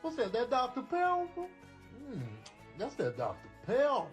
What's that? That Dr. Pepper? That's that Dr. Pepper.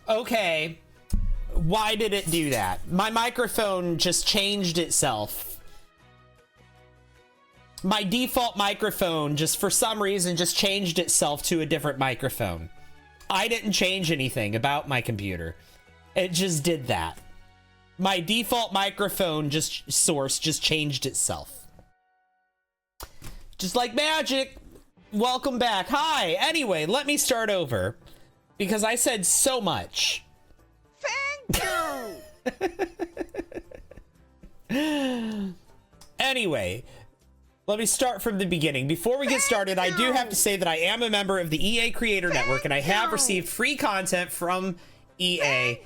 Okay, why did it do that? My microphone just changed itself. My default microphone just for some reason just changed itself to a different microphone. I didn't change anything about my computer. It just did that. My default microphone source just changed itself. Just like magic. Welcome back. Hi. Anyway, let me start over. Because I said so much. Thank you! Anyway, let me start from the beginning. Before we get started, I do have to say that I am a member of the EA Creator Network, and I have received free content from EA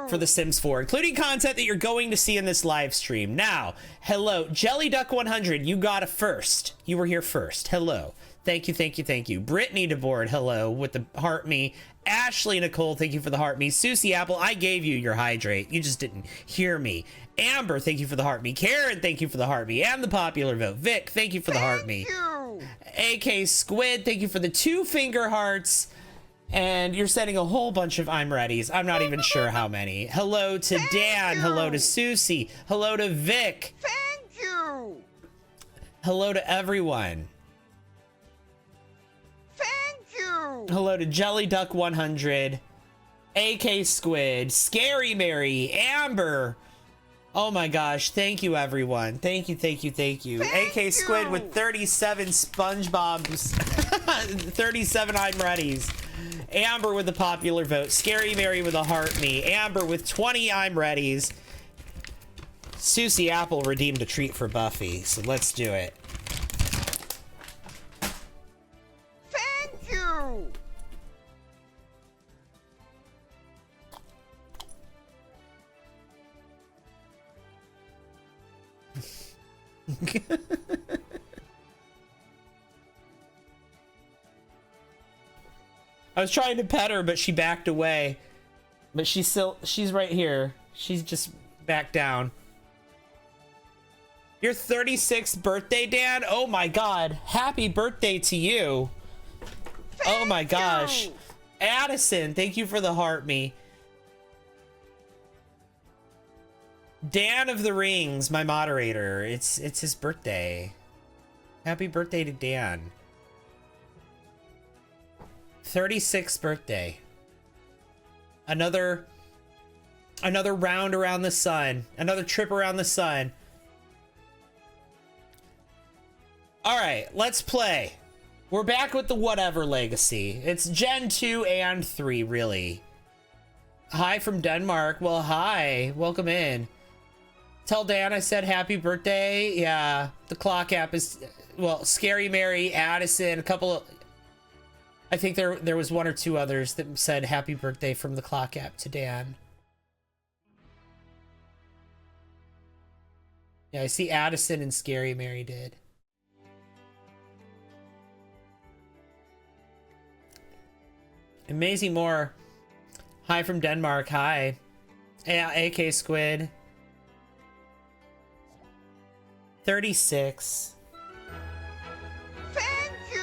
for The Sims 4, including content that you're going to see in this live stream. Now, hello, JellyDuck100, you got a first. You were here first. Hello. Thank you, thank you, thank you. Brittany DeBoard, hello, with the heart me. Ashley Nicole, thank you for the heart me. Susie Apple, I gave you your hydrate. You just didn't hear me. Amber, thank you for the heart me. Karen, thank you for the heart me. And the popular vote. Vic, thank you for the heart me. AK Squid, thank you for the 2-finger hearts. And you're sending a whole bunch of I'm readies. I'm not even sure how many. Hello to Dan. Hello to Susie. Hello to Vic. Thank you. Hello to everyone. Hello to JellyDuck100, AK Squid, Scary Mary, Amber. Oh my gosh, thank you everyone. Thank you, thank you, thank you. AK Squid with 37 SpongeBob's, 37 I'm readies. Amber with the popular vote. Scary Mary with a heart me. Amber with 20 I'm readies. Susie Apple redeemed a treat for Buffy, so let's do it. I was trying to pet her, but she backed away. But she's right here. She's just backed down. Your 36th birthday, Dan? Oh my god. Happy birthday to you. Oh my gosh. Addison, thank you for the heart me. Dan of the Rings, my moderator. It's his birthday. Happy birthday to Dan. 36th birthday. Another round around the sun. Another trip around the sun. Alright, let's play. We're back with the whatever legacy. It's Gen 2 and 3, really. Hi from Denmark. Well, hi. Welcome in. Tell Dan I said happy birthday. Yeah, the clock app is... Well, Scary Mary, Addison, a couple of... I think there was one or two others that said happy birthday from the clock app to Dan. Yeah, I see Addison and Scary Mary did. And Maisie Moore. Hi from Denmark. Hi. Yeah, AK Squid. 36. Thank you.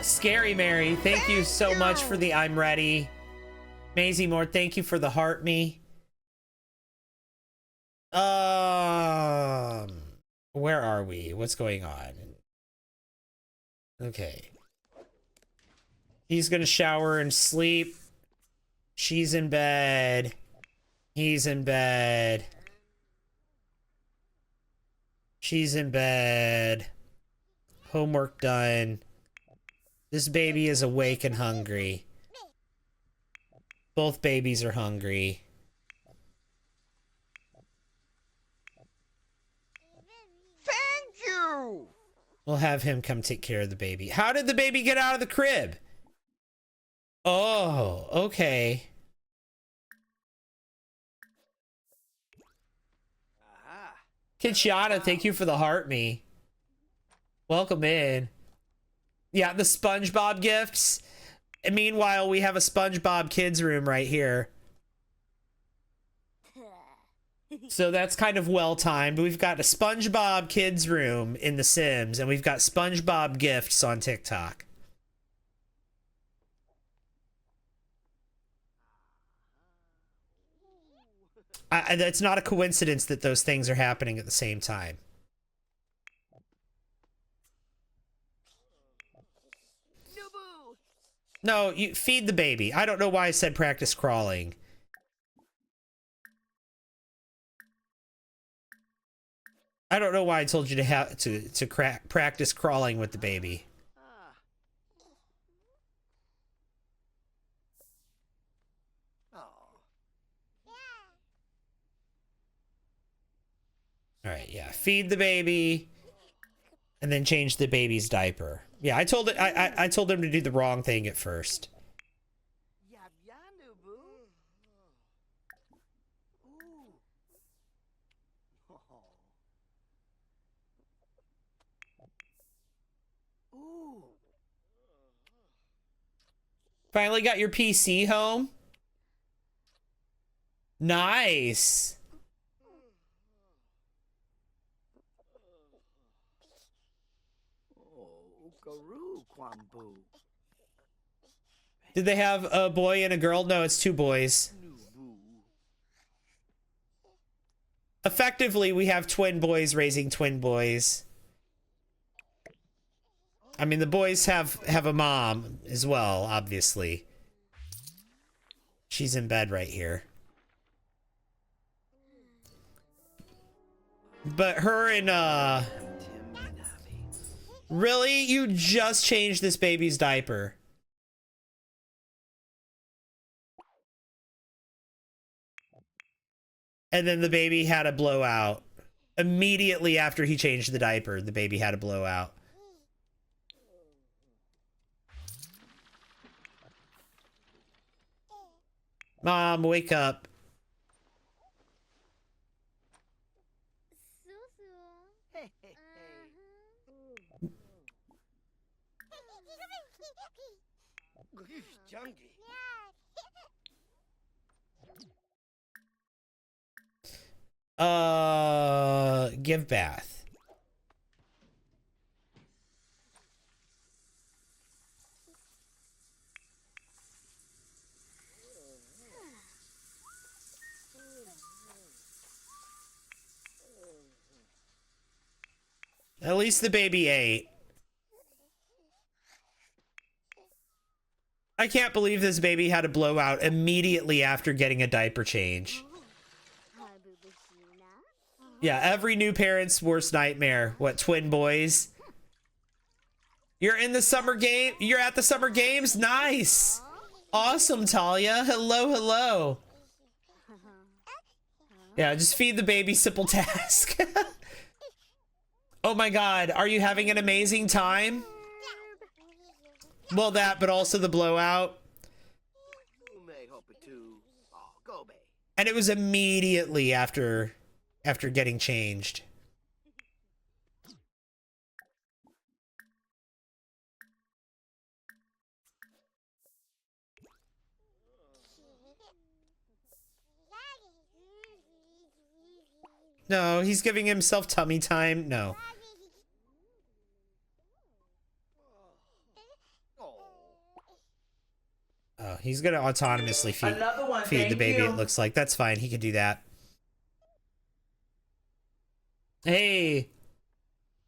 Scary Mary, thank you so much for the I'm ready. Maisie Moore, thank you for the heart me. Where are we? What's going on? Okay. He's gonna shower and sleep. She's in bed. He's in bed. She's in bed. Homework done. This baby is awake and hungry. Both babies are hungry. Thank you. We'll have him come take care of the baby. How did the baby get out of the crib? Oh, okay. Kinshana, thank you for the heart me. Welcome in. Yeah, the SpongeBob gifts. And meanwhile, we have a SpongeBob kids room right here. So that's kind of well timed. We've got a SpongeBob kids room in The Sims, and we've got SpongeBob gifts on TikTok. It's not a coincidence that those things are happening at the same time. No, you feed the baby. I don't know why I said practice crawling. I don't know why I told you to have to practice crawling with the baby. All right, yeah. Feed the baby, and then change the baby's diaper. Yeah, I told it. I told him to do the wrong thing at first. Finally got your PC home. Nice. Did they have a boy and a girl? No, it's two boys. Effectively, we have twin boys raising twin boys. I mean, the boys have a mom as well, obviously. She's in bed right here. But her and, really? You just changed this baby's diaper. And then the baby had a blowout. Immediately after he changed the diaper, the baby had a blowout. Mom, wake up. Give bath. At least the baby ate. I can't believe this baby had a blowout immediately after getting a diaper change. Yeah, every new parent's worst nightmare. What, twin boys? You're in the summer game? You're at the summer games? Nice! Awesome, Talia. Hello, hello. Yeah, just feed the baby, simple task. Oh my god, are you having an amazing time? Well, that, but also the blowout. And it was immediately after getting changed. No, he's giving himself tummy time. No. Oh, he's gonna autonomously feed the baby, it looks like. That's fine, he can do that. Hey,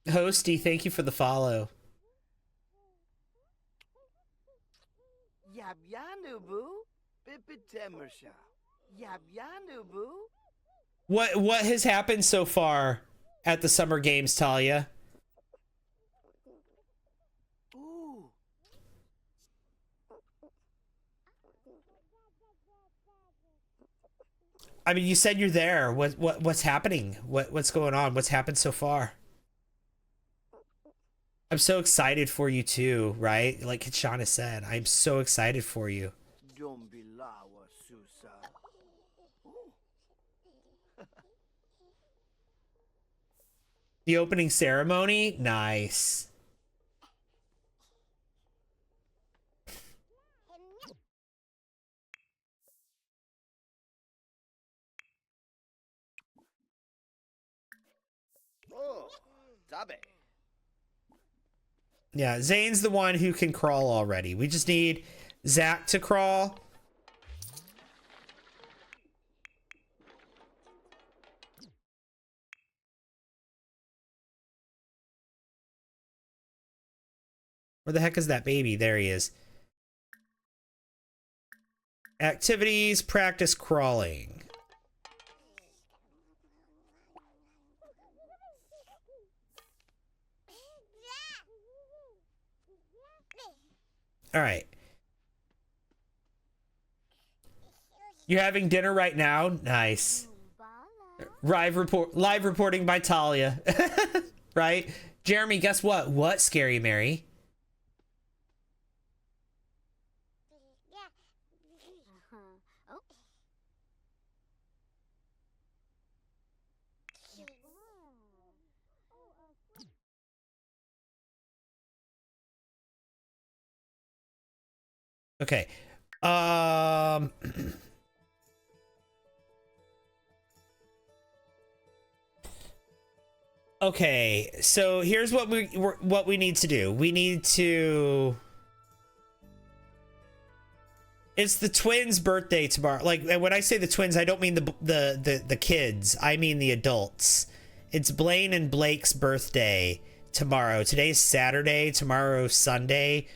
Hosty, thank you for the follow. What has happened so far at the Summer Games, Talia? I mean, you said you're there. What's happening? What's going on? What's happened so far? I'm so excited for you too, right? Like Kachana said, I'm so excited for you. The opening ceremony? Nice. Oh, Tabe. Yeah, Zane's the one who can crawl already. We just need Zach to crawl. Where the heck is that baby? There he is. Activities, practice crawling. All right. You're having dinner right now? Nice. Live reporting by Talia. Right? Jeremy, guess what? What, Scary Mary? Okay. Okay, so here's what we need to do. We need to. It's the twins' birthday tomorrow. Like, when I say the twins, I don't mean the kids. I mean the adults. It's Blaine and Blake's birthday tomorrow. Today's Saturday. Tomorrow's Sunday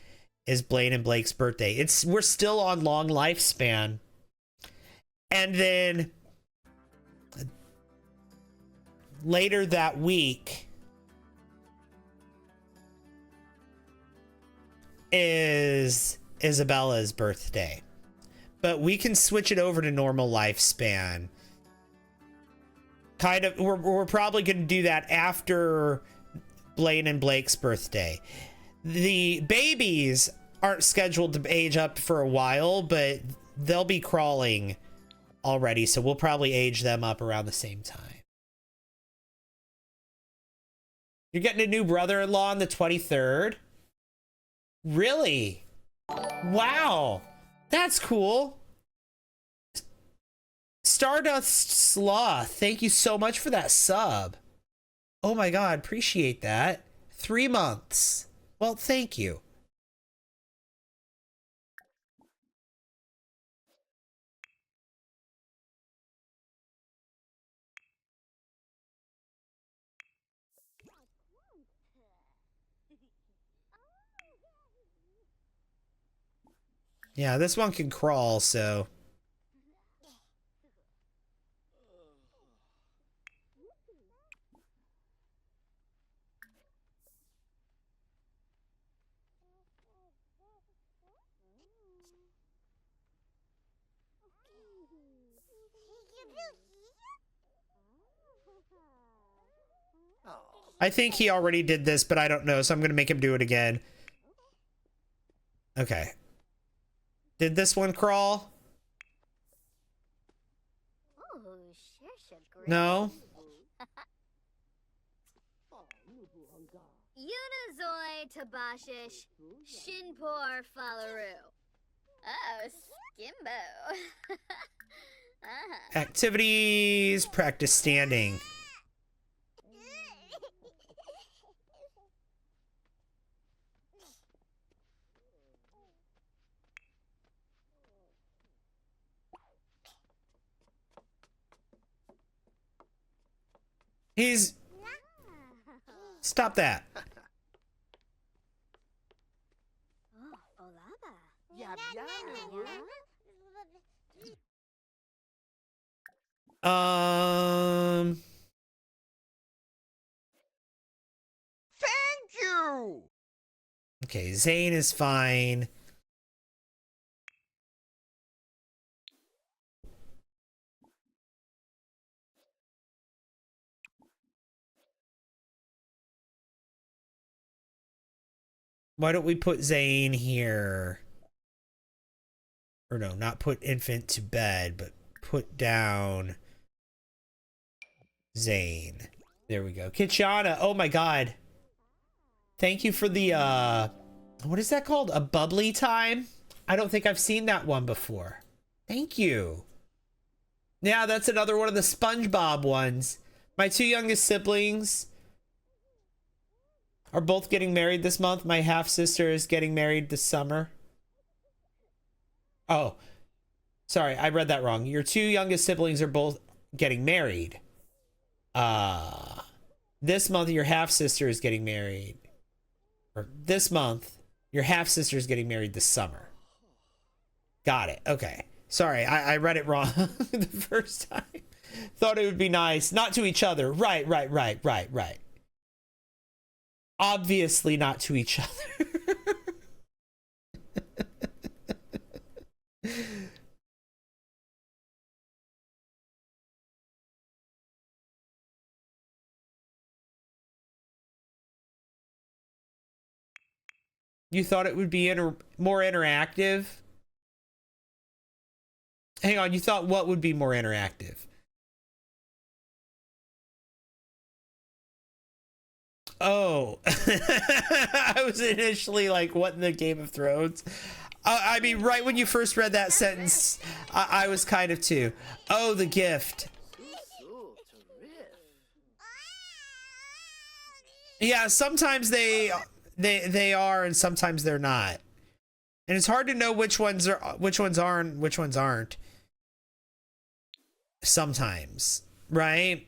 is Blaine and Blake's birthday. We're still on long lifespan. And then later that week is Isabella's birthday. But we can switch it over to normal lifespan. Kind of, we're probably going to do that after Blaine and Blake's birthday. The babies aren't scheduled to age up for a while, but they'll be crawling already, so we'll probably age them up around the same time. You're getting a new brother-in-law on the 23rd? Really? Wow. That's cool. Stardust Sloth, thank you so much for that sub. Oh my god, appreciate that. 3 months. Well, thank you. Yeah, this one can crawl, so. I think he already did this, but I don't know, so I'm gonna make him do it again. Okay. Did this one crawl? No? Unazoi Tabashish Shinpor Falaru. Oh, Skimbo. Activities, practice standing. He's... Stop that. Thank you. Okay, Zane is fine. Why don't we put Zane here? Or no, not put infant to bed, but put down Zane. There we go. Kitchana, oh my god. Thank you for the, what is that called? A bubbly time? I don't think I've seen that one before. Thank you. Yeah, that's another one of the SpongeBob ones. My two youngest siblings are both getting married this month. My half-sister is getting married this summer. Oh, sorry, I read that wrong. Your two youngest siblings are both getting married. This month your half-sister is getting married. Or this month, your half-sister is getting married this summer. Got it. Okay. Sorry, I read it wrong the first time. Thought it would be nice. Not to each other. Right. Obviously not to each other. You thought it would be more interactive? Hang on, you thought what would be more interactive? Oh. I was initially like, what in the Game of Thrones? I mean, right when you first read that sentence, I was kind of too. Oh, the gift. Yeah, sometimes they are, and sometimes they're not, and it's hard to know which ones are, which ones aren't. Sometimes, right?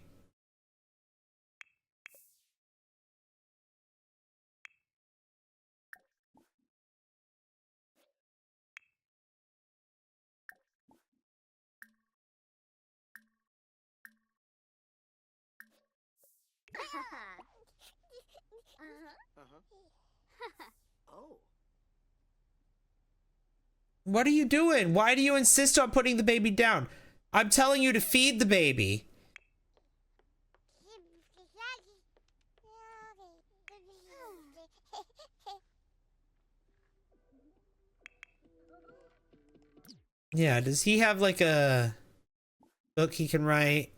Oh. What are you doing? Why do you insist on putting the baby down? I'm telling you to feed the baby. Yeah, does he have like a book he can write?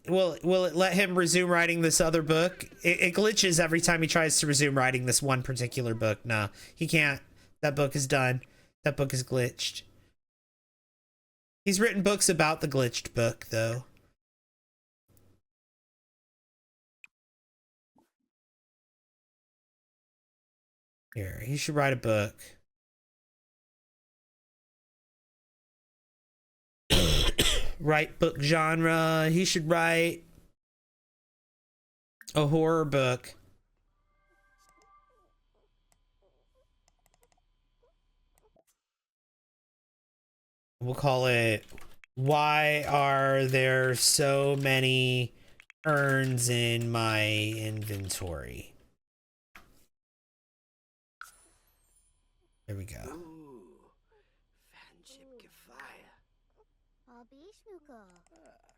Will it let him resume writing this other book? It glitches every time he tries to resume writing this one particular book. No, he can't. That book is done. That book is glitched. He's written books about the glitched book, though. Here, he should write a book. Write book genre. He should write a horror book. We'll call it, Why Are There So Many Urns in My Inventory? There we go.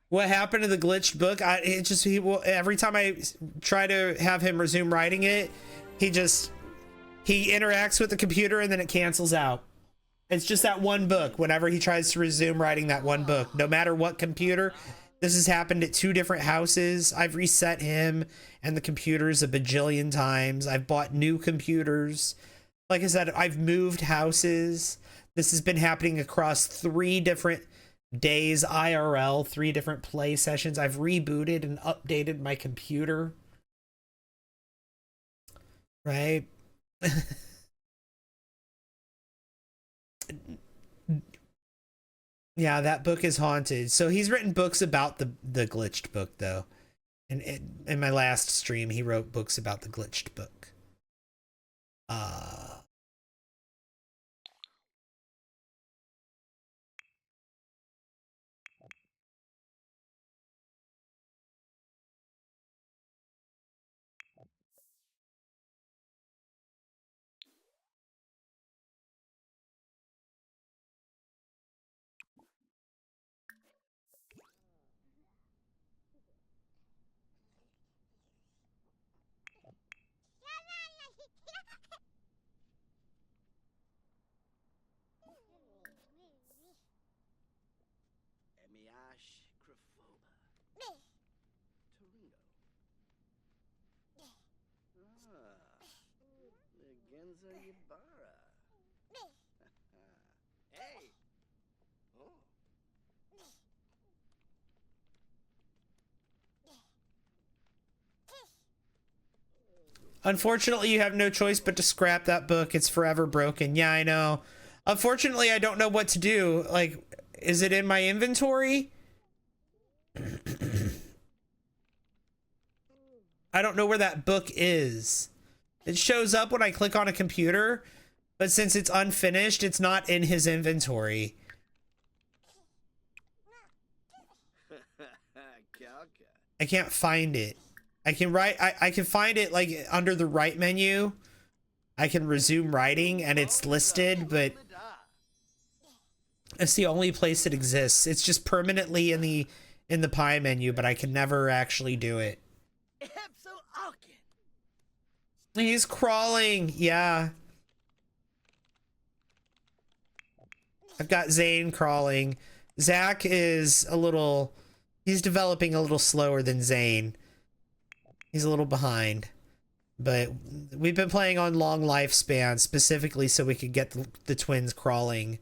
What happened to the glitched book? Every time I try to have him resume writing it, he interacts with the computer and then it cancels out. It's just that one book. Whenever he tries to resume writing that one book, no matter what computer, this has happened at 2 different houses. I've reset him and the computers a bajillion times. I've bought new computers. Like I said, I've moved houses. This has been happening across 3 different days IRL, 3 different play sessions. I've rebooted and updated my computer. Right? Yeah, that book is haunted. So he's written books about the glitched book, though. And in my last stream, he wrote books about the glitched book. Hey. Oh. Unfortunately, you have no choice but to scrap that book. It's forever broken. Yeah, I know. Unfortunately, I don't know what to do. Like, is it in my inventory? I don't know where that book is. It shows up when I click on a computer, but since it's unfinished, it's not in his inventory. I can't find it. I can find it like under the right menu. I can resume writing and it's listed, but it's the only place it exists. It's just permanently in the pie menu, but I can never actually do it. He's crawling. Yeah. I've got Zane crawling. Zach is he's developing a little slower than Zane. He's a little behind. But we've been playing on long lifespan specifically so we could get the twins crawling.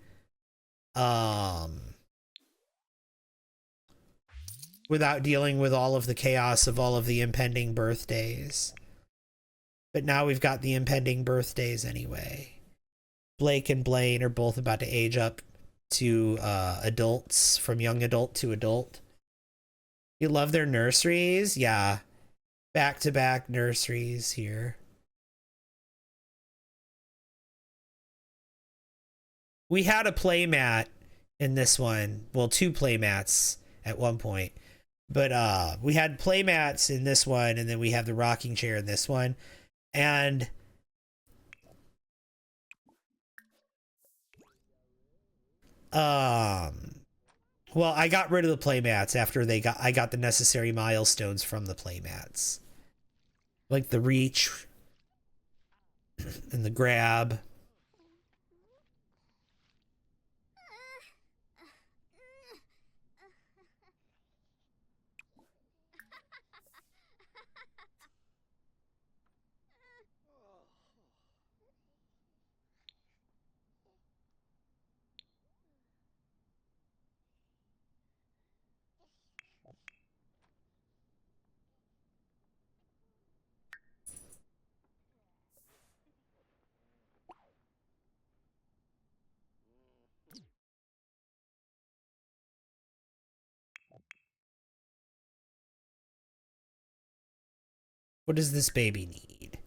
Without dealing with all of the chaos of all of the impending birthdays. But now we've got the impending birthdays anyway. Blake and Blaine are both about to age up to adults, from young adult to adult. You love their nurseries? Yeah. Back-to-back nurseries here. We had a playmat in this one. Well, 2 playmats at one point. But we had playmats in this one, and then we have the rocking chair in this one. And well, I got rid of the playmats after I got the necessary milestones from the playmats. Like the reach and the grab. What does this baby need?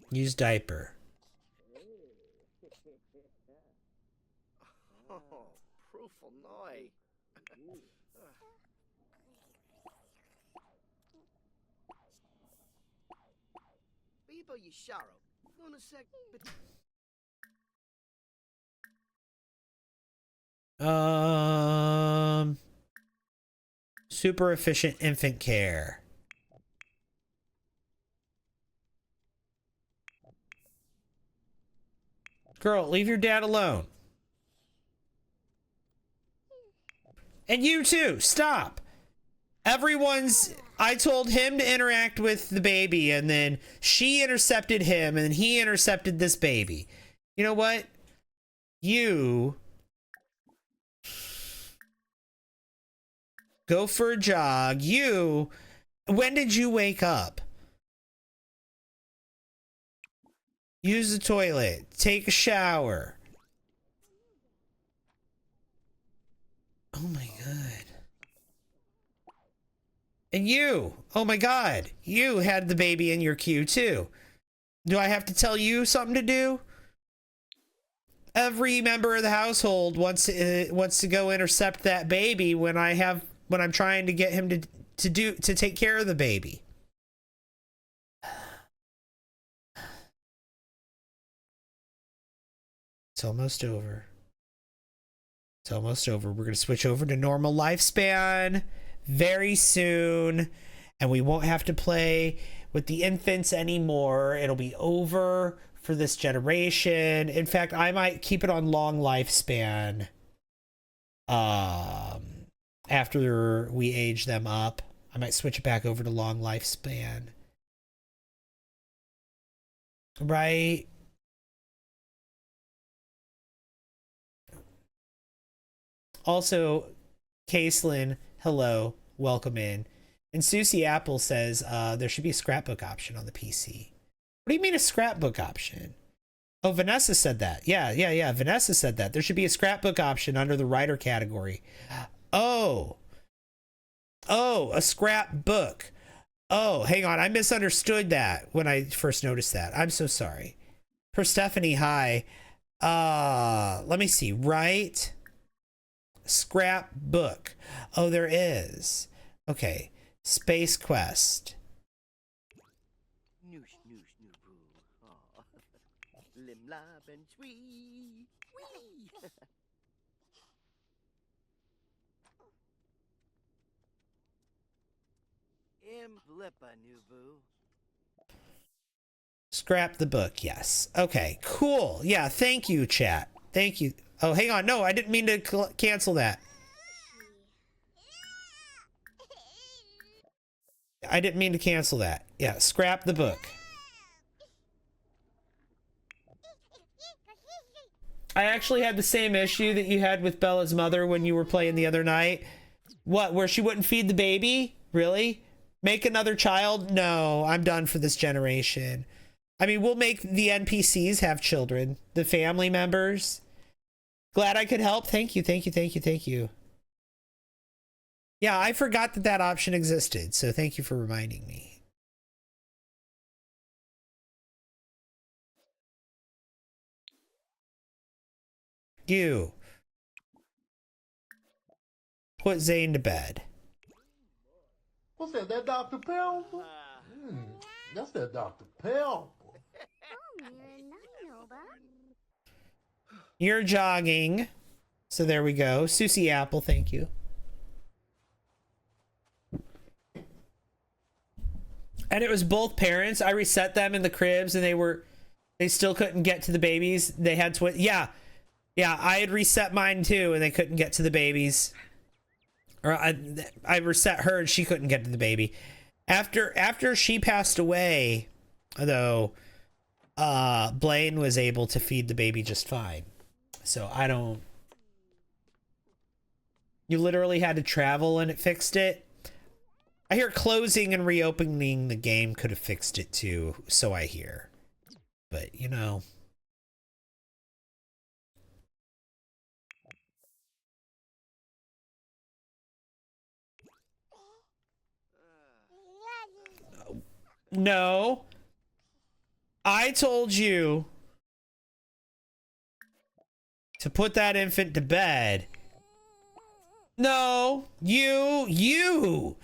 Use diaper. Oh, proof or noi. Bibo Yisharo. Lunasek. Super efficient infant care. Girl, leave your dad alone. And you too, stop. I told him to interact with the baby, and then she intercepted him, and he intercepted this baby. You know what? You go for a jog. When did you wake up? Use the toilet. Take a shower. Oh my god. And oh my god, you had the baby in your queue too. Do I have to tell you something to do? Every member of the household wants to go intercept that baby when I'm trying to get him to take care of the baby. It's almost over. It's almost over. We're going to switch over to normal lifespan very soon, and we won't have to play with the infants anymore. It'll be over for this generation. In fact, I might keep it on long lifespan after we age them up. I might switch it back over to long lifespan Right. Also, Caselin, hello, welcome in. And Susie Apple says there should be a scrapbook option on the PC. What do you mean a scrapbook option? Oh, Vanessa said that. Yeah. Vanessa said that. There should be a scrapbook option under the writer category. Oh, a scrapbook. Oh, hang on. I misunderstood that when I first noticed that. I'm so sorry. For Stephanie, hi. Let me see. Right? Scrapbook. Oh, there is. Okay. Space Quest. Noosh, noosh, noo boo. Aw. Lim lab and sweet. Wee. Imblippa, new boo. Scrap the book. Yes. Okay. Cool. Yeah. Thank you, chat. Thank you. Oh, hang on. No, I didn't mean to cancel that. I didn't mean to cancel that. Yeah. Scrap the book. I actually had the same issue that you had with Bella's mother when you were playing the other night. What? Where she wouldn't feed the baby? Really? Make another child? No, I'm done for this generation. I mean, we'll make the NPCs have children. The family members. Glad I could help. Thank you. Yeah, I forgot that that option existed, so thank you for reminding me. You. Put Zane to bed. What's that? That Dr. Pepper? That's that Dr. Pepper. You're jogging. So there we go. Susie Apple, thank you. And it was both parents. I reset them in the cribs and they still couldn't get to the babies. They had twins. Yeah, I had reset mine too and they couldn't get to the babies. Or I reset her and she couldn't get to the baby. After she passed away, though, Blaine was able to feed the baby just fine. So I don't... You literally had to travel and it fixed it. I hear closing and reopening the game could have fixed it too, so I hear. But, you know... No. I told you to put that infant to bed. No. You. You.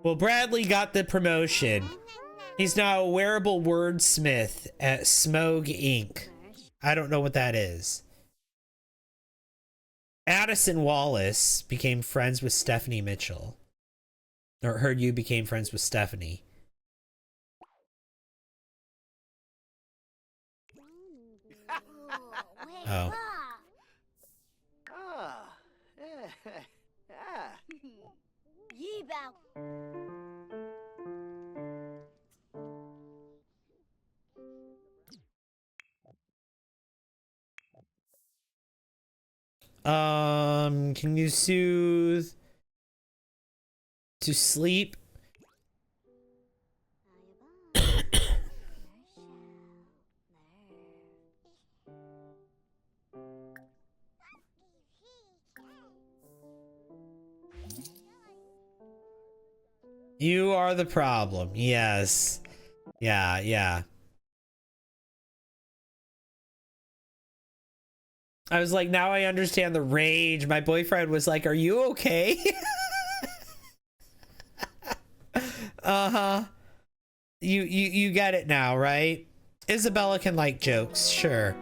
Well, Bradley got the promotion. He's now a wearable wordsmith at Smogue Inc. I don't know what that is. Addison Wallace became friends with Stephanie Mitchell. Or heard you became friends with Stephanie. Oh. Can you soothe to sleep? You are the problem. Yes. Yeah, yeah. I was like, now I understand the rage. My boyfriend was like, are you okay? Uh-huh. You get it now, right? Isabella can like jokes, sure.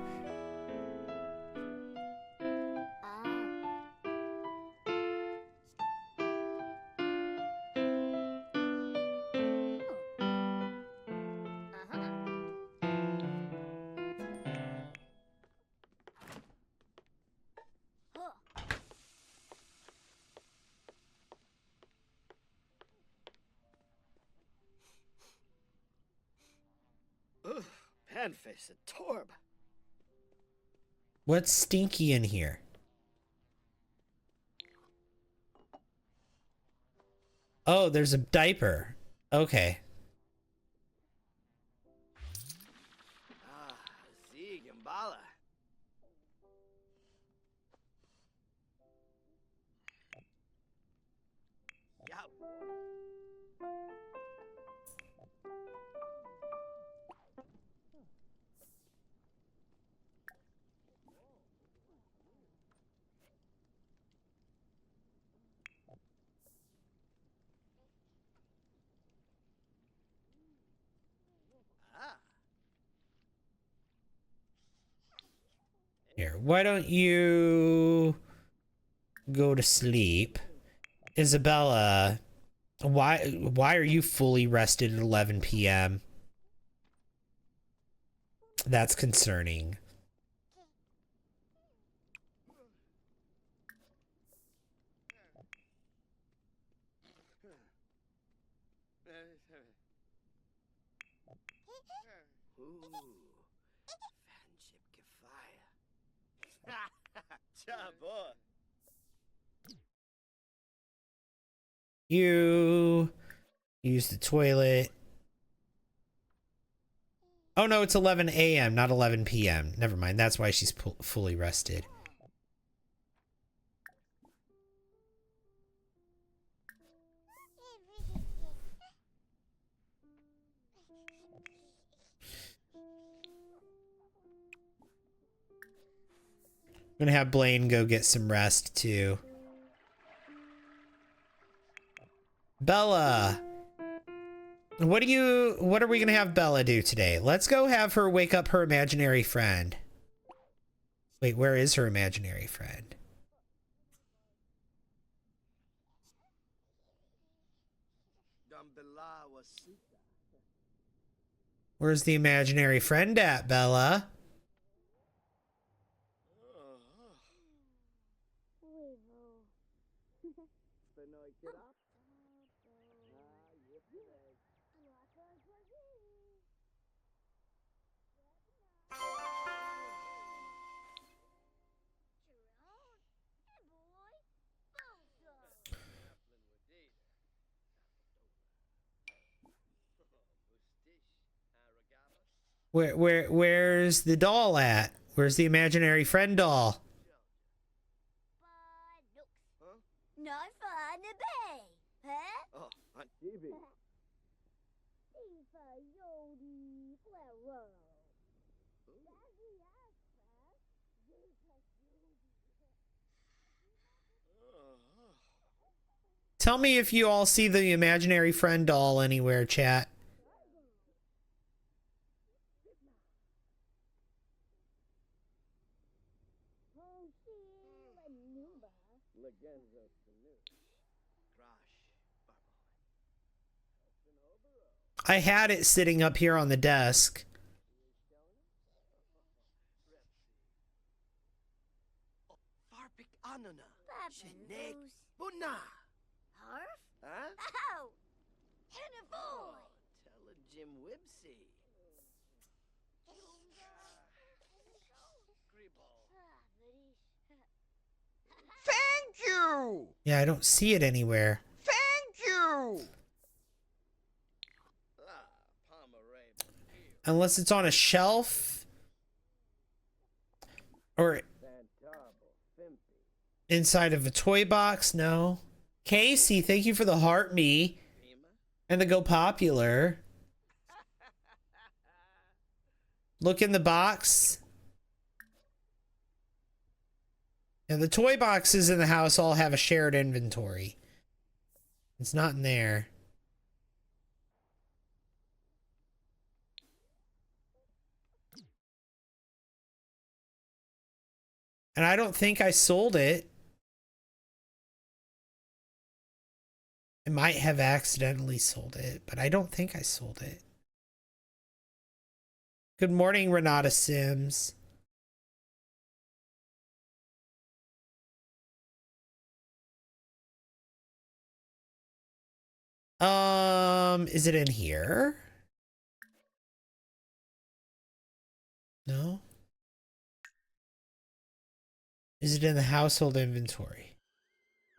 Ugh, panface a torb. What's stinky in here? Oh, there's a diaper. Okay. Ah, Zig and Bala. Yup. Ah. Here, why don't you go to sleep? Isabella, why are you fully rested at 11 p.m.? That's concerning. Ooh. Fanship kefaya. Cha boy. You use the toilet. Oh no, it's 11 a.m., not 11 p.m. Never mind, that's why she's fully rested. I'm gonna have Blaine go get some rest too. Bella, what are we gonna have Bella do today? Let's go have her wake up her imaginary friend. Wait, where is her imaginary friend? Where's the imaginary friend at, Bella? Where's the doll at? Where's the imaginary friend doll? Not fun to be, huh? Oh, on TV. Tell me if you all see the imaginary friend doll anywhere, chat. I had it sitting up here on the desk. Farpik Anuna. Shenek Buna. Harf? Huh? Ow! Hannibal! Tell a Jim Wibsy. Thank you! Yeah, I don't see it anywhere. Thank you! Unless it's on a shelf. Or inside of a toy box, no. Casey, thank you for the heart me. And to go popular. Look in the box. And the toy boxes in the house all have a shared inventory. It's not in there. And I don't think I sold it. I might have accidentally sold it, but I don't think I sold it. Good morning, Renata Sims. Is it in here? No. Is it in the household inventory?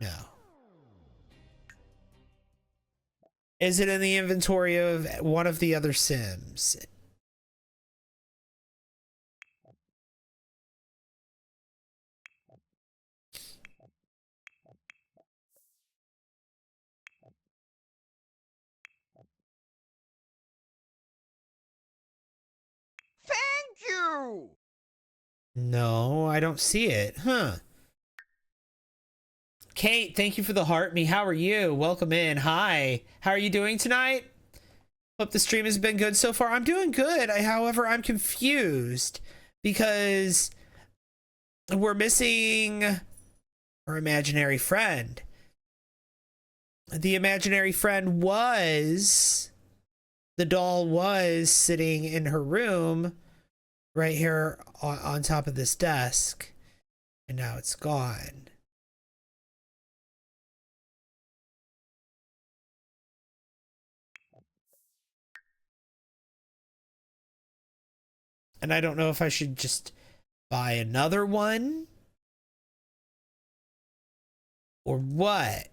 No. Is it in the inventory of one of the other Sims? Thank you! No, I don't see it. Huh. Kate, thank you for the heart me. How are you? Welcome in. Hi. How are you doing tonight? Hope the stream has been good so far. I'm doing good. However, I'm confused because we're missing our imaginary friend. The imaginary friend was... The doll was sitting in her room right here on top of this desk. And now it's gone. And I don't know if I should just buy another one or what.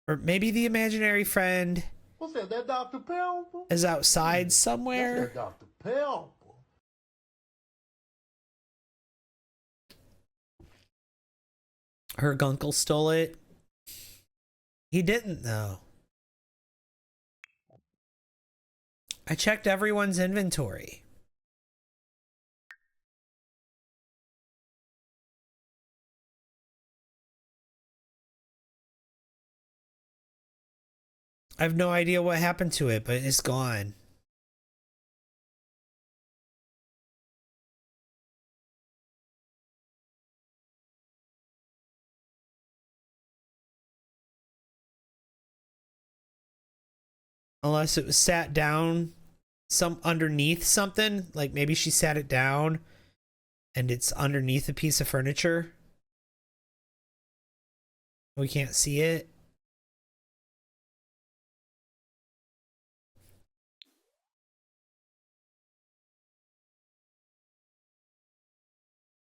Or maybe the imaginary friend What's that? That Dr. Pepper? is outside That's somewhere. that Dr. Pepper. Her gunkle stole it. He didn't though. I checked everyone's inventory. I have no idea what happened to it, but it's gone. Unless it was sat down underneath something, like maybe she sat it down and it's underneath a piece of furniture. We can't see it.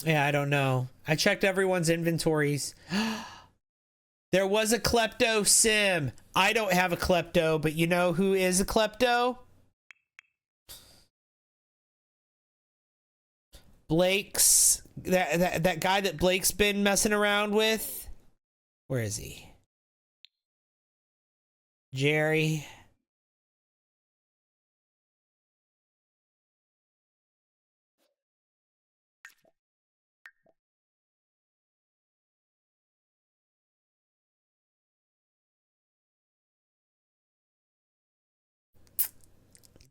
Yeah, I don't know. I checked everyone's inventories. There was a klepto sim. I don't have a klepto, but you know who is a klepto? Blake's that guy that Blake's been messing around with. Where is he? Jerry.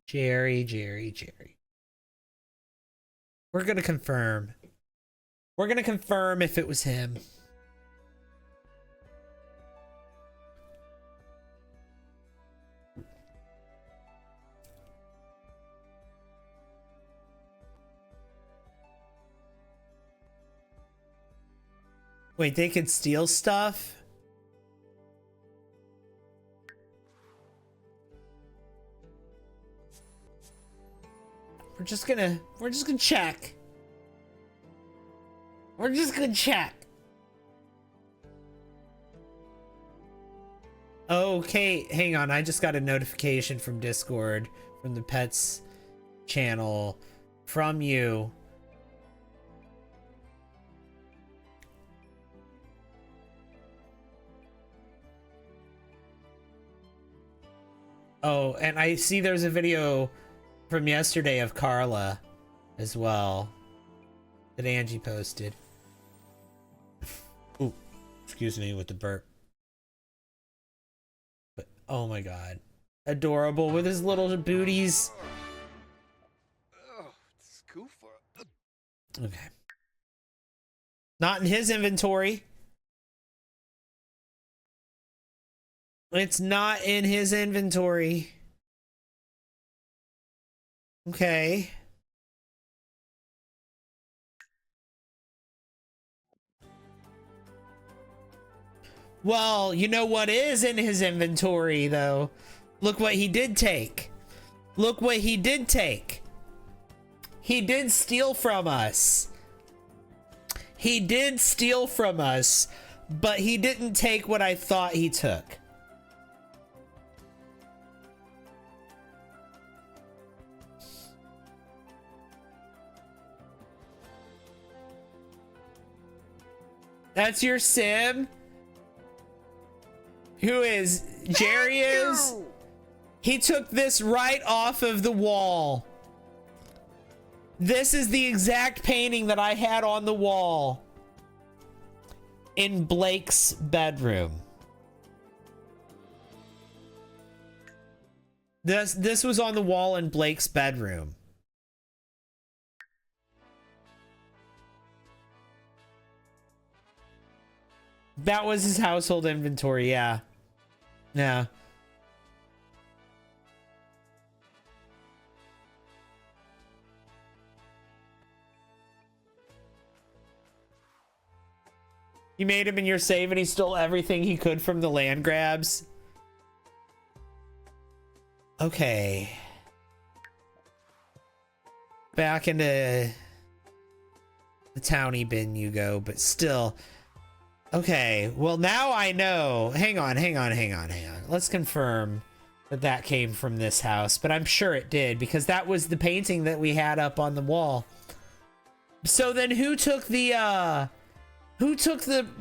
Jerry. We're gonna confirm. We're gonna confirm if it was him. Wait, they could steal stuff? We're just gonna check. We're just gonna check. Okay, hang on. I just got a notification from Discord, from the pets channel, from you. Oh, and I see there's a video from yesterday of Carla as well that Angie posted. Ooh, excuse me with the burp. But oh my god. Adorable with his little booties. Oh, scoofer. Okay. Not in his inventory. It's not in his inventory. Okay. Well, you know what is in his inventory, though? Look what he did take. Look what he did take. He did steal from us. He did steal from us, but he didn't take what I thought he took. That's your sim? Who is Jerry is? He took this right off of the wall. This is the exact painting that I had on the wall in Blake's bedroom. This was on the wall in Blake's bedroom. That was his household inventory, yeah. Yeah. You made him in your save and he stole everything he could from the land grabs. Okay. Back into the townie bin you go, but still. Okay, well now I know. Hang on. Let's confirm that that came from this house, but I'm sure it did because that was the painting that we had up on the wall. So then who took the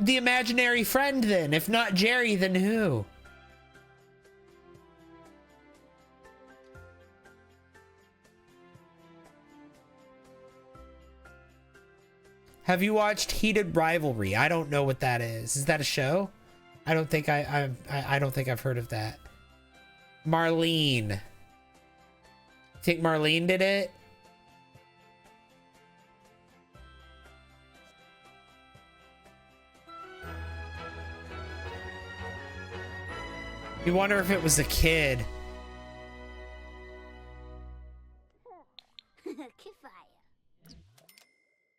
imaginary friend then? If not Jerry, then who? Have you watched Heated Rivalry? I don't know what that is. Is that a show? I don't think I don't think I've heard of that. Marlene. Think Marlene did it? You wonder if it was a kid.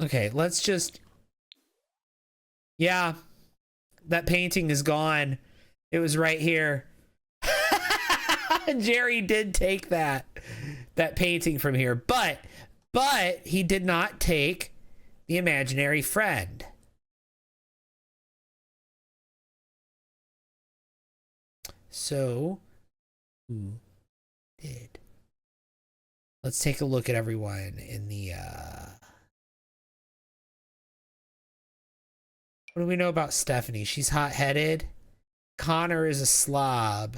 Okay, let's just... Yeah, that painting is gone. It was right here. Jerry did take that painting from here, but he did not take the imaginary friend. So, who did? Let's take a look at everyone in the, what do we know about Stephanie? She's hot-headed. Connor is a slob.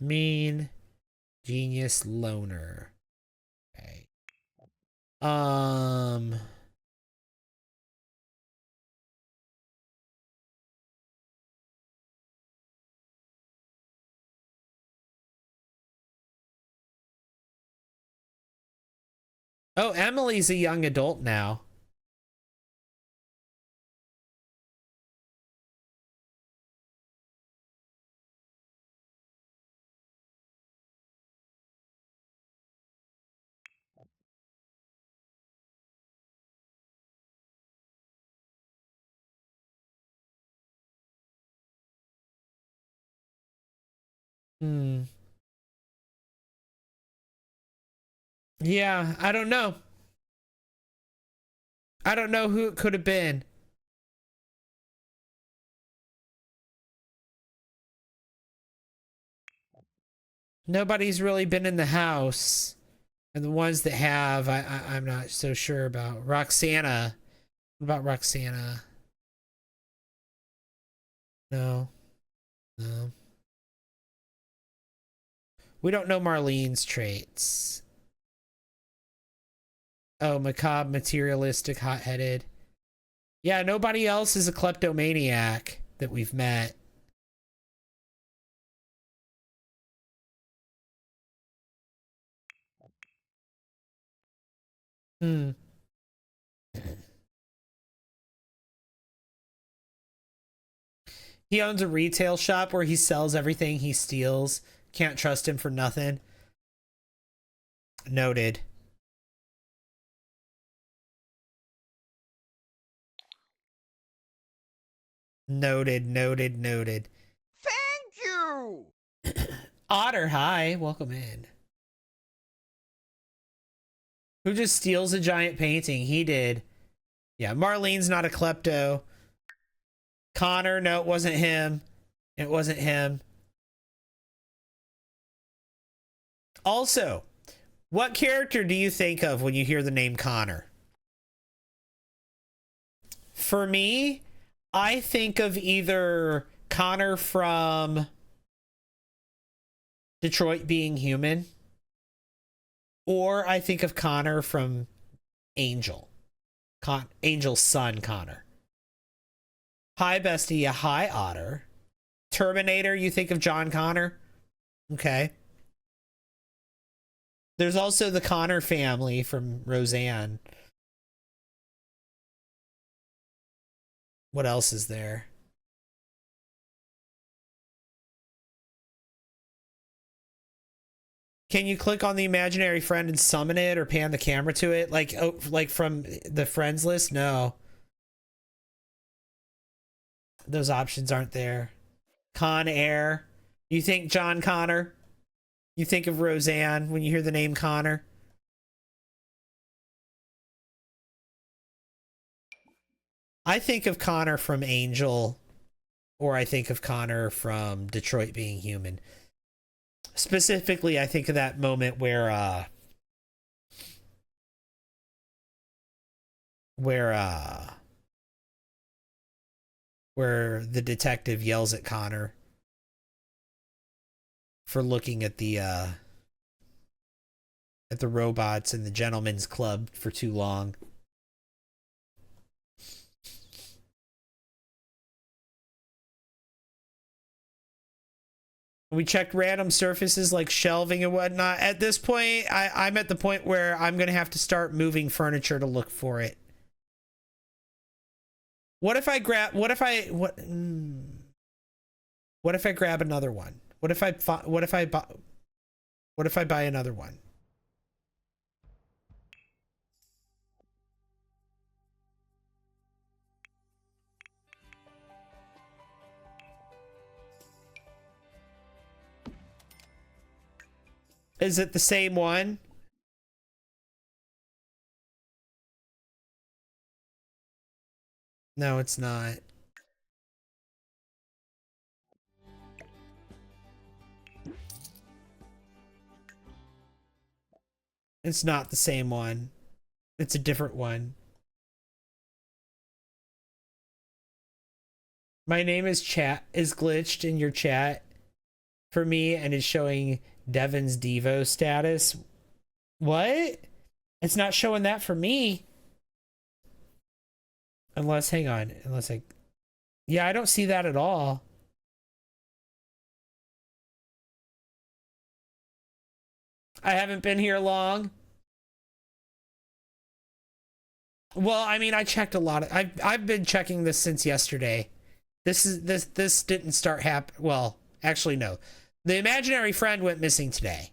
Mean. Genius loner. Okay. Oh, Emily's a young adult now. Hmm. Yeah, I don't know. I don't know who it could have been. Nobody's really been in the house. And the ones that have, I'm not so sure about. Roxana. What about Roxana? No. No. We don't know Marlene's traits. Oh, macabre, materialistic, hot-headed. Yeah, nobody else is a kleptomaniac that we've met. Hmm. He owns a retail shop where he sells everything he steals. Can't trust him for nothing. Noted. Noted, noted, noted. Thank you! Otter, hi. Welcome in. Who just steals a giant painting? He did. Yeah, Marlene's not a klepto. Connor, no, it wasn't him. It wasn't him. Also, what character do you think of when you hear the name Connor? For me, I think of either Connor from Detroit Being Human, or I think of Connor from Angel. Angel's son, Connor. Hi, bestie. Yeah, hi, Otter. Terminator, you think of John Connor? Okay. There's also the Connor family from Roseanne. What else is there? Can you click on the imaginary friend and summon it or pan the camera to it? Like, oh, like from the friends list? No. Those options aren't there. Con Air. You think John Connor? You think of Roseanne when you hear the name Connor? I think of Connor from Angel, or I think of Connor from Detroit Being Human. Specifically, I think of that moment where the detective yells at Connor for looking at the robots in the gentleman's club for too long. We checked random surfaces like shelving and whatnot. At this point, I'm at the point where I'm gonna have to start moving furniture to look for it. What if I grab? What if I grab another one? What if I buy another one? Is it the same one? No, it's not. It's not the same one. It's a different one. My name is glitched in your chat for me and is showing Devin's Devo status. What? It's not showing that for me. Unless, hang on. Unless I... Yeah, I don't see that at all. I haven't been here long. Well, I mean, I checked a lot of... I've been checking this since yesterday. This didn't start well, actually, no. The imaginary friend went missing today.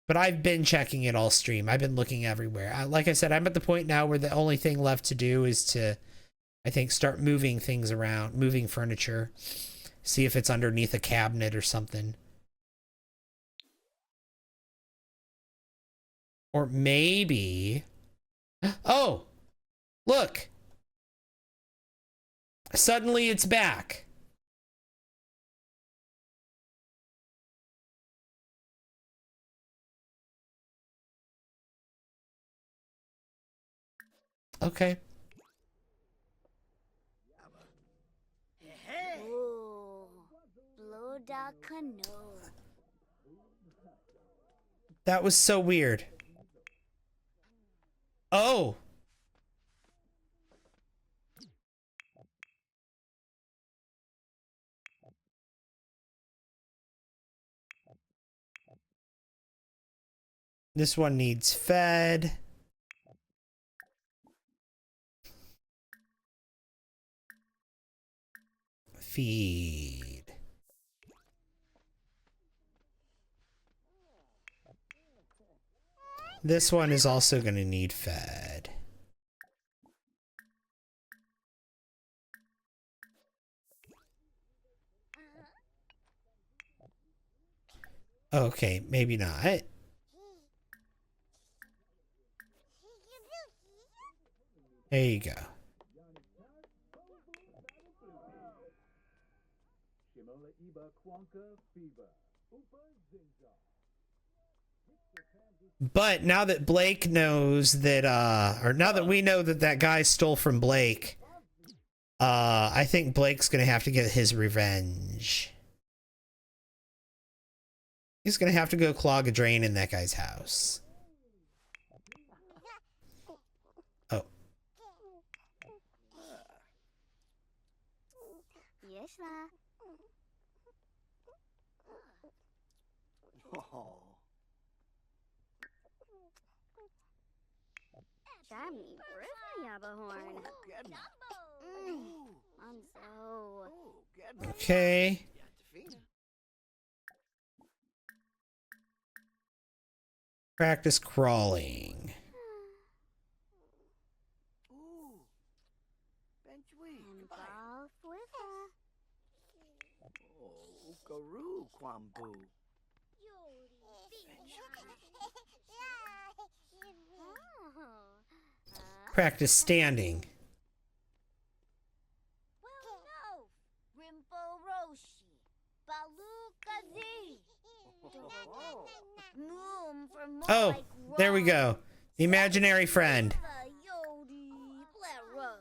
But I've been checking it all stream. I've been looking everywhere. Like I said, I'm at the point now where the only thing left to do is to, I think, start moving things around, moving furniture. See if it's underneath a cabinet or something. Or maybe... Oh! Look! Suddenly it's back. Okay. Ooh, Blue Dog Canoe. That was so weird. Oh! This one needs fed. Feed. This one is also going to need fed. Okay, maybe not. There you go. But now that Blake knows that, or now that we know that that guy stole from Blake, I think Blake's gonna have to get his revenge. He's gonna have to go clog a drain in that guy's house. Oh. Yes, ma. Oh. Charmy, Griffin Yabahorn. Monzo. Okay. Practice crawling. Ooh. Benchweek. Involved with Oh, Ukaru Kwambu. Practice standing. Well, no. Rimpo Roshi. Balu Kazi. Moom for more Oh, like there we go. The imaginary friend. Yodi Blero.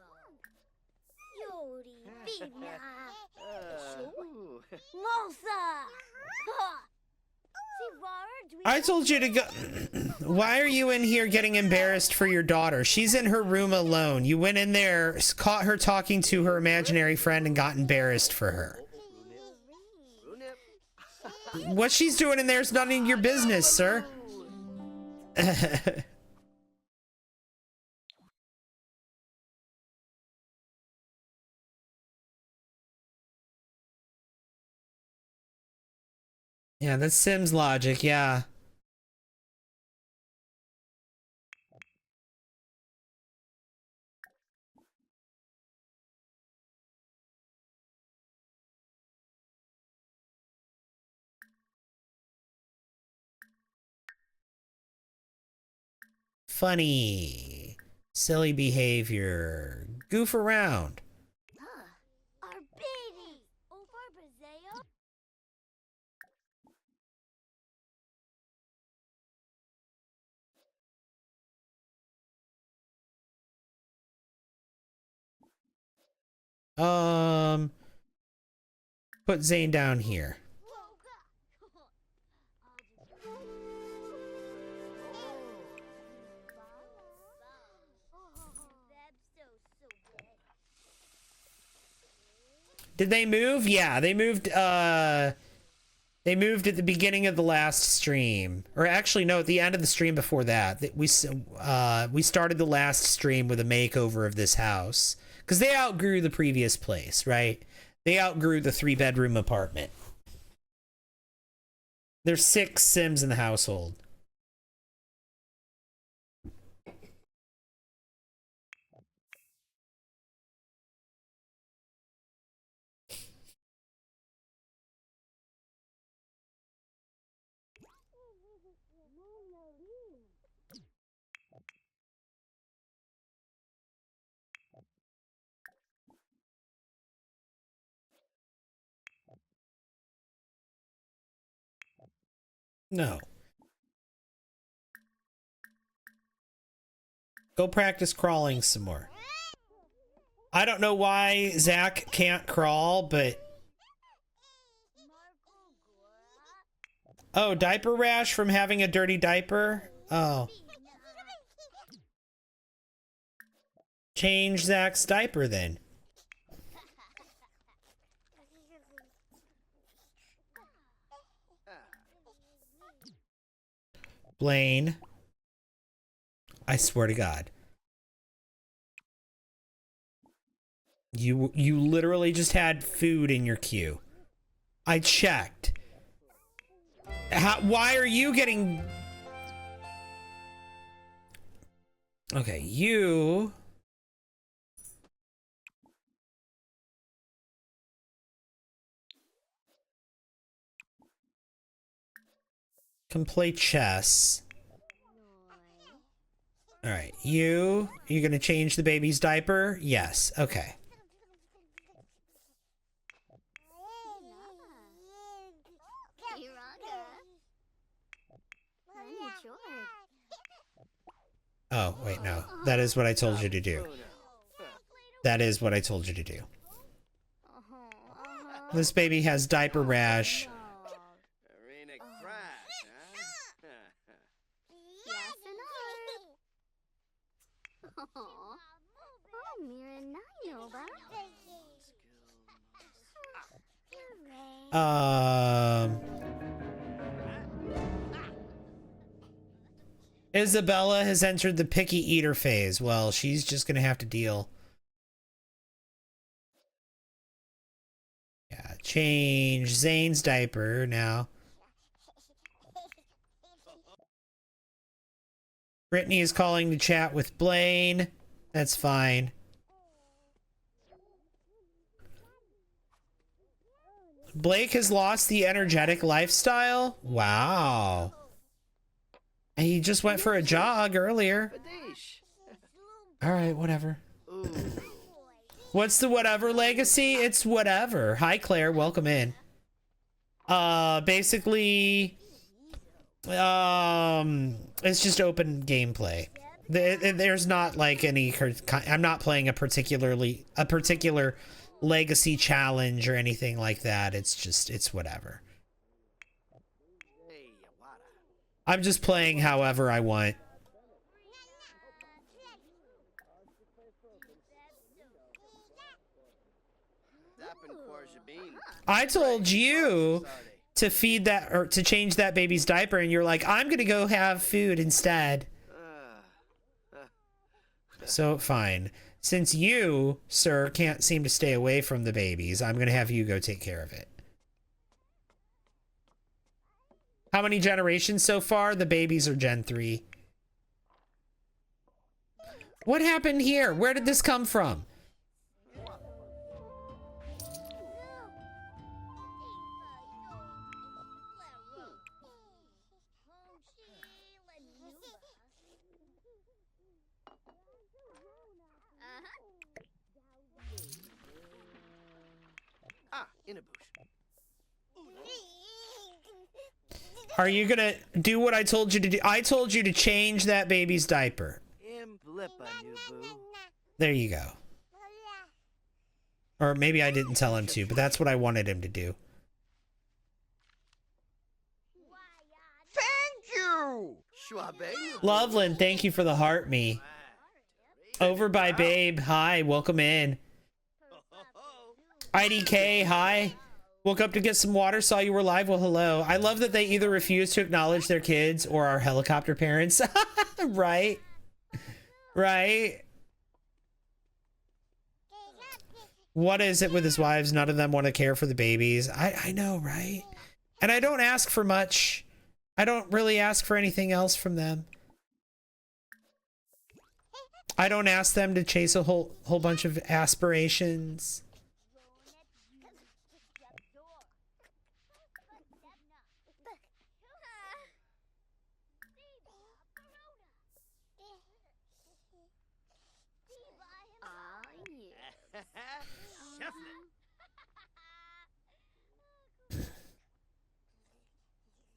Yodi Bina. Ooh. Mosa. I told you to go. Why are you in here getting embarrassed for your daughter? She's in her room alone. You went in there, caught her talking to her imaginary friend, and got embarrassed for her. What she's doing in there is none of your business, sir. Yeah, that's Sims logic, yeah. Funny. Silly behavior. Goof around. Arbidi. Over Brazeo. Put Zane down here. Did they move? Yeah, they moved at the beginning of the last stream. Or actually no, at the end of the stream before that. We started the last stream with a makeover of this house cuz they outgrew the previous place, right? They outgrew the 3-bedroom apartment. There's 6 Sims in the household. No. Go practice crawling some more. I don't know why Zach can't crawl, but... Oh, diaper rash from having a dirty diaper? Oh. Change Zach's diaper then. Blaine. I swear to God. You literally just had food in your queue. I checked. Why are you getting... Okay, you... can play chess. All right, you gonna change the baby's diaper? Yes, okay. Oh, wait, no. That is what I told you to do. That is what I told you to do. This baby has diaper rash. Isabella has entered the picky eater phase. Well, she's just gonna have to deal. Yeah, change Zane's diaper now. Brittany is calling to chat with Blaine. That's fine. Blake has lost the energetic lifestyle? Wow. And he just went for a jog earlier. All right, whatever. What's the whatever legacy? It's whatever. Hi, Claire. Welcome in. Basically, it's just open gameplay. There's not like any... I'm not playing a particular legacy challenge or anything like that. It's whatever. I'm just playing however I want. I told you to feed that or to change that baby's diaper and you're like, I'm gonna go have food instead. So fine. Since you, sir, can't seem to stay away from the babies, I'm gonna have you go take care of it. How many generations so far? The babies are Gen 3. What happened here? Where did this come from? In a bush. Are you gonna do what I told you to do? I told you to change that baby's diaper. There you go. Or maybe I didn't tell him to, but that's what I wanted him to do. Thank you! Loveland, thank you for the heart me. Over by Babe, hi, welcome in. IDK, hi. Woke up to get some water, saw you were live. Well, hello. I love that they either refuse to acknowledge their kids or are helicopter parents. Right? Right? What is it with his wives? None of them want to care for the babies. I know, right? And I don't ask for much. I don't really ask for anything else from them. I don't ask them to chase a whole bunch of aspirations.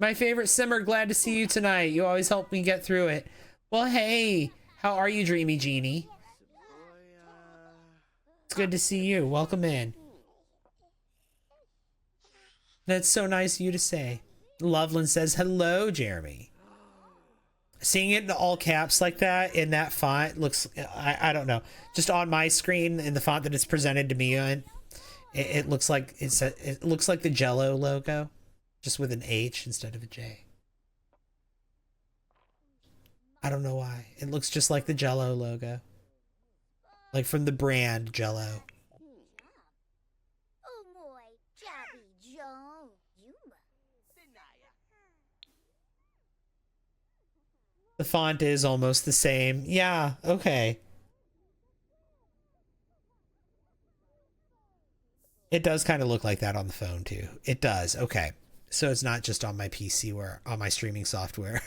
My favorite simmer, glad to see you tonight. You always help me get through it. Well, hey, how are you, Dreamy Genie? It's good to see you. Welcome in. That's so nice of you to say. Loveland says, hello, Jeremy. Seeing it in all caps like that in that font looks, I don't know. Just on my screen in the font that it's presented to me on, it looks like it looks like the Jello logo, just with an H instead of a J. I don't know why. It looks just like the Jello logo. Like from the brand Jello. Oh boy, Jabby Joe. Yuma. The font is almost the same. Yeah, okay. It does kind of look like that on the phone too. It does. Okay. So it's not just on my PC or on my streaming software.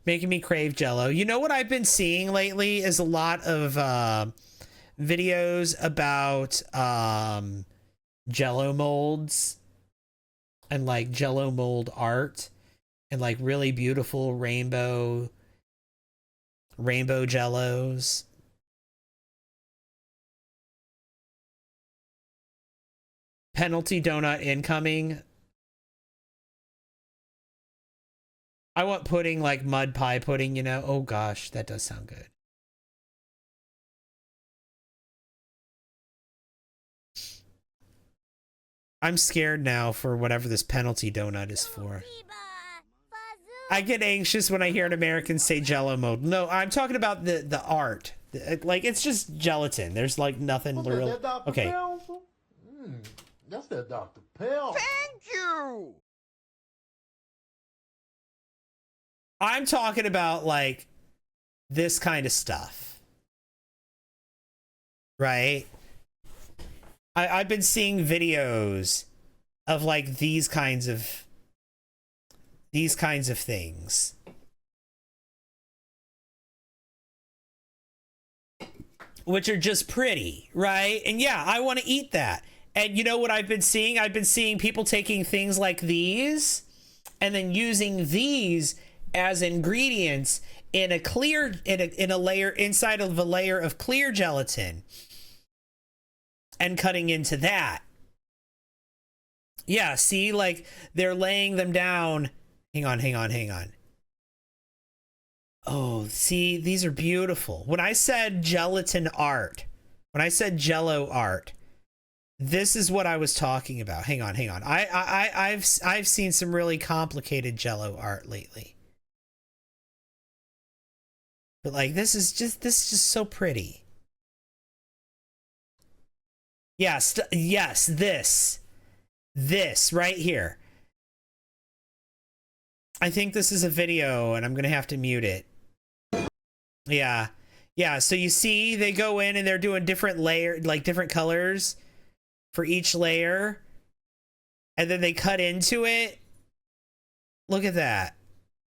Making me crave Jello. You know what I've been seeing lately is a lot of videos about Jello molds and like Jello mold art and like really beautiful rainbow Jellos. Penalty donut incoming. I want pudding like mud pie pudding, you know? Oh gosh, that does sound good. I'm scared now for whatever this penalty donut is for. I get anxious when I hear an American say Jello mold. No, I'm talking about the art. Like, it's just gelatin. There's like nothing real. Okay. That's that Dr. Pell. Thank you! I'm talking about like this kind of stuff. Right? I've been seeing videos of like these kinds of things. Which are just pretty, right? And yeah, I want to eat that. And you know what I've been seeing? I've been seeing people taking things like these and then using these as ingredients in a clear in a layer inside of a layer of clear gelatin and cutting into that. Yeah, see, like they're laying them down. Hang on. Oh, see, these are beautiful. When I said gelatin art, when I said Jello art, this is what I was talking about. Hang on. I've seen some really complicated Jello art lately. But like this is just so pretty. Yes, this right here. I think this is a video and I'm going to have to mute it. Yeah. So you see they go in and they're doing different different colors for each layer. And then they cut into it. Look at that.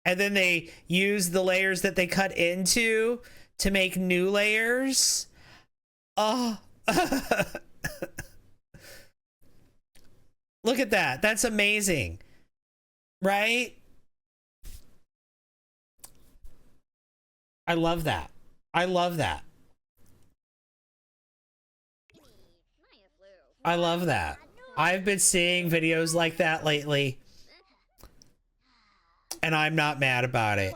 And then they use the layers that they cut into to make new layers. Oh. Look at that. That's amazing. Right? I love that. I love that. I've been seeing videos like that lately. And I'm not mad about it.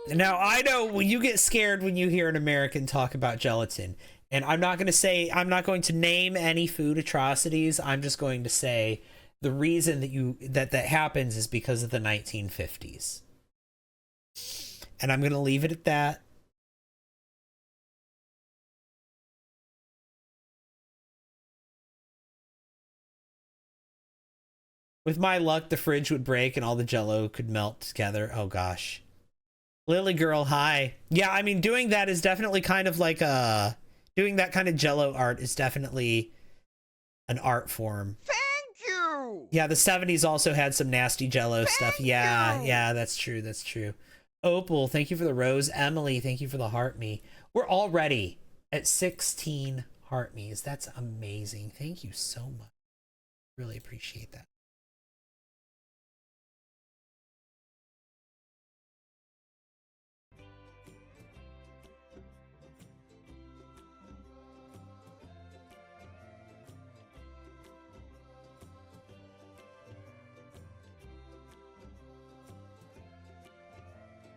Now, I know when you get scared when you hear an American talk about gelatin. And I'm not going to name any food atrocities. I'm just going to say the reason that happens is because of the 1950s. And I'm going to leave it at that. With my luck, the fridge would break and all the Jello could melt together. Oh gosh. Lily girl, hi. Yeah, I mean, doing that is definitely kind of like doing that kind of Jello art is definitely an art form. Thank you! Yeah, the 70s also had some nasty Jello stuff. Yeah, that's true. Opal, thank you for the rose. Emily, thank you for the heart me. We're all ready. at 16 heart me's. That's amazing. Thank you so much. Really appreciate that.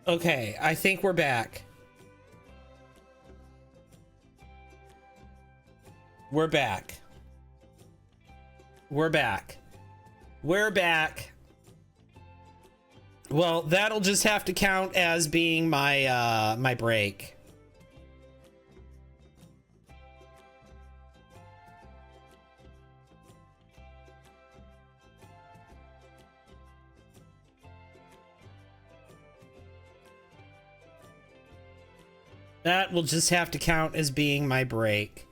Okay, I think we're back. We're back. We're back. We're back. Well, that'll just have to count as being my my break. That will just have to count as being my break.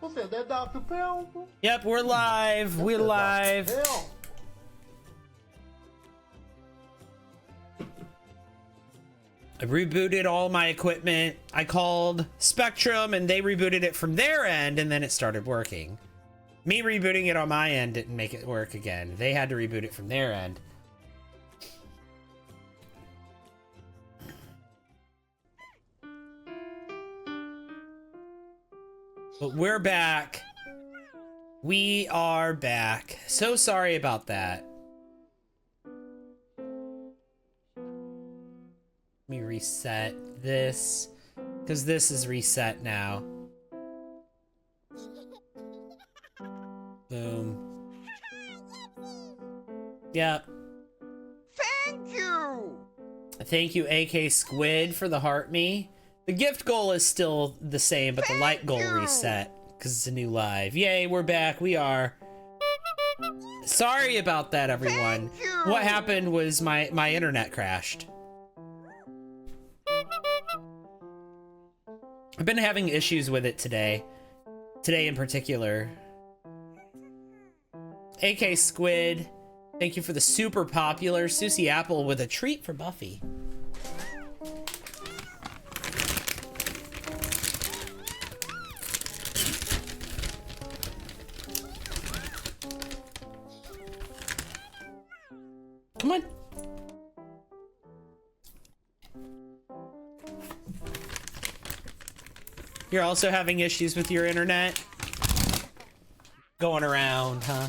What's that? That Dr. Pepper? Yep, we're live. We're live. Hell. I rebooted all my equipment. I called Spectrum and they rebooted it from their end and then it started working. Me rebooting it on my end didn't make it work again. They had to reboot it from their end. But we're back. We are back. So sorry about that. Let me reset this, because this is reset now. Boom. Yep. Thank you. Thank you, AK Squid, for the heart me. The gift goal is still the same, but the light goal reset because it's a new live. Yay, we're back. We are. Sorry about that, everyone. What happened was my internet crashed. I've been having issues with it today. Today in particular. AK Squid, thank you for the super popular Susie Apple with a treat for Buffy. Come on. You're also having issues with your internet? Going around, huh?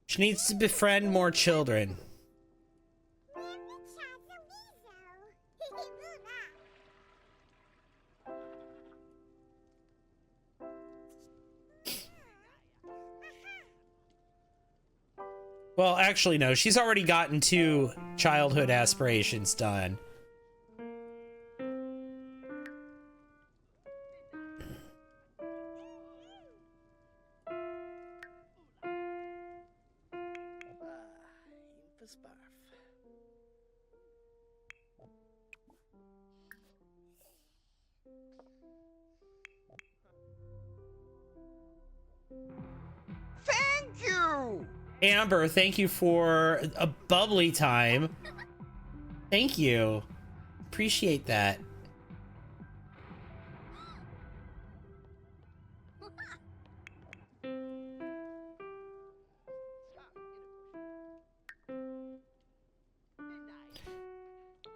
She needs to befriend more children. Well, actually, no. She's already gotten 2 childhood aspirations done. Thank you. Amber, thank you for a bubbly time. Thank you. Appreciate that.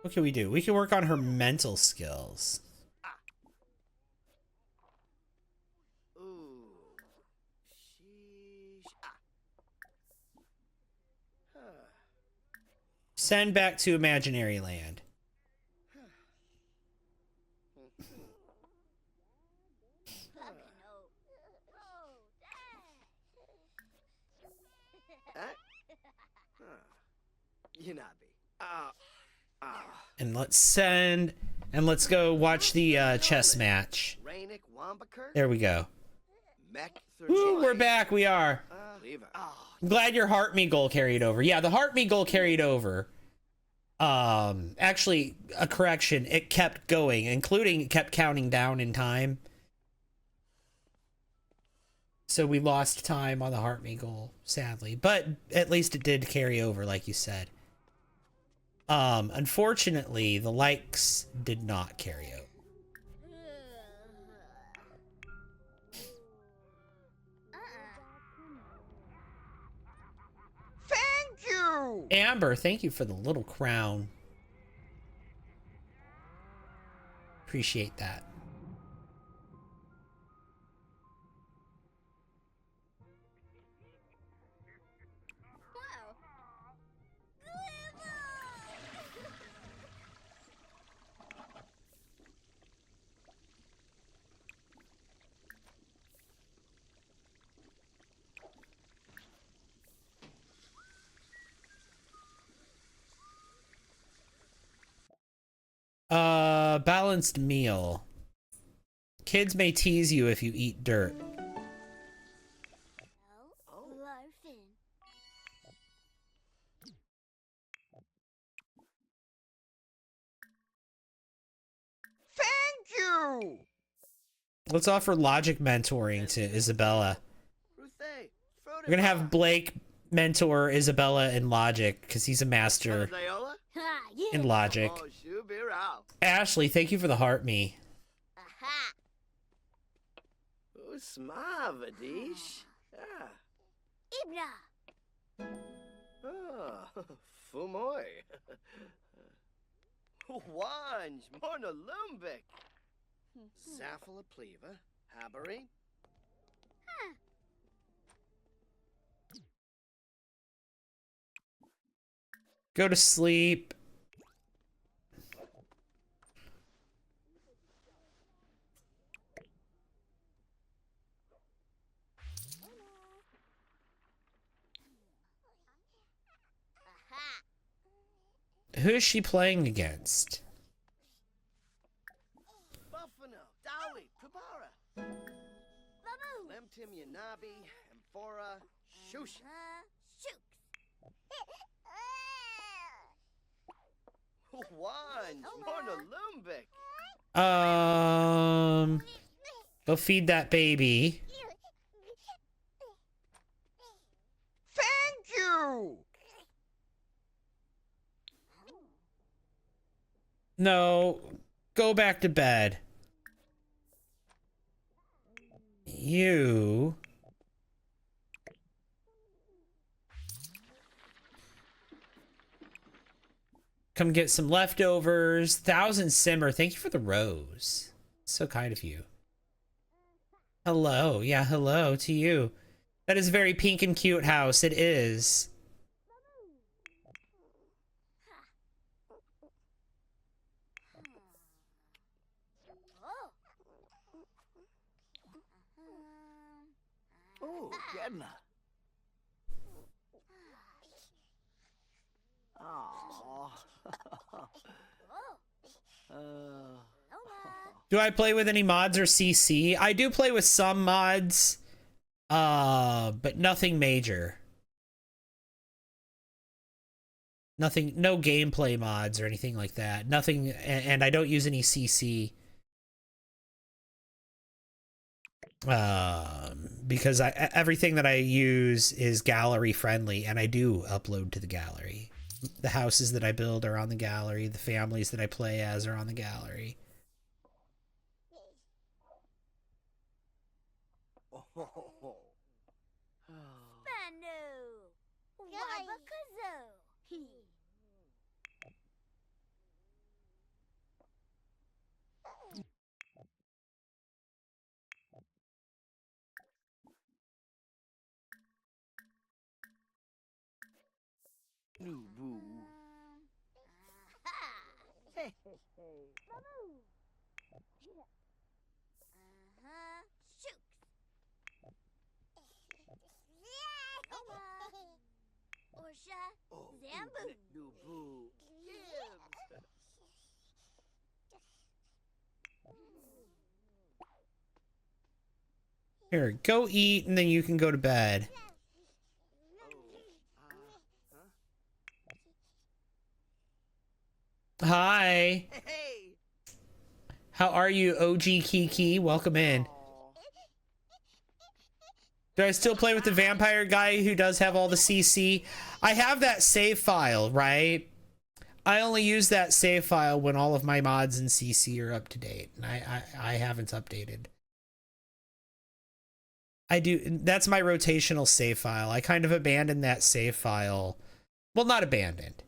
What can we do? We can work on her mental skills. Send back to imaginary land. And let's send, and let's go watch the chess match. There we go. Ooh, we're back. We are. Pleaver. I'm glad your heart me goal carried over. Yeah, the heart me goal carried over. Actually, a correction. It kept going, including it kept counting down in time. So we lost time on the heart me goal, sadly. But at least it did carry over, like you said. Unfortunately, the likes did not carry over. Thank you! Amber, thank you for the little crown. Appreciate that. Balanced meal. Kids may tease you if you eat dirt. Thank you! Let's offer logic mentoring to Isabella. We're gonna have Blake mentor Isabella in logic because he's a master in logic. Ashley, thank you for the heart me. Smavadish. Ibna. Ah, Fumoy. Wanj, Morna Lumbik. Zaffala Pleva, Haberine. Go to sleep. Who is she playing against? Buffalo, Dowie, Kubara. Lemtim Yanabi, Amphora, Shusha. Wanj, Morna Lumbik. Go feed that baby. Thank you! No, go back to bed. You. Come get some leftovers. Thousand Simmer, thank you for the rose. So kind of you. Hello. Yeah, hello to you. That is a very pink and cute house. It is. Oh, Gedna. Oh. Do I play with any mods or CC? I do play with some mods, but nothing major. Nothing, no gameplay mods or anything like that. Nothing, and I don't use any CC. Because everything that I use is gallery friendly, and I do upload to the gallery. The houses that I build are on the gallery. The families that I play as are on the gallery. Nubu. Hey, hey, hey. Oh, Zambu. Nubu. Here, go eat, and then you can go to bed. Hi. Hey. How are you, OG Kiki? Welcome in. Do I still play with the vampire guy who does have all the CC? I have that save file, right? I only use that save file when all of my mods and CC are up to date, and I haven't updated. I do. That's my rotational save file. I kind of abandoned that save file. Well, not abandoned.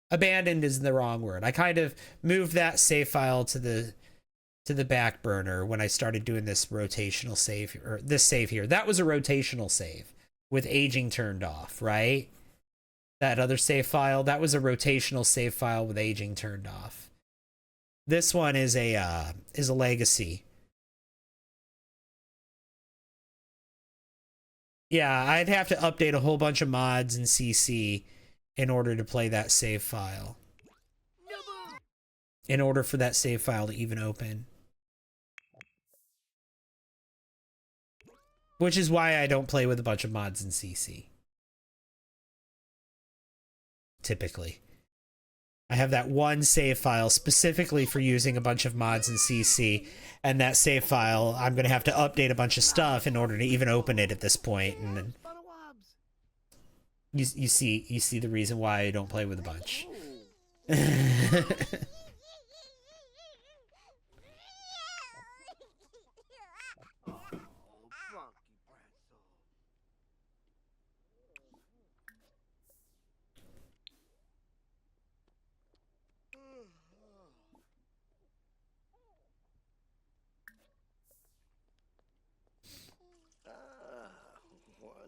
Abandoned is the wrong word. I kind of moved that save file to the back burner when I started doing this rotational save, or this save here. That was a rotational save with aging turned off, right? That other save file, that was a rotational save file with aging turned off. This one is a legacy. Yeah, I'd have to update a whole bunch of mods and CC in order to play that save file. In order for that save file to even open. Which is why I don't play with a bunch of mods and CC. Typically. I have that one save file specifically for using a bunch of mods and CC, and that save file, I'm going to have to update a bunch of stuff in order to even open it at this point. And you see the reason why I don't play with a bunch.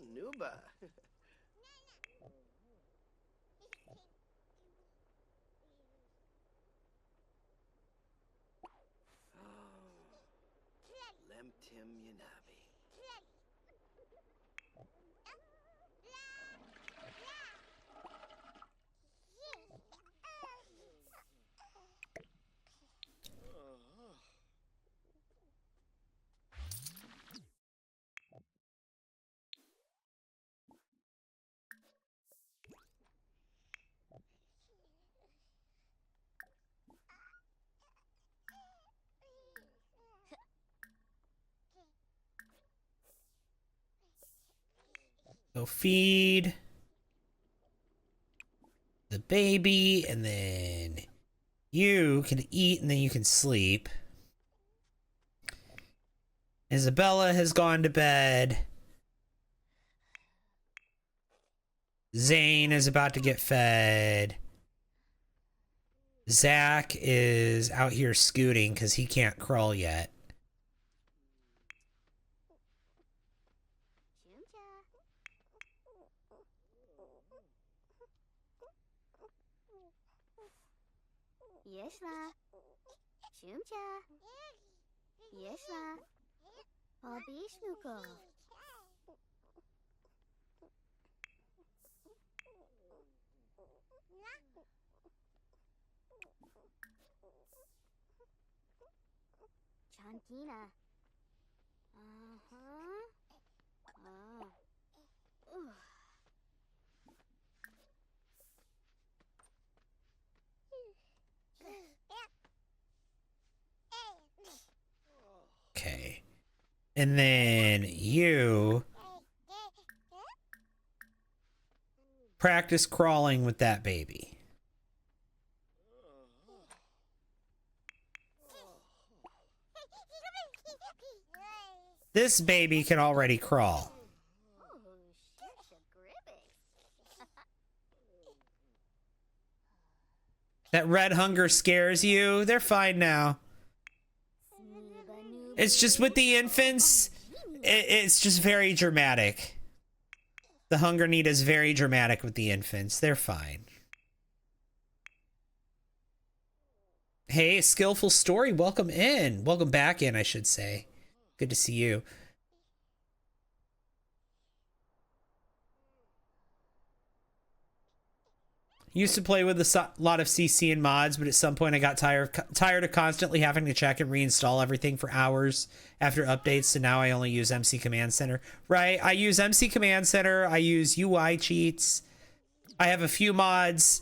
Nuba. Lemtim Yanabi. Go feed the baby, and then you can eat, and then you can sleep. Isabella has gone to bed. Zane is about to get fed. Zach is out here scooting because he can't crawl yet. Yes, la. Shumcha. Yes, la. Obishnuko. Chantina. Uh-huh. Ugh. Okay. And then you practice crawling with that baby. This baby can already crawl. That red hunger scares you? They're fine now. It's just with the infants, it's just very dramatic. The hunger need is very dramatic with the infants. They're fine. Hey, Skillful Story, welcome in. Welcome back in, I should say. Good to see you. Used to play with a lot of CC and mods, but at some point I got tired of constantly having to check and reinstall everything for hours after updates, so now I only use MC Command Center. Right, I use MC Command Center, I use UI cheats, I have a few mods.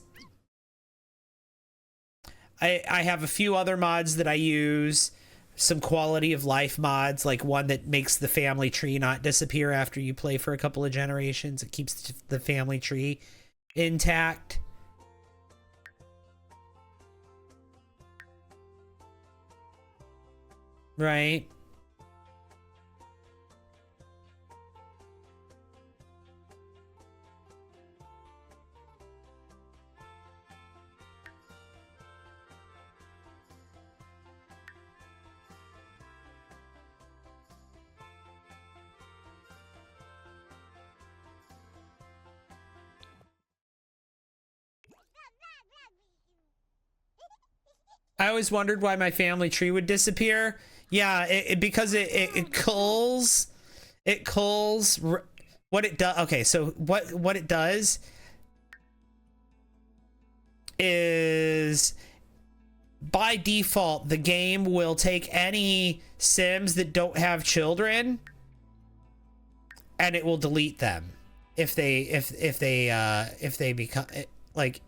I have a few other mods that I use, some quality of life mods, like one that makes the family tree not disappear after you play for a couple of generations. It keeps the family tree intact. Right? I always wondered why my family tree would disappear. Yeah, because it culls. It culls what it does. Okay, so what it does is by default the game will take any Sims that don't have children and it will delete them if they become like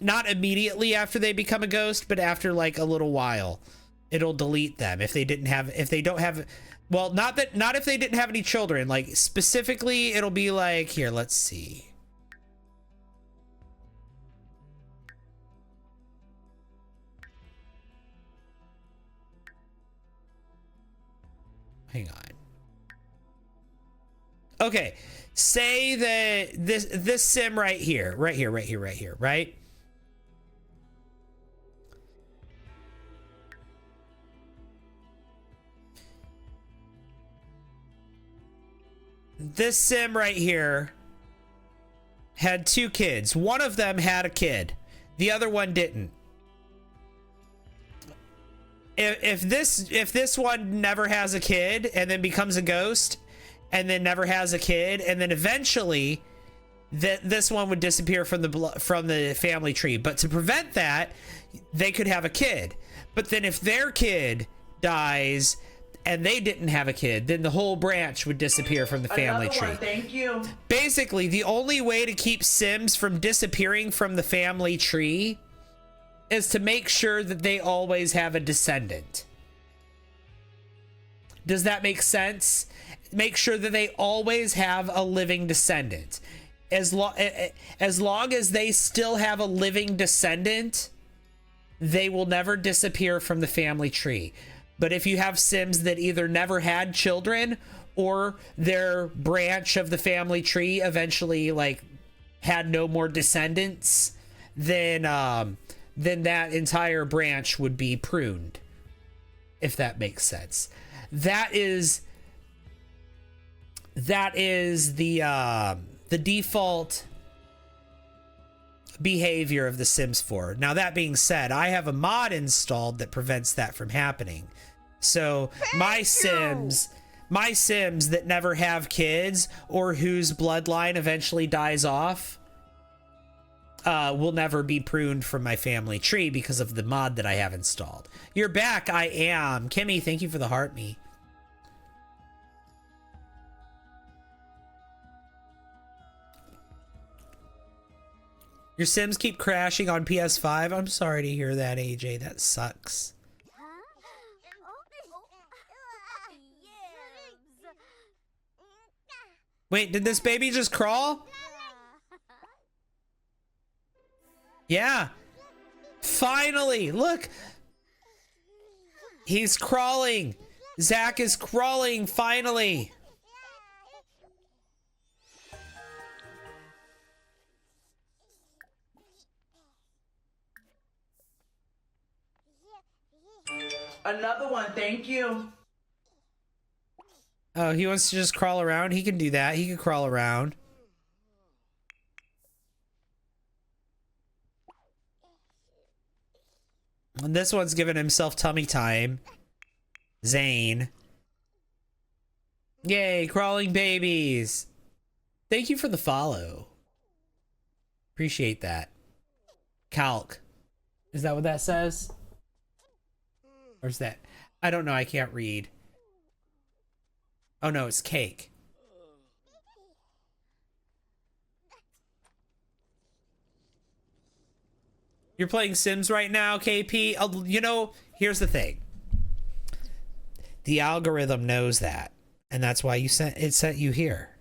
not immediately after they become a ghost, but after like a little while, it'll delete them if they don't have, well, not if they didn't have any children. Like specifically, it'll be like, here, let's see. Hang on. Okay, say that this sim right here, right? This sim right here had 2 kids. One of them had a kid. The other one didn't. If this one never has a kid and then becomes a ghost and then never has a kid and then eventually this one would disappear from the family tree. But to prevent that, they could have a kid. But then if their kid dies and they didn't have a kid, then the whole branch would disappear from the family tree. Thank you. Basically, the only way to keep Sims from disappearing from the family tree is to make sure that they always have a descendant. Does that make sense? Make sure that they always have a living descendant. As long as they still have a living descendant, they will never disappear from the family tree. But if you have Sims that either never had children or their branch of the family tree eventually like had no more descendants, then that entire branch would be pruned, if that makes sense. That is the default behavior of The Sims 4. Now, that being said, I have a mod installed that prevents that from happening. So my Sims that never have kids or whose bloodline eventually dies off will never be pruned from my family tree because of the mod that I have installed. You're back. I am. Kimmy, thank you for the heart me. Your Sims keep crashing on PS5. I'm sorry to hear that, AJ. That sucks. Wait, did this baby just crawl? Yeah. Finally, look. He's crawling. Zach is crawling, finally. Another one, thank you. Oh, he wants to just crawl around? He can do that. He can crawl around. And this one's giving himself tummy time. Zane. Yay, crawling babies. Thank you for the follow. Appreciate that. Calc. Is that what that says? Or is that? I don't know. I can't read. Oh no, it's cake. You're playing Sims right now, KP? You know, here's the thing. The algorithm knows that, and that's why it sent you here.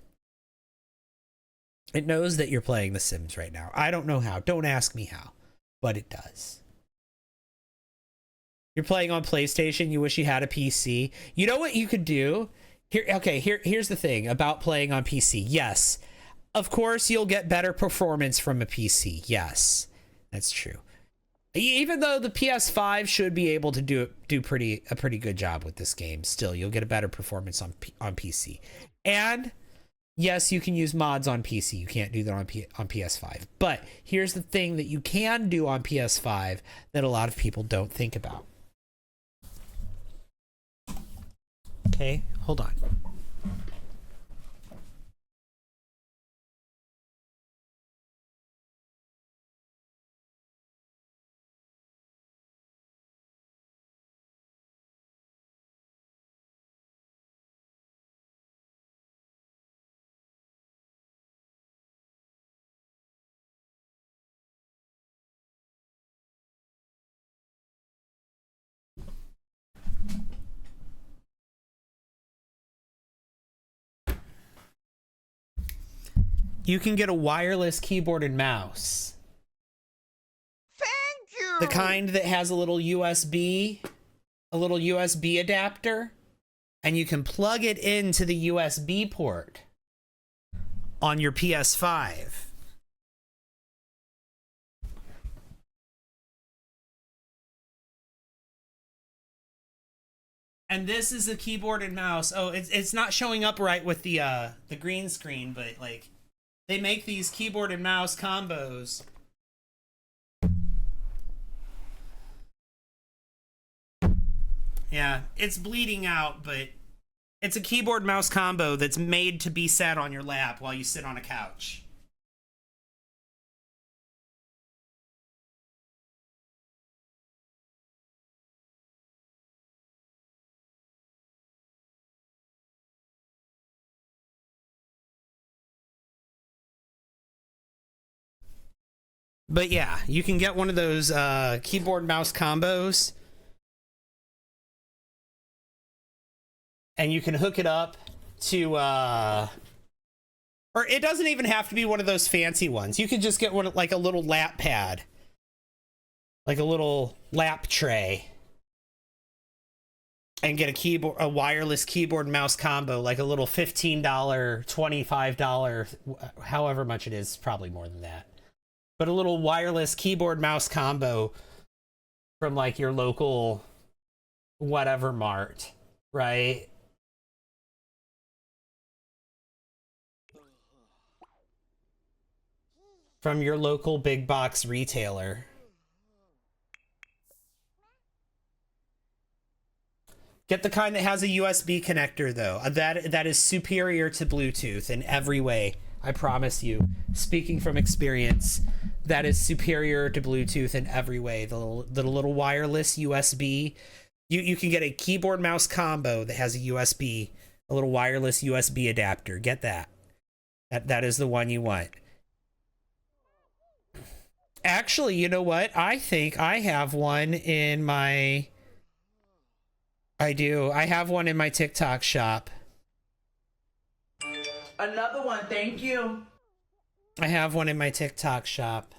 It knows that you're playing The Sims right now. I don't know how. Don't ask me how, but it does. You're playing on PlayStation. You wish you had a PC. You know what you could do? Here's the thing about playing on PC. Yes, of course you'll get better performance from a PC. Yes, that's true. Even though the PS5 should be able to do a pretty good job with this game, still you'll get a better performance on PC. And yes, you can use mods on PC. You can't do that on PS5. But here's the thing that you can do on PS5 that a lot of people don't think about. Okay, hold on. You can get a wireless keyboard and mouse. Thank you. The kind that has a little USB adapter, and you can plug it into the USB port on your PS5. And this is a keyboard and mouse. Oh, it's not showing up right with the green screen, but like they make these keyboard and mouse combos. Yeah, it's bleeding out, but it's a keyboard mouse combo that's made to be sat on your lap while you sit on a couch. But yeah, you can get one of those keyboard mouse combos, and you can hook it up to or it doesn't even have to be one of those fancy ones. You could just get one like a little lap pad, like a little lap tray, and get a wireless keyboard and mouse combo, like a little $15, $25, however much it is, probably more than that. But a little wireless keyboard mouse combo from like your local whatever mart, right? From your local big box retailer. Get the kind that has a USB connector though. That is superior to Bluetooth in every way. I promise you, speaking from experience, that is superior to Bluetooth in every way. The little wireless USB, you can get a keyboard mouse combo that has a USB, a little wireless USB adapter. Get that. That is the one you want. Actually, you know what? I think I have one in my... I do. I have one in my TikTok shop. Another one, thank you. I have one in my TikTok shop.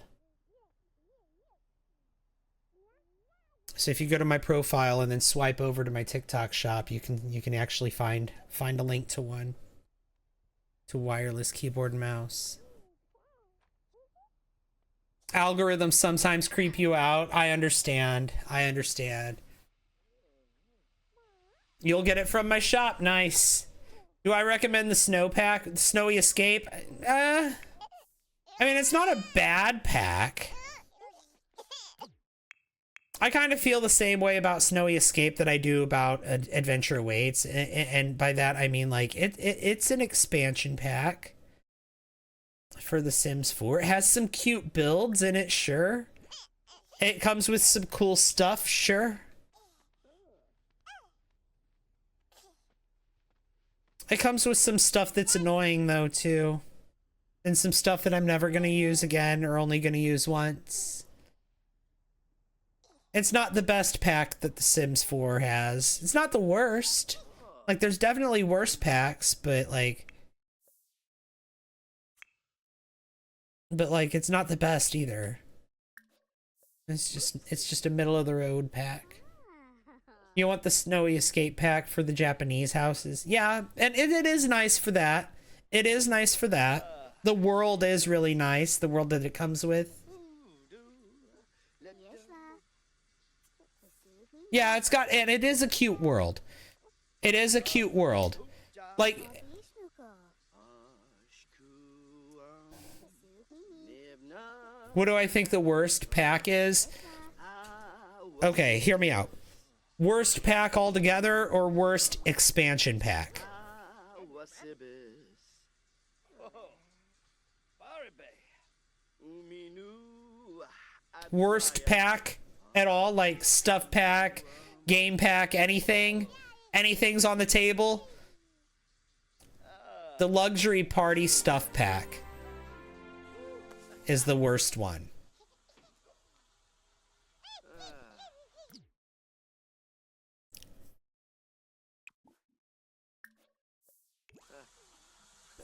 So if you go to my profile and then swipe over to my TikTok shop, you can actually find a link to one. To wireless keyboard and mouse. Algorithms sometimes creep you out. I understand. I understand. You'll get it from my shop. Nice. Do I recommend the snow pack? The Snowy Escape? I mean, it's not a bad pack. I kind of feel the same way about Snowy Escape that I do about Adventure Awaits. And by that, I mean, like, it's an expansion pack for The Sims 4. It has some cute builds in it, sure. It comes with some cool stuff, sure. It comes with some stuff that's annoying, though, too. And some stuff that I'm never going to use again or only going to use once. It's not the best pack that The Sims 4 has. It's not the worst. Like, there's definitely worse packs, but like, it's not the best either. It's just a middle of the road pack. You want the snowy escape pack for the Japanese houses? Yeah, and it is nice for that. It is nice for that. The world is really nice, the world that it comes with. Yeah, it's got, and it is a cute world. It is a cute world. Like, what do I think the worst pack is? Okay, hear me out. Worst pack altogether or worst expansion pack? Worst pack at all? Like stuff pack, game pack, anything? Anything's on the table? The luxury party stuff pack is the worst one.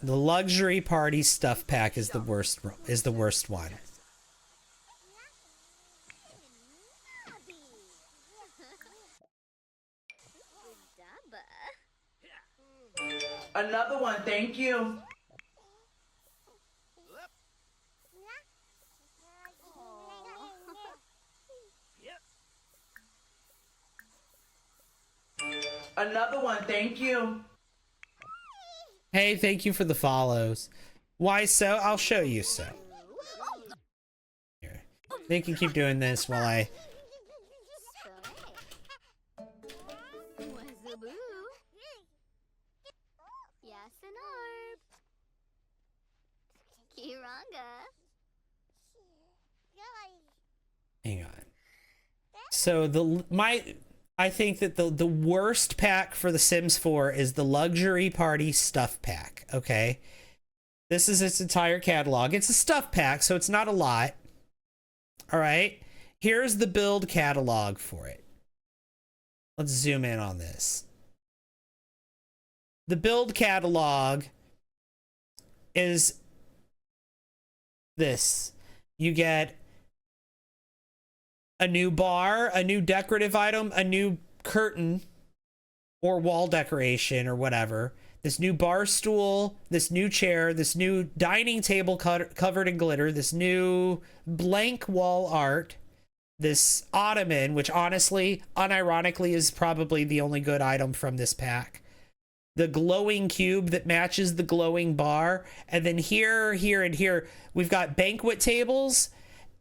The luxury party stuff pack is the worst one. Another one, thank you. Another one, thank you. Hey, thank you for the follows. Why so? I'll show you so. Here. They can keep doing this while I... Hang on. So I think that the worst pack for The Sims 4 is the luxury party stuff pack, okay? This is its entire catalog. It's a stuff pack, so it's not a lot. All right? Here's the build catalog for it. Let's zoom in on this. The build catalog is this. You get a new bar, a new decorative item, a new curtain or wall decoration or whatever, this new bar stool, this new chair, this new dining table covered in glitter, this new blank wall art, this ottoman, which honestly, unironically, is probably the only good item from this pack, the glowing cube that matches the glowing bar, and then here, here, and here, we've got banquet tables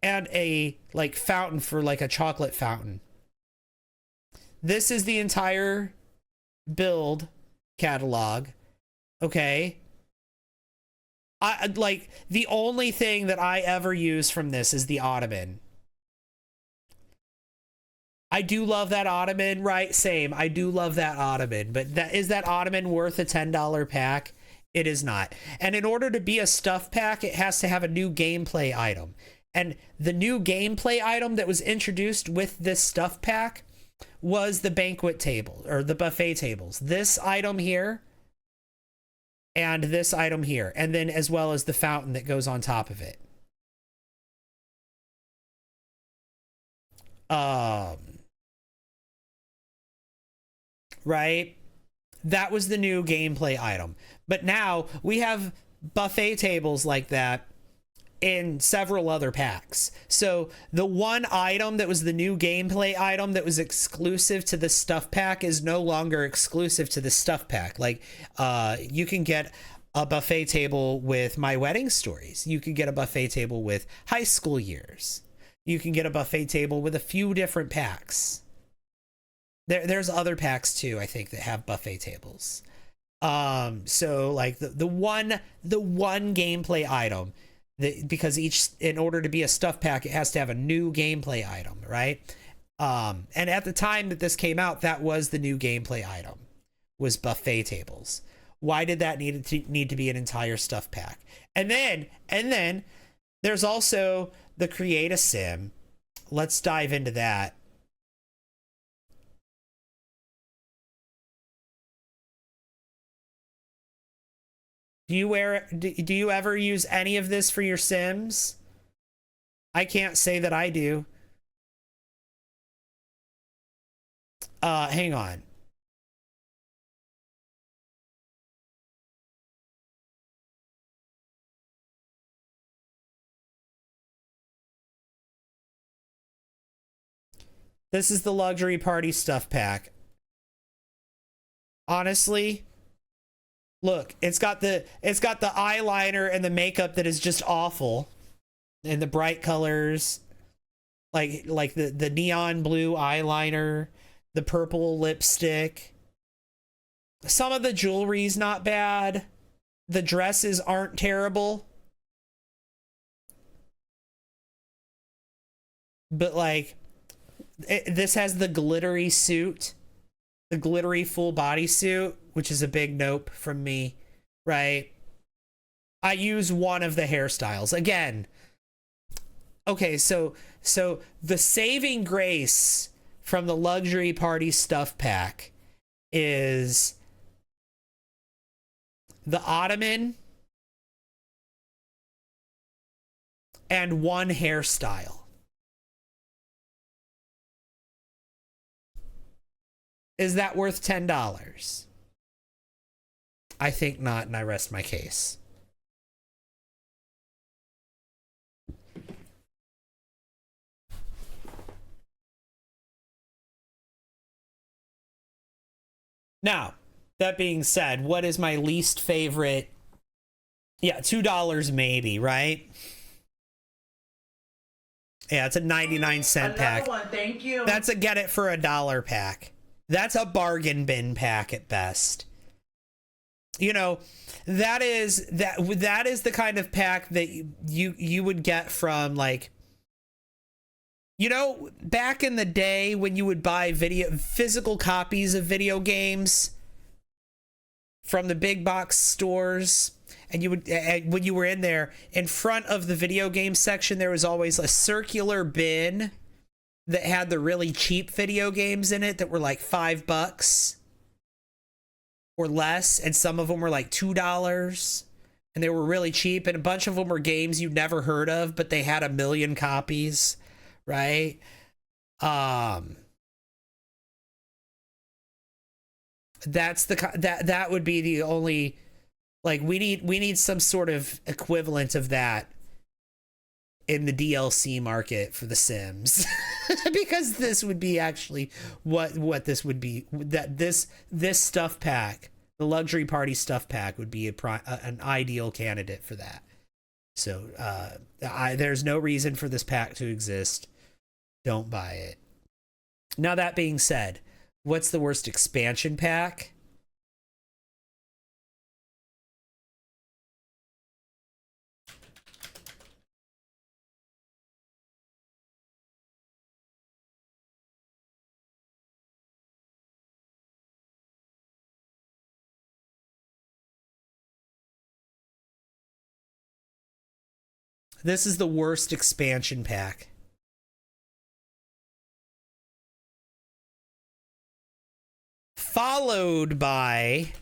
and a like fountain for like a chocolate fountain. This is the entire build catalog. Okay. I like the only thing that I ever use from this is the ottoman. I do love that ottoman, right? Same. I do love that ottoman, but is that ottoman worth a $10 pack? It is not. And in order to be a stuff pack, it has to have a new gameplay item. And the new gameplay item that was introduced with this stuff pack was the banquet table, or the buffet tables. This item here, and this item here, and then as well as the fountain that goes on top of it. Right? That was the new gameplay item. But now we have buffet tables like that in several other packs. So the one item that was the new gameplay item that was exclusive to the stuff pack is no longer exclusive to the stuff pack. Like, you can get a buffet table with My Wedding Stories. You can get a buffet table with High School Years. You can get a buffet table with a few different packs. There's other packs too, I think, that have buffet tables. So like the one gameplay item, because in order to be a stuff pack, it has to have a new gameplay item, right? And at the time that this came out, that was the new gameplay item, was buffet tables. Why did that need to be an entire stuff pack? And then there's also the Create a Sim. Let's dive into that. Do you ever use any of this for your Sims? I can't say that I do. Hang on. This is the luxury party stuff pack. Honestly, look, it's got the eyeliner and the makeup that is just awful, and the bright colors, like the neon blue eyeliner, the purple lipstick. Some of the jewelry's not bad. The dresses aren't terrible. But like, this has the glittery suit, the glittery full body suit, which is a big nope from me, right? I use one of the hairstyles. Again, okay, so the saving grace from the luxury party stuff pack is the ottoman and one hairstyle. Is that worth $10? I think not, and I rest my case. Now, that being said, what is my least favorite? Yeah, $2 maybe, right? Yeah, it's a 99-cent pack. Another one, thank you. That's a get it for $1 pack. That's a bargain bin pack at best. You know, that is the kind of pack that you would get from, like, you know, back in the day when you would buy physical copies of video games from the big box stores, and you would, when you were in there, in front of the video game section, there was always a circular bin that had the really cheap video games in it that were like $5 or less, and some of them were like $2, and they were really cheap, and a bunch of them were games you'd never heard of, but they had 1 million copies, right? That's that would be the only, like, we need some sort of equivalent of that in the DLC market for The Sims. Because this would be actually what this would be, that this stuff pack, the luxury party stuff pack, would be an ideal candidate for that. So there's no reason for this pack to exist. Don't buy it. Now, that being said, what's the worst expansion pack? This is the worst expansion pack. Followed by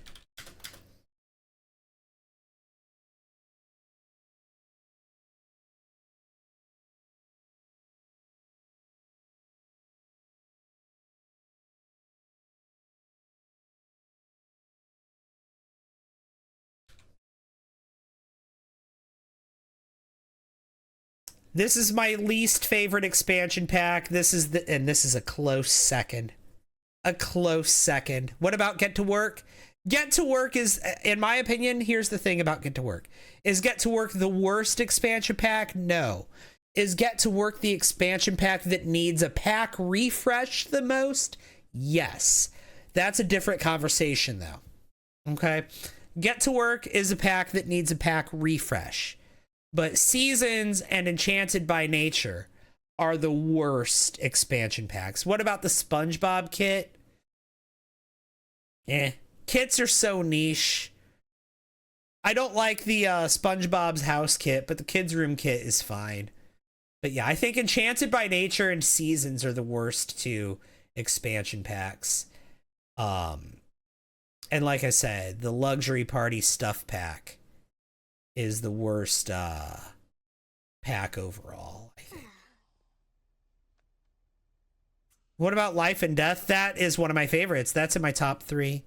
this is my least favorite expansion pack. This is a close second. A close second. What about Get to Work? Get to Work is, in my opinion, here's the thing about Get to Work. Is Get to Work the worst expansion pack? No. Is Get to Work the expansion pack that needs a pack refresh the most? Yes. That's a different conversation, though. Okay? Get to Work is a pack that needs a pack refresh. But Seasons and Enchanted by Nature are the worst expansion packs. What about the SpongeBob kit? Kits are so niche. I don't like the SpongeBob's house kit, but the kids room kit is fine. But yeah, I think Enchanted by Nature and Seasons are the worst two expansion packs. And like I said, the luxury party stuff pack is the worst pack overall, I think. What about Life and Death? That is one of my favorites. That's in my top 3.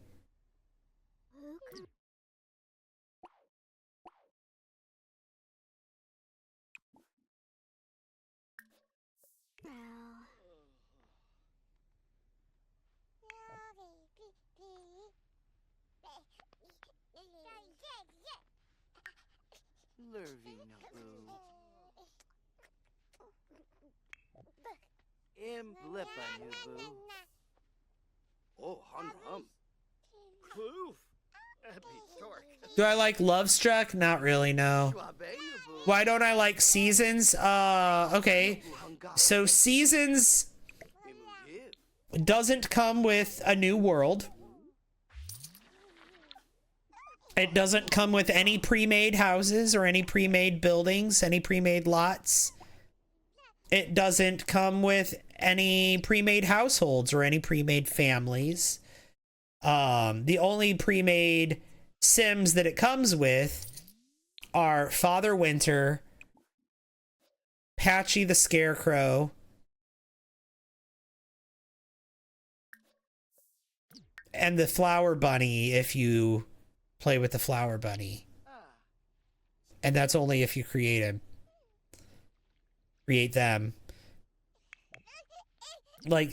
Lurvy Naboo. Imblippa Naboo. Oh, hum. Kloof. Epi Torque. Do I like Love Struck? Not really, no. Schwabe Naboo. Why don't I like Seasons? Okay. So Seasons doesn't come with a new world. It doesn't come with any pre-made houses or any pre-made buildings, any pre-made lots. It doesn't come with any pre-made households or any pre-made families. The only pre-made Sims that it comes with are Father Winter, Patchy the Scarecrow, and the Flower Bunny if you play with the Flower Bunny. And that's only if you create him. Create them. Like,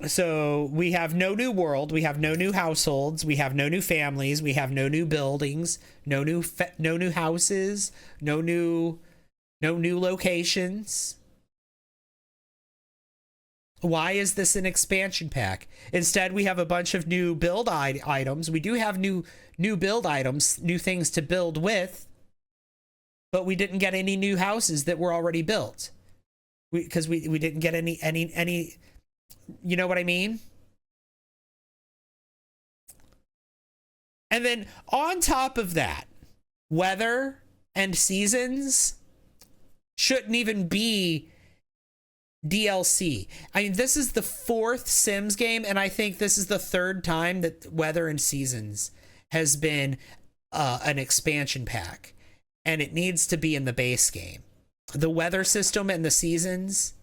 so we have no new world, we have no new households, we have no new families, we have no new buildings, no new houses, no new locations. Why is this an expansion pack? Instead, we have a bunch of new build items. We do have new build items, new things to build with, but we didn't get any new houses that were already built. Because we didn't get any, you know what I mean? And then on top of that, weather and seasons shouldn't even be DLC. I mean, this is the 4th Sims game, and I think this is the 3rd time that Weather and Seasons has been an expansion pack, and it needs to be in the base game. The weather system and the seasons,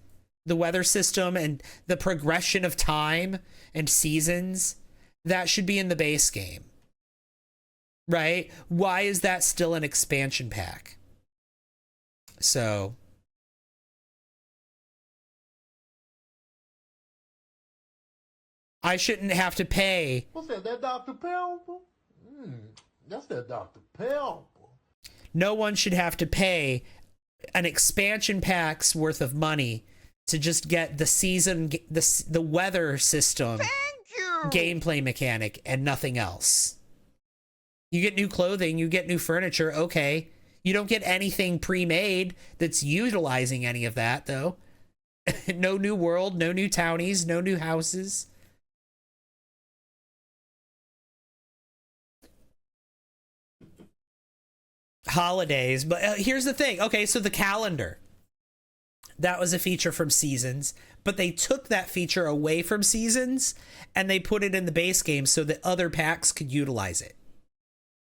the weather system and the progression of time and seasons, that should be in the base game, right? Why is that still an expansion pack? So I shouldn't have to pay. What's that? That Dr. Pepper? That's that Dr. Pepper. No one should have to pay an expansion pack's worth of money to just get the season, the weather system, Thank you. gameplay mechanic, and nothing else. You get new clothing, you get new furniture, okay. You don't get anything pre-made that's utilizing any of that, though. No new world, no new townies, no new houses. Holidays, but here's the thing. Okay, so the calendar, that was a feature from Seasons, but they took that feature away from Seasons and they put it in the base game so that other packs could utilize it,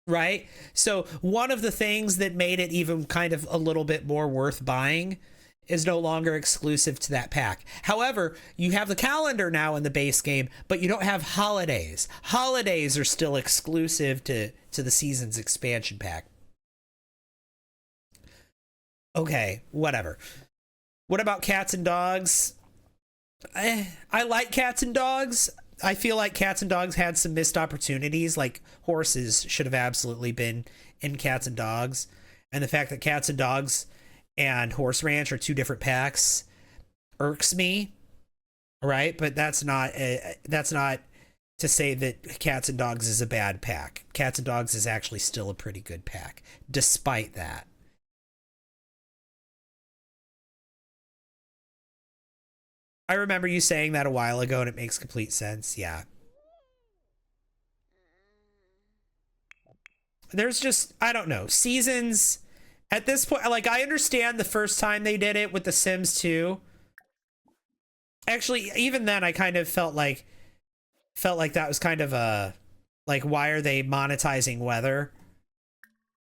right? So one of the things that made it even kind of a little bit more worth buying is no longer exclusive to that pack. However, you have the calendar now in the base game, but you don't have holidays. Holidays are still exclusive to the Seasons expansion pack. Okay, whatever. What about Cats and Dogs? I like Cats and Dogs. I feel like Cats and Dogs had some missed opportunities. Like horses should have absolutely been in Cats and Dogs. And the fact that Cats and Dogs and Horse Ranch are 2 different packs irks me. Right? But that's not to say that Cats and Dogs is a bad pack. Cats and Dogs is actually still a pretty good pack, despite that. I remember you saying that a while ago, and it makes complete sense. Yeah. There's just, I don't know. Seasons, at this point, like, I understand the first time they did it with The Sims 2. Actually, even then, I kind of felt like Felt like that was kind of a, like, why are they monetizing weather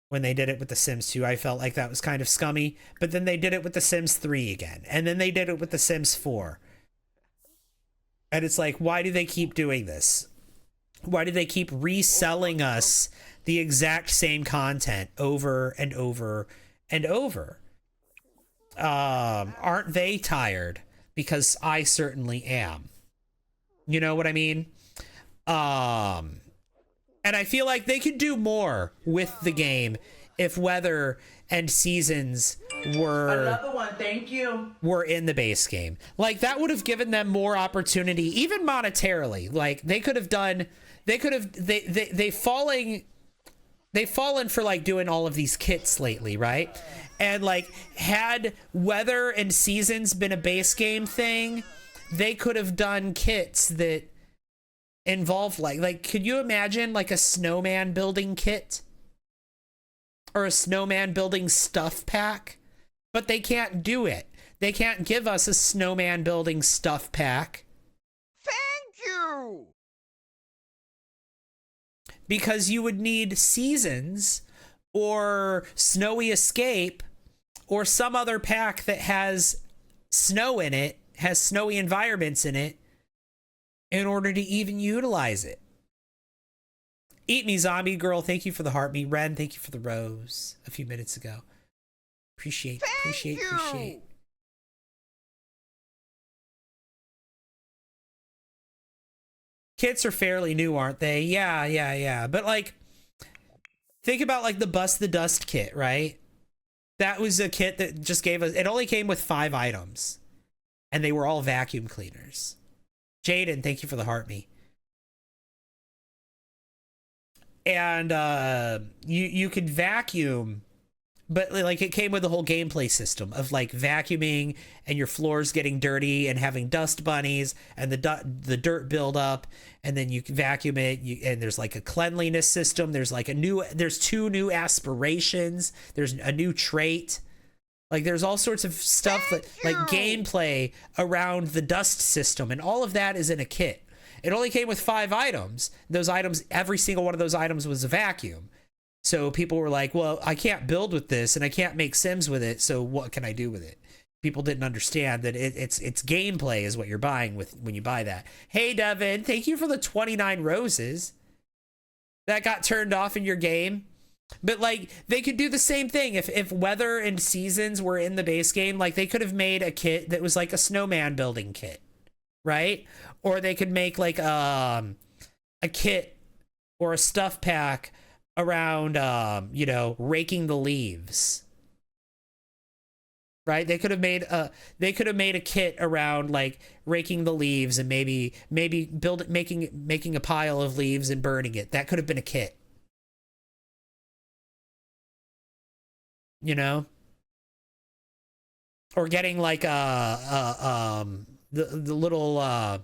when they did it with The Sims 2? I felt like that was kind of scummy, but then they did it with The Sims 3 again, and then they did it with The Sims 4. And it's like, why do they keep doing this? Why do they keep reselling us the exact same content over and over and over? Aren't they tired? Because I certainly am. You know what I mean? And I feel like they could do more with the game if weather and seasons were Another one, thank you. were in the base game. Like, that would have given them more opportunity, even monetarily. Like, they could have done, they've fallen for like doing all of these kits lately, right? And like, had weather and seasons been a base game thing, they could have done kits that involve like could you imagine like a snowman building kit or a snowman building stuff pack? But they can't do it. They can't give us a snowman building stuff pack Thank you. because you would need seasons or snowy escape or some other pack that has snow in it, has snowy environments in it, in order to even utilize it. Eat me, zombie girl. Thank you for the heart. Me, Ren. Thank you for the rose a few minutes ago. Appreciate. Kits are fairly new, aren't they? Yeah. But like, think about like the Bust the Dust kit, right? That was a kit that just gave us, it only came with 5 items. And they were all vacuum cleaners. Jaden, thank you for the heart me. And you could vacuum, but like it came with a whole gameplay system of like vacuuming and your floors getting dirty and having dust bunnies and the dirt build up, and then you can vacuum it, and there's like a cleanliness system. There's like there's 2 new aspirations. There's a new trait. Like, there's all sorts of stuff that, like, gameplay around the dust system, and all of that is in a kit. It only came with 5 items. Those items, every single one of those items was a vacuum. So people were like, well, I can't build with this, and I can't make Sims with it, so what can I do with it? People didn't understand that it's gameplay is what you're buying with when you buy that. Hey, Devin, thank you for the 29 roses. That got turned off in your game. But like, they could do the same thing if weather and seasons were in the base game. Like, they could have made a kit that was like a snowman building kit, right? Or they could make like a kit or a stuff pack around you know, raking the leaves, right? They could have made a kit around like raking the leaves, and maybe making a pile of leaves and burning it. That could have been a kit. You know, or getting like the little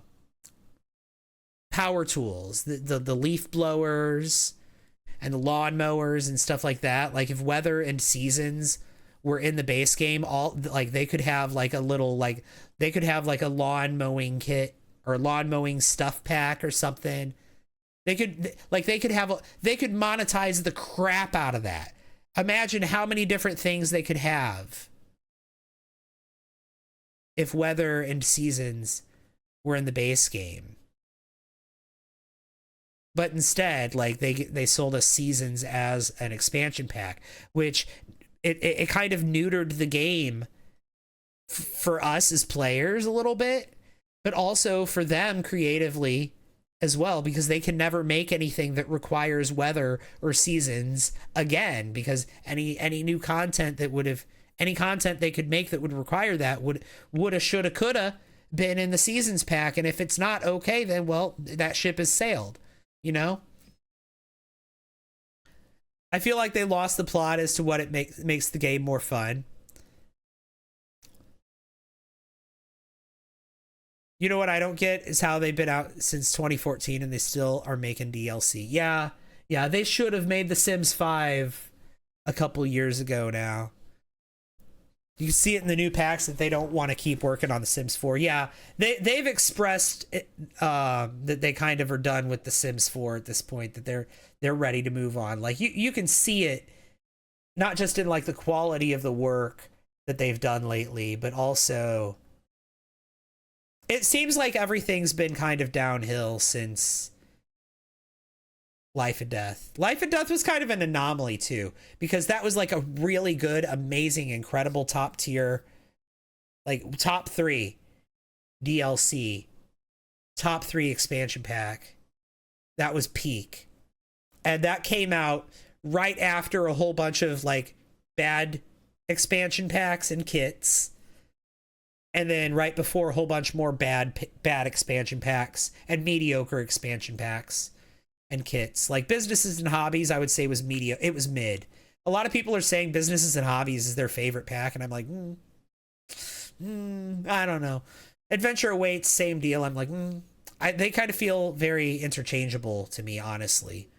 power tools, the leaf blowers and the lawn mowers and stuff like that. Like, if weather and seasons were in the base game, all like they could have like a little like they could have like a lawn mowing kit or lawn mowing stuff pack or something. They could monetize the crap out of that. Imagine how many different things they could have if weather and seasons were in the base game. But instead, like, they sold us seasons as an expansion pack, which it kind of neutered the game for us as players a little bit, but also for them creatively as well, because they can never make anything that requires weather or seasons again, because any new content that any content they could make that would require that woulda, shoulda, coulda been in the seasons pack. And if it's not okay, then, well, that ship has sailed, you know? I feel like they lost the plot as to what it makes the game more fun. You know what I don't get is how they've been out since 2014 and they still are making DLC. Yeah, they should have made The Sims 5 a couple years ago now. You can see it in the new packs that they don't want to keep working on The Sims 4. Yeah, they've expressed that they kind of are done with The Sims 4 at this point, that they're ready to move on. Like you can see it not just in like the quality of the work that they've done lately, but also it seems like everything's been kind of downhill since Life and Death. Life and Death was kind of an anomaly too, because that was like a really good, amazing, incredible top tier, like top 3 DLC, top 3 expansion pack. That was peak. And that came out right after a whole bunch of like bad expansion packs and kits. And then right before a whole bunch more bad expansion packs and mediocre expansion packs and kits. Like Businesses and Hobbies, I would say was it was mid. A lot of people are saying Businesses and Hobbies is their favorite pack, and I'm like, I don't know. Adventure Awaits, same deal. I'm like, they kind of feel very interchangeable to me, honestly.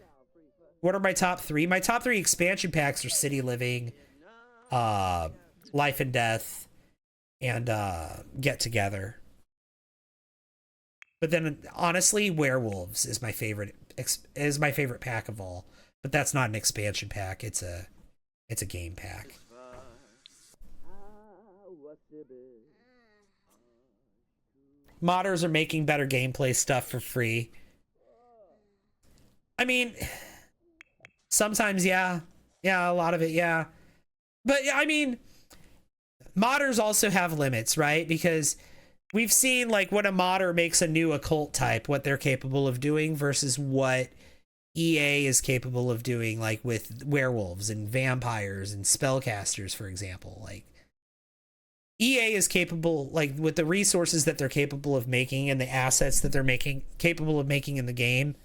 What are my top 3? My top 3 expansion packs are City Living, Life and Death, and Get Together. But then, honestly, Werewolves is my favorite pack of all. But that's not an expansion pack. It's a game pack. Modders are making better gameplay stuff for free. I mean, sometimes, yeah. Yeah, a lot of it, yeah. But, I mean, modders also have limits, right? Because we've seen, like, when a modder makes a new occult type, what they're capable of doing versus what EA is capable of doing, like, with werewolves and vampires and spellcasters, for example. Like, EA is capable, like, with the resources that they're capable of making and the assets that they're capable of making in the game.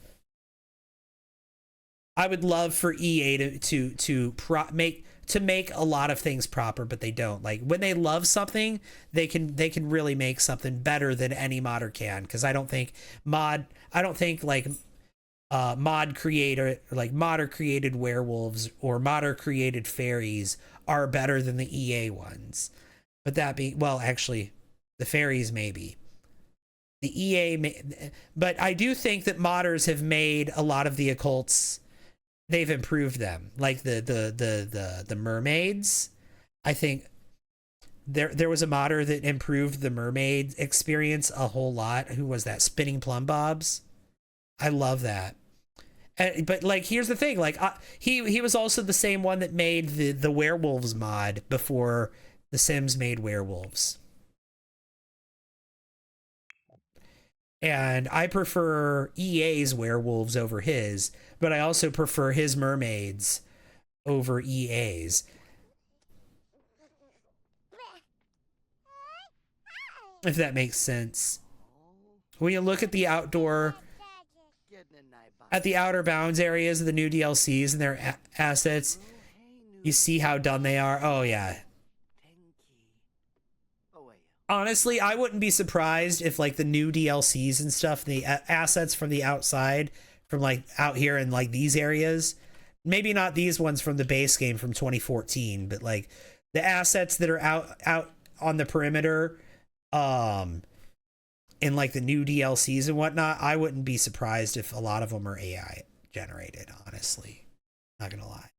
I would love for EA to make a lot of things proper, but they don't. Like, when they love something, they can really make something better than any modder can. Because I don't think modder created werewolves or modder created fairies are better than the EA ones. But that being, well, actually, the fairies maybe. The EA, but I do think that modders have made a lot of the occults. They've improved them, like the mermaids. I think there was a modder that improved the mermaid experience a whole lot. Who was that? Spinning Plum Bobs. I love that. But like, here's the thing: like, he was also the same one that made the werewolves mod before The Sims made werewolves. And I prefer EA's werewolves over his, but I also prefer his mermaids over EA's. If that makes sense. When you look at the outer bounds areas of the new DLCs and their assets, you see how done they are. Oh yeah. Honestly, I wouldn't be surprised if like the new DLCs and stuff, the assets from the outside, from like out here in like these areas, maybe not these ones from the base game from 2014, but like the assets that are out on the perimeter, in like the new DLCs and whatnot, I wouldn't be surprised if a lot of them are AI generated, honestly. Not gonna lie.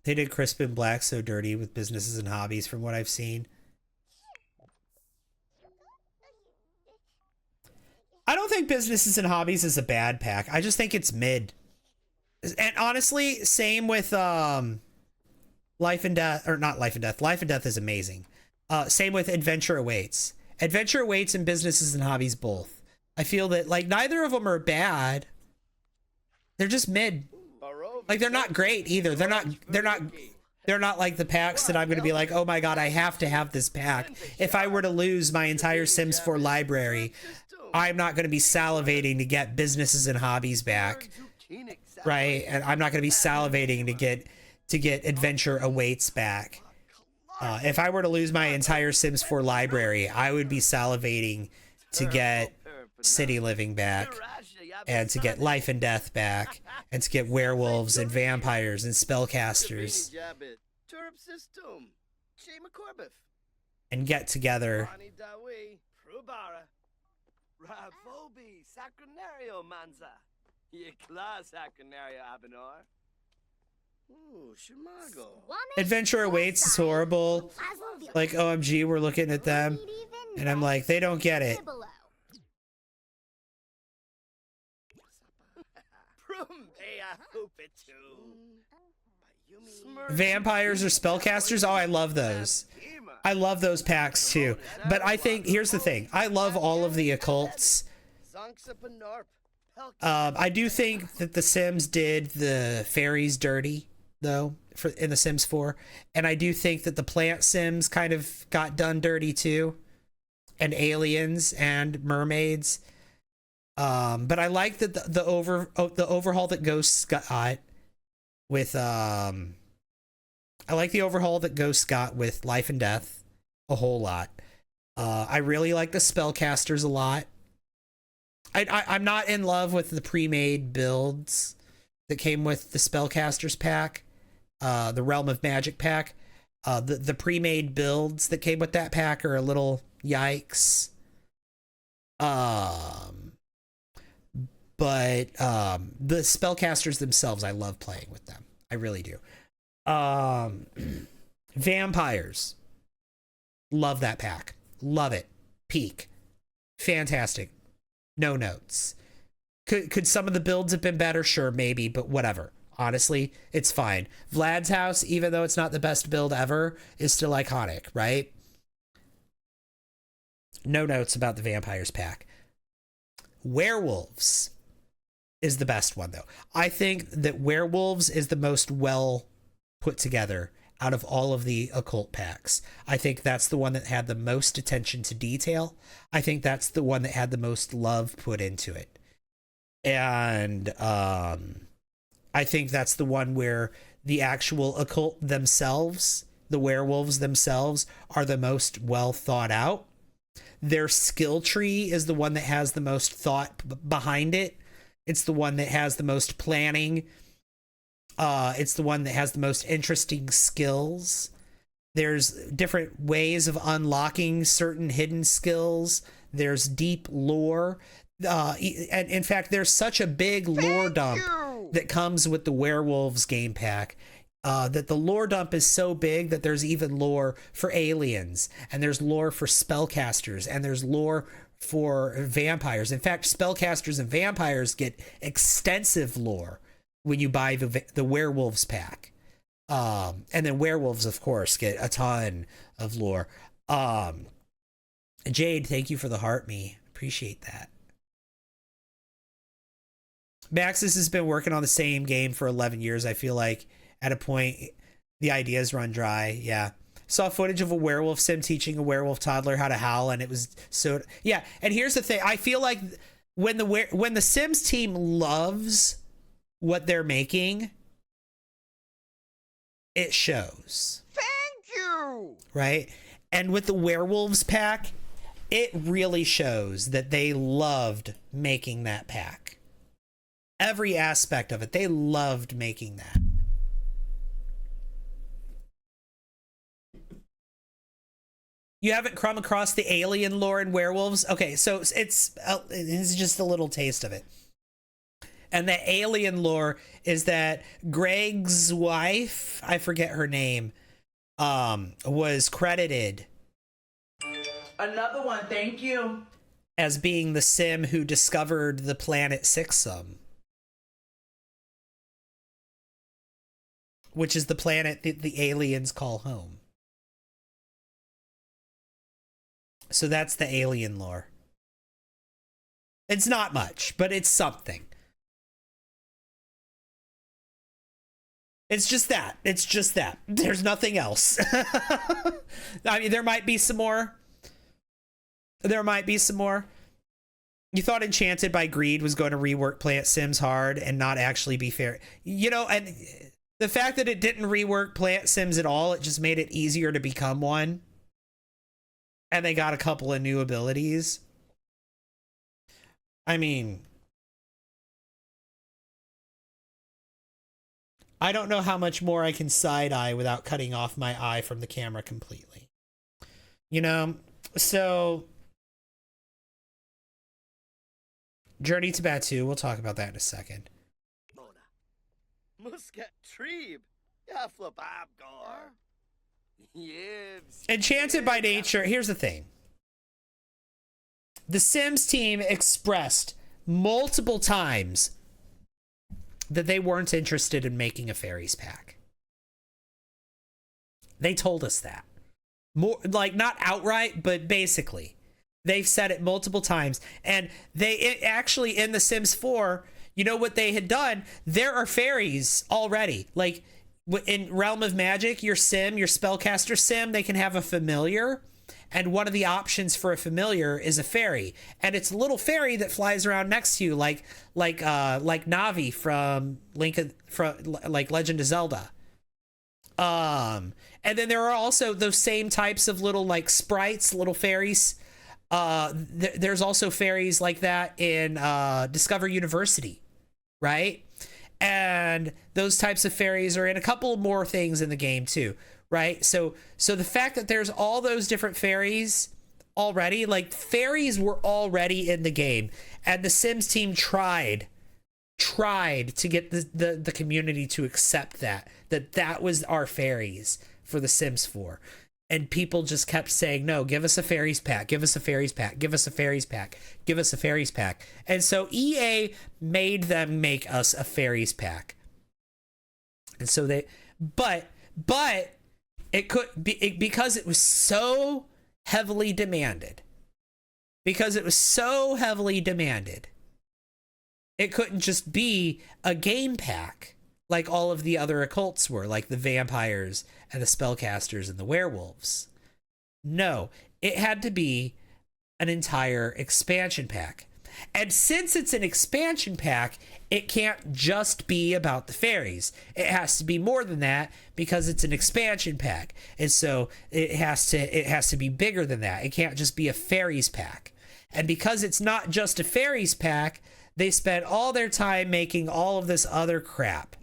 They did Crisp and Black so dirty with Businesses and Hobbies from what I've seen. I don't think Businesses and Hobbies is a bad pack. I just think it's mid. And honestly, same with Life and Death, or not Life and Death. Life and Death is amazing. Same with Adventure Awaits. Adventure Awaits and Businesses and Hobbies both. I feel that like neither of them are bad. They're just mid. Like, they're not great either. They're not like the packs that I'm going to be like, oh my god, I have to have this pack. If I were to lose my entire Sims 4 library, I'm not going to be salivating to get Businesses and Hobbies back, right? And I'm not going to be salivating to get Adventure Awaits back. If I were to lose my entire Sims 4 library, I would be salivating to get city living back, and to get life and death back, and to get werewolves and vampires and spellcasters, and get together. Adventure awaits is horrible. Like, OMG, we're looking at them, and I'm like, they don't get it. Vampires or spellcasters? Oh, I love those. I love those packs too. But I think, here's the thing. I love all of the occults. I do think that the Sims did the fairies dirty, though, in the Sims 4. And I do think that the plant Sims kind of got done dirty too. And aliens and mermaids. But I like that the overhaul that Ghosts got with I like the overhaul that Ghosts got with Life and Death a whole lot. I really like the spellcasters a lot. I'm not in love with the pre-made builds that came with the spellcasters pack, the Realm of Magic pack. The pre-made builds that came with that pack are a little yikes. But the spellcasters themselves, I love playing with them. I really do. Vampires. Love that pack. Love it. Peak. Fantastic. No notes. Could some of the builds have been better? Sure, maybe, but whatever. Honestly, it's fine. Vlad's house, even though it's not the best build ever, is still iconic, right? No notes about the Vampires pack. Werewolves is the best one, though. I think that Werewolves is the most well put together out of all of the occult packs. I think that's the one that had the most attention to detail. I think that's the one that had the most love put into it. And I think that's the one where the actual occult themselves, the werewolves themselves, are the most well thought out. Their skill tree is the one that has the most thought behind it. It's the one that has the most planning. It's the one that has the most interesting skills. There's different ways of unlocking certain hidden skills. There's deep lore. And in fact, there's such a big lore dump that comes with the Werewolves game pack. That the lore dump is so big that there's even lore for aliens, and there's lore for spellcasters, and there's lore for vampires. In fact, spellcasters and vampires get extensive lore when you buy the Werewolves pack. And then werewolves, of course, get a ton of lore. Jade, thank you for the heart me. Appreciate that. Maxis has been working on the same game for 11 years. I feel like at a point, the ideas run dry. Yeah. Saw footage of a werewolf sim teaching a werewolf toddler how to howl, and it was so... Yeah, and here's the thing. I feel like when the Sims team loves what they're making, it shows. Thank you! Right? And with the Werewolves pack, it really shows that they loved making that pack. Every aspect of it, they loved making that. You haven't come across the alien lore in Werewolves? Okay, so it's just a little taste of it. And the alien lore is that Greg's wife, I forget her name, was credited Another one, thank you. as being the Sim who discovered the planet Sixum, which is the planet that the aliens call home. So that's the alien lore. It's not much, but it's something. It's just that. It's just that. There's nothing else. I mean, there might be some more. There might be some more. You thought Enchanted by Greed was going to rework Plant Sims hard and not actually be fair. You know, and the fact that it didn't rework Plant Sims at all, it just made it easier to become one. And they got a couple of new abilities. I mean, I don't know how much more I can side eye without cutting off my eye from the camera completely. You know, so Journey to Batu, we'll talk about that in a second. Muscat Treeb. Yafla Babgar. Yibs. Enchanted by Nature, here's the thing. The Sims team expressed multiple times that they weren't interested in making a fairies pack. They told us that. More like not outright, but basically. They've said it multiple times. And actually in The Sims 4, you know what they had done? There are fairies already. Like in Realm of Magic, your sim, your spellcaster sim, they can have a familiar. And one of the options for a familiar is a fairy. And it's a little fairy that flies around next to you like Navi from Legend of Zelda. And then there are also those same types of little like sprites, little fairies. There's also fairies like that in Discover University, right? And those types of fairies are in a couple more things in the game too, right? So the fact that there's all those different fairies already, like fairies were already in the game, and the Sims team tried to get the community to accept that was our fairies for The Sims 4. And people just kept saying, no, give us a fairies pack, give us a fairies pack, give us a fairies pack, give us a fairies pack. And so EA made them make us a fairies pack. And so but it could be because it was so heavily demanded. It couldn't just be a game pack like all of the other occults were, like the vampires and the spellcasters and the werewolves. No, it had to be an entire expansion pack. And since it's an expansion pack, it can't just be about the fairies. It has to be more than that because it's an expansion pack. And so it has to be bigger than that. It can't just be a fairies pack. And because it's not just a fairies pack, they spent all their time making all of this other crap.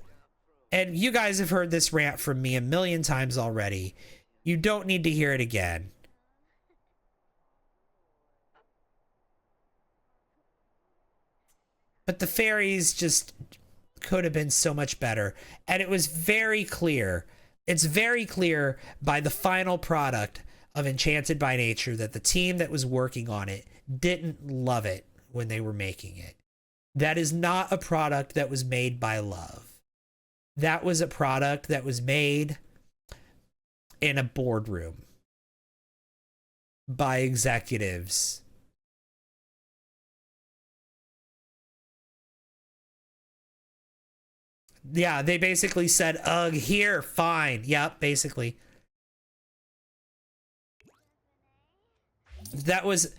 And you guys have heard this rant from me a million times already. You don't need to hear it again. But the fairies just could have been so much better. And it was very clear. It's very clear by the final product of Enchanted by Nature that the team that was working on it didn't love it when they were making it. That is not a product that was made by love. That was a product that was made in a boardroom by executives. Yeah, they basically said, ugh, here, fine. Yep, basically. That was...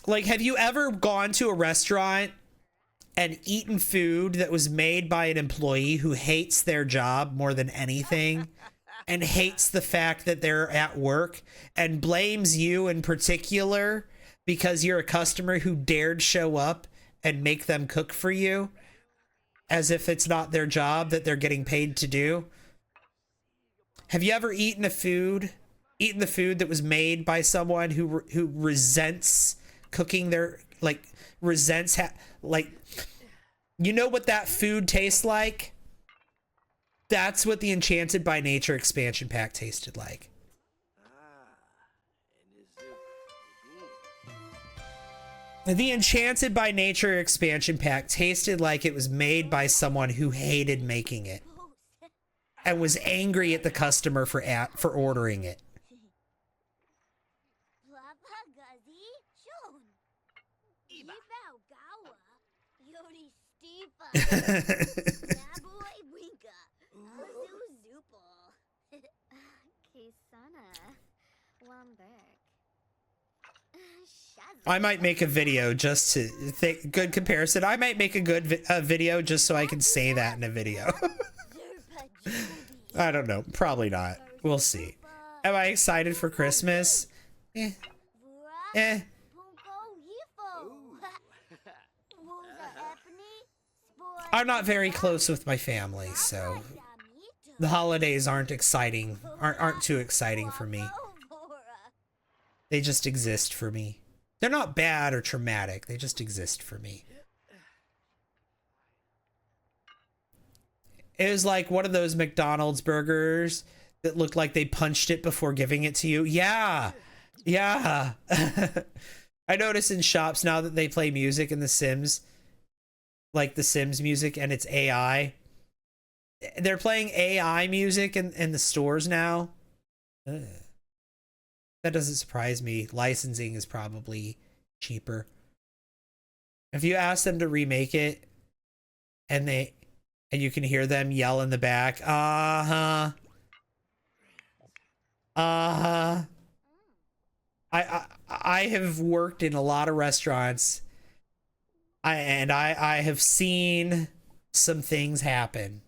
Like, have you ever gone to a restaurant and eaten food that was made by an employee who hates their job more than anything and hates the fact that they're at work and blames you in particular because you're a customer who dared show up and make them cook for you as if it's not their job that they're getting paid to do? Have you ever eaten the food that was made by someone who resents cooking their, like, resents, like, you know what that food tastes like? That's what the Enchanted by Nature expansion pack tasted like. The Enchanted by Nature expansion pack tasted like it was made by someone who hated making it and was angry at the customer for ordering it. I might make a video just to think, good comparison. I might make a good video just so I can say that in a video. I don't know. Probably not. We'll see. Am I excited for Christmas? Eh. I'm not very close with my family, so the holidays aren't exciting, aren't too exciting for me. They just exist for me. They're not bad or traumatic, they just exist for me. It was like one of those McDonald's burgers that looked like they punched it before giving it to you. Yeah, yeah. I notice in shops now that they play music in The Sims, like The Sims music, and it's AI. They're playing AI music in the stores now. Ugh. That doesn't surprise me. Licensing is probably cheaper. If you ask them to remake it, and you can hear them yell in the back, uh-huh. Uh-huh. I have worked in a lot of restaurants. I have seen some things happen.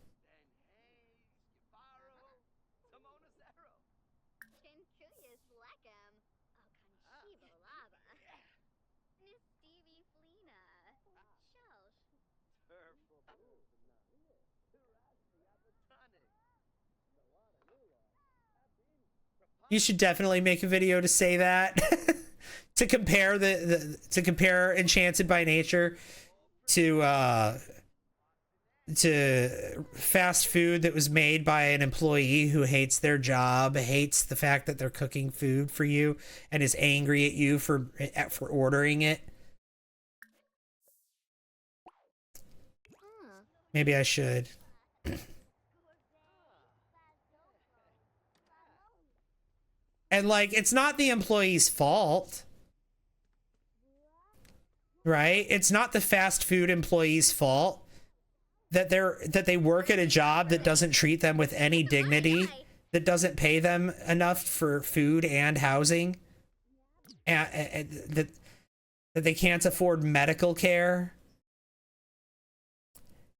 You should definitely make a video to say that. To compare to compare Enchanted by Nature to fast food that was made by an employee who hates their job, hates the fact that they're cooking food for you, and is angry at you for ordering it. Maybe I should. And like, it's not the employee's fault, right? It's not the fast food employee's fault that they work at a job that doesn't treat them with any dignity, that doesn't pay them enough for food and housing, and that they can't afford medical care,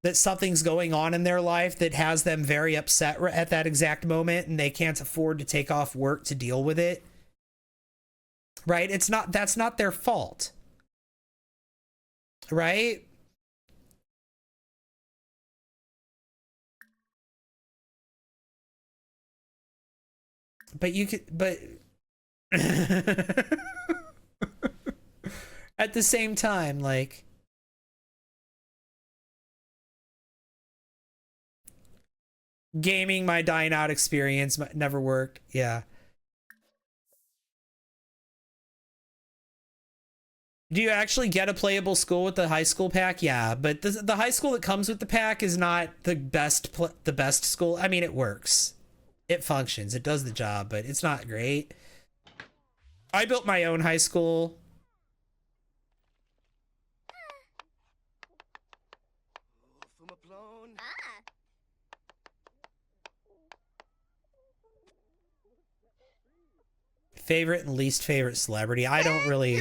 that something's going on in their life that has them very upset at that exact moment, and they can't afford to take off work to deal with it. Right? That's not their fault. Right? But at the same time, like, gaming my dine out experience never worked. Yeah. Do you actually get a playable school with the high school pack? Yeah, but the high school that comes with the pack is not the best school. I mean, it works. It functions. It does the job, but it's not great. I built my own high school. Favorite and least favorite celebrity. I don't really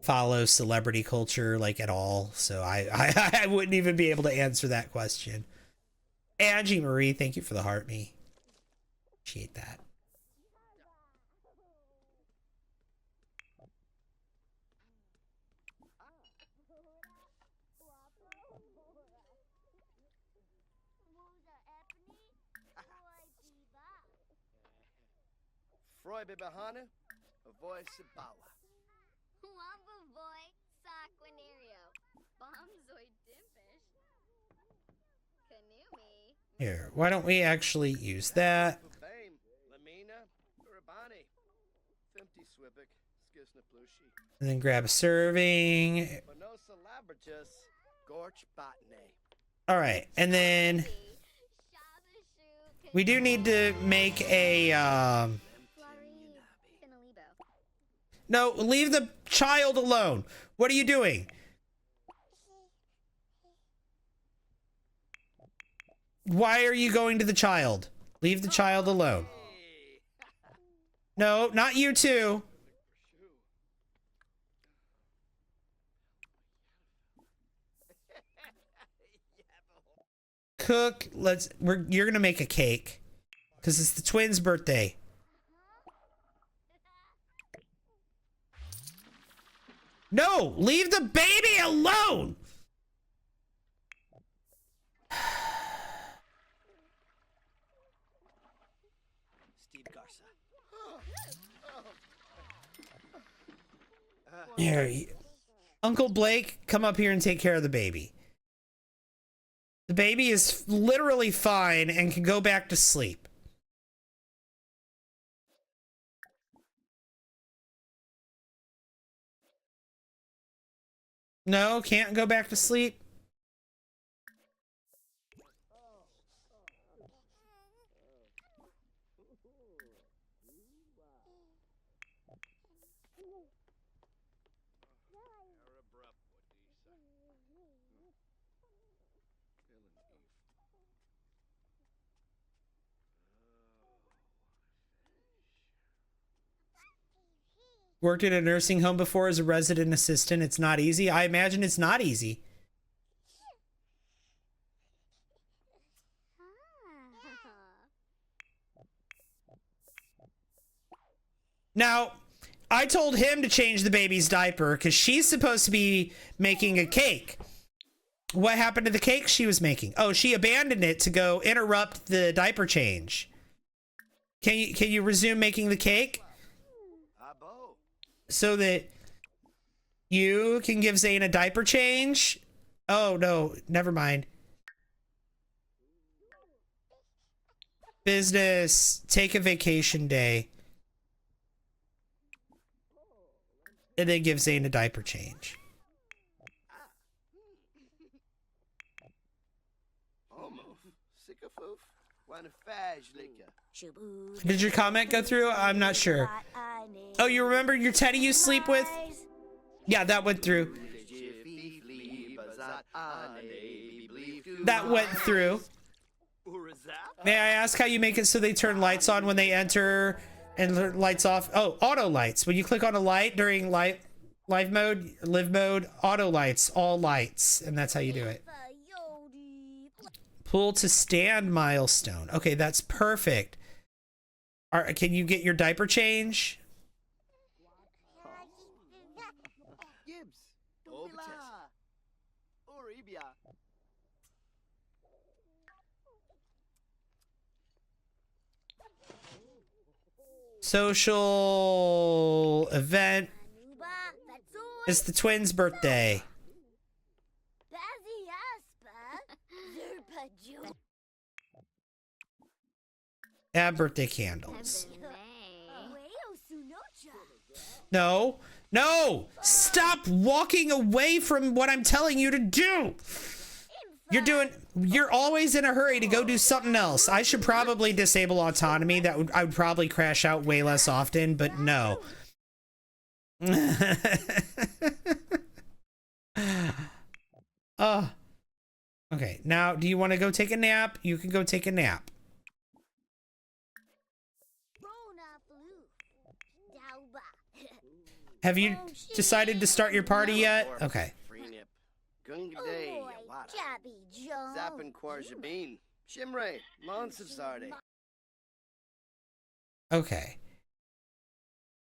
follow celebrity culture like at all, so I wouldn't even be able to answer that question. Angie Marie, thank you for the heart me. Appreciate that. Freud Bahana, a voice of power. Wamba boy, Saquinario, Bombzoid Dimpish, Kanumi. Here, why don't we actually use that? And then grab a serving. All right, and then we do need to make a no, leave the child alone. What are you doing? Why are you going to the child? Leave the child alone. No, not you two. Cook, you're gonna make a cake. Because it's the twins' birthday. No, leave the baby alone. Steve Garza. Here, Uncle Blake, come up here and take care of the baby. The baby is literally fine and can go back to sleep. No, can't go back to sleep. Worked in a nursing home before as a resident assistant. It's not easy. I imagine it's not easy. Now, I told him to change the baby's diaper because she's supposed to be making a cake. What happened to the cake she was making? Oh, she abandoned it to go interrupt the diaper change. Can you resume making the cake? So that you can give Zane a diaper change? Oh, no, never mind. Business, take a vacation day. And then give Zane a diaper change. Did your comment go through? I'm not sure. Oh, you remember your teddy you sleep with? Yeah, that went through. That went through. May I ask how you make it so they turn lights on when they enter and lights off? Oh, auto lights. When you click on a light during live mode, auto lights, all lights. And that's how you do it. Pull to stand milestone. Okay, that's perfect. All right, can you get your diaper change? Social event. It's the twins' birthday. Add birthday candles. No, no, stop walking away from what I'm telling you to do. You're always in a hurry to go do something else. I should probably disable autonomy. I would probably crash out way less often, but no. Okay, now do you want to go take a nap? You can go take a nap. Have you decided to start your party yet? Okay. Okay.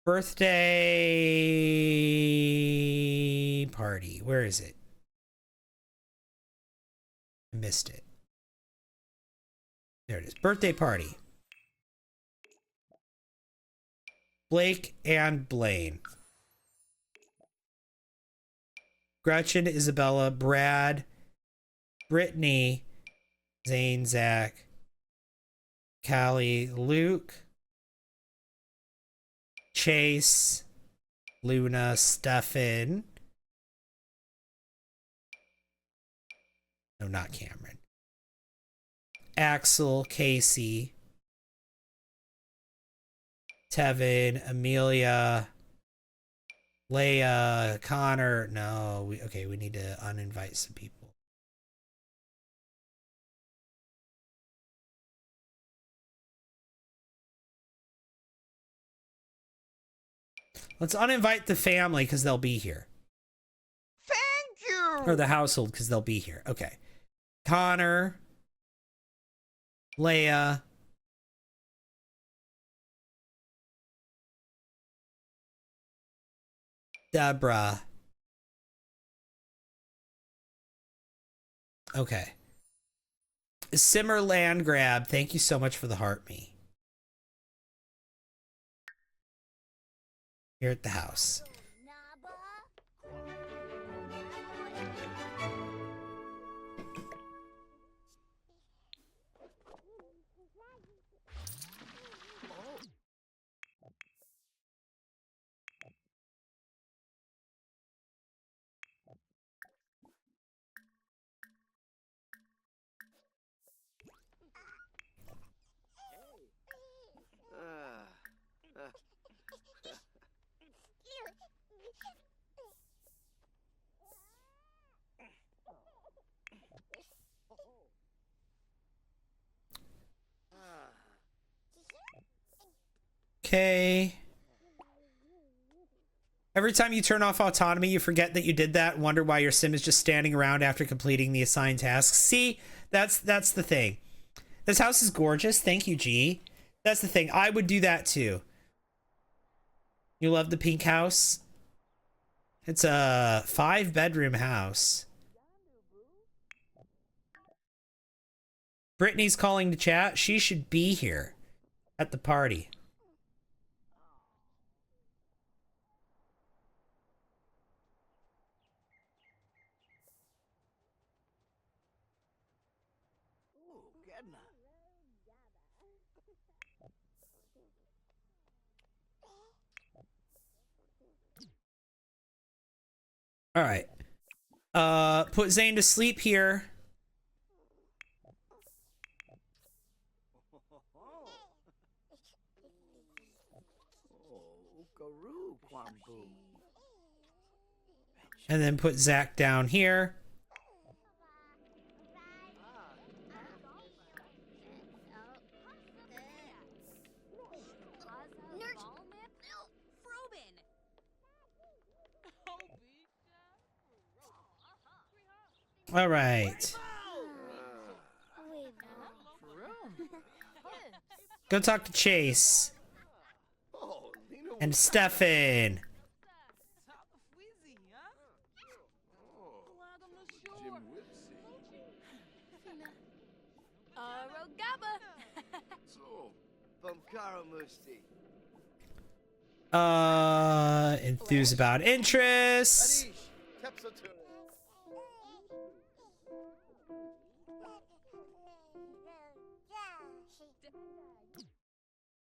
Birthday party. Where is it? I missed it. There it is. Birthday party. Blake and Blaine. Gretchen, Isabella, Brad, Brittany, Zane, Zach, Callie, Luke, Chase, Luna, Stefan. No, not Cameron. Axel, Casey, Tevin, Amelia, Leia, Connor. No, we need to uninvite some people. Let's uninvite the family because they'll be here. Thank you. Or the household because they'll be here. Okay. Connor, Leia, Deborah. Okay. Simmer Land Grab, thank you so much for the heart me. Here at the house. Okay. Every time you turn off autonomy, you forget that you did that and wonder why your sim is just standing around after completing the assigned tasks. See, that's the thing. This house is gorgeous. Thank you, G. That's the thing. I would do that too. You love the pink house? It's a 5-bedroom house. Brittany's calling to chat. She should be here at the party. All right. Put Zane to sleep here. And then put Zach down here. All right. Go talk to Chase. And Stefan. Enthused about interests.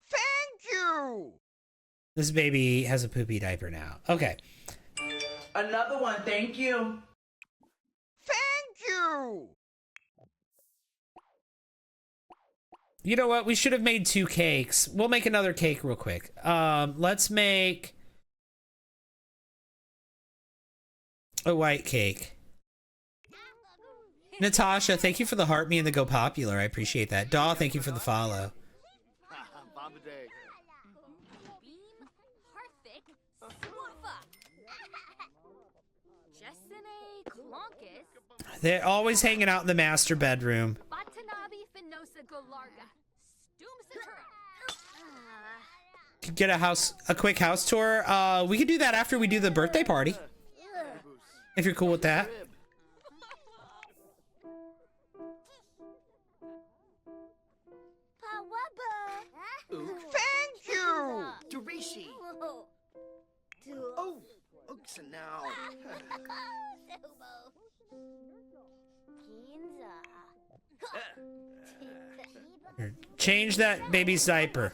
Thank you! This baby has a poopy diaper now. Okay. Another one, thank you. Thank you! You know what? We should have made 2 cakes. We'll make another cake real quick. Let's make a white cake. Natasha, thank you for the heart me and the go popular. I appreciate that. Daw, thank you for the follow. They're always hanging out in the master bedroom. Could get a quick house tour. We could do that after we do the birthday party. If you're cool with that. Thank you! Dorishi! Oh, oops, and now. Here, change that baby's diaper.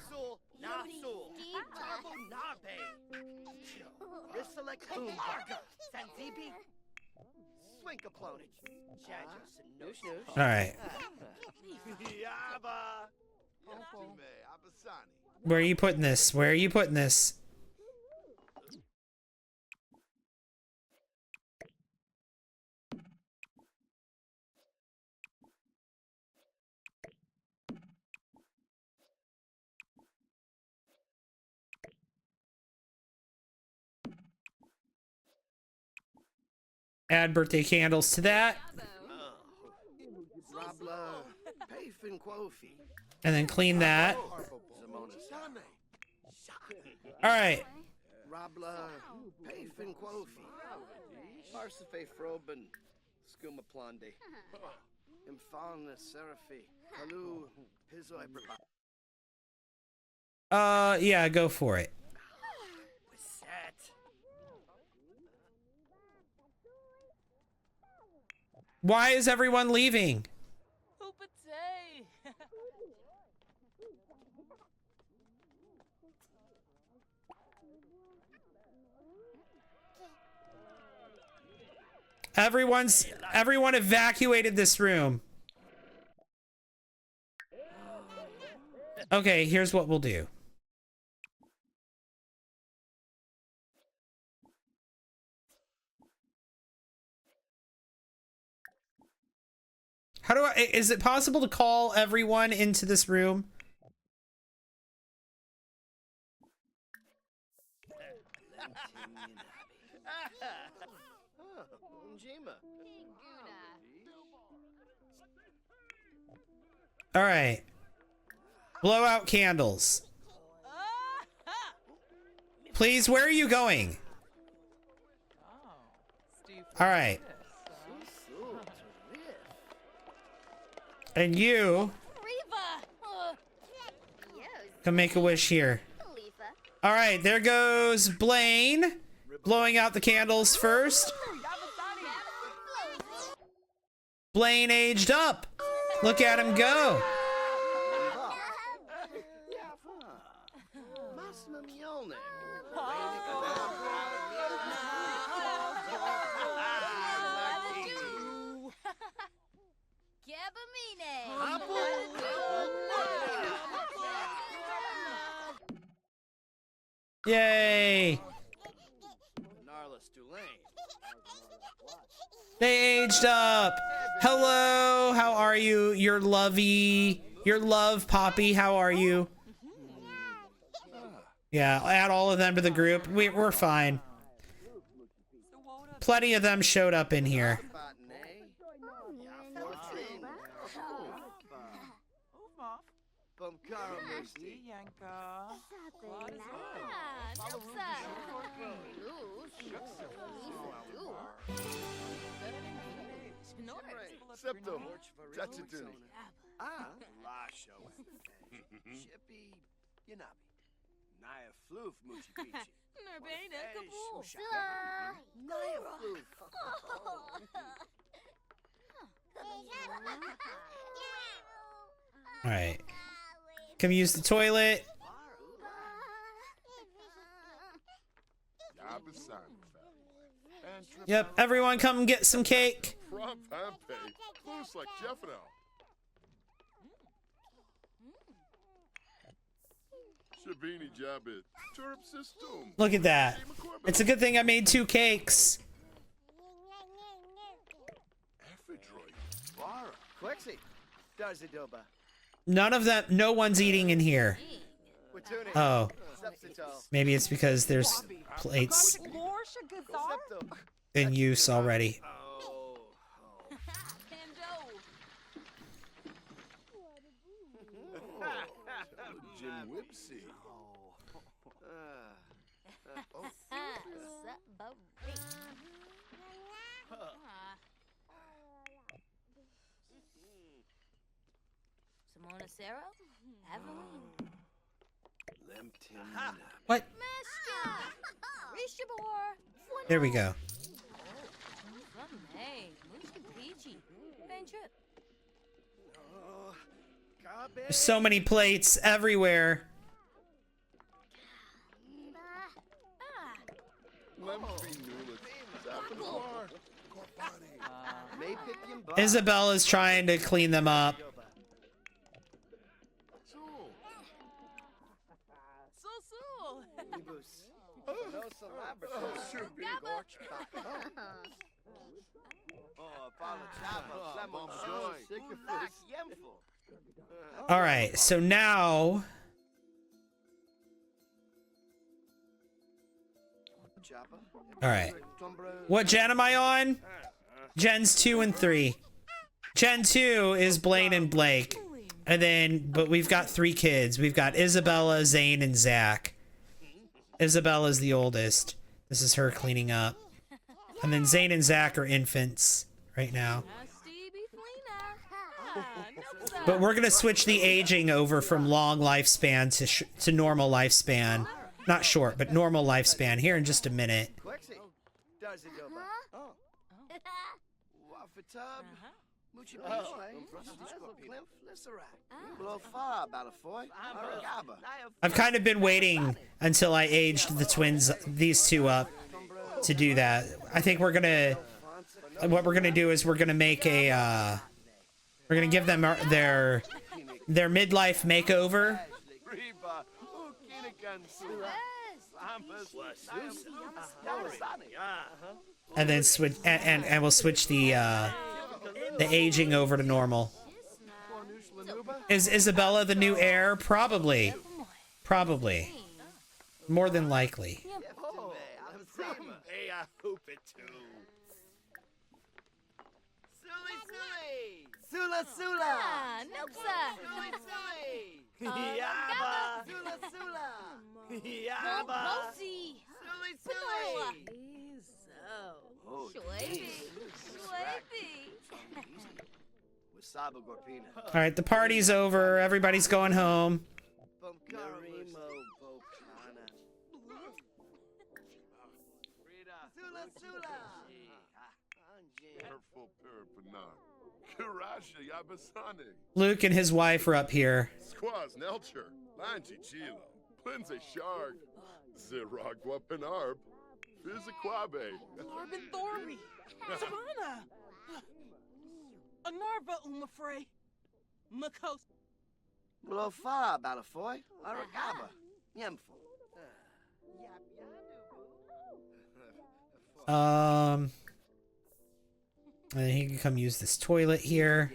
All right. Where are you putting this? Where are you putting this? Add birthday candles to that. And then clean that. All right. Infalna Seraphi. Halu Pizoi Braba. Yeah, go for it. Set. Why is everyone leaving? Everyone evacuated this room. Okay, here's what we'll do. How do I, is it possible to call everyone into this room? All right. Blow out candles. Please, where are you going? All right. And you can make a wish here. All right, there goes Blaine, blowing out the candles first. Blaine aged up. Look at him go. Yay! They aged up. Hello, how are you? Your love Poppy, how are you? Yeah, I'll add all of them to the group. We're fine. Plenty of them showed up in here. Septo, Tatchituni. Lasho. Shippy, Yanabi. Naya Floof, Muchi Peachy. Nurbana, Kabul. Naya Floof. All right. Come use the toilet. Yep, everyone come get some cake. Look at that. It's a good thing I made 2 cakes. None of them, no one's eating in here. Oh. Maybe it's because there's plates in use already. What? There we go. There's so many plates everywhere. Isabella's trying to clean them up. All right, so now all right, what gen am I on? Gens 2 and 3. Gen 2 is Blaine and Blake, and then but we've got 3 kids. We've got Isabella, Zane, and Zach. Isabella's the oldest. This is her cleaning up, and then Zane and Zach are infants right now. But we're gonna switch the aging over from long lifespan to normal lifespan. Not short, but normal lifespan here in just a minute. Quexy. Does it go back? Oh. Waffle tub. Muchi Blow far, Balafoy. Aragaba. I've kind of been waiting until I aged the twins, these two up, to do that. I think what we're gonna do is we're gonna make a, we're gonna give them their midlife makeover. And then switch, and we'll switch the aging over to normal. Is Isabella the new heir? Probably. Probably. More than likely. Hey, I hope it too. Sula, Sula. Nuksa. Yaba. Sula, Sula. Yaba. Rosie. Suli. Oh, Schwabby. Wasaba Gorpina. All right, the party's over. Everybody's going home. Narimo Bocana. Sula, Sula. Careful, Perpana. Karashi Yabasani. Luke and his wife are up here. Squaz Nelcher. Lanchi Chilo. Plinze Shark. Ziragwa Penarb. Fizikwabe. Arbin Thorby. Savannah. Anarva Umafre. Makos. Blow far, Balafoy. Aragaba. Yemful. And then he can come use this toilet here.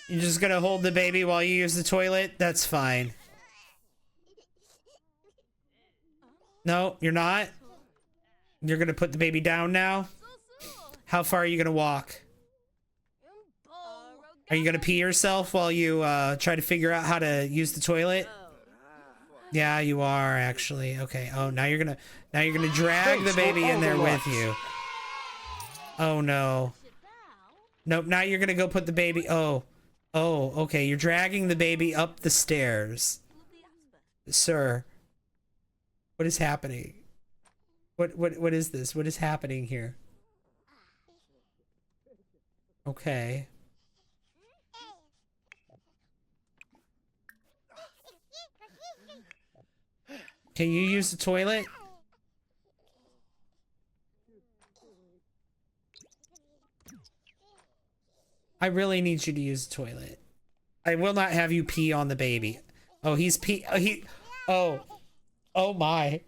You're just gonna hold the baby while you use the toilet? That's fine. No, you're not? You're gonna put the baby down now? How far are you gonna walk? Are you gonna pee yourself while you try to figure out how to use the toilet? Yeah, you are actually. Okay. Oh, now you're gonna drag the baby in there with you. Oh no. Nope, now you're gonna go put the baby. Oh, okay. You're dragging the baby up the stairs. Sir. What is happening? What is this? What is happening here? Okay. Can you use the toilet? I really need you to use the toilet. I will not have you pee on the baby. Oh, he's pee. Oh my.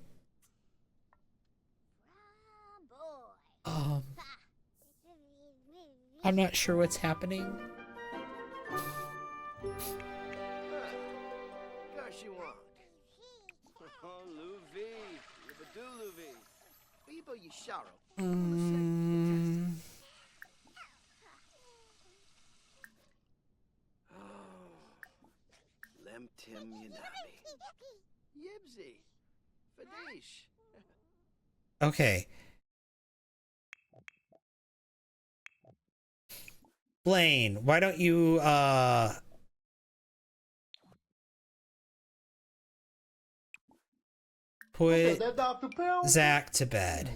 I'm not sure what's happening. Gosh, you want. Oh, Louvi. Yabadu Louvi. Bibo Yisharo. Lem Tim Yanabi. Yibsy. Fadish. Okay. Blaine, why don't you put That Dr. Pell? Zach to bed.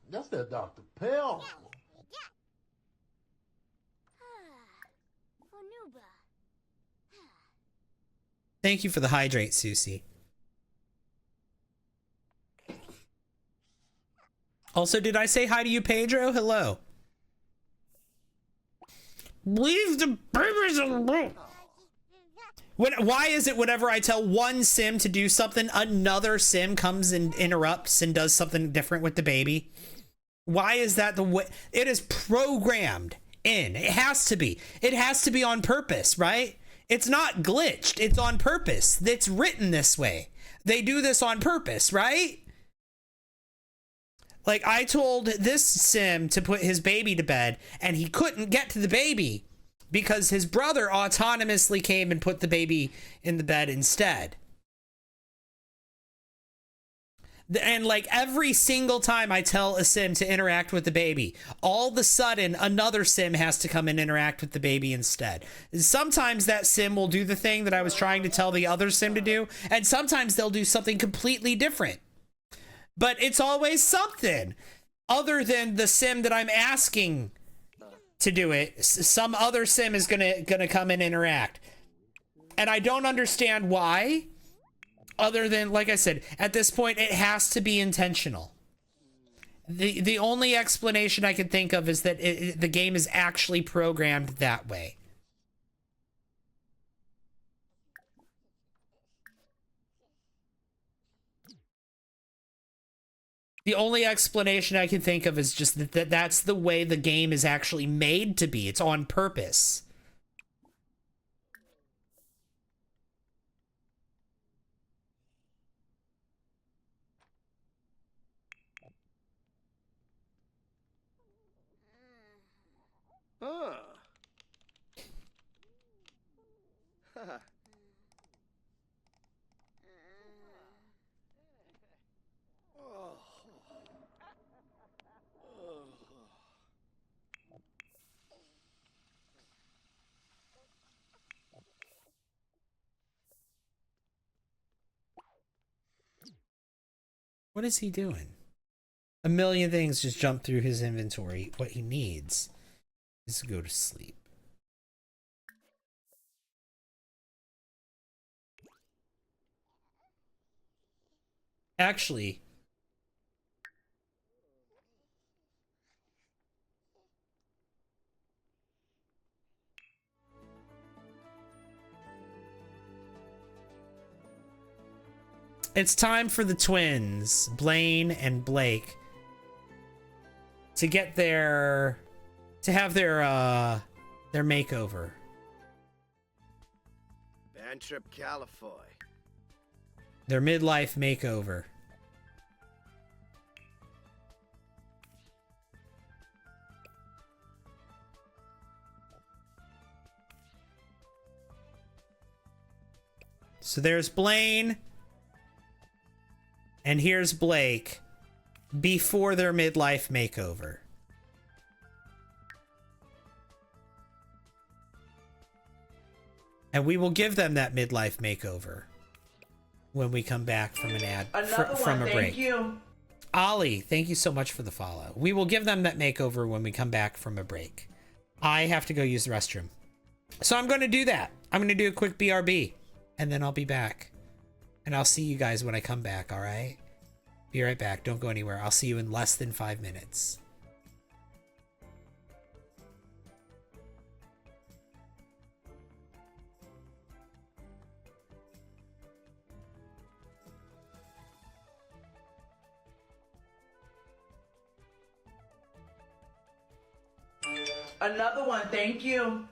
That's that Dr. Pell. Thank you for the hydrate, Susie. Also, did I say hi to you, Pedro? Hello. Leave the babies alone. Why is it whenever I tell one sim to do something, another sim comes and interrupts and does something different with the baby? Why is that the way? It is programmed in. It has to be. It has to be on purpose, right? It's not glitched. It's on purpose. It's written this way. They do this on purpose, right? Like, I told this sim to put his baby to bed, and he couldn't get to the baby because his brother autonomously came and put the baby in the bed instead. And like every single time I tell a sim to interact with the baby, all of a sudden another sim has to come and interact with the baby instead. Sometimes that sim will do the thing that I was trying to tell the other sim to do, and sometimes they'll do something completely different. But it's always something other than the sim that I'm asking to do it. Some other sim is gonna come and interact. And I don't understand why, other than, like I said, at this point, it has to be intentional. The only explanation I can think of is that the game is actually programmed that way. The only explanation I can think of is just that that's the way the game is actually made to be. It's on purpose. Huh. Haha. Oh. What is he doing? A million things just jump through his inventory. What he needs is to go to sleep. Actually, it's time for the twins, Blaine and Blake, to get to have their makeover. Band trip Califoy. Their midlife makeover. So there's Blaine. And here's Blake before their midlife makeover. And we will give them that midlife makeover when we come back from an ad from a break. Thank you. Ollie, thank you so much for the follow. We will give them that makeover when we come back from a break. I have to go use the restroom. So I'm going to do that. I'm going to do a quick BRB and then I'll be back. And I'll see you guys when I come back, all right? Be right back. Don't go anywhere. I'll see you in less than 5 minutes. Another one, thank you.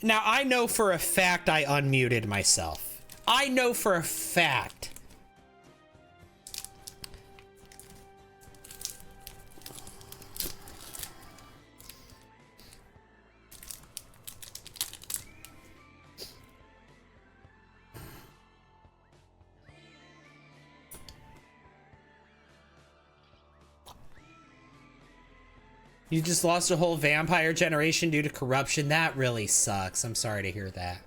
Now, I know for a fact I unmuted myself. I know for a fact. You just lost a whole vampire generation due to corruption. That really sucks. I'm sorry to hear that.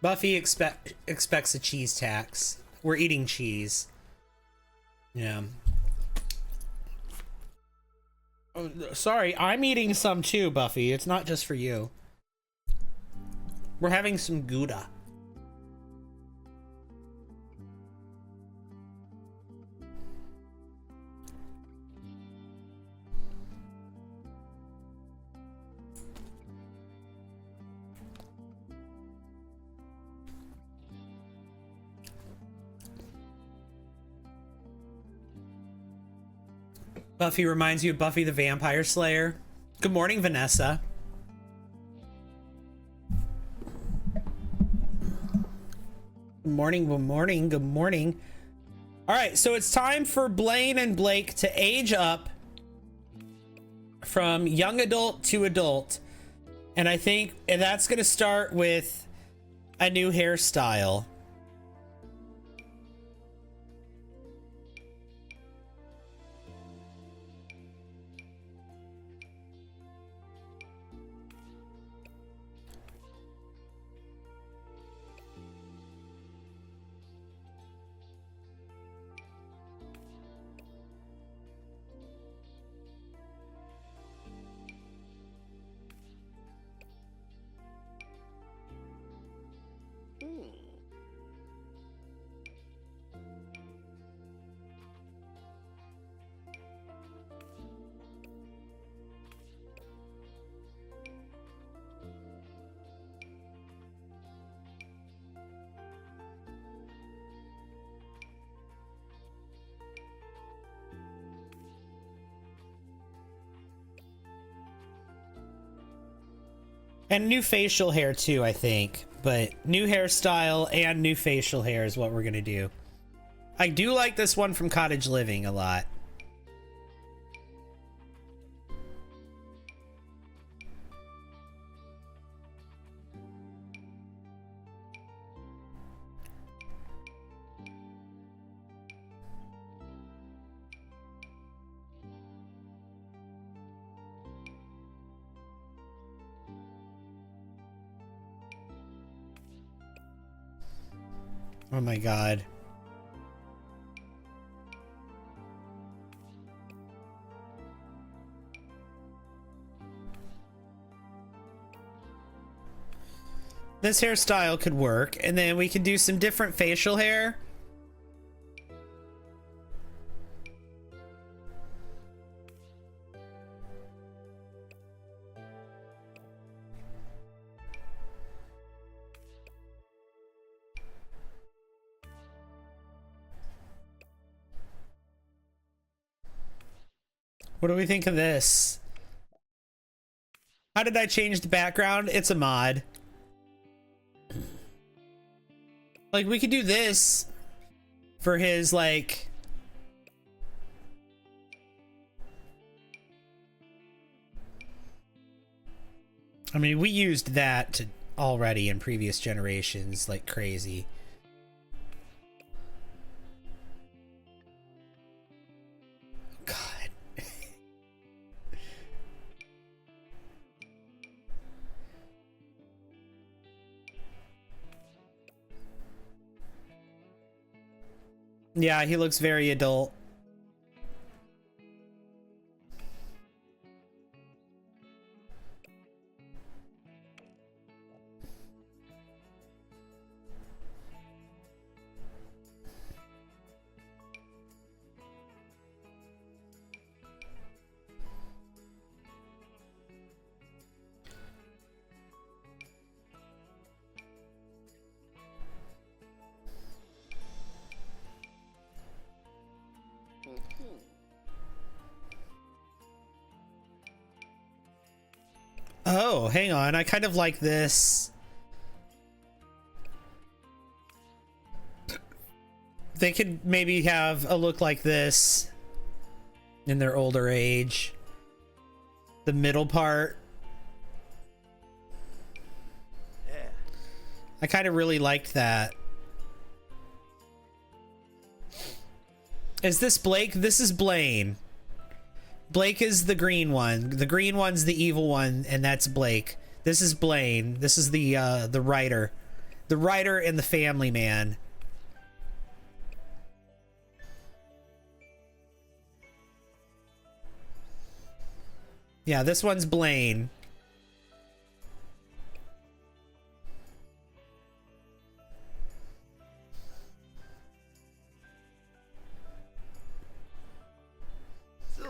Buffy expects a cheese tax. We're eating cheese. Yeah. Oh, sorry, I'm eating some too, Buffy. It's not just for you. We're having some Gouda. Buffy reminds you of Buffy the Vampire Slayer. Good morning, Vanessa. Good morning, good morning, good morning. All right, so it's time for Blaine and Blake to age up from young adult to adult. And I think that's going to start with a new hairstyle. And new facial hair too, I think. But new hairstyle and new facial hair is what we're gonna do. I do like this one from Cottage Living a lot. Oh my god. This hairstyle could work, and then we could do some different facial hair. What do we think of this? How did I change the background? It's a mod. Like, we could do this for his, like... I mean, we used that already in previous generations like crazy. Yeah, he looks very adult. Oh, hang on. I kind of like this. They could maybe have a look like this in their older age. The middle part. I kind of really liked that. Is this Blake? This is Blaine. Blake is the green one. The green one's the evil one, and that's Blake. This is Blaine. This is the writer. The writer and the family man. Yeah, this one's Blaine.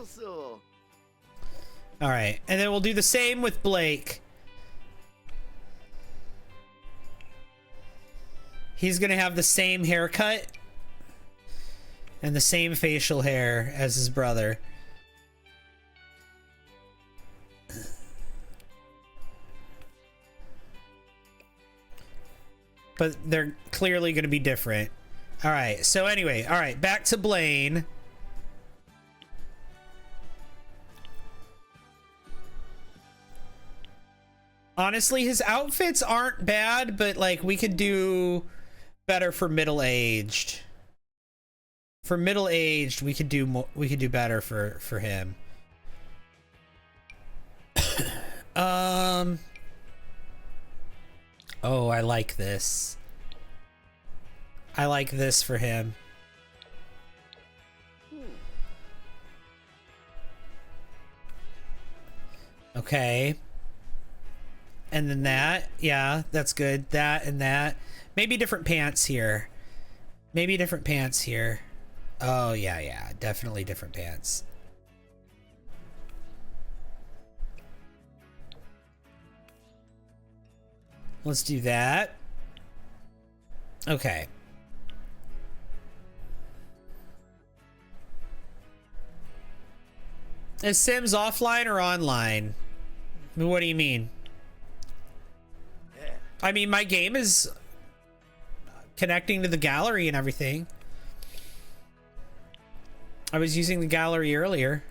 So. All right, and then we'll do the same with Blake. He's gonna have the same haircut and the same facial hair as his brother. But they're clearly gonna be different. All right, so anyway, all right, back to Blaine. Honestly, his outfits aren't bad, but like we could do better for middle-aged. For middle-aged, we could do more, we could do better for him. Oh, I like this. I like this for him. Okay. And then that, yeah, that's good. That and that. Maybe different pants here. Maybe different pants here. Oh, yeah, definitely different pants. Let's do that. Okay. Is Sims offline or online? What do you mean? I mean, my game is connecting to the gallery and everything. I was using the gallery earlier.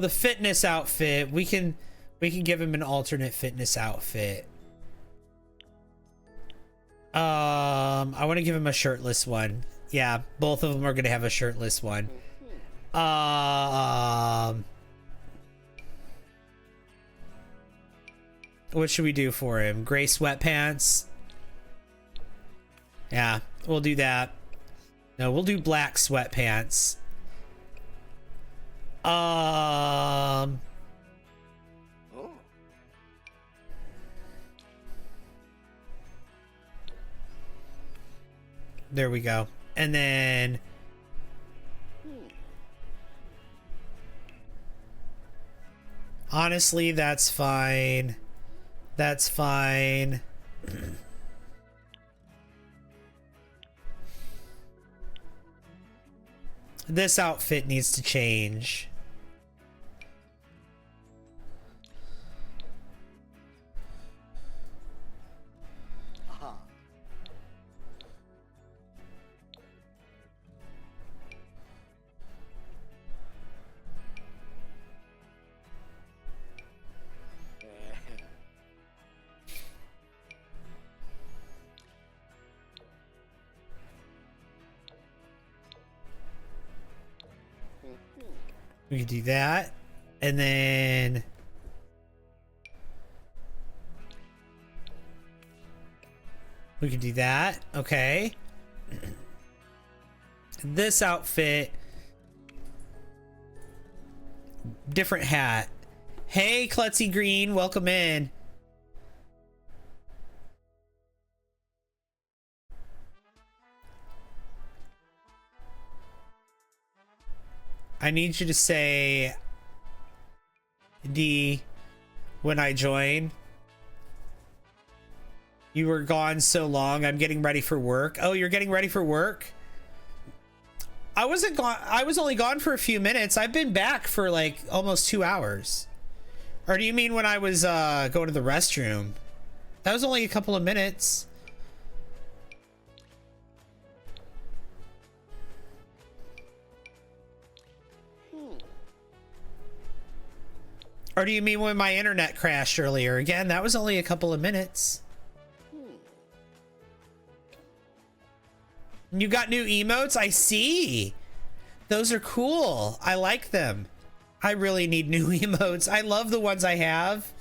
The fitness outfit. We can give him an alternate fitness outfit. I want to give him a shirtless one. Yeah, both of them are gonna have a shirtless one. What should we do for him? Gray sweatpants. Yeah, we'll do that. No, we'll do black sweatpants. There we go. And then honestly, that's fine. That's fine. This outfit needs to change. We can do that, and then we can do that. Okay. This outfit, different hat. Hey, Klutzy Green, welcome in. I need you to say D when I join. You were gone so long. I'm getting ready for work. Oh, you're getting ready for work? I wasn't gone. I was only gone for a few minutes. I've been back for like almost 2 hours. Or do you mean when I was going to the restroom? That was only a couple of minutes. Or do you mean when my internet crashed earlier? Again, that was only a couple of minutes. You got new emotes? I see. Those are cool. I like them. I really need new emotes. I love the ones I have.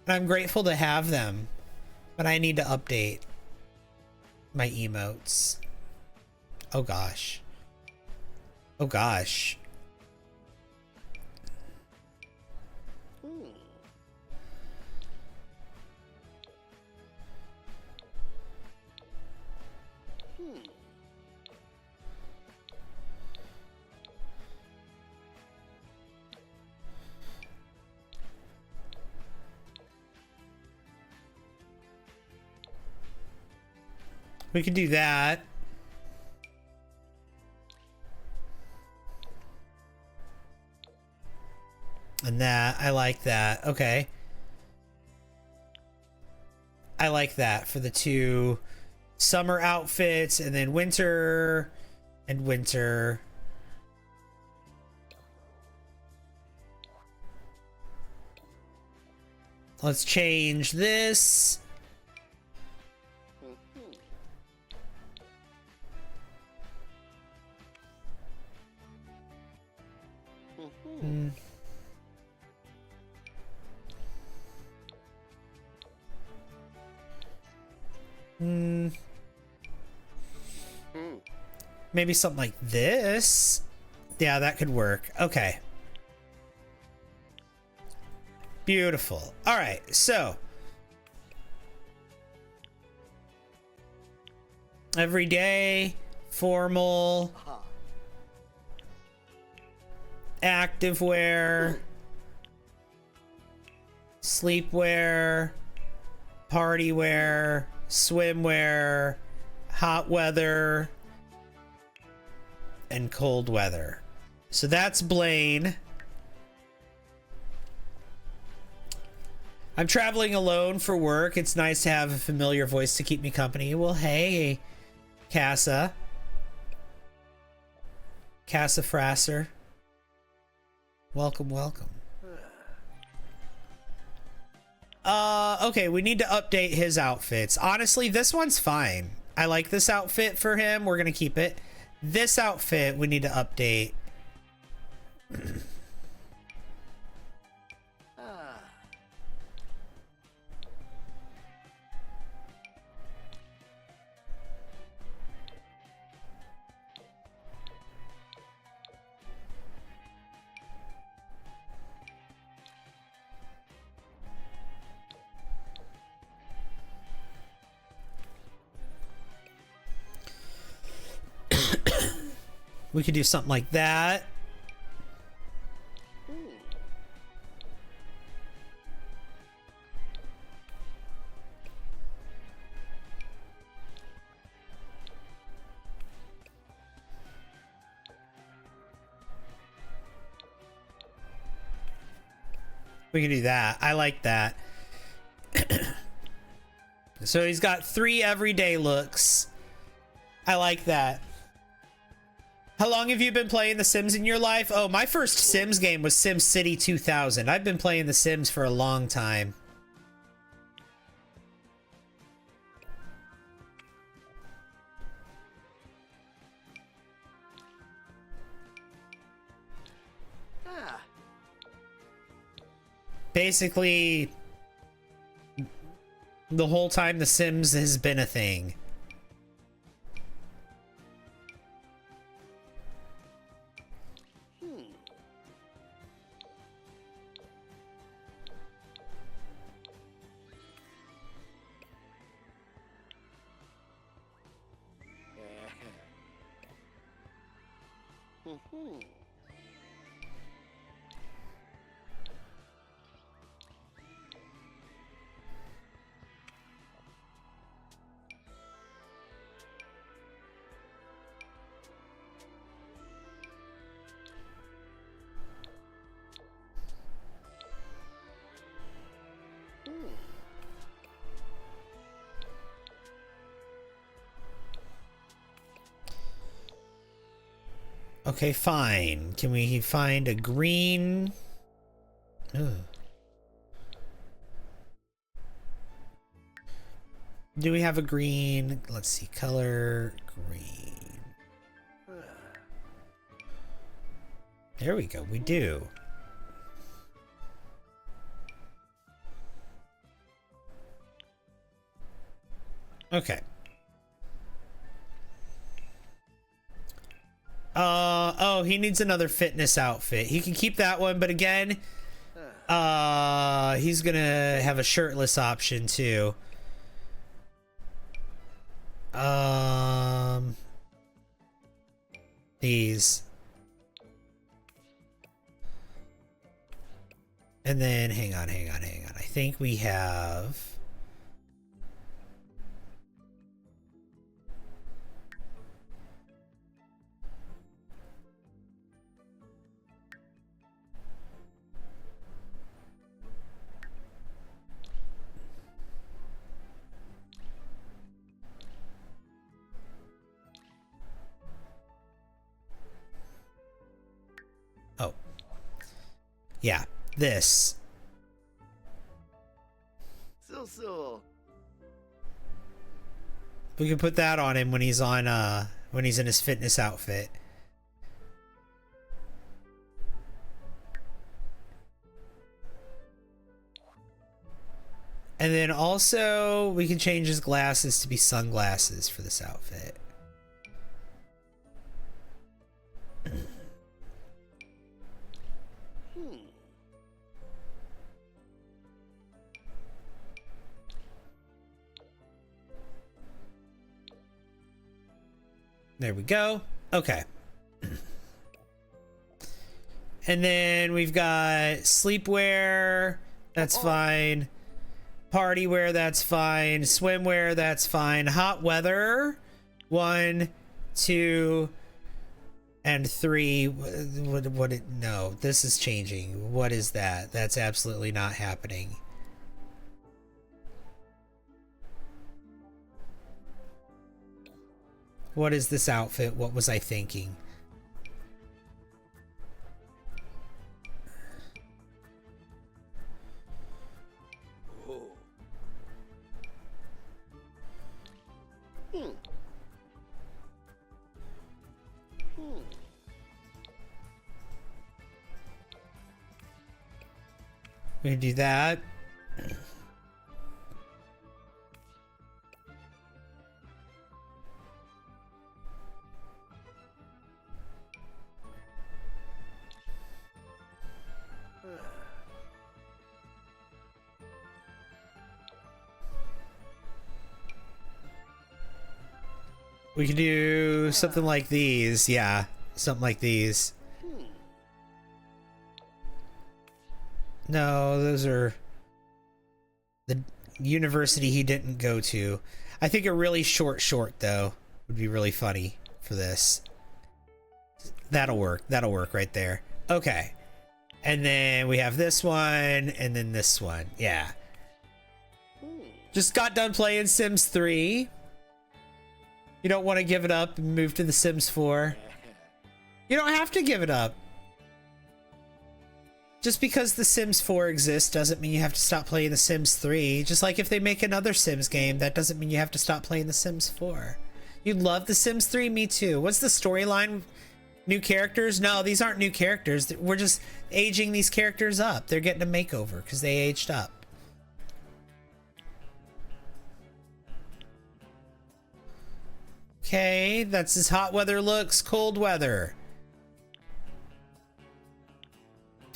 And I'm grateful to have them. But I need to update my emotes. Oh gosh. Oh gosh. We could do that. And that, I like that. Okay. I like that for the 2 summer outfits and then winter and winter. Let's change this. Hmm. Maybe something like this. Yeah, that could work. Okay. Beautiful. All right, so every day, formal, activewear, sleepwear, party wear, swimwear, hot weather, and cold weather. So that's Blaine. I'm traveling alone for work. It's nice to have a familiar voice to keep me company. Well, hey, Casa. Casa Frasser. Welcome, welcome. Okay, we need to update his outfits. Honestly, this one's fine. I like this outfit for him. We're gonna keep it. This outfit, we need to update. We could do something like that. We can do that. I like that. So he's got 3 everyday looks. I like that. How long have you been playing The Sims in your life? Oh, my first Sims game was SimCity 2000. I've been playing The Sims for a long time. Basically, the whole time The Sims has been a thing. Okay, fine. Can we find a green? Ugh. Do we have a green? Let's see. Color green. There we go. We do. Okay. Oh, he needs another fitness outfit. He can keep that one, but again, he's gonna have a shirtless option too. These. And then, hang on. I think we have... Oh. Yeah, this. So. We can put that on him when he's on, when he's in his fitness outfit. And then also, we can change his glasses to be sunglasses for this outfit. There we go. Okay. And then we've got sleepwear. That's fine. Party wear. That's fine. Swimwear. That's fine. Hot weather. 1, 2, and 3. No, this is changing. What is that? That's absolutely not happening. What is this outfit? What was I thinking? We can do that. We can do something like these. Yeah, something like these. No, those are the university he didn't go to. I think a really short though would be really funny for this. That'll work. That'll work right there. Okay. And then we have this one and then this one. Yeah. Just got done playing Sims 3. You don't want to give it up and move to The Sims 4. You don't have to give it up. Just because The Sims 4 exists doesn't mean you have to stop playing The Sims 3. Just like if they make another Sims game, that doesn't mean you have to stop playing The Sims 4. You love The Sims 3? Me too. What's the storyline? New characters? No, these aren't new characters. We're just aging these characters up. They're getting a makeover because they aged up. Okay, that's as hot weather looks. Cold weather.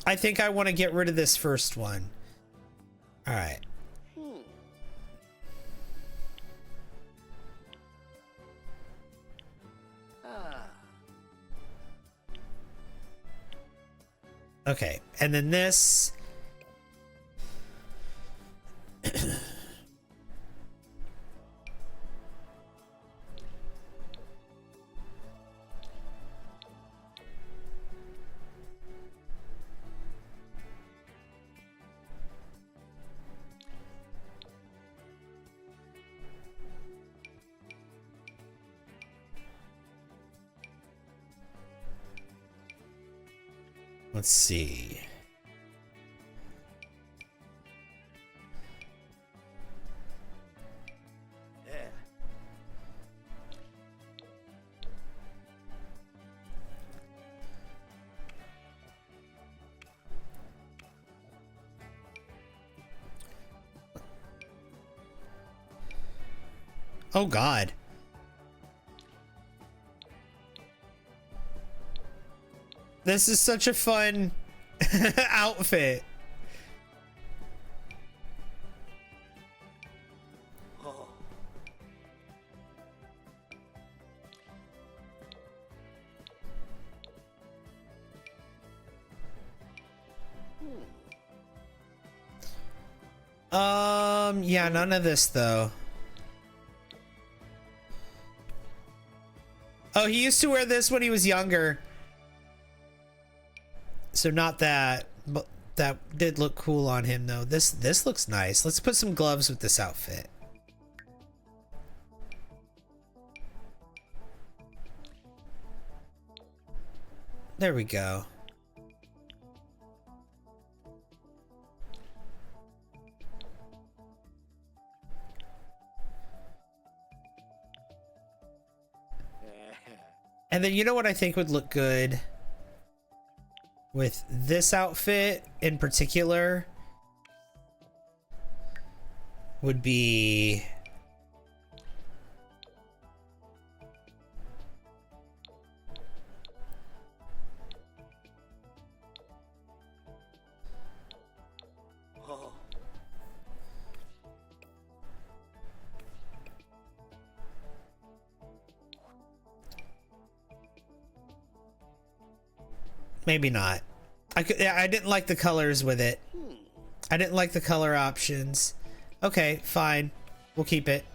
I think I want to get rid of this first one. All right. Okay, and then this. Let's see. Oh God. This is such a fun outfit. Yeah, none of this though. Oh, he used to wear this when he was younger. So not that, but that did look cool on him though. This looks nice. Let's put some gloves with this outfit. There we go. And then you know what I think would look good with this outfit in particular would be maybe not. I didn't like the colors with it. I didn't like the color options. Okay, fine. We'll keep it.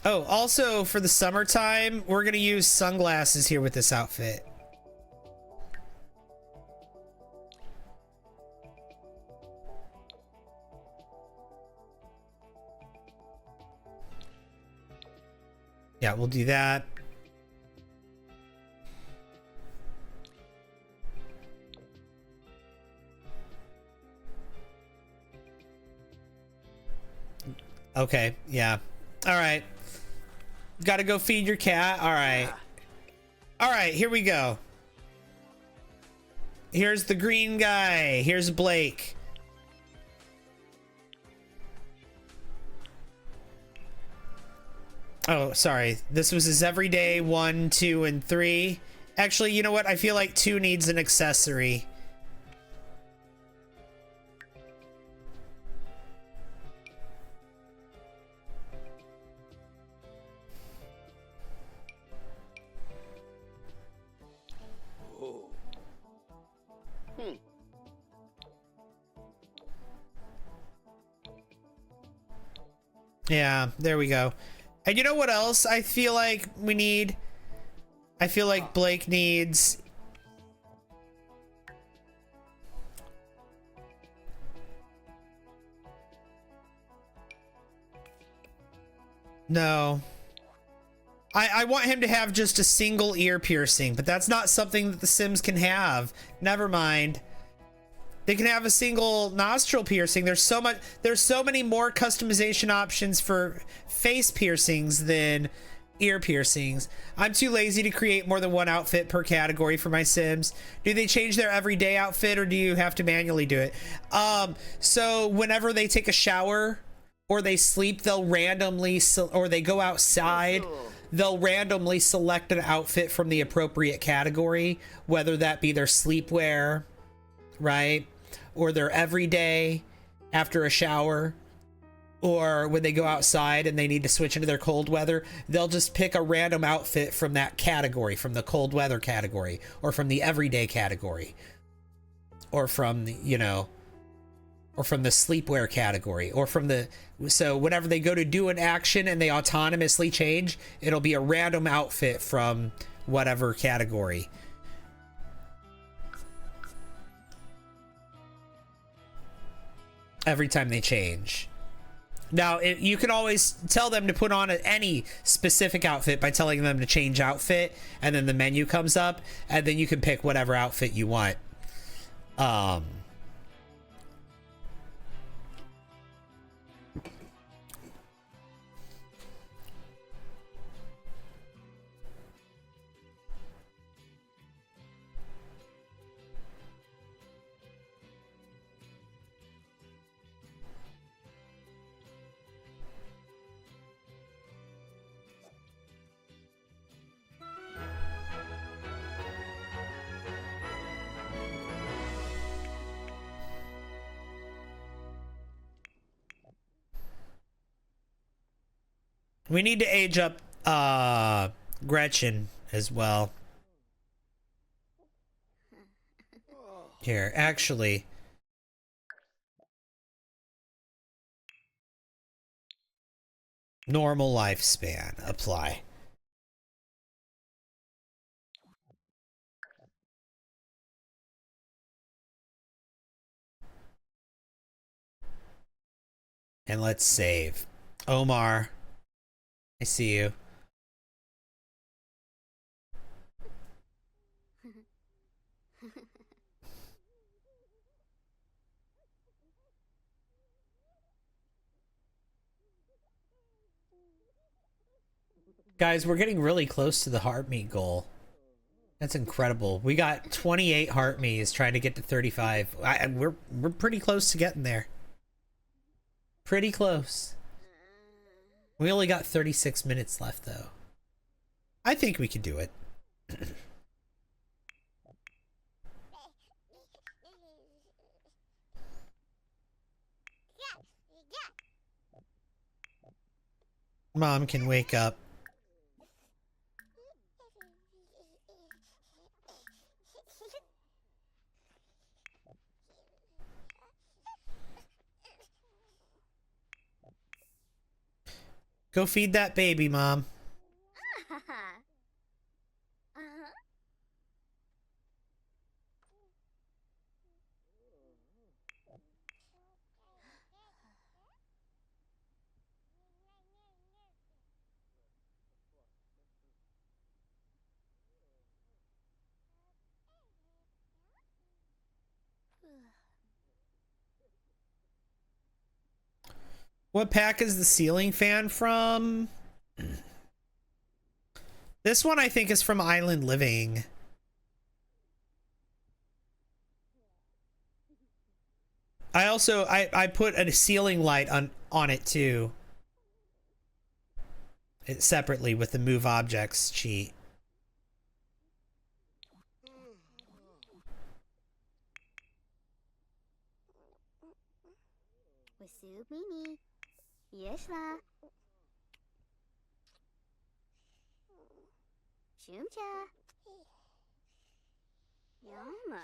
Oh, also for the summertime, we're gonna use sunglasses here with this outfit. Yeah, we'll do that. Okay, yeah. All right. Gotta go feed your cat. All right. All right, here we go. Here's the green guy. Here's Blake. Oh, sorry. This was his everyday 1, 2, and 3. Actually, you know what? I feel like 2 needs an accessory. Yeah, there we go. And you know what else I feel like we need? I feel like Blake needs... No. I want him to have just a single ear piercing, but that's not something that the Sims can have. Never mind. They can have a single nostril piercing. There's so many more customization options for face piercings than ear piercings. I'm too lazy to create more than one outfit per category for my Sims. Do they change their everyday outfit or do you have to manually do it? So whenever they take a shower or they sleep, they'll randomly, or they go outside, they'll randomly select an outfit from the appropriate category, whether that be their sleepwear, right? Or their everyday after a shower, or when they go outside and they need to switch into their cold weather, they'll just pick a random outfit from that category, from the cold weather category, or from the everyday category, or from the, you know, or from the sleepwear category, or from the, so whenever they go to do an action and they autonomously change, it'll be a random outfit from whatever category. Every time they change. Now, you can always tell them to put on any specific outfit by telling them to change outfit, and then the menu comes up, and then you can pick whatever outfit you want. We need to age up Gretchen as well. Here, actually. Normal lifespan. Apply. And let's save. Omar, I see you. Guys, we're getting really close to the heart meat goal. That's incredible. We got 28 heart meats trying to get to 35. We're pretty close to getting there. Pretty close. We only got 36 minutes left, though. I think we can do it. Mom can wake up. Go feed that baby, Mom. What pack is the ceiling fan from? This one I think is from Island Living. I also I put a ceiling light on it too. It separately with the move objects cheat. Mini. Yes, la. Shumcha. Yama.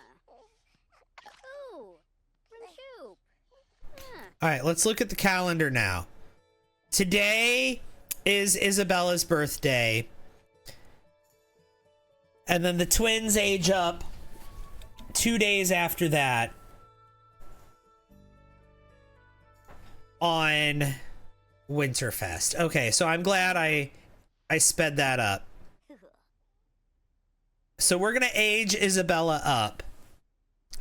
Oh, Rinshoop. All right, let's look at the calendar now. Today is Isabella's birthday. And then the twins age up 2 days after that on Winterfest. Okay, so I'm glad I sped that up. So we're gonna age Isabella up.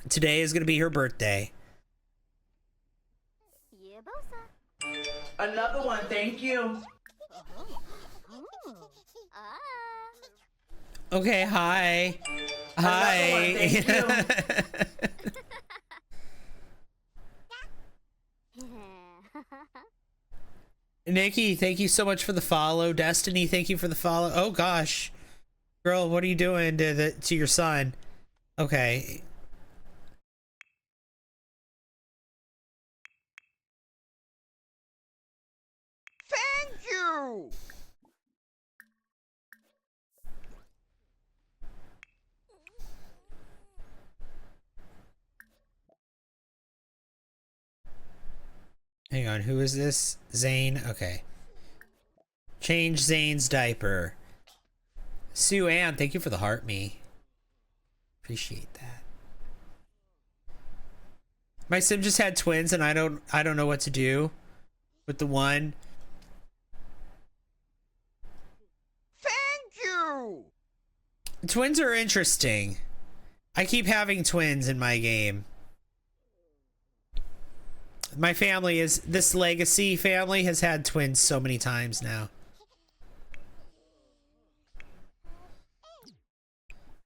Today is gonna be her birthday. Another one, thank you. Okay, hi. Another one, Hi. thank you. Nikki, thank you so much for the follow. Destiny, thank you for the follow. Oh gosh. Girl, what are you doing to your son? Okay. Thank you! Hang on, who is this? Zane? Okay. Change Zane's diaper. Sue Ann, thank you for the heart me. Appreciate that. My sim just had twins and I don't know what to do. with the one. Thank you! Twins are interesting. I keep having twins in my game. My family is, this legacy family has had twins so many times now.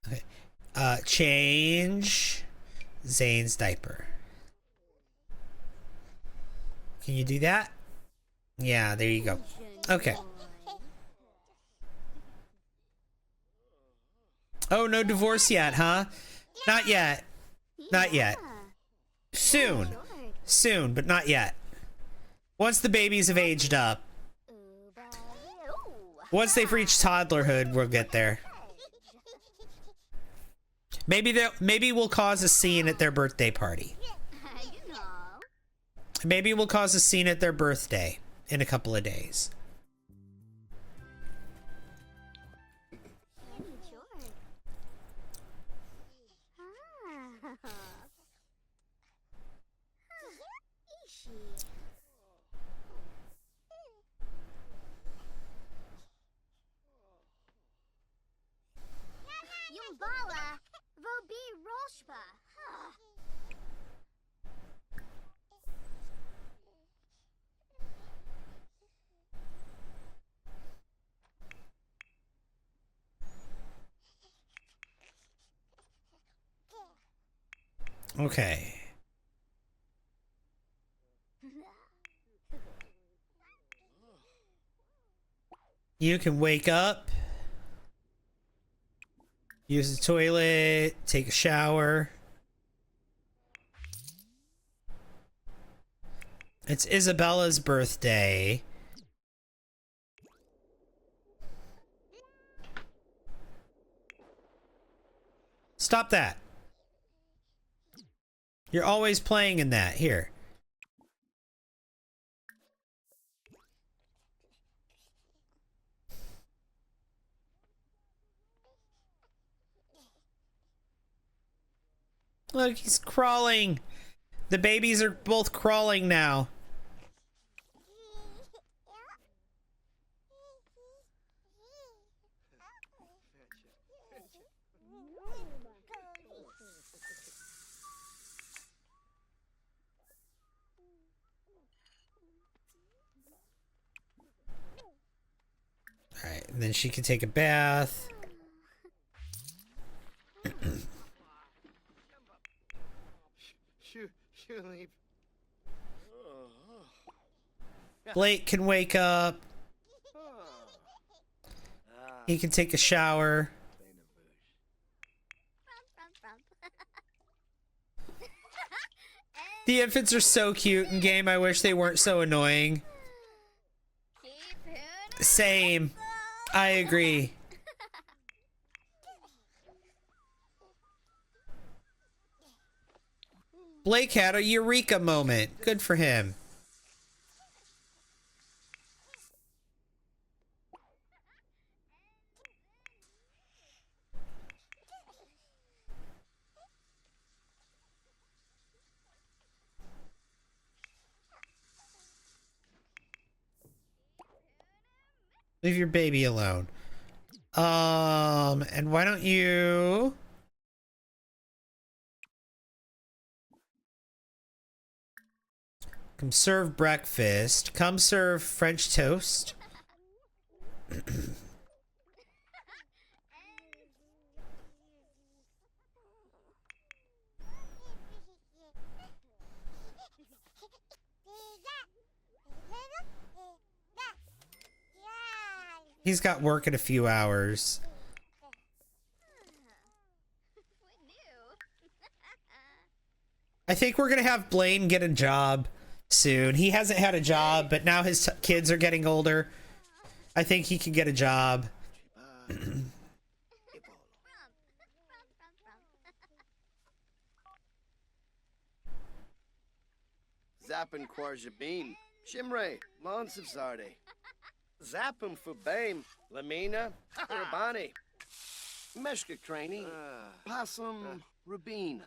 Okay. Change Zane's diaper. Can you do that? Yeah, there you go. Okay. Oh, no divorce yet, huh? Not yet. Not yet. Soon. Soon, but not yet. Once the babies have aged up. Once they've reached toddlerhood, we'll get there. Maybe we'll cause a scene at their birthday party. Maybe we'll cause a scene at their birthday in a couple of days. Yumbala, Vobi Roshba. Okay. You can wake up, use the toilet, take a shower. It's Isabella's birthday. Stop that. You're always playing in that. Here. Look, he's crawling. The babies are both crawling now. Alright, and then she can take a bath. Blake can wake up. He can take a shower. The infants are so cute in game. I wish they weren't so annoying. Same. I agree. Blake had a eureka moment. Good for him. Leave your baby alone. And why don't you... Come serve breakfast. Come serve French toast. He's got work in a few hours. I think we're gonna have Blaine get a job soon. He hasn't had a job, but now his kids are getting older. I think he can get a job. Zappin Quarjabin, Shimre, Lons of Zarde. Zappin Fubaim, Lamina, Urabani. Meshka Craney, Possum, Rabin,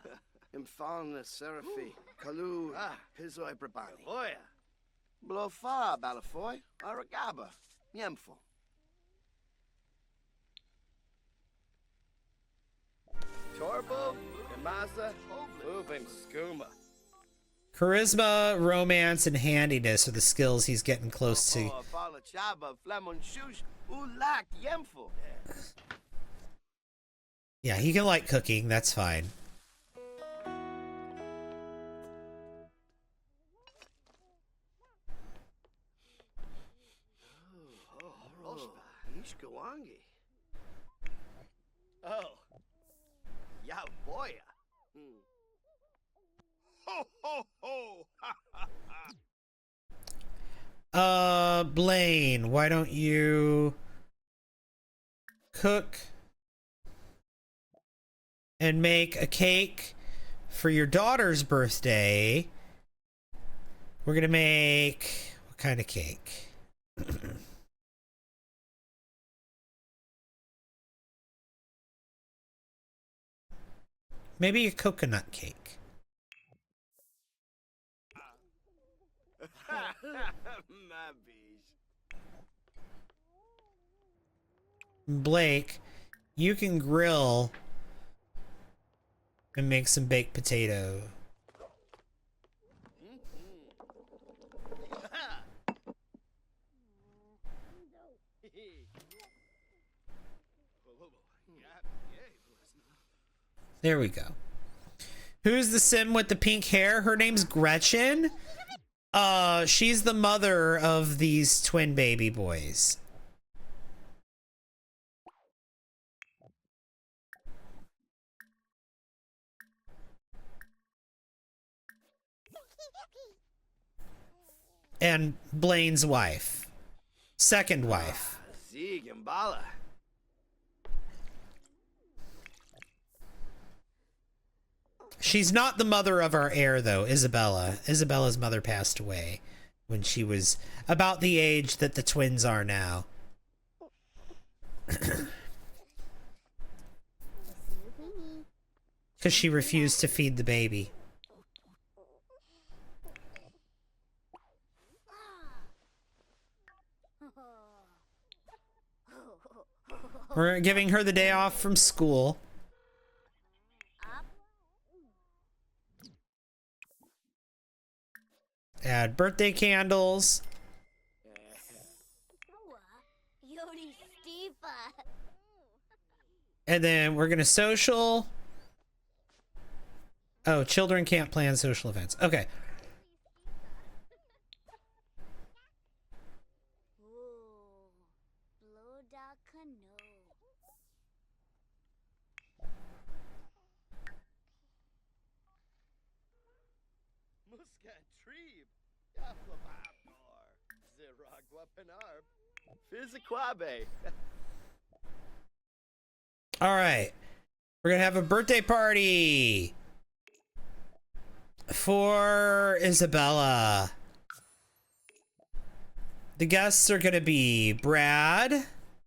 Imfalna Seraphi, Kalu, Pizoi Brabani. Blofa, Balafoy, Aragaba, Yemfo. Torbo, Yamasa, Ubim Skooma. Charisma, romance, and handiness are the skills he's getting close to. Oh, Fala Chaba, Flemon Shush, Ulak, Yemfo. Yeah, he can like cooking. That's fine. Oh, ya boya. Ho ho ho! Blaine, why don't you cook and make a cake for your daughter's birthday? We're gonna make what kind of cake? Maybe a coconut cake. My bees. Blake, you can grill and make some baked potato. There we go. Who's the sim with the pink hair? Her name's Gretchen. She's the mother of these twin baby boys. And Blaine's wife. Second wife. Zig and Bala. She's not the mother of our heir, though, Isabella. Isabella's mother passed away when she was about the age that the twins are now. Because she refused to feed the baby. We're giving her the day off from school. Add birthday candles. And then we're gonna social. Oh, children can't plan social events. Okay. All right. We're gonna have a birthday party for Isabella. The guests are gonna be Brad.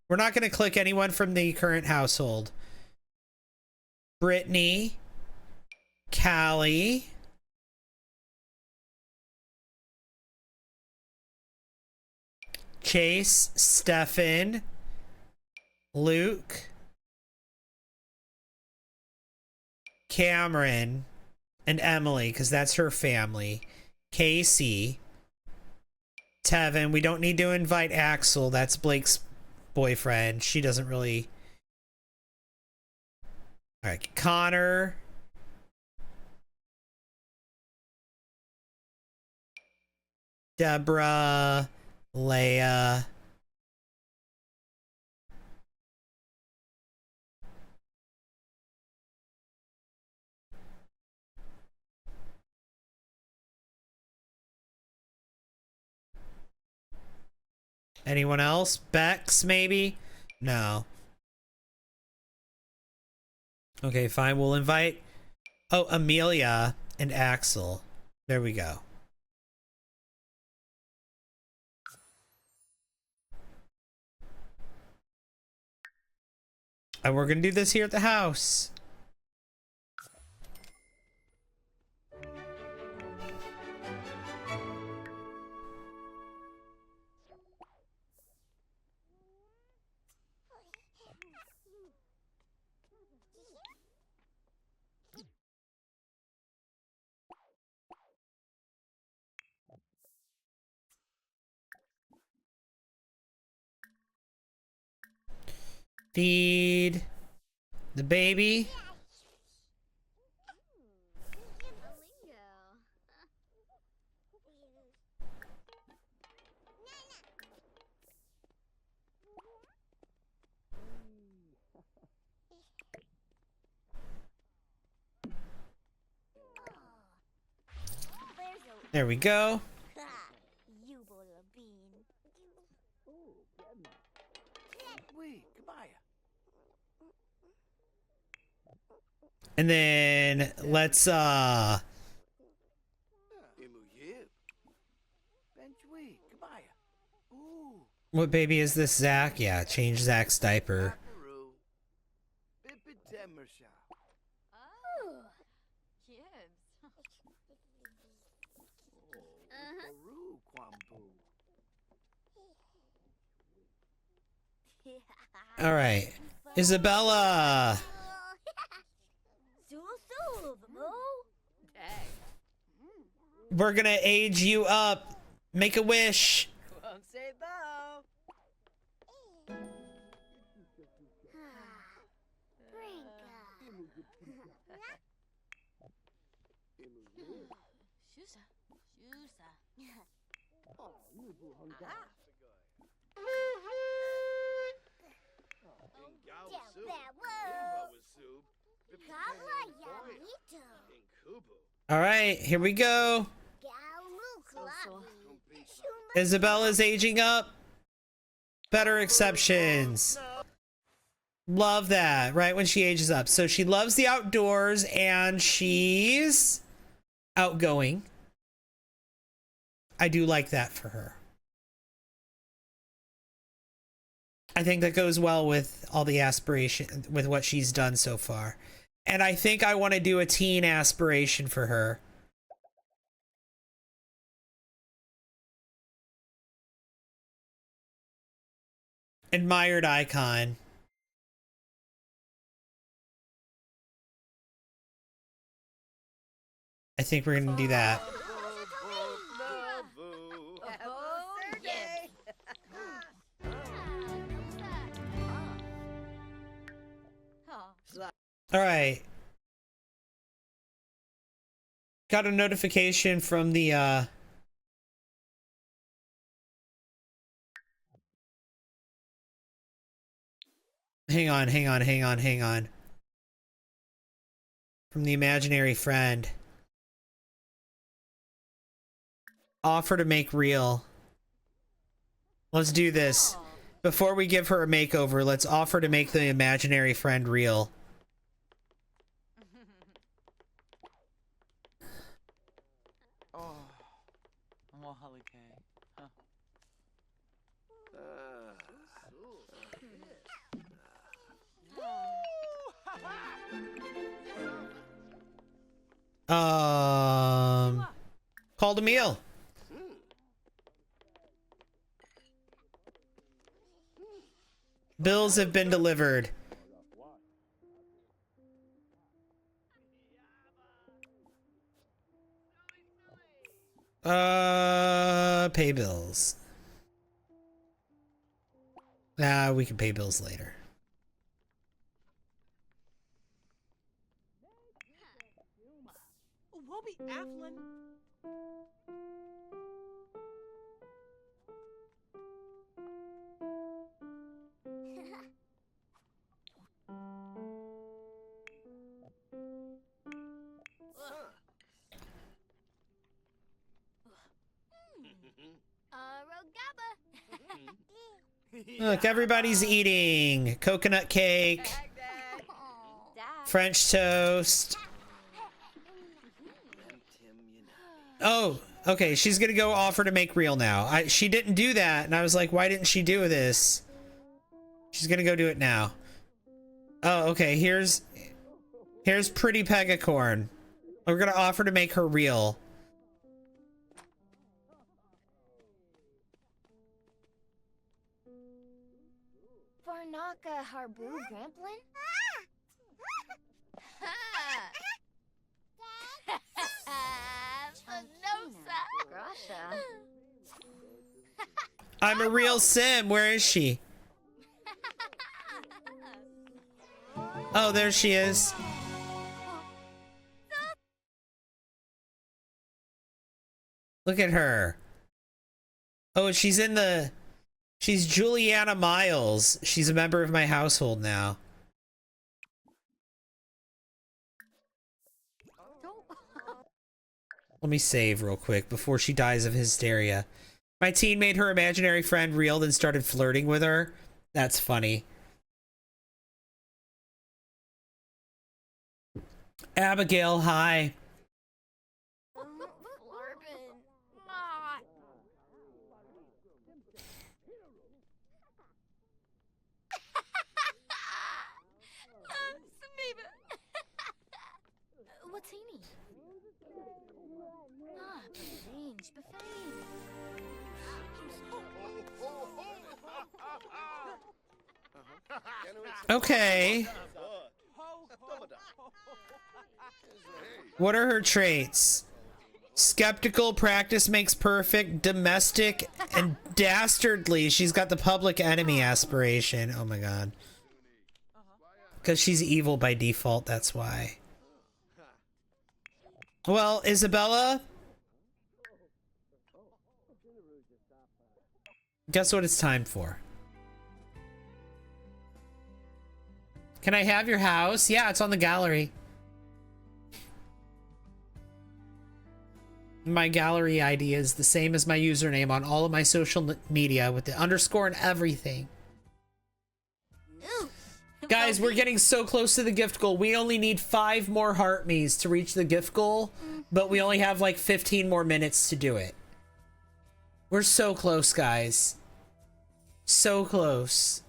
We're not gonna click anyone from the current household. Brittany, Callie, Chase, Stefan, Luke, Cameron, and Emily, because that's her family. Casey, Tevin. We don't need to invite Axel. That's Blake's boyfriend. She doesn't really... All right, Connor. Deborah, Leia. Anyone else? Bex, maybe? No. Okay, fine. We'll invite... Oh, Amelia and Axel. There we go. And we're gonna do this here at the house. Feed the baby. There we go. And then let's what baby is this, Zach? Yeah, change Zach's diaper. All right, Isabella. We're gonna age you up. Make a wish. Won't say though. All right, here we go. Isabella's aging up. Better exceptions. Love that. Right when she ages up. So she loves the outdoors and she's outgoing. I do like that for her. I think that goes well with all the aspiration, with what she's done so far. And I think I want to do a teen aspiration for her. Admired icon. I think we're gonna do that. All right. Got a notification from the hang on. From the imaginary friend. Offer to make real. Let's do this. Before we give her a makeover, let's offer to make the imaginary friend real. Called a meal. Bills have been delivered. Pay bills. Nah, we can pay bills later. We'll be Afflin. Look, everybody's eating coconut cake, French toast. Oh, okay. She's gonna go offer to make real now. She didn't do that, and I was like, why didn't she do this? She's gonna go do it now. Oh, okay. Here's pretty Pegacorn. We're gonna offer to make her real. Varnaka Harbu Gramplin? I'm a real sim. Where is she? Oh, there she is. Look at her. Oh, she's Juliana Miles. She's a member of my household now. Let me save real quick before she dies of hysteria. My teen made her imaginary friend real, then started flirting with her. That's funny. Abigail, hi. Watini. Ah, befeins, befeins. Okay. What are her traits? Skeptical, practice makes perfect, domestic, and dastardly. She's got the public enemy aspiration. Oh my god. Because she's evil by default, that's why. Well, Isabella? Guess what it's time for? Can I have your house? Yeah, it's on the gallery. My gallery ID is the same as my username on all of my social media with the underscore and everything. Guys, we're getting so close to the gift goal. We only need 5 more heart me's to reach the gift goal, but we only have like 15 more minutes to do it. We're so close, guys. So close.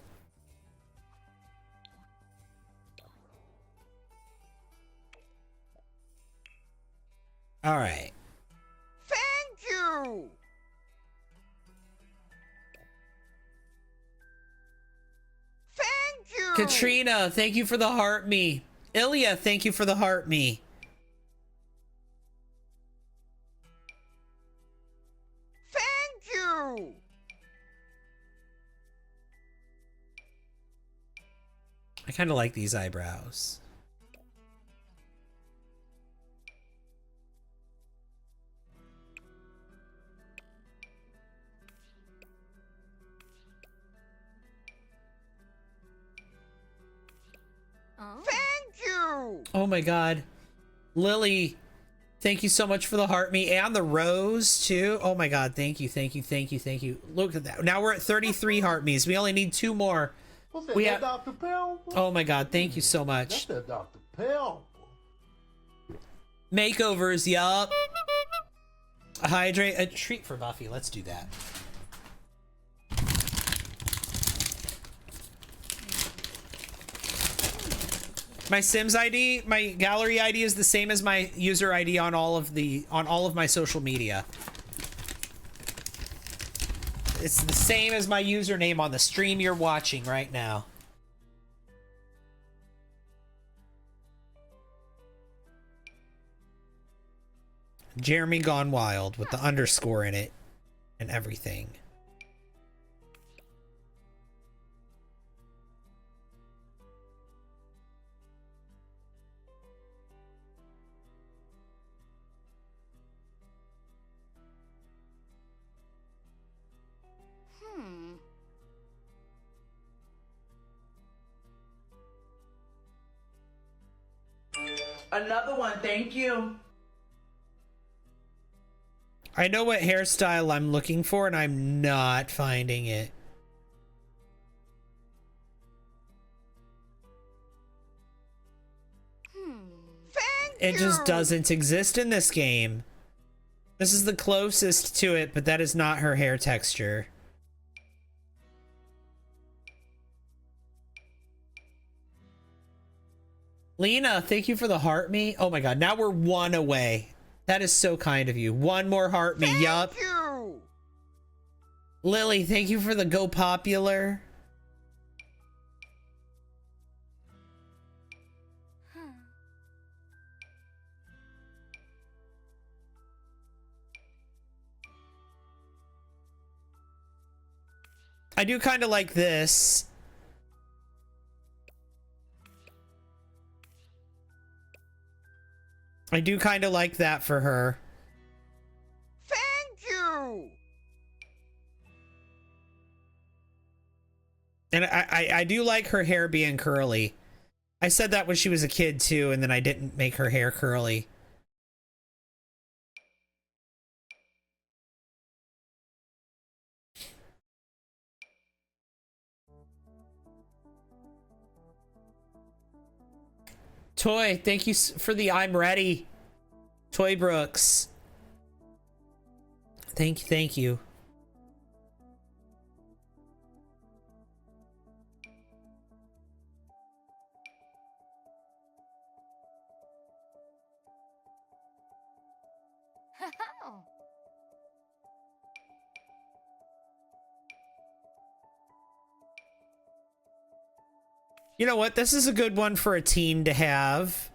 All right. Thank you! Thank you! Katrina, thank you for the heart me. Ilya, thank you for the heart me. Thank you! I kind of like these eyebrows. Thank you! Oh my god. Lily, thank you so much for the heart me and the rose too. Oh my god, thank you, thank you, thank you, thank you. Look at that. Now we're at 33 heart me's. We only need 2 more. What's that, We that have... Dr. Pell? Oh my god, thank you so much. That's that Dr. Pell. Makeovers, yup. Hydrate, a treat for Buffy. Let's do that. My Sims ID, my gallery ID is the same as my user ID on all of my social media. It's the same as my username on the stream you're watching right now. Jeremy Gone Wild with the underscore in it and everything. Another one, thank you. I know what hairstyle I'm looking for and I'm not finding it. It just doesn't exist in this game. This is the closest to it, but that is not her hair texture. Lena, thank you for the heart me. Oh my god, now we're 1 away. That is so kind of you. 1 more heart me, yup. Thank you! Lily, thank you for the go popular. I do kind of like this. I do kind of like that for her. Thank you. And I do like her hair being curly. I said that when she was a kid too, and then I didn't make her hair curly. Toy, thank you for the I'm ready. Toy Brooks. Thank you, thank you. You know what? This is a good one for a teen to have.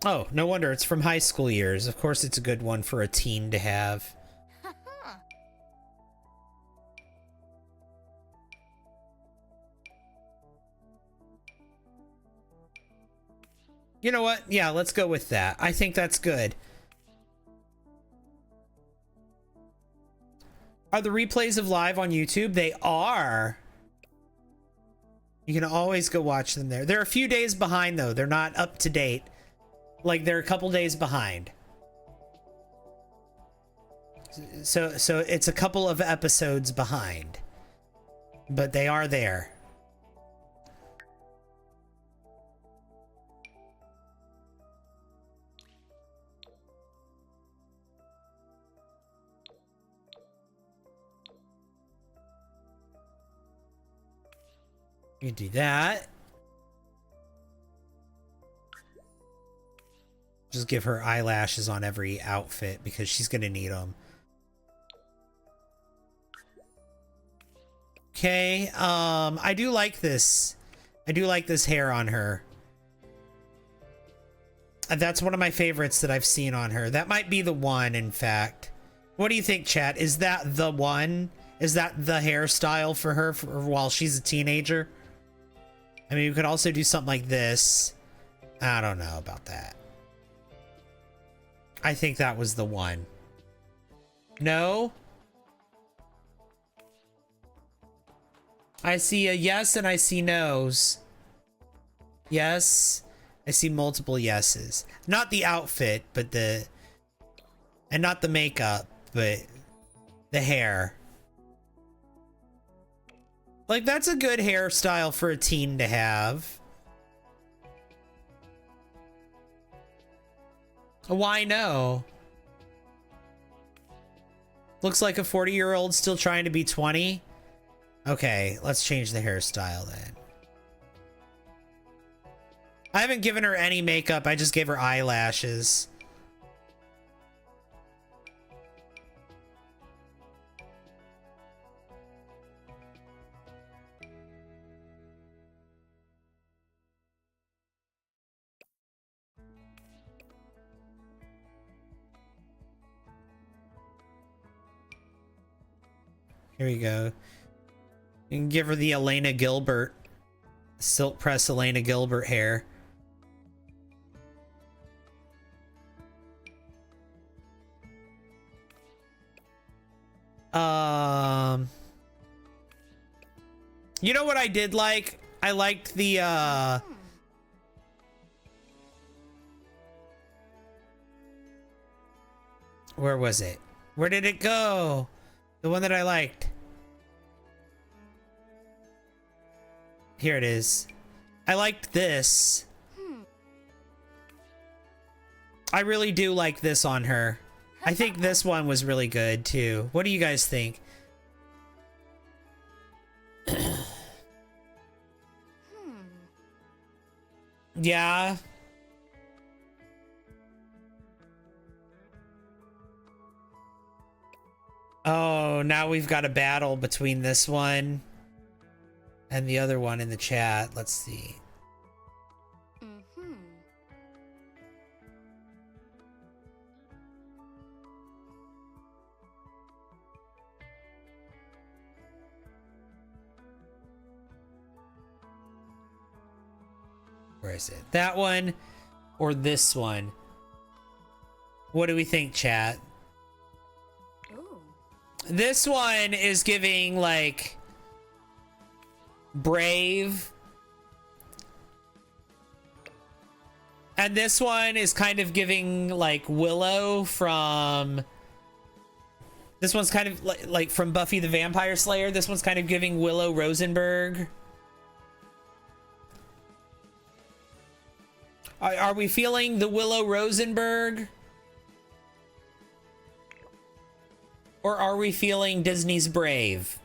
Oh, no wonder. It's from high school years. Of course it's a good one for a teen to have. You know what? Yeah, let's go with that. I think that's good. Are the replays of live on YouTube? They are. You can always go watch them there. They're a few days behind though. They're not up to date. Like they're a couple days behind. So it's a couple of episodes behind. But they are there. You do that. Just give her eyelashes on every outfit because she's gonna need them. Okay, I do like this. I do like this hair on her. That's one of my favorites that I've seen on her. That might be the one, in fact. What do you think, chat? Is that the one? Is that the hairstyle for her for while she's a teenager? I mean, you could also do something like this. I don't know about that. I think that was the one. No? I see a yes and I see no's. Yes. I see multiple yeses. Not the outfit, but the... And not the makeup, but the hair. Like, that's a good hairstyle for a teen to have. Why no? Looks like a 40-year-old still trying to be 20. Okay, let's change the hairstyle then. I haven't given her any makeup, I just gave her eyelashes. Here we go. You can give her the Elena Gilbert, silk press Elena Gilbert hair. You know what I did like? I liked the where was it? Where did it go? The one that I liked. Here it is. I liked this. I really do like this on her. I think this one was really good too. What do you guys think? Yeah. Oh, now we've got a battle between this one and the other one in the chat. Let's see. Where is it? That one or this one? What do we think, chat? Ooh. This one is giving like brave. And this one is kind of giving like Willow from... This one's kind of like from Buffy the Vampire Slayer. This one's kind of giving Willow Rosenberg. Are we feeling the Willow Rosenberg? Or are we feeling Disney's Brave?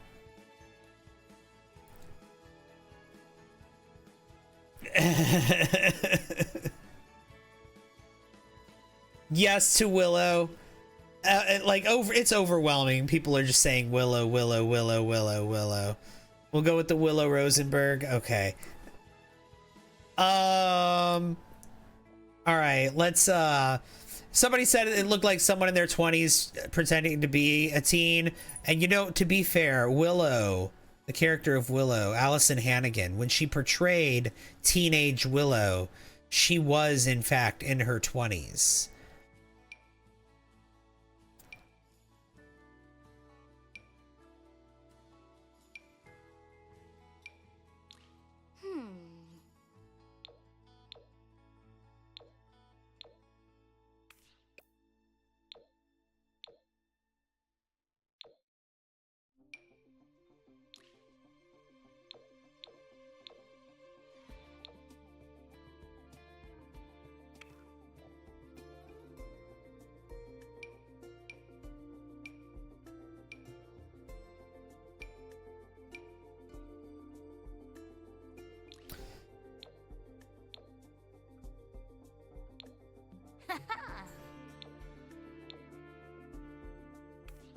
Yes to Willow. It's overwhelming. People are just saying Willow, Willow, Willow, Willow, Willow. We'll go with the Willow Rosenberg. Okay. All right, let's somebody said it looked like someone in their 20s pretending to be a teen. And you know, to be fair, Willow, the character of Willow, Allison Hannigan, when she portrayed teenage Willow, she was in fact in her 20s.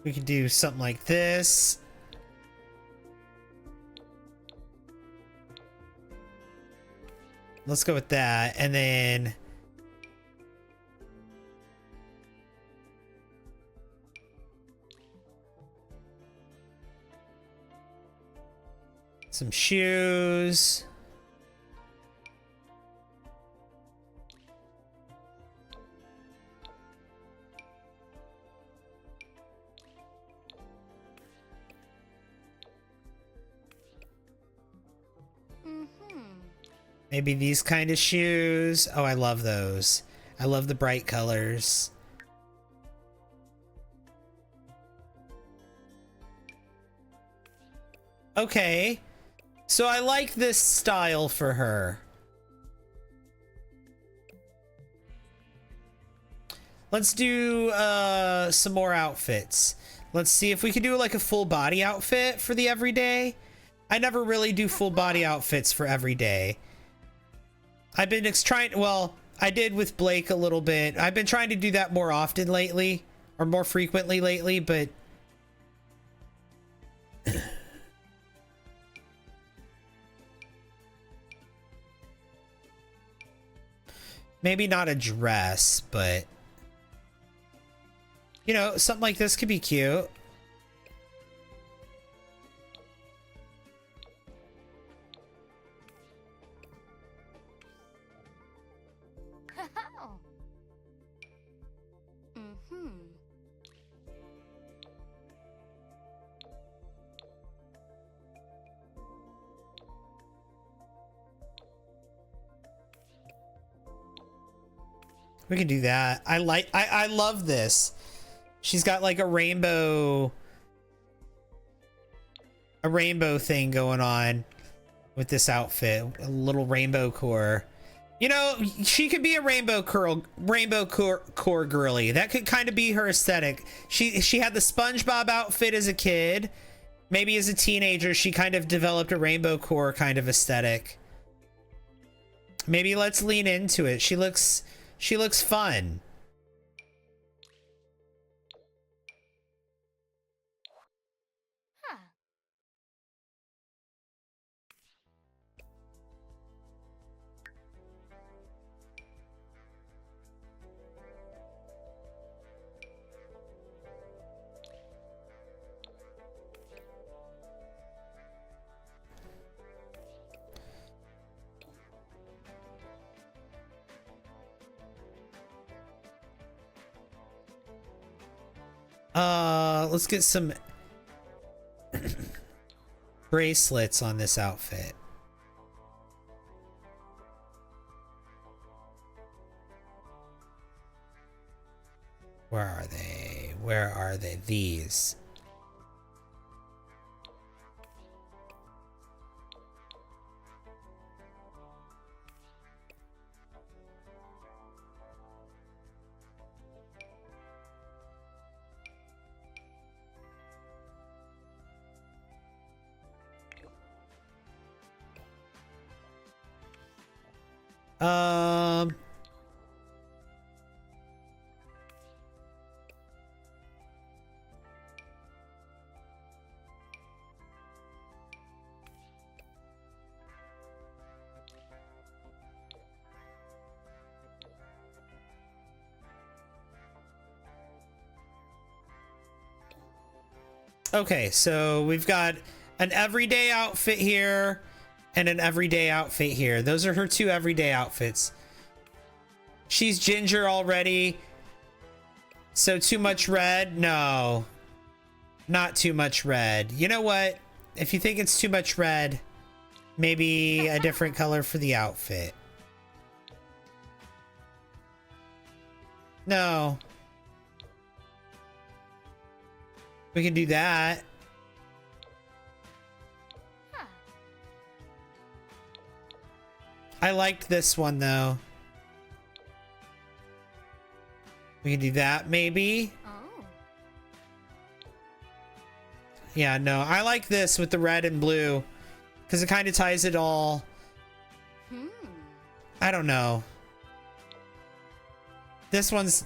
We could do something like this. Let's go with that. And then some shoes. Maybe these kind of shoes. Oh, I love those. I love the bright colors. Okay. So I like this style for her. Let's do some more outfits. Let's see if we can do like a full body outfit for the everyday. I never really do full body outfits for everyday. I've been trying, well, I did with Blake a little bit. I've been trying to do that more often lately, or more frequently lately, but maybe not a dress, but you know, something like this could be cute. We can do that. I love this. She's got like a rainbow thing going on with this outfit. A little rainbow core. You know, she could be a rainbow core girly. That could kind of be her aesthetic. She had the SpongeBob outfit as a kid. Maybe as a teenager, she kind of developed a rainbow core kind of aesthetic. Maybe let's lean into it. She looks fun. Let's get some bracelets on this outfit. Where are they? Where are they? These. Um, okay, so we've got an everyday outfit here and an everyday outfit here. Those are her two everyday outfits. She's ginger already. So too much red? No. Not too much red. You know what? If you think it's too much red, maybe a different color for the outfit. No. We can do that. Huh. I liked this one though. We can do that maybe. Oh. Yeah, no, I like this with the red and blue because it kind of ties it all. I don't know. This one's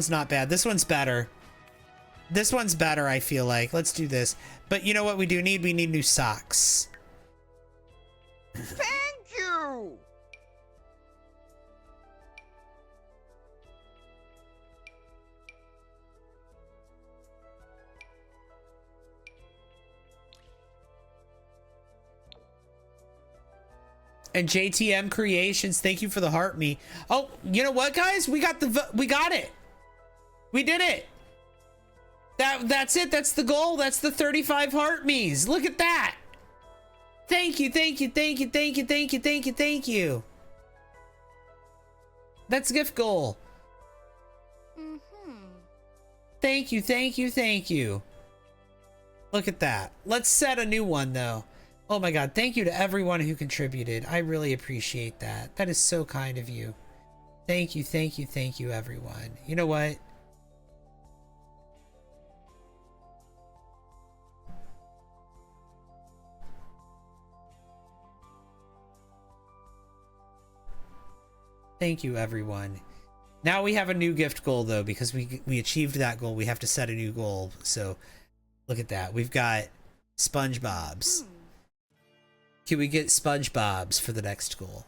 not bad. This one's better. This one's better, I feel like. Let's do this. But you know what we do need? We need new socks. Thank you! And JTM Creations, thank you for the heart me. Oh, you know what, guys? We got it. We did it. That's it. That's the goal. That's the 35 heart me's. Look at that. Thank you, thank you, thank you, thank you, thank you, thank you, thank you. That's gift goal. Thank you, thank you, thank you. Look at that. Let's set a new one though. Oh my god, thank you to everyone who contributed. I really appreciate that. That is so kind of you. Thank you, thank you, thank you, everyone. You know what? Thank you, everyone. Now we have a new gift goal though, because we achieved that goal. We have to set a new goal. So look at that. We've got SpongeBob's. Can we get SpongeBob's for the next goal?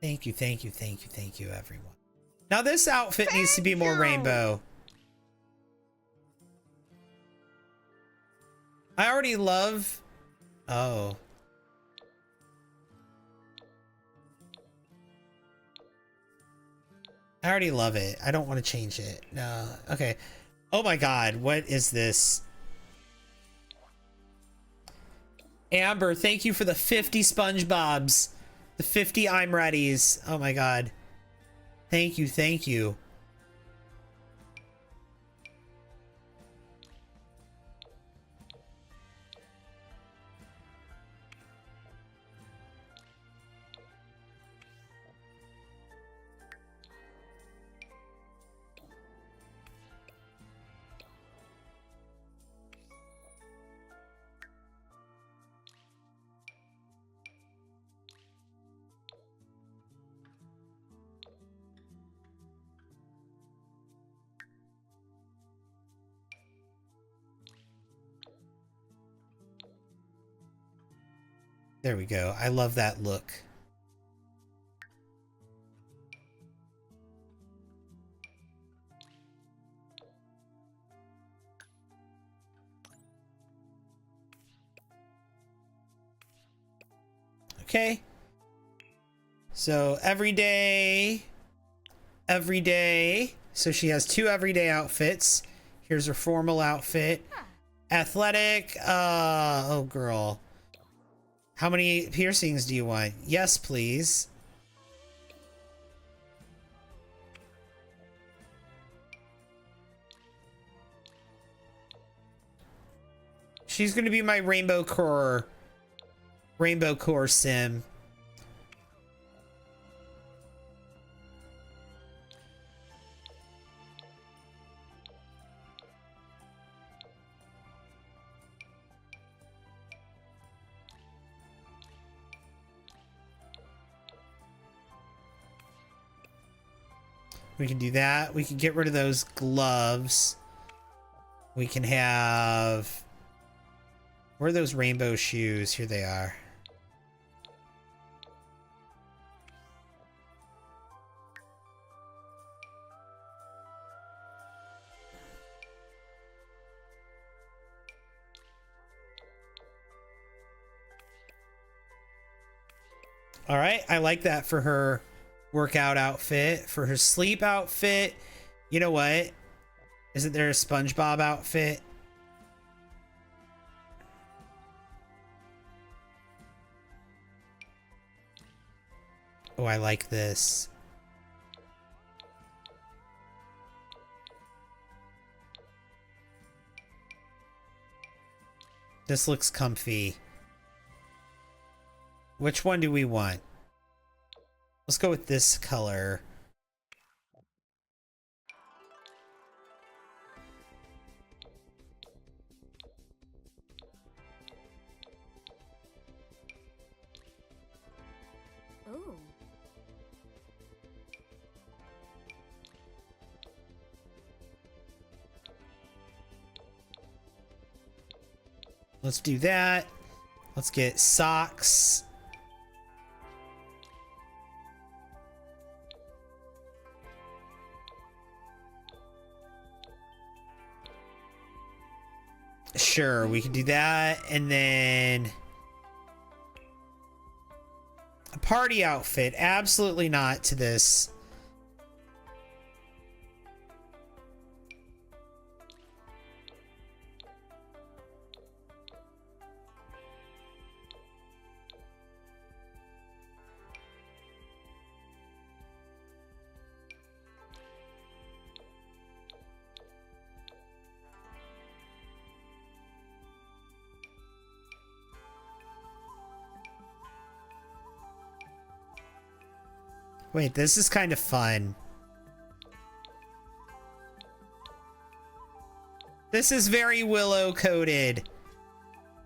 Thank you, thank you, thank you, thank you, everyone. Now this outfit needs to be more rainbow. I already love... Oh. I already love it. I don't want to change it. No. Okay. Oh my god, what is this? Amber, thank you for the 50 SpongeBob's. The 50 I'm Ready's. Oh my god. Thank you, thank you. There we go. I love that look. Okay. So everyday. So she has 2 everyday outfits. Here's her formal outfit. Athletic. Oh girl. How many piercings do you want? Yes, please. She's gonna be my Rainbow Core sim. We can do that. We can get rid of those gloves. We can have... Where are those rainbow shoes? Here they are. All right, I like that for her workout outfit. For her sleep outfit, you know what? Isn't there a SpongeBob outfit? Oh, I like this. This looks comfy. Which one do we want? Let's go with this color. Ooh. Let's do that. Let's get socks. Sure, we can do that. And then a party outfit. Absolutely not to this. Wait, this is kind of fun. This is very Willow coded.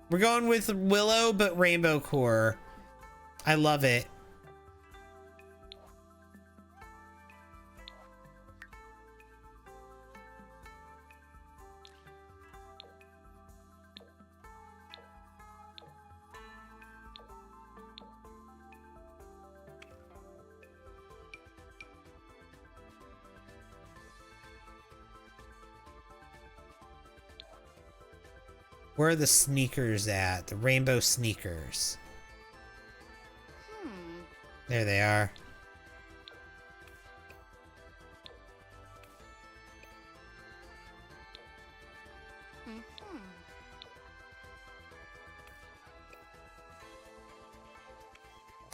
We're going with Willow, but Rainbow Core. I love it. Where are the sneakers at? The rainbow sneakers. There they are.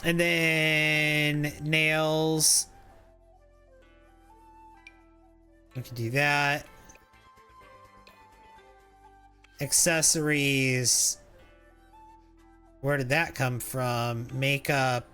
And then nails. We can do that. Accessories. Where did that come from? Makeup.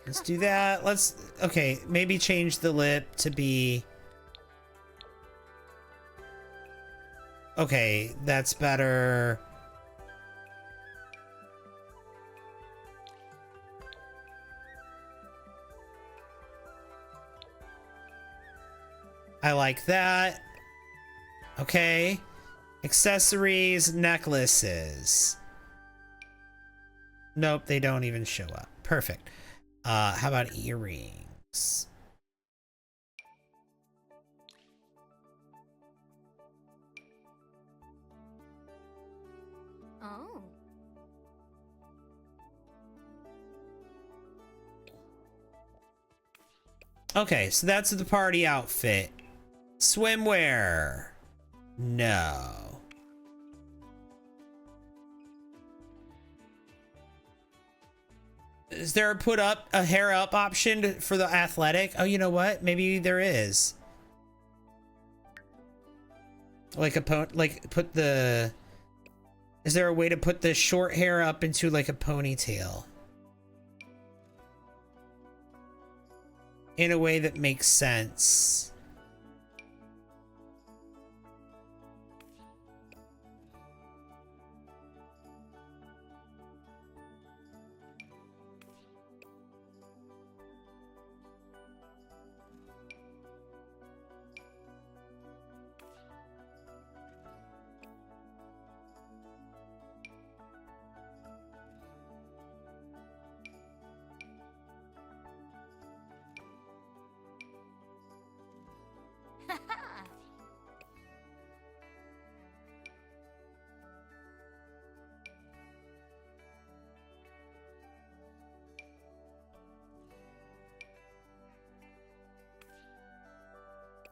Let's do that. Let's, okay, maybe change the lip to be, okay, that's better. I like that. Okay. Accessories, necklaces. Nope, they don't even show up. Perfect. How about earrings? Oh. Okay, so that's the party outfit. Swimwear. No. Is there a hair up option for the athletic? Oh, you know what? Maybe there is. Like put the... Is there a way to put the short hair up into like a ponytail? In a way that makes sense.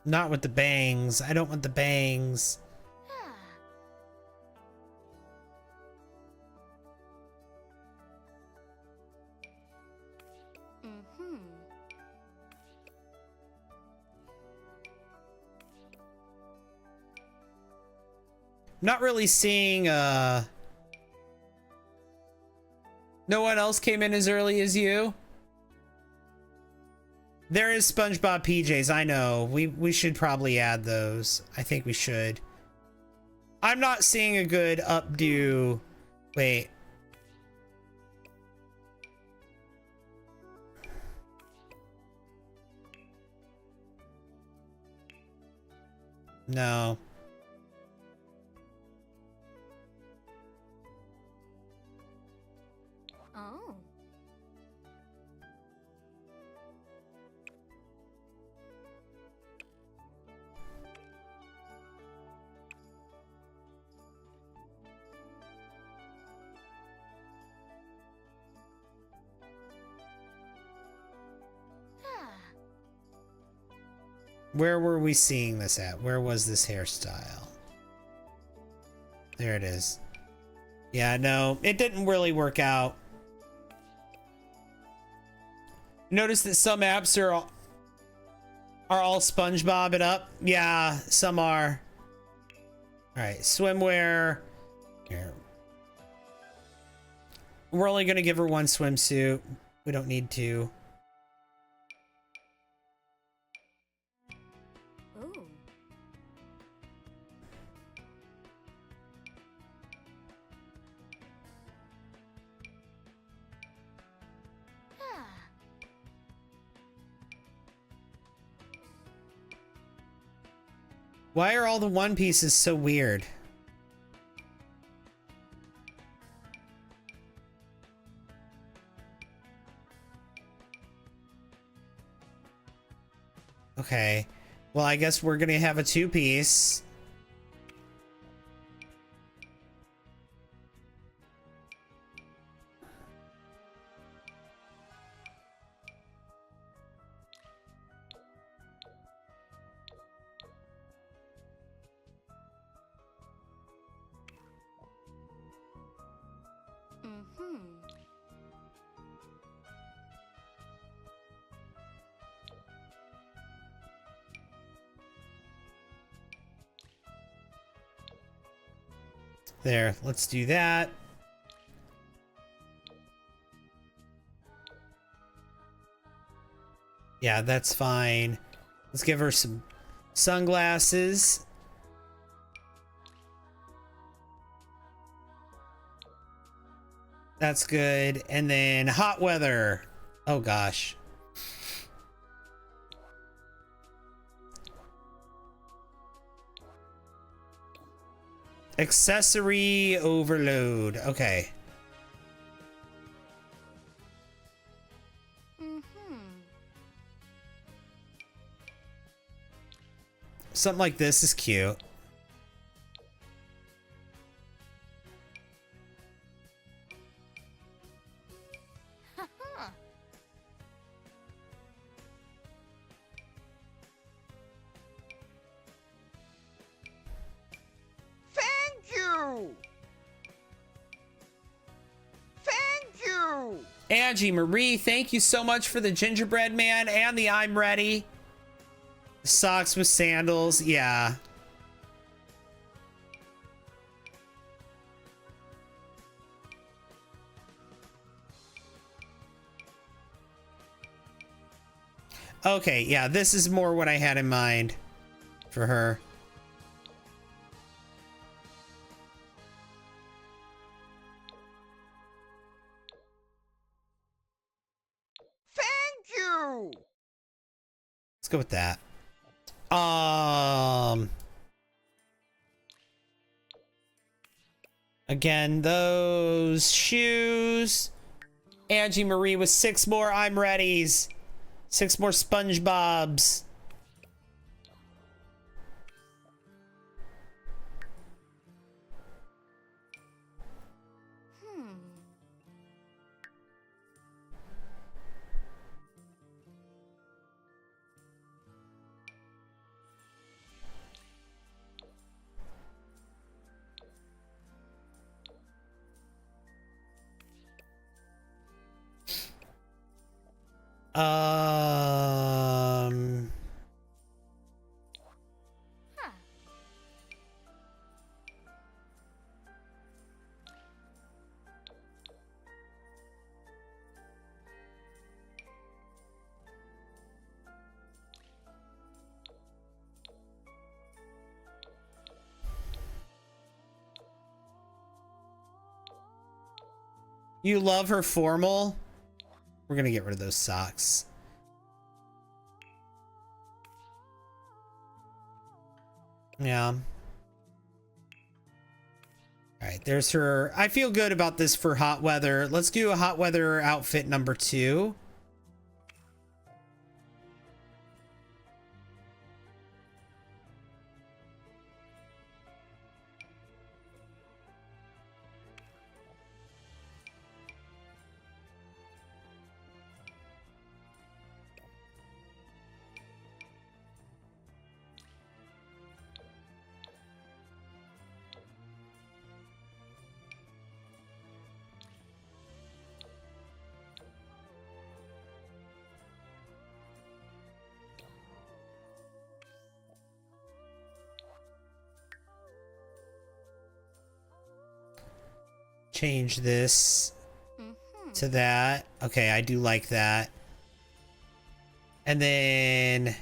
Not with the bangs. I don't want the bangs. Mm-hmm. Not really seeing, no one else came in as early as you? There is SpongeBob PJs, I know. We should probably add those. I think we should. I'm not seeing a good updo. Wait. No. Oh. Where were we seeing this at? Where was this hairstyle? There it is. Yeah, no, it didn't really work out. Notice that some apps are all SpongeBob it up. Yeah, some are. All right, swimwear. Here. We're only gonna give her one swimsuit. We don't need two. Ooh. Why are all the One Pieces so weird? Okay. Well, I guess we're gonna have a two-piece. Mm-hmm. There, let's do that. Yeah, that's fine. Let's give her some sunglasses. That's good. And then hot weather. Oh gosh. Accessory overload. Okay. Something like this is cute. Thank you! Thank you! Angie Marie, thank you so much for the gingerbread man and the I'm ready. Socks with sandals, yeah. Okay, yeah, this is more what I had in mind for her. Thank you! Let's go with that. Again, those shoes. Angie Marie with 6 more I'm readies. 6 more SpongeBobs. You love her formal? We're gonna get rid of those socks. Yeah. All right, there's her. I feel good about this for hot weather. Let's do a hot weather outfit number 2. Change this to that. Okay, I do like that. And then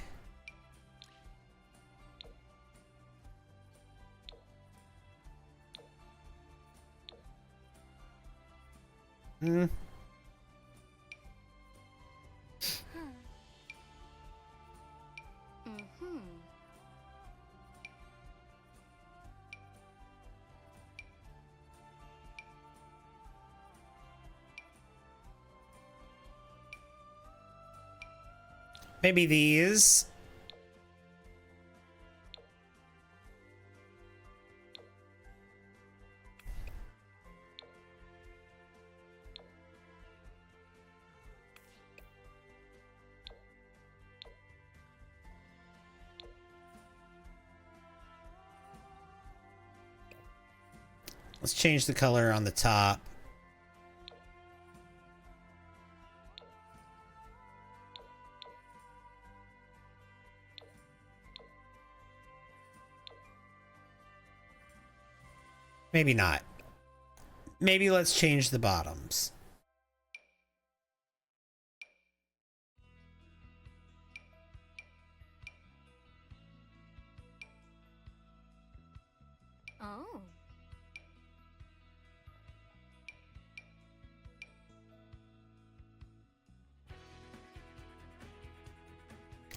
maybe these. Let's change the color on the top. Maybe not. Maybe let's change the bottoms. Oh.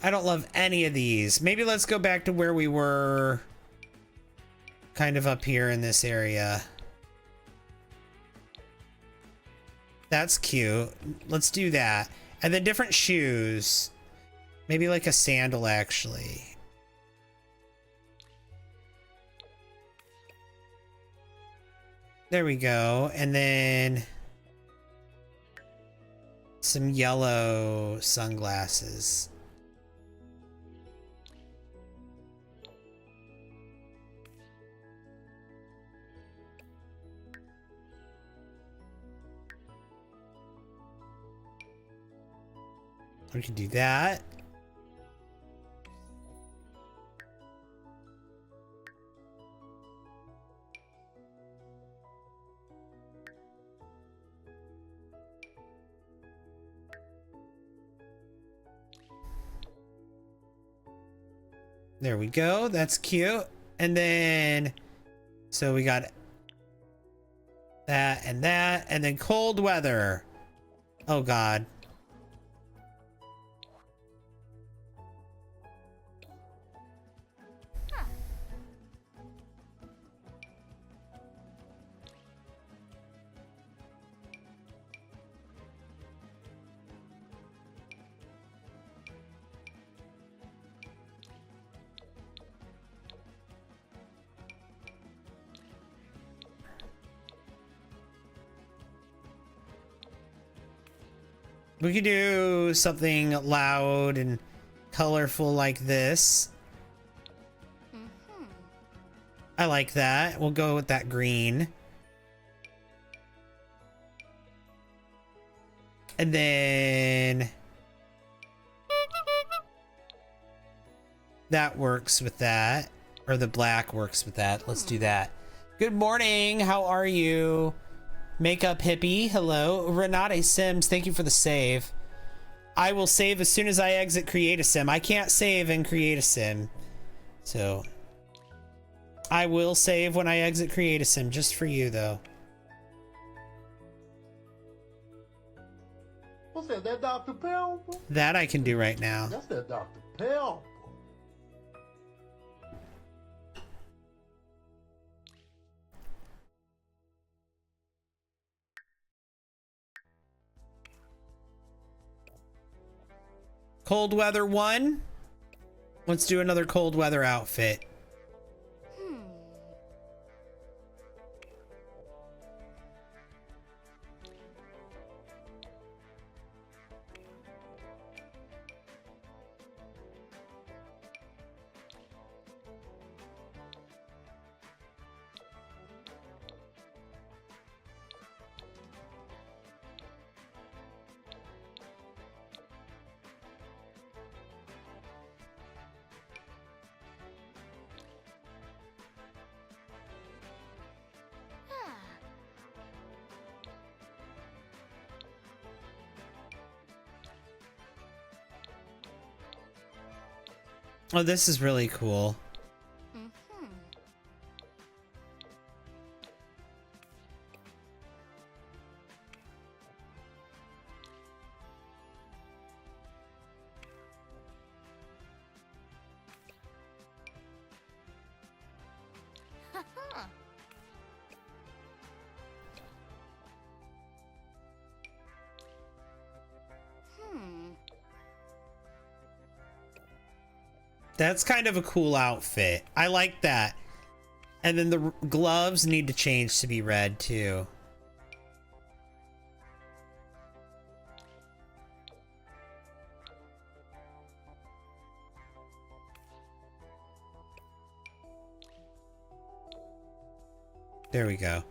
I don't love any of these. Maybe let's go back to where we were a kind of up here in this area. That's cute. Let's do that. And then different shoes. Maybe like a sandal, actually. There we go. And then some yellow sunglasses. We can do that. There we go. That's cute. And then, so we got that, and then cold weather. Oh God. We could do something loud and colorful like this. I like that. We'll go with that green. And then that works with that. Or the black works with that. Let's do that. Good morning. How are you? Makeup hippie, hello. Renate Sims, thank you for the save. I will save as soon as I exit create a sim. I can't save and create a sim. So I will save when I exit create a sim, just for you though. What's that? That Dr. Pepper? That I can do right now. That's that Dr. Pepper. Cold weather 1. Let's do another cold weather outfit. Oh, this is really cool. That's kind of a cool outfit. I like that. And then the gloves need to change to be red too. There we go.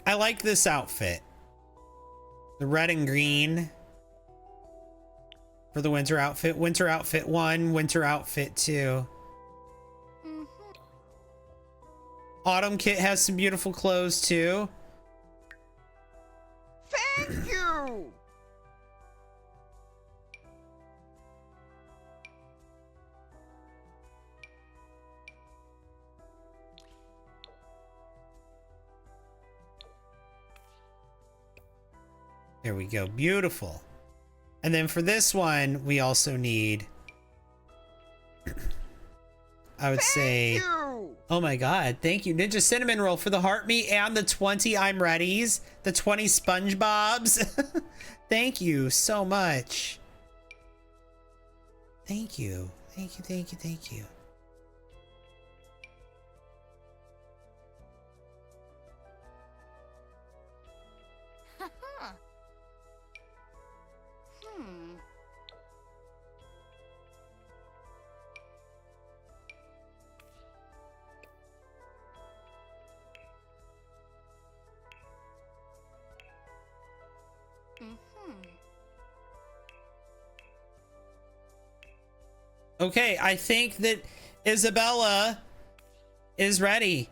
I like this outfit. The red and green. For the winter outfit. Winter outfit 1, winter outfit 2. Autumn kit has some beautiful clothes too. Thank you! There we go. Beautiful. And then for this one, we also need I would say, You! oh my god, thank you, Ninja Cinnamon Roll, for the heart meat and the 20 I'm Readies, the 20 SpongeBobs. Thank you so much. Thank you. Thank you, thank you, thank you. Okay, I think that Isabella is ready.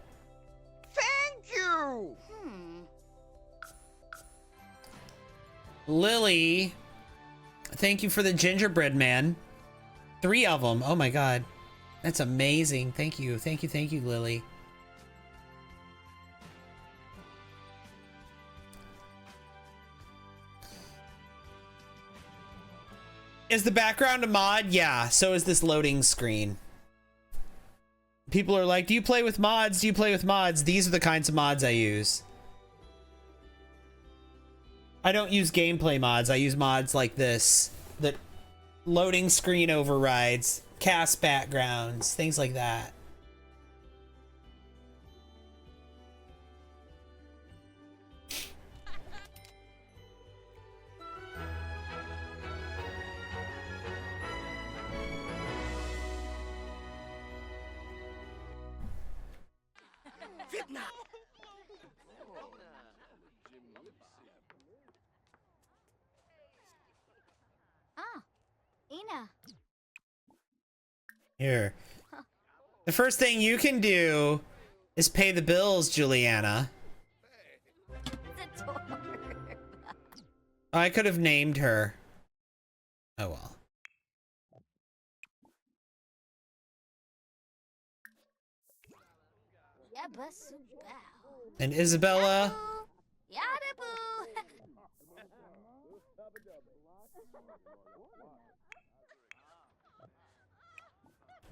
Thank you! Lily, thank you for the gingerbread man. 3 of them. Oh my god. That's amazing. Thank you. Thank you, thank you, Lily. Is the background a mod? Yeah, so is this loading screen. People are like, do you play with mods? Do you play with mods? These are the kinds of mods I use. I don't use gameplay mods. I use mods like this. That loading screen overrides, cast backgrounds, things like that. Ina. Here. The first thing you can do is pay the bills, Juliana. I could have named her. Oh well. And Isabella.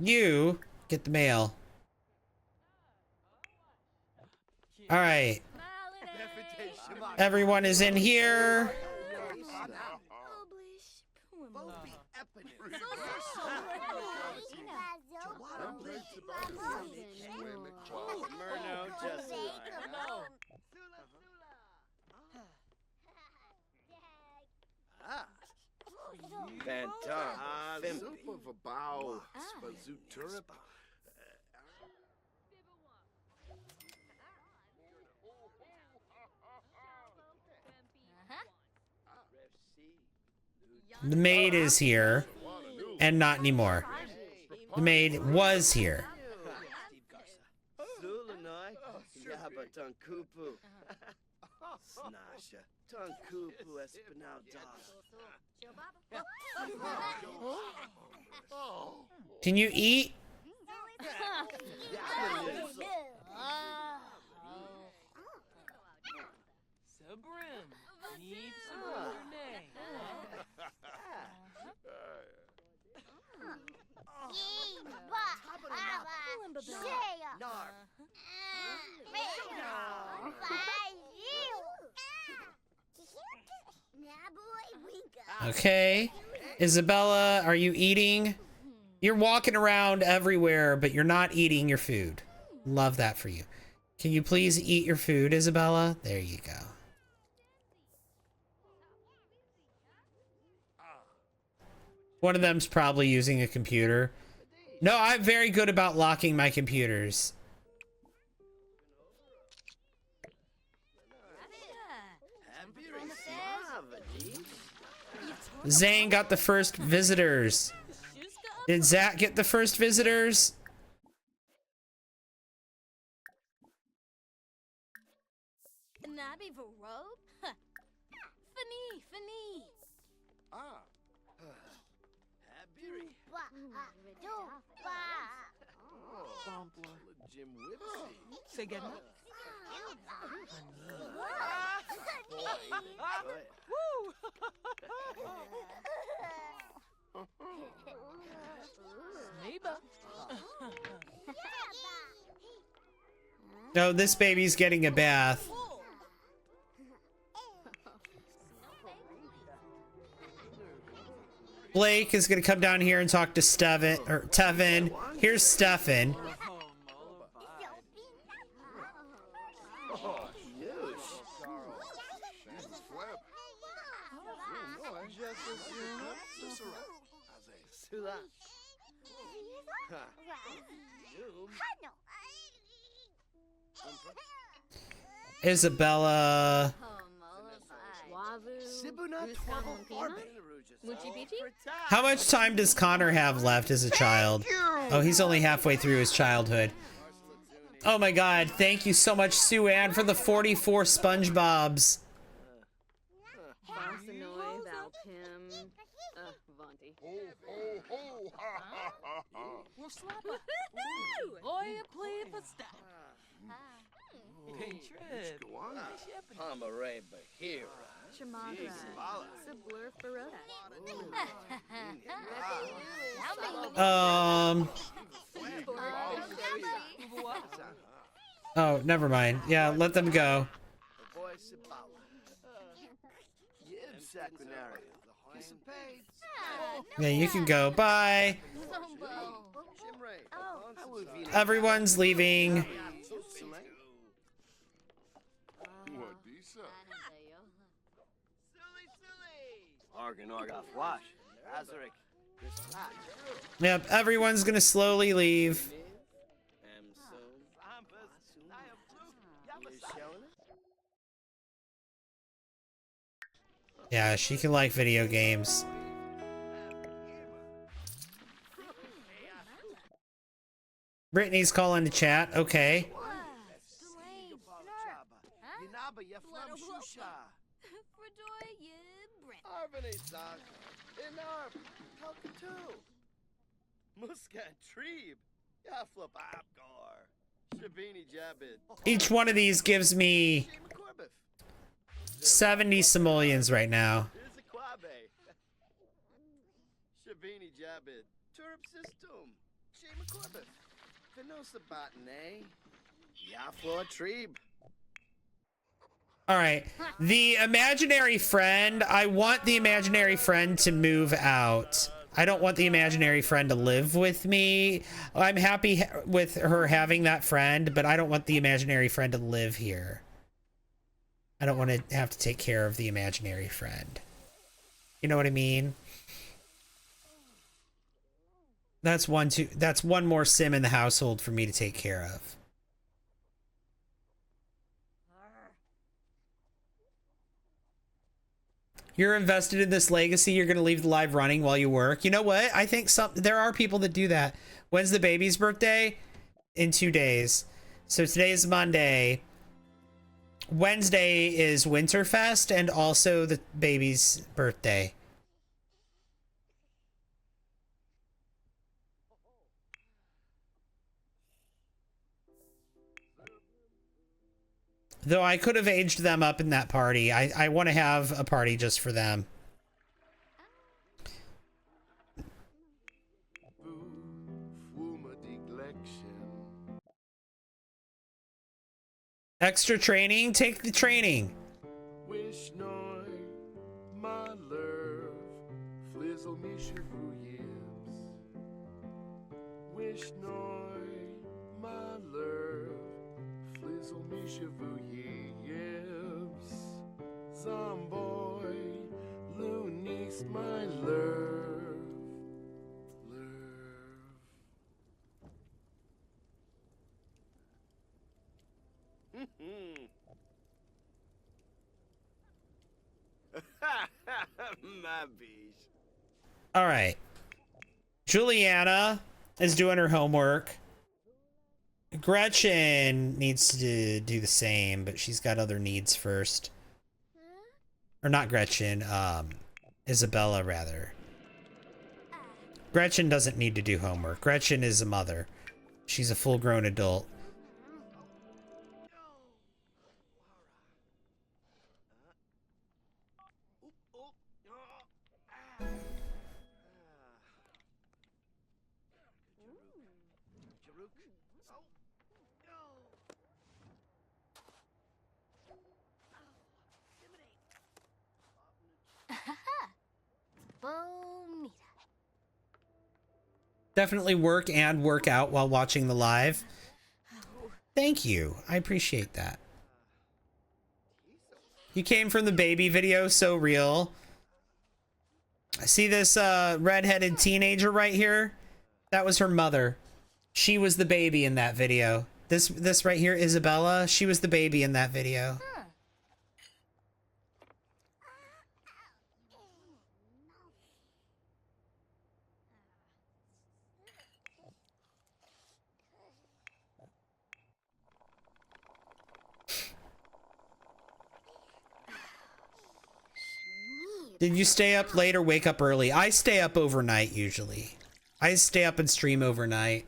You get the mail. All right. Everyone is in here. The maid is here, and not anymore. The maid was here. Can you eat? Okay. Isabella, are you eating? You're walking around everywhere, but you're not eating your food. Love that for you. Can you please eat your food, Isabella? There you go. One of them's probably using a computer. No, I'm very good about locking my computers. Zane got the first visitors. Did Zach get the first visitors? No, this baby's getting a bath. Blake is gonna come down here and talk to Tevin. Here's Stefan. Isabella. How much time does Connor have left as a child? Oh, he's only halfway through his childhood. Oh my god, thank you so much, Sue Ann, for the 44 SpongeBobs. Oh, never mind. Yeah, let them go. Yeah, you can go. Bye. Everyone's leaving. Yep, everyone's gonna slowly leave. Yeah, she can like video games. Brittany's calling the chat. Okay. Each one of these gives me 70 simoleons right now. All right, the imaginary friend, I want the imaginary friend to move out. I don't want the imaginary friend to live with me. I'm happy with her having that friend, but I don't want the imaginary friend to live here. I don't want to have to take care of the imaginary friend. You know what I mean? That's one more sim in the household for me to take care of. You're invested in this legacy. You're going to leave the live running while you work. You know what? I think there are people that do that. When's the baby's birthday? In 2 days. So today is Monday. Wednesday is Winterfest and also the baby's birthday. Though I could have aged them up in that party. I want to have a party just for them. Extra training? Take the training. Wish noy, my love, flizzle me shivu Wish noy, my love, flizzle me shivu Zomboy, Loonies, my love, My beach. All right. Juliana is doing her homework. Gretchen needs to do the same, but she's got other needs first. Or not Gretchen, Isabella, rather. Gretchen doesn't need to do homework. Gretchen is a mother. She's a full-grown adult. Mabruk. Oh. Bonita. Definitely work and work out while watching the live. Thank you. I appreciate that. You came from the baby video, so real. I see this redheaded teenager right here. That was her mother. She was the baby in that video. This right here, Isabella, she was the baby in that video. Did you stay up late or wake up early? I stay up overnight usually. I stay up and stream overnight.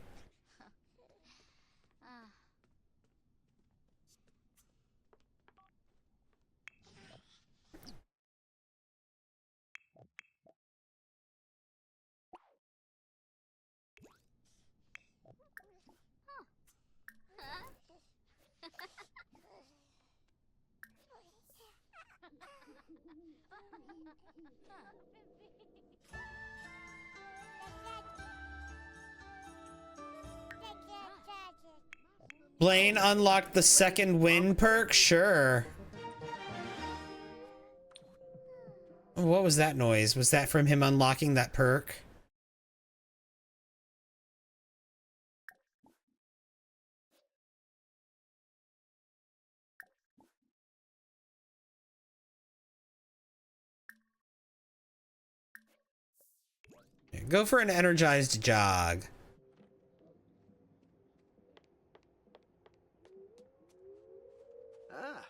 Blaine unlocked the second win perk? Sure. What was that noise? Was that from him unlocking that perk? Go for an energized jog. Ah.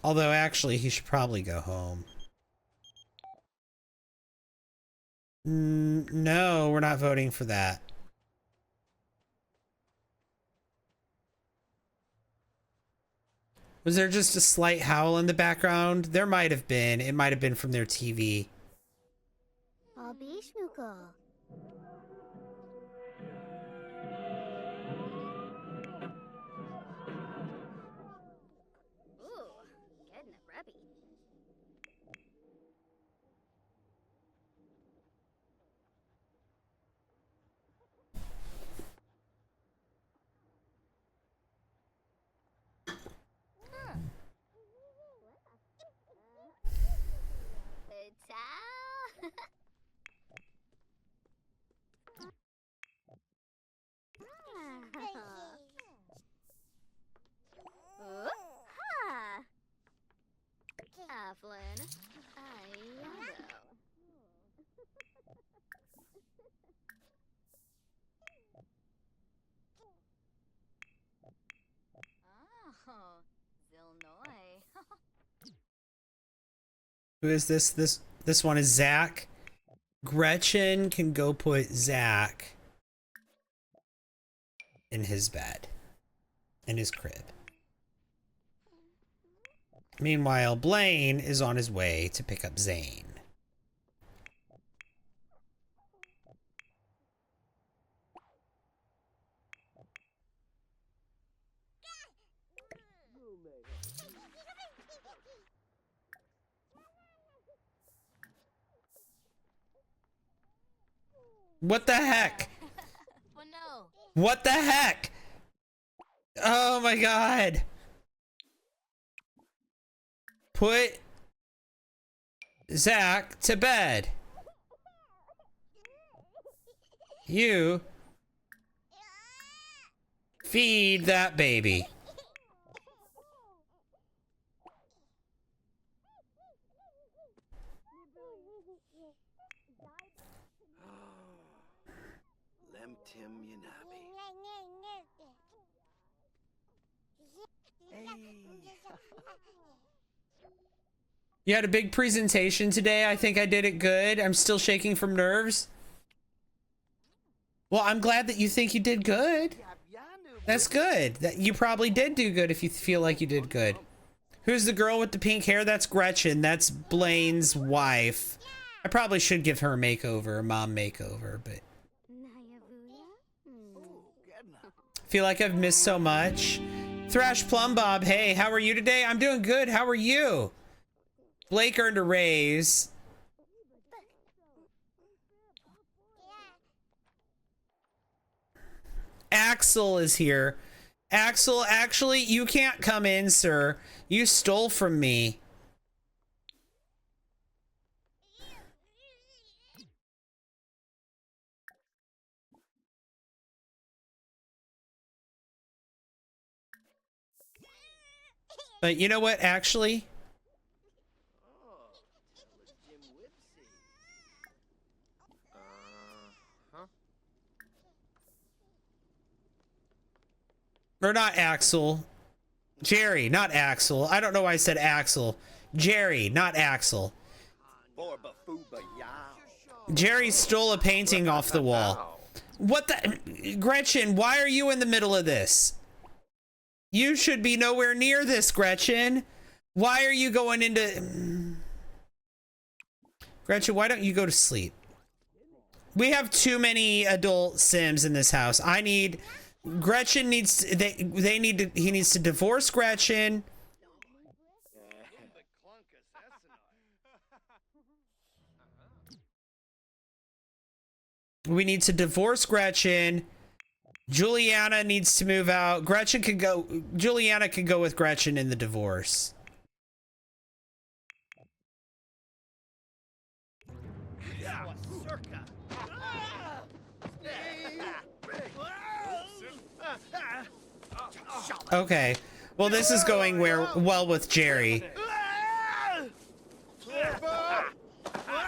Although actually he should probably go home. No, we're not voting for that. Was there just a slight howl in the background? There might have been. It might have been from their TV. Ooh, getting it rubby. Aflin. Oh, Zilnoy. Who is this? This one is Zach. Gretchen can go put Zach in his bed. In his crib. Meanwhile, Blaine is on his way to pick up Zane. What the heck? What the heck? Oh my god. Put Zach to bed. You feed that baby. Lemtim Yanabi. Hey. You had a big presentation today. I think I did it good. I'm still shaking from nerves. Well, I'm glad that you think you did good. That's good. That you probably did do good if you feel like you did good. Who's the girl with the pink hair? That's Gretchen. That's Blaine's wife. I probably should give her a makeover, a mom makeover, but feel like I've missed so much. Thrash Plum Bob, hey, how are you today? I'm doing good. How are you? Blake earned a raise. Axel is here. Axel, actually, you can't come in, sir. You stole from me. But you know what, actually? Or not Axel. Jerry, not Axel. I don't know why I said Axel. Jerry, not Axel. Jerry stole a painting off the wall. What the? Gretchen, why are you in the middle of this? You should be nowhere near this, Gretchen. Why are you going into... Gretchen, why don't you go to sleep? We have too many adult Sims in this house. I need... Gretchen needs... They need to... He needs to divorce Gretchen. We need to divorce Gretchen. Juliana needs to move out. Gretchen could go... Juliana could go with Gretchen in the divorce. Okay. Well, this is going well with Jerry.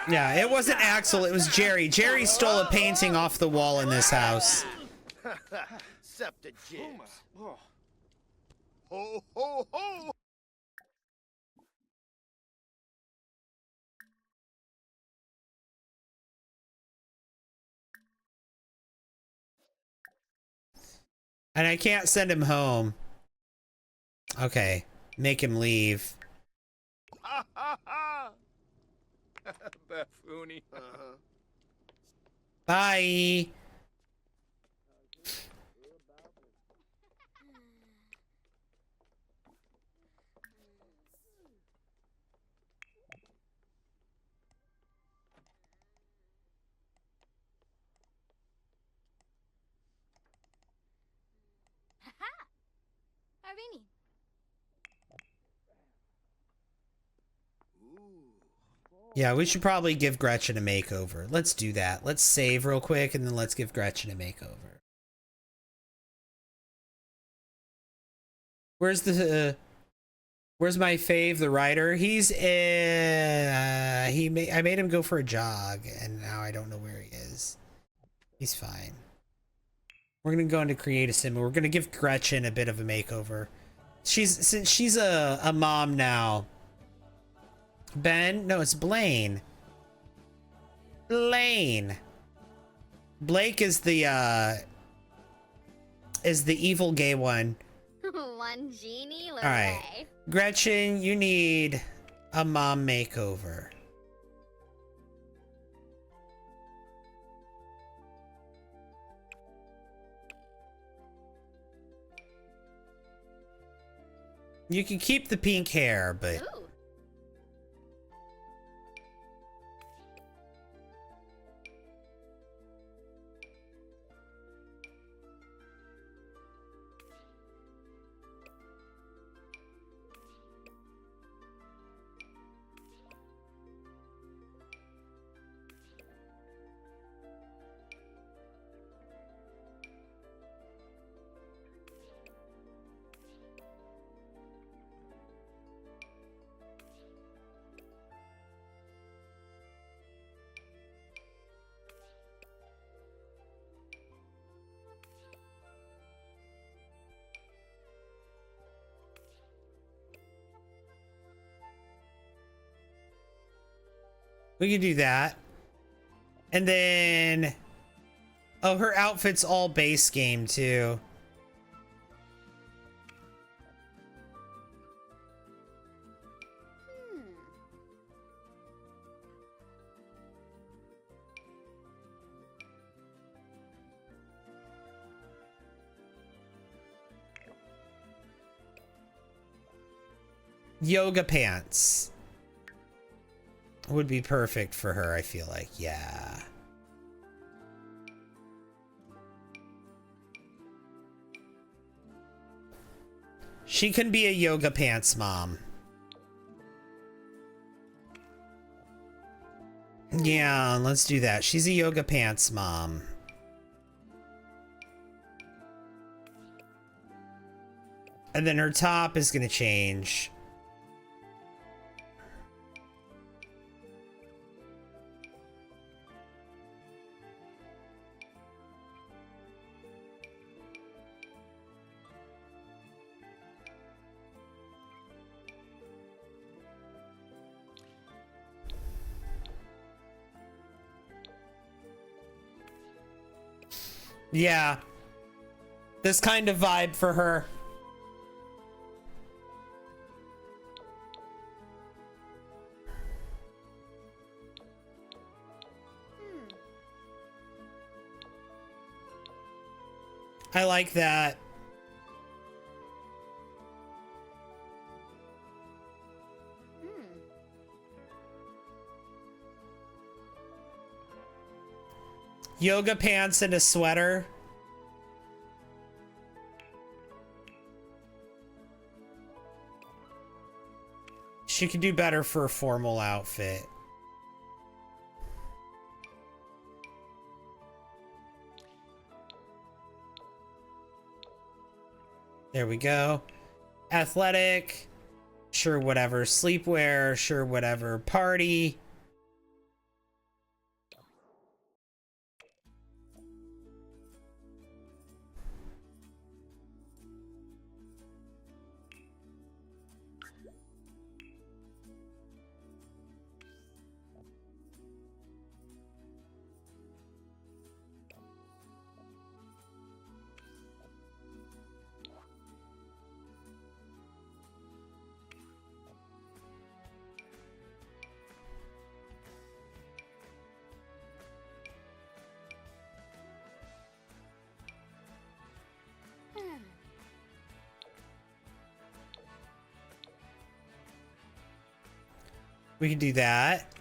Yeah, it wasn't Axel, it was Jerry. Jerry stole a painting off the wall in this house. Ho, ho, ho! And I can't send him home. Okay, make him leave. Ha ha ha! Buffoony. Bye. Irene. Yeah, we should probably give Gretchen a makeover. Let's do that. Let's save real quick and then let's give Gretchen a makeover. Where's the where's my fave, the writer? He's I made him go for a jog and now I don't know where he is. He's fine. We're gonna go into create a sim. We're gonna give Gretchen a bit of a makeover. Since she's a mom now. Ben? No, it's Blaine. Blaine. Blake is the evil gay one. One genie. All right. Gretchen, you need a mom makeover. You can keep the pink hair, but... Ooh. We can do that. And then, oh, her outfit's all base game too. Yoga pants would be perfect for her, I feel like. Yeah. She can be a yoga pants mom. Yeah, let's do that. She's a yoga pants mom. And then her top is going to change. Yeah. This kind of vibe for her. I like that. Yoga pants and a sweater. She could do better for a formal outfit. There we go. Athletic. Sure, whatever. Sleepwear. Sure, whatever. Party. We can do that.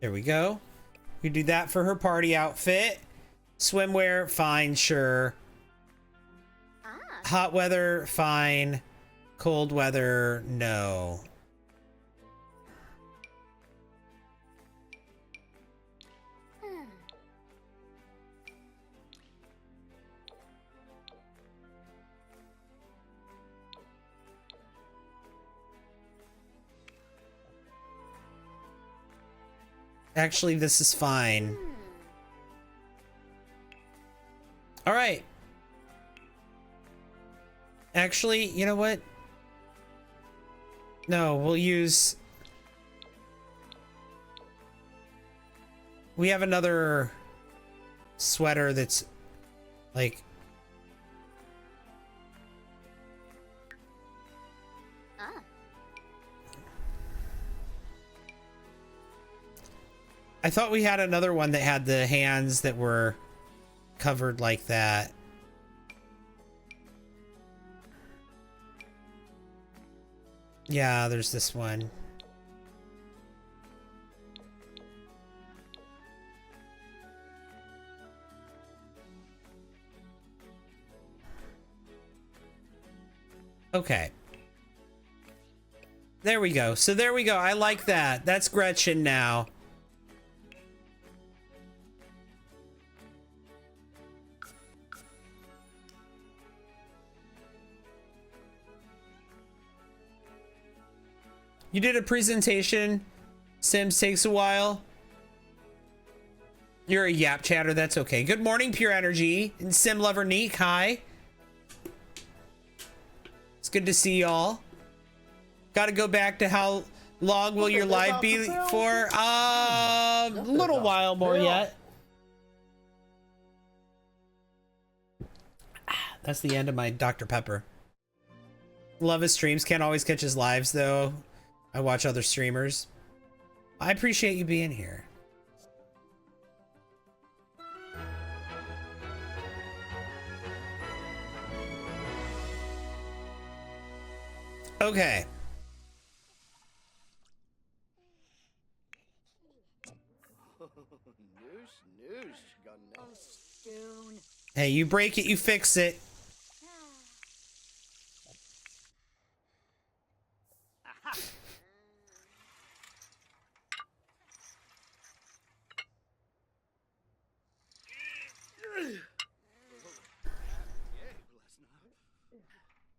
There we go. We do that for her party outfit. Swimwear, fine, sure. Hot weather, fine. Cold weather, no. Actually, this is fine. All right. Actually, you know what? No, we'll use... We have another sweater that's like... I thought we had another one that had the hands that were covered like that. Yeah, there's this one. Okay. There we go. So there we go. I like that. That's Gretchen now. You did a presentation. Sims takes a while. You're a yap chatter. That's okay. Good morning, Pure Energy. And Sim Lover Neek. Hi. It's good to see y'all. Got to go back to how long will your live be for? A little while more yet. That's the end of my Dr. Pepper. Love his streams. Can't always catch his lives though. I watch other streamers. I appreciate you being here. Okay. Hey, you break it, you fix it.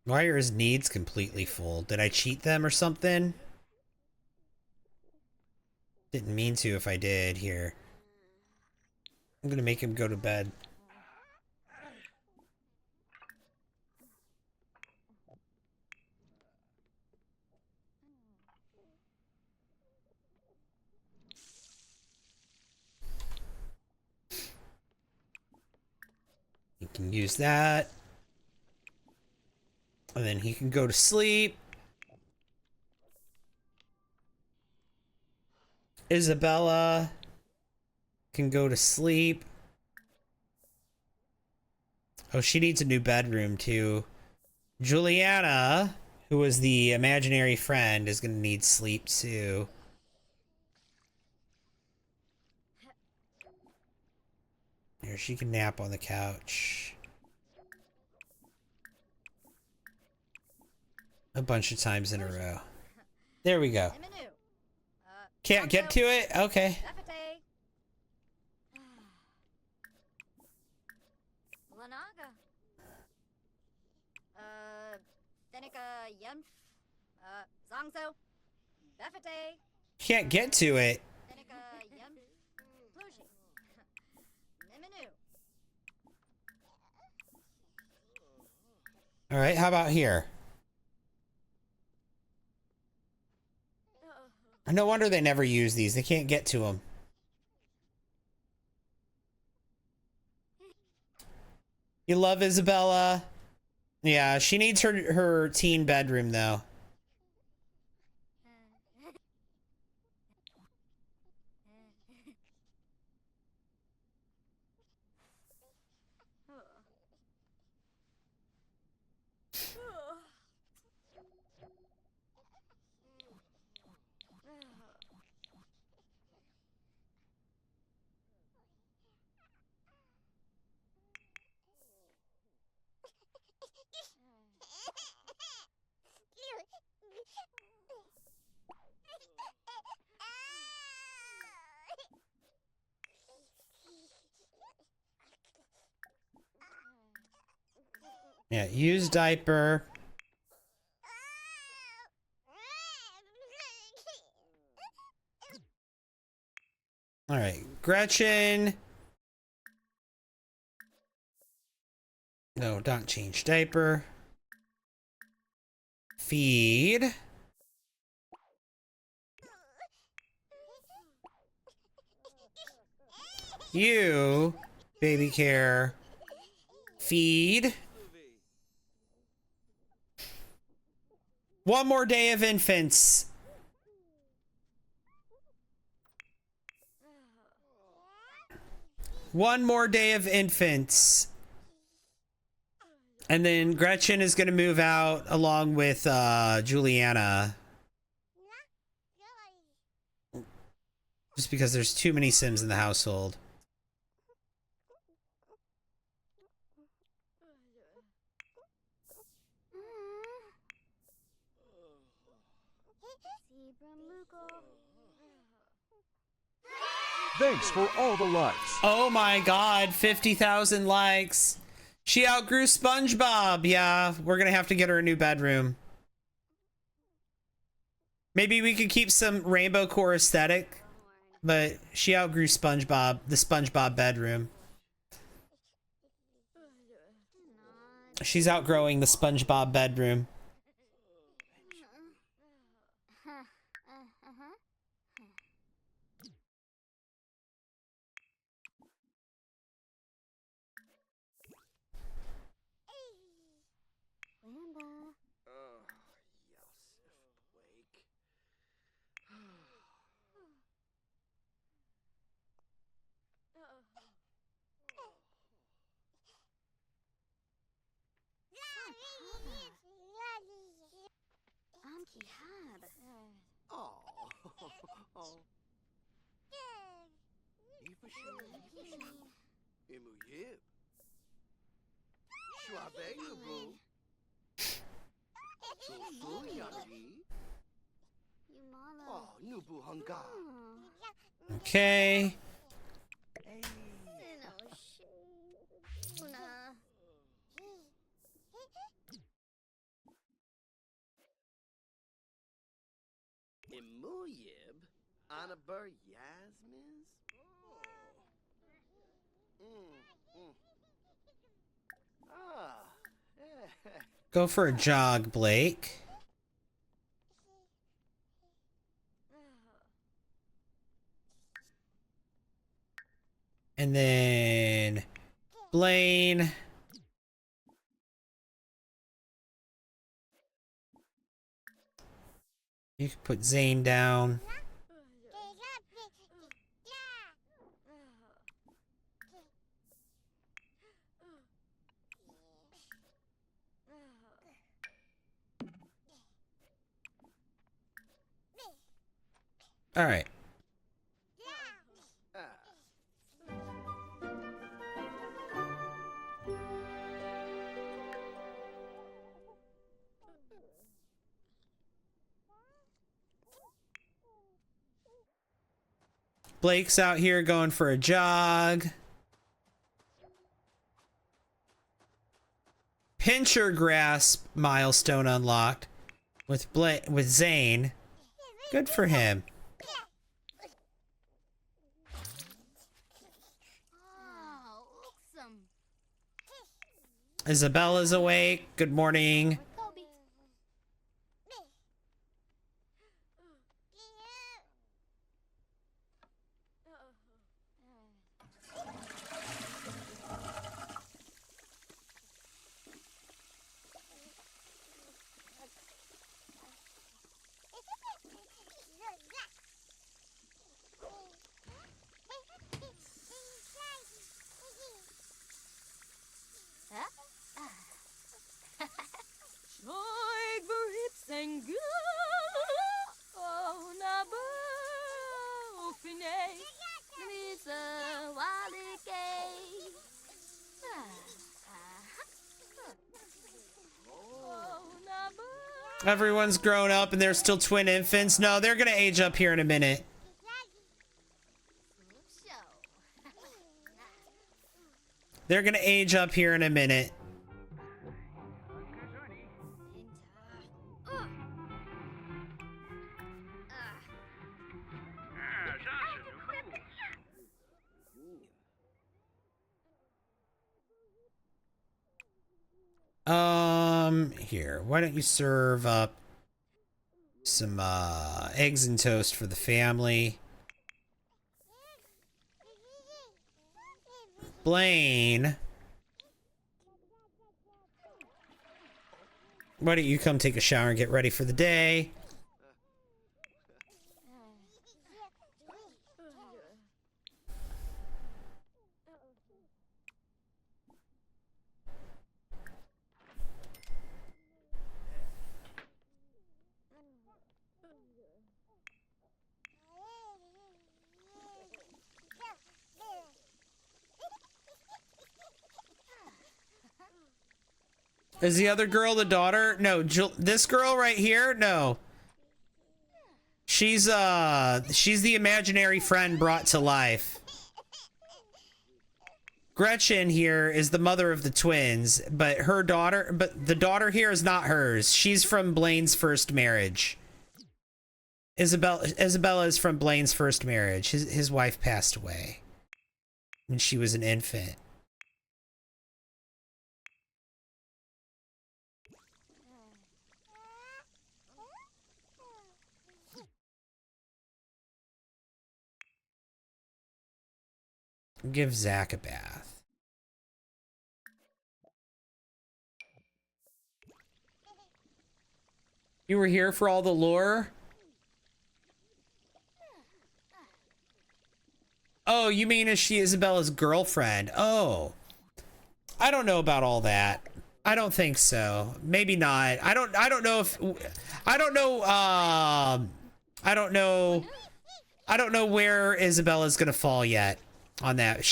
Why are his needs completely full? Did I cheat them or something? Didn't mean to if I did. Here. I'm gonna make him go to bed. You can use that. And then he can go to sleep. Isabella can go to sleep. Oh, she needs a new bedroom too. Juliana, who was the imaginary friend, is gonna need sleep too. Here, she can nap on the couch. A bunch of times in a row. There we go. Can't get to it? Okay. Can't get to it. All right, how about here? No wonder they never use these. They can't get to them. You love Isabella? Yeah, she needs her teen bedroom though. Yeah, use diaper. All right, Gretchen. No, don't change diaper. Feed. You, baby care. Feed. One more day of infants. One more day of infants. And then Gretchen is going to move out along with Juliana. Just because there's too many Sims in the household. Thanks for all the likes. Oh my god, 50,000 likes. She outgrew SpongeBob. Yeah, we're gonna have to get her a new bedroom. Maybe we could keep some rainbow core aesthetic, but she outgrew SpongeBob, the SpongeBob bedroom. She's outgrowing the SpongeBob bedroom. Oh. Oh. Imuyib. Schwabeyabu. Susuyari. Oh, Nubu Hunga. Okay. Imuyib. Anabur Yasmiz. Ah. Go for a jog, Blake. And then Blaine. You can put Zane down. All right. Blake's out here going for a jog. Pincher grasp milestone unlocked with Zane. Good for him. Isabella's awake. Good morning. Everyone's grown up and they're still twin infants. No, they're gonna age up here in a minute. They're gonna age up here in a minute. Here, why don't you serve up some eggs and toast for the family? Blaine, why don't you come take a shower and get ready for the day? Is the other girl the daughter? No, this girl right here? No. She's the imaginary friend brought to life. Gretchen here is the mother of the twins, but the daughter here is not hers. She's from Blaine's first marriage. Isabella is from Blaine's first marriage. His wife passed away when she was an infant. Give Zach a bath. You were here for all the lore? Oh, you mean is she Isabella's girlfriend? Oh. I don't know about all that. I don't think so. Maybe not. I don't know if I don't know where Isabella's gonna fall yet on that.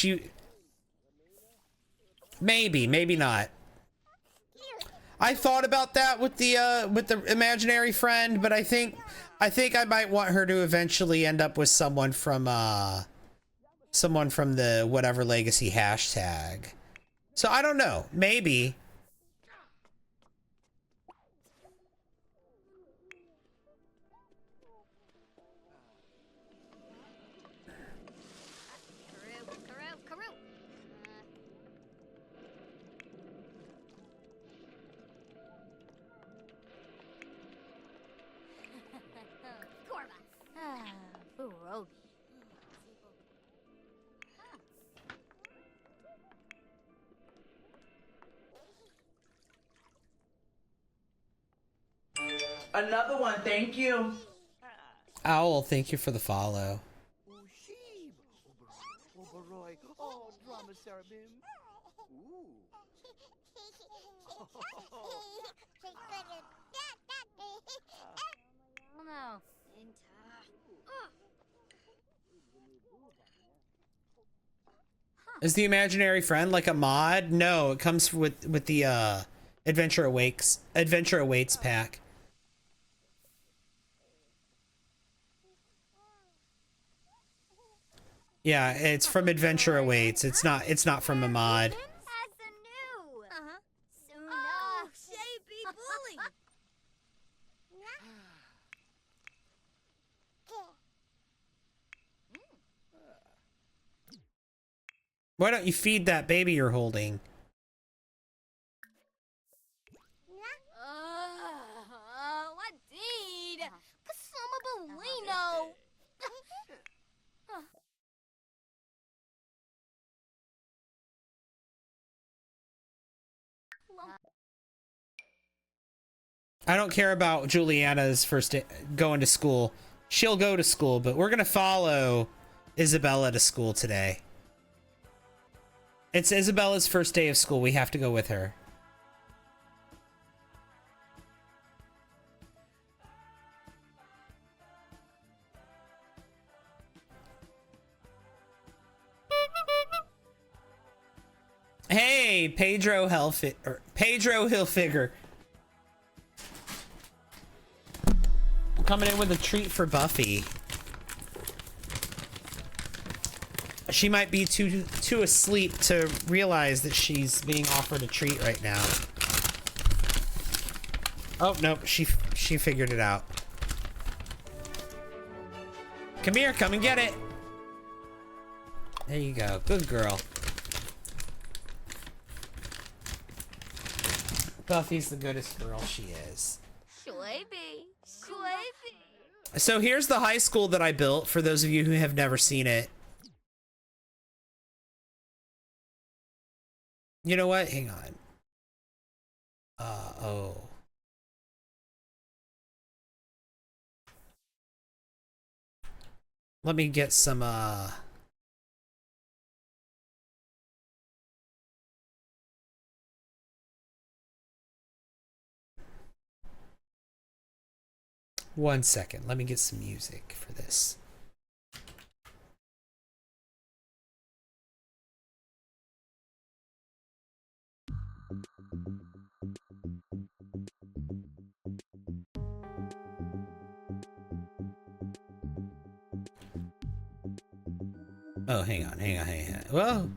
Maybe not. I thought about that with the imaginary friend, but I think I might want her to eventually end up with someone from the whatever legacy hashtag. So I don't know. Maybe. Another one, thank you. Owl, thank you for the follow. Oh, drama Sarabim. Ooh. No. Is the imaginary friend like a mod? No, it comes with the Adventure Awaits pack. Yeah, it's from Adventure Awaits. It's not from a mod. Oh, shapey bully. Why don't you feed that baby you're holding? What did? Kasama Bolino. I don't care about Juliana's first day going to school. She'll go to school, but we're gonna follow Isabella to school today. It's Isabella's first day of school. We have to go with her. Hey, Pedro Hilfiger. Coming in with a treat for Buffy. She might be too asleep to realize that she's being offered a treat right now. Oh, no, she figured it out. Come here, come and get it. There you go. Good girl. Buffy's the goodest girl she is. So here's the high school that I built for those of you who have never seen it. You know what? Hang on. Oh. Let me get some, one second. Let me get some music for this. Oh, hang on. Whoa.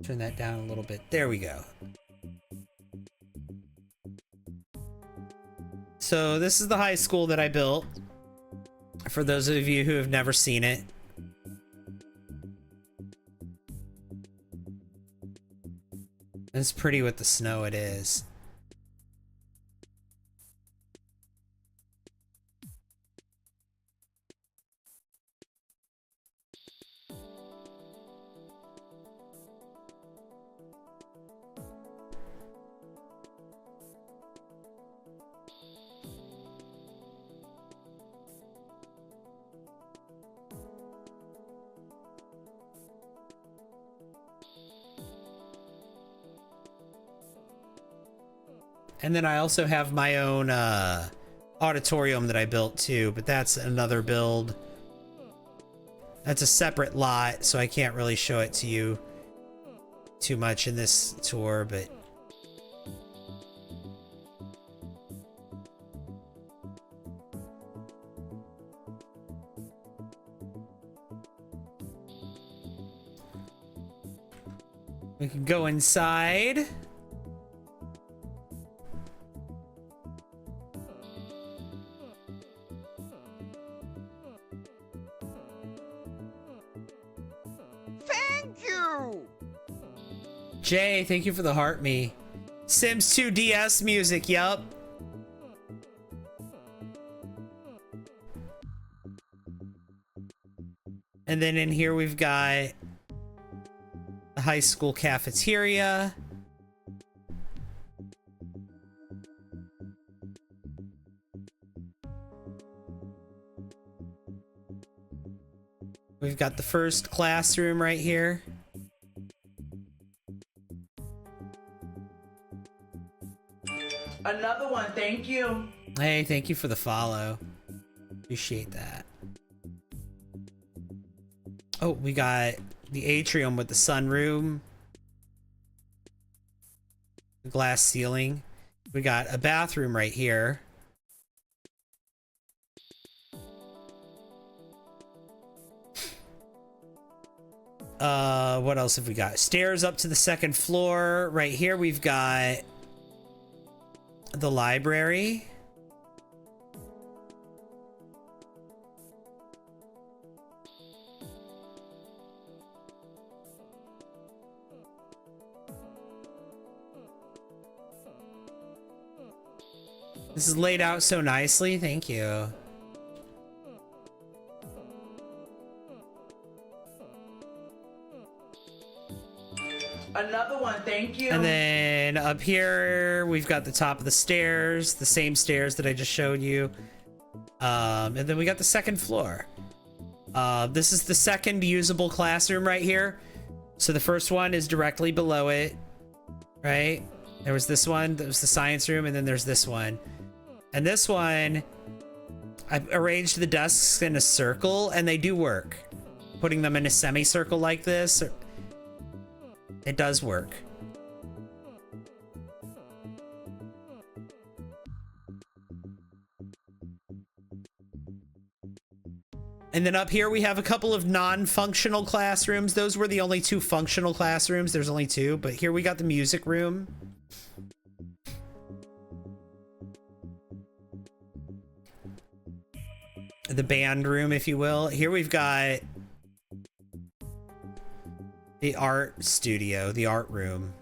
Turn that down a little bit. There we go. So this is the high school that I built. For those of you who have never seen it. It's pretty with the snow, it is. And then I also have my own auditorium that I built too, but that's another build. That's a separate lot, so I can't really show it to you too much in this tour, but we can go inside. Jay, thank you for the heart me. Sims 2 DS music, yup. And then in here we've got the high school cafeteria. We've got the first classroom right here. Another one, thank you. Hey, thank you for the follow. Appreciate that. Oh, we got the atrium with the sunroom. The glass ceiling. We got a bathroom right here. What else have we got? Stairs up to the second floor. Right here we've got the library. This is laid out so nicely. Thank you. Another one, thank you. And then up here, we've got the top of the stairs, the same stairs that I just showed you. And then we got the second floor. This is the second usable classroom right here. So the first one is directly below it, right? There was this one, that was the science room, and then there's this one. And this one, I've arranged the desks in a circle, and they do work. Putting them in a semicircle like this, it does work. And then up here we have a couple of non-functional classrooms. Those were the only two functional classrooms. There's only two, but here we got the music room. The band room, if you will. Here we've got the art studio, the art room.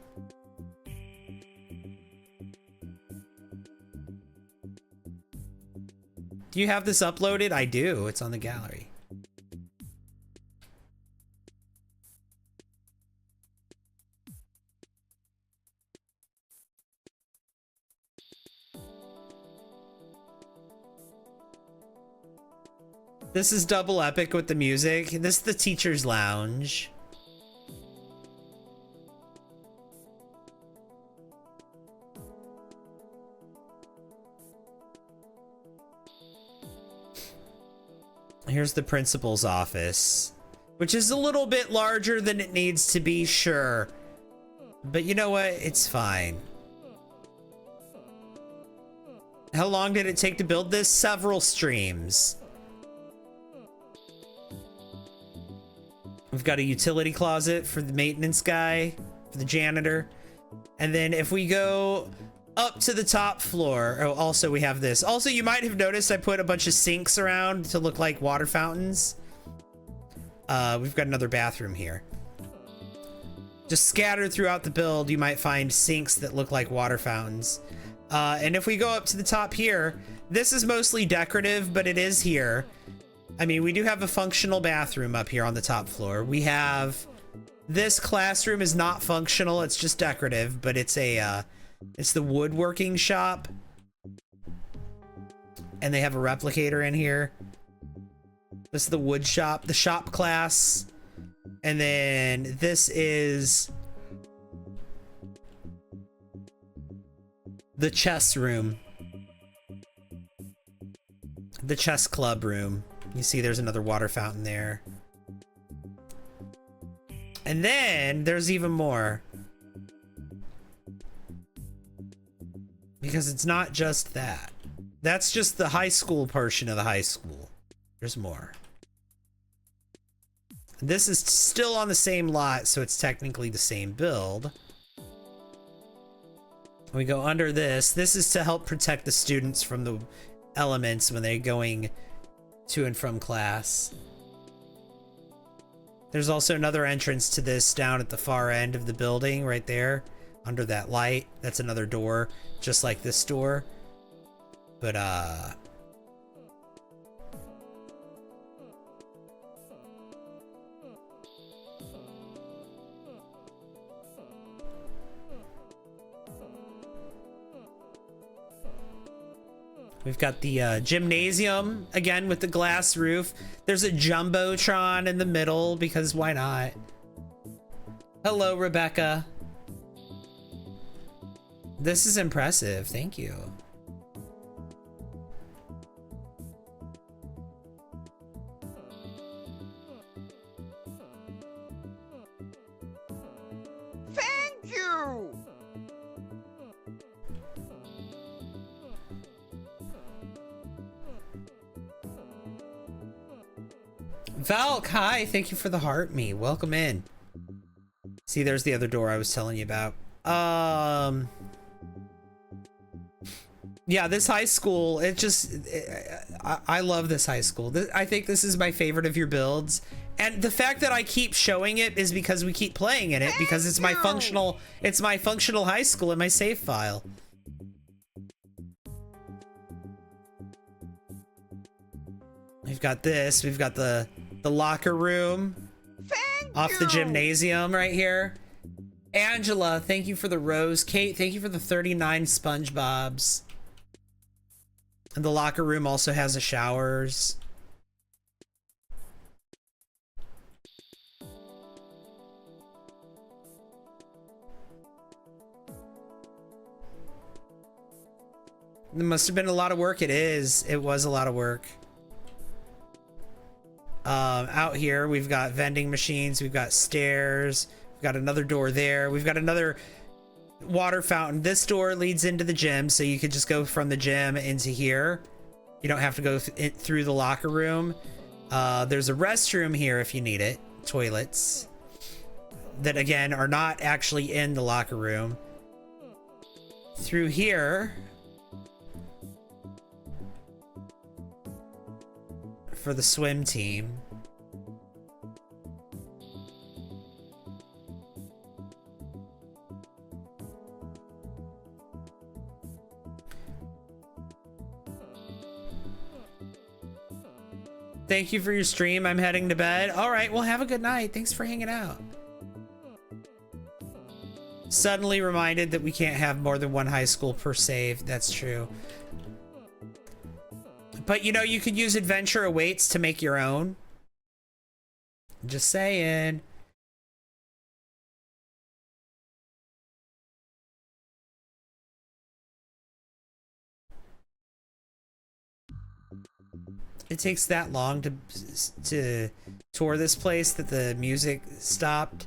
Do you have this uploaded? I do. It's on the gallery. This is double epic with the music. This is the teacher's lounge. Here's the principal's office, which is a little bit larger than it needs to be, sure. But you know what? It's fine. How long did it take to build this? Several streams. We've got a utility closet for the maintenance guy, for the janitor. And then if we go up to the top floor. Oh, also we have this. Also, you might have noticed I put a bunch of sinks around to look like water fountains. We've got another bathroom here. Just scattered throughout the build, you might find sinks that look like water fountains. And if we go up to the top here, this is mostly decorative, but it is here. I mean, we do have a functional bathroom up here on the top floor. We have this classroom is not functional, it's just decorative, but it's a it's the woodworking shop. And they have a replicator in here. This is the wood shop, the shop class. And then this is the chess room. The chess club room. You see there's another water fountain there. And then there's even more. Because it's not just that. That's just the high school portion of the high school. There's more. This is still on the same lot, so it's technically the same build. We go under this. This is to help protect the students from the elements when they're going to and from class. There's also another entrance to this down at the far end of the building right there under that light. That's another door, just like this door. But we've got the gymnasium, again, with the glass roof. There's a Jumbotron in the middle, because why not? Hello, Rebecca. This is impressive, thank you. Thank you! Valk, hi, thank you for the heart me. Welcome in. See, there's the other door I was telling you about. Yeah, this high school, I love this high school. I think this is my favorite of your builds. And the fact that I keep showing it is because we keep playing in it, because it's my functional high school in my save file. We've got this, we've got the locker room off the gymnasium right here. Angela, thank you for the rose. Kate, thank you for the 39 SpongeBobs. And the locker room also has a showers. It must have been a lot of work. It is. It was a lot of work. Out here, we've got vending machines. We've got stairs. We've got another door there. We've got another water fountain. This door leads into the gym, so you could just go from the gym into here. You don't have to go through the locker room. There's a restroom here if you need it. Toilets. That, again, are not actually in the locker room. Through here... for the swim team. Thank you for your stream. I'm heading to bed. All right, well, have a good night. Thanks for hanging out. Suddenly reminded that we can't have more than one high school per save. That's true. But, you know, you could use Adventure Awaits to make your own. Just saying. It takes that long to tour this place that the music stopped.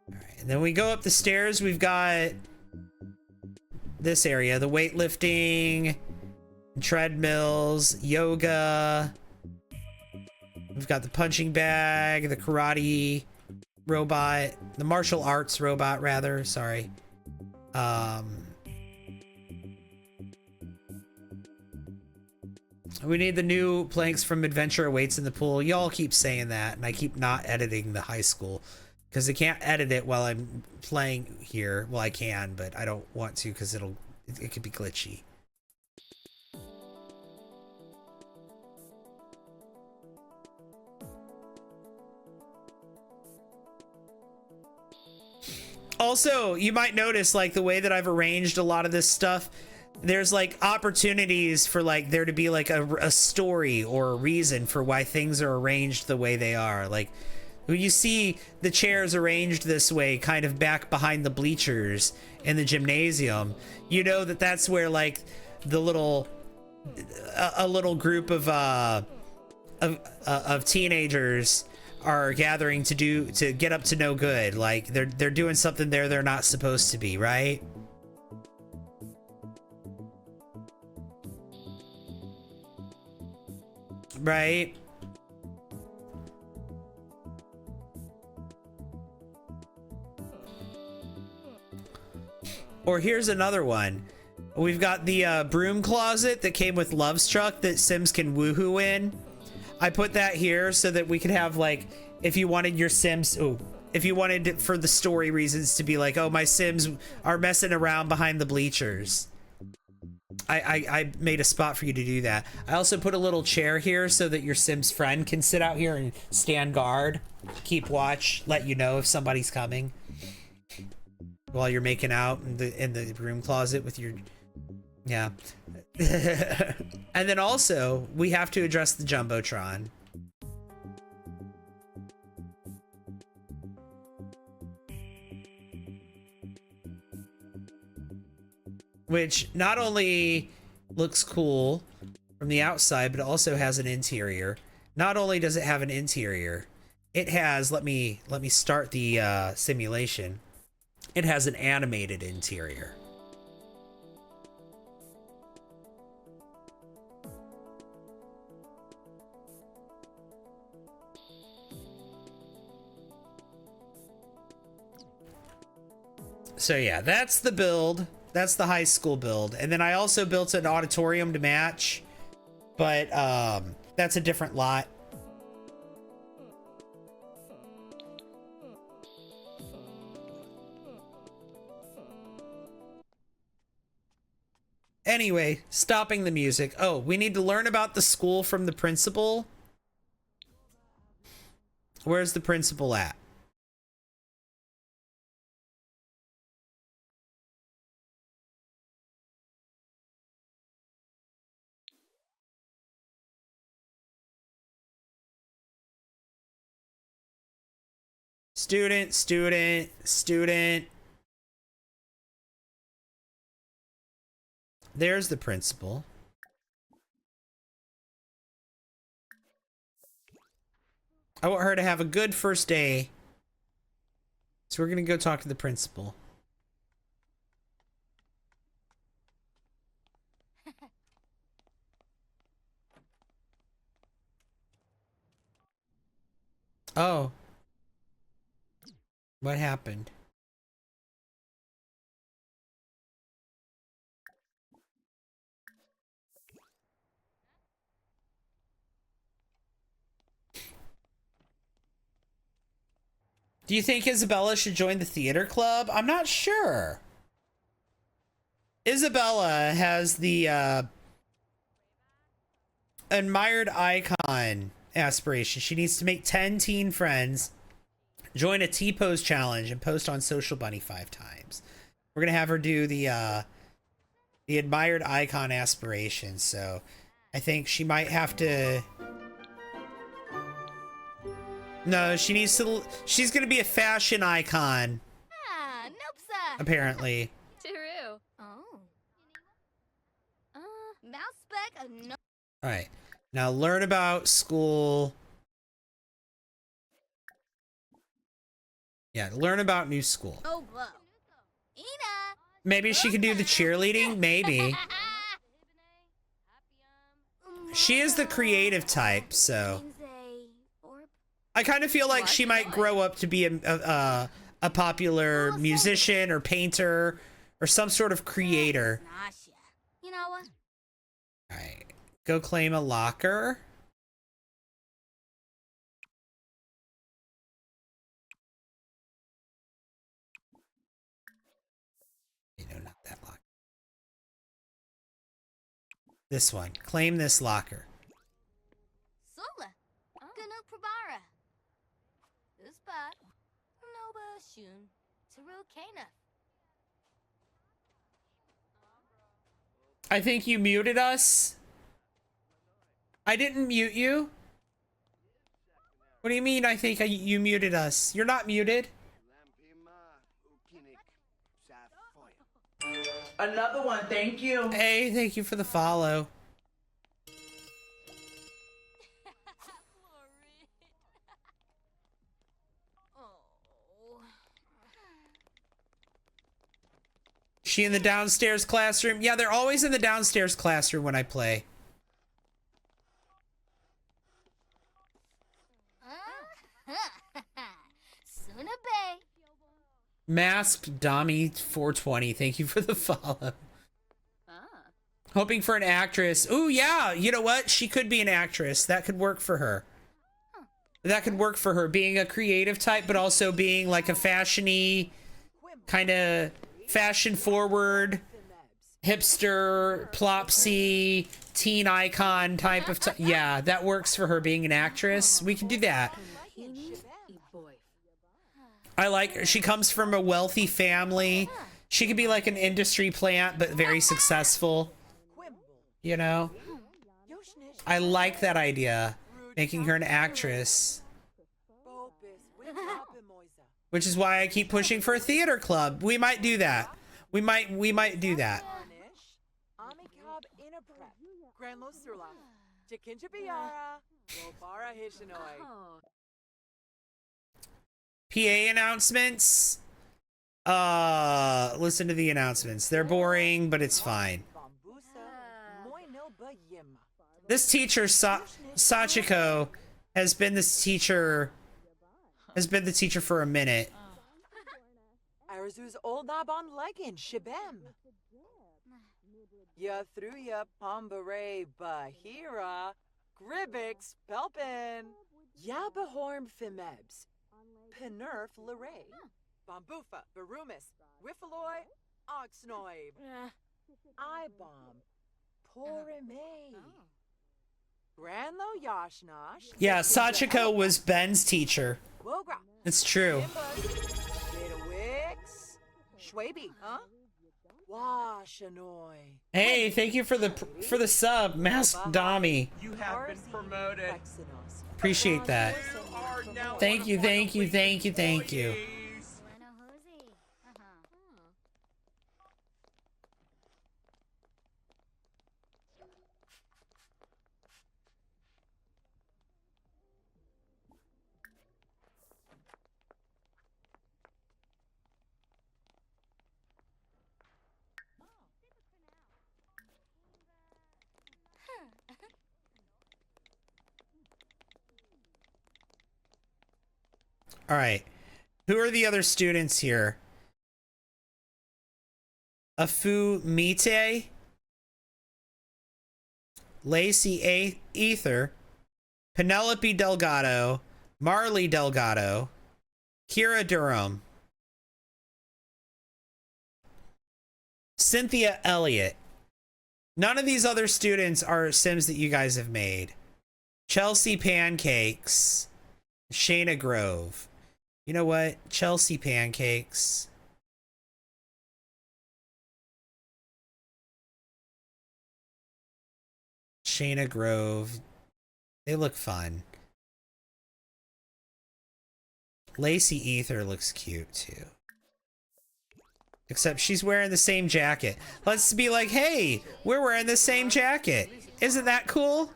All right, and then we go up the stairs. We've got this area, the weightlifting, treadmills, yoga. We've got the punching bag, the karate robot, the martial arts robot, rather. Sorry. We need the new planks from Adventure Awaits in the pool. Y'all keep saying that, and I keep not editing the high school because I can't edit it while I'm playing here. Well, I can, but I don't want to because it could be glitchy. Also, you might notice like the way that I've arranged a lot of this stuff. There's like opportunities for like there to be like a story or a reason for why things are arranged the way they are. Like when you see the chairs arranged this way, kind of back behind the bleachers in the gymnasium, you know that that's where like the little a little group of teenagers are gathering to get up to no good. Like they're doing something there they're not supposed to be, right? Right? Or here's another one. We've got the broom closet that came with Love's Truck that Sims can woohoo in. I put that here so that we could have like, if you wanted your Sims, if you wanted it for the story reasons to be like, oh, my Sims are messing around behind the bleachers. I made a spot for you to do that. I also put a little chair here so that your Sim's friend can sit out here and stand guard, keep watch, let you know if somebody's coming while you're making out in the broom closet with your, yeah. And then also we have to address the Jumbotron. Which not only looks cool from the outside, but also has an interior. Not only does it have an interior, it has, let me start the simulation. It has an animated interior. So yeah, that's the build. That's the high school build. And then I also built an auditorium to match, but that's a different lot. Anyway, stopping the music. Oh, we need to learn about the school from the principal. Where's the principal at? Student, student, student. There's the principal. I want her to have a good first day. So we're gonna go talk to the principal. Oh. What happened? Do you think Isabella should join the theater club? I'm not sure. Isabella has the admired icon aspiration. She needs to make 10 teen friends, join a T-pose challenge, and post on Social Bunny 5 times. We're gonna have her do the admired icon aspiration. So I think she might have to. No, she needs to. She's gonna be a fashion icon. Ah, nope, sir. Apparently. True. Oh. Mouse spec, no. All right. Now learn about school. Yeah, learn about new school. Oh, blow. Ina. Maybe she can do the cheerleading. Maybe. She is the creative type, so. I kind of feel like she might grow up to be a popular musician or painter or some sort of creator. You know what? All right. go claim a locker. No, not that locker. This one. Claim this locker. Sola. Ganu Prabara. Uspa. Nova Shun. Taru Kana. I think you muted us. I didn't mute you. What do you mean I think you muted us? You're not muted. Another one, thank you. Hey, thank you for the follow. She in the downstairs classroom? Yeah, they're always in the downstairs classroom when I play. Suna Bay. Masked Dami 420, thank you for the follow. Hoping for an actress. Ooh, yeah, you know what? She could be an actress. That could work for her. That could work for her, being a creative type, but also being like a fashion-y, kind of fashion-forward, hipster, plopsy, teen icon type of... Yeah, that works for her being an actress. We can do that. I like her. She comes from a wealthy family. She could be like an industry plant, but very successful. You know? I like that idea. Making her an actress. Which is why I keep pushing for a theater club. We might do that. We might do that. PA announcements. Listen to the announcements. They're boring, but it's fine. This teacher, Sachiko, has been the teacher for a minute. Arzu's old nabon leggin shibem. Ya through ya pombare bahira gribix pelpin. Ya behorm fimebs. Penerf lare. Bombufa barumis wiffaloy oxnoib. I bomb. Porime. Granlo Yashnosh. Yeah, Sachiko was Ben's teacher. It's true. Schwabi, huh? Washanoy. Hey, thank you for the sub, Masked Dami. You have been promoted. Appreciate that. Thank you, thank you, thank you, thank you. All right. Who are the other students here? Afu Mite, Lacey Ether, Penelope Delgado, Marley Delgado, Kira Durham, Cynthia Elliott. None of these other students are Sims that you guys have made. Chelsea Pancakes, Shayna Grove. You know what? Chelsea Pancakes. Shayna Grove. They look fun. Lacey Ether looks cute too. Except she's wearing the same jacket. Let's be like, hey, we're wearing the same jacket. Isn't that cool?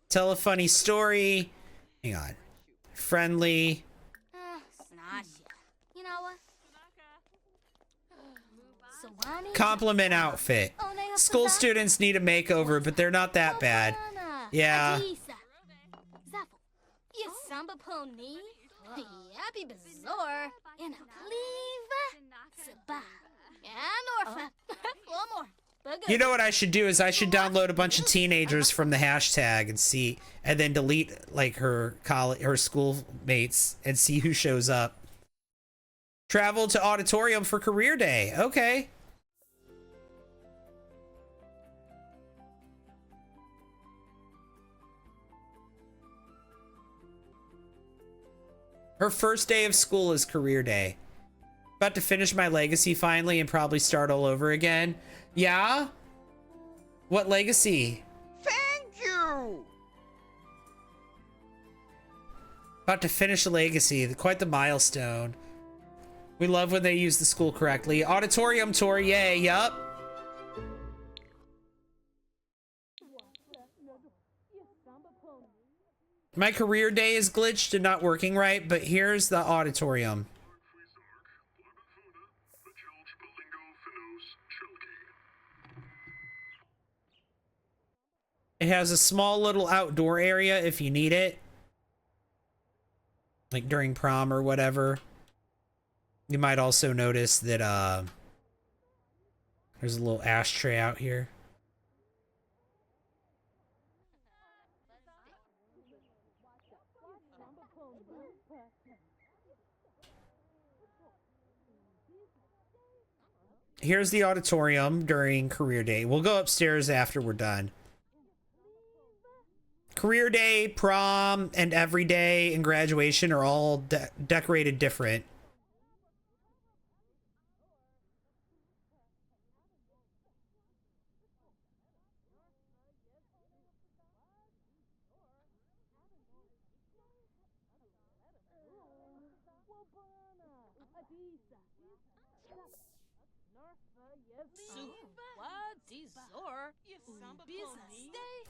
Tell a funny story. Hang on. Friendly. Compliment outfit. School students need a makeover, but they're not that bad. Yeah. Samba pony. Yappy bizarre. And a cleave. Saba. And Orpha. One more. You know what I should do is I should download a bunch of teenagers from the hashtag and see, and then delete like her schoolmates and see who shows up. Travel to auditorium for career day. Okay. Her first day of school is career day. About to finish my legacy finally and probably start all over again. Yeah? What legacy? Thank you! About to finish a legacy. Quite the milestone. We love when they use the school correctly. Auditorium tour, yay, yup. My career day is glitched and not working right, but here's the auditorium. It has a small little outdoor area if you need it. Like during prom or whatever. You might also notice that there's a little ashtray out here. Here's the auditorium during career day. We'll go upstairs after we're done. Career day, prom, and every day and graduation are all decorated different.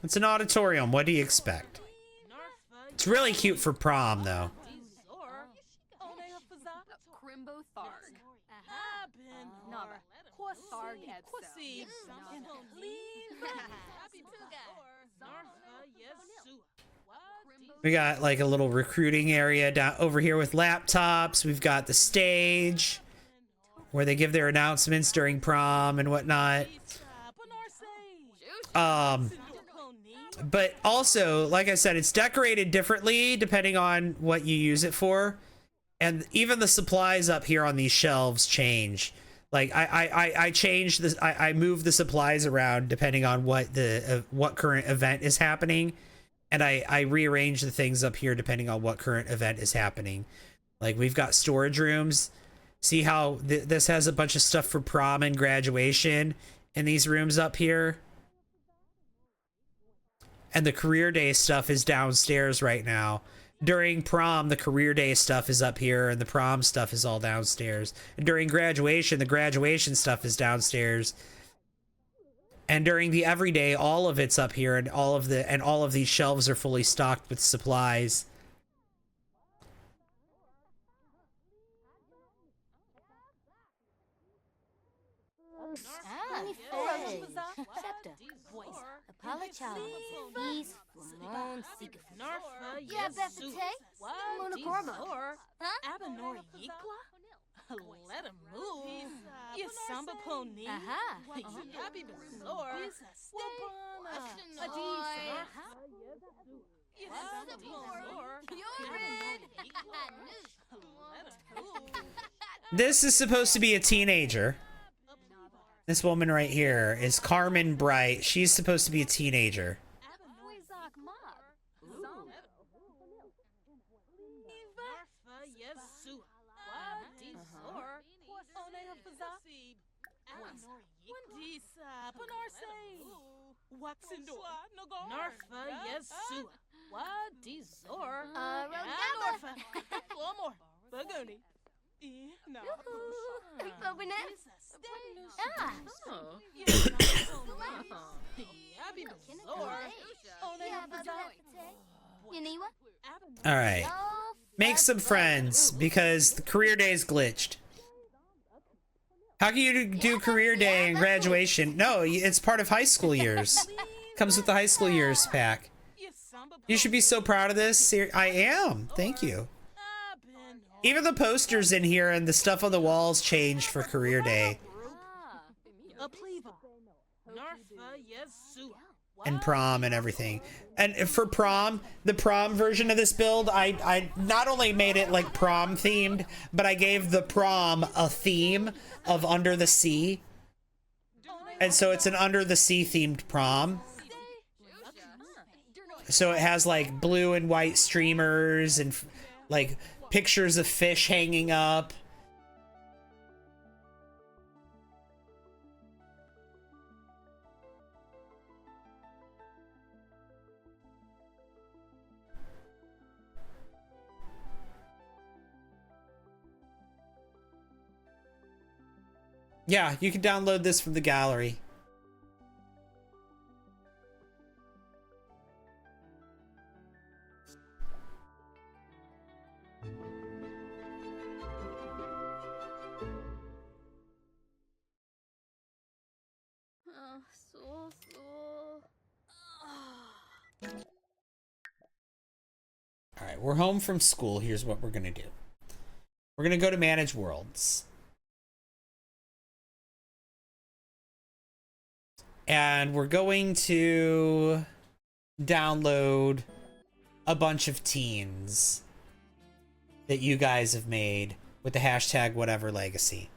It's an auditorium. What do you expect? It's really cute for prom, though. We got like a little recruiting area down over here with laptops. We've got the stage where they give their announcements during prom and whatnot. But also, like I said, it's decorated differently depending on what you use it for. And even the supplies up here on these shelves change. Like I changed this, I moved the supplies around depending on what the what current event is happening. And I rearrange the things up here depending on what current event is happening. Like we've got storage rooms. See how this has a bunch of stuff for prom and graduation in these rooms up here? And the career day stuff is downstairs right now. During prom, the career day stuff is up here and the prom stuff is all downstairs. And during graduation, the graduation stuff is downstairs. And during the everyday, all of it's up here and all of these shelves are fully stocked with supplies. Let him move. You samba pony. Aha. Yappy bizarre. This is supposed to be a teenager. This woman right here is Carmen Bright. She's supposed to be a teenager. All right, make some friends because the career day is glitched. How can you do career day and graduation? No, it's part of high school years. Comes with the high school years pack. You should be so proud of this. I am. Thank you. Even the posters in here and the stuff on the walls changed for career day. And prom and everything. And for prom, the prom version of this build, I not only made it like prom themed, but I gave the prom a theme of under the sea. And so it's an under the sea themed prom. So it has like blue and white streamers and like pictures of fish hanging up. Yeah, you can download this from the gallery. All right, we're home from school. Here's what we're gonna do. We're gonna go to Manage Worlds. And we're going to download a bunch of teens that you guys have made with the hashtag whatever legacy.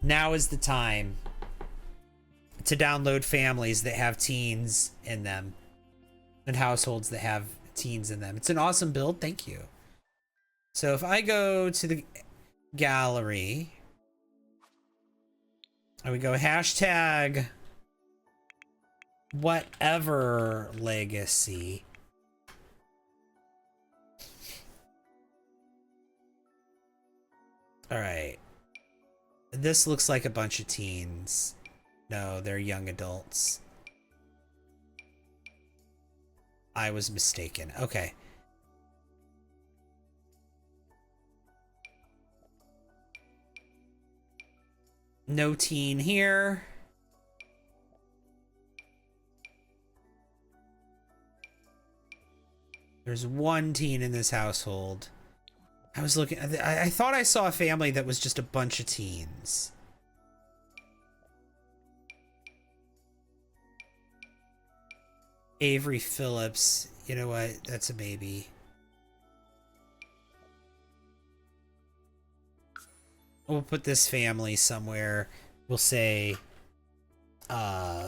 Now is the time to download families that have teens in them and households that have teens in them. It's an awesome build. Thank you. So if I go to the gallery and we go hashtag whatever legacy. All right. This looks like a bunch of teens. No, they're young adults. I was mistaken. Okay. No teen here. There's one teen in this household. I was looking, I thought I saw a family that was just a bunch of teens. Avery Phillips. You know what? That's a baby. We'll put this family somewhere. We'll say,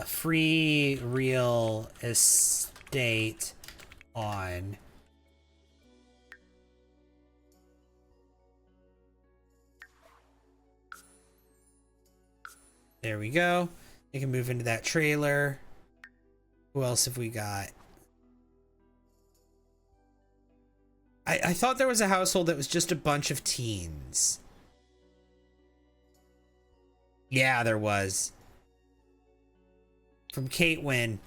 free real estate on. There we go. They can move into that trailer. Who else have we got? I thought there was a household that was just a bunch of teens. Yeah, there was. From Kate Wynn.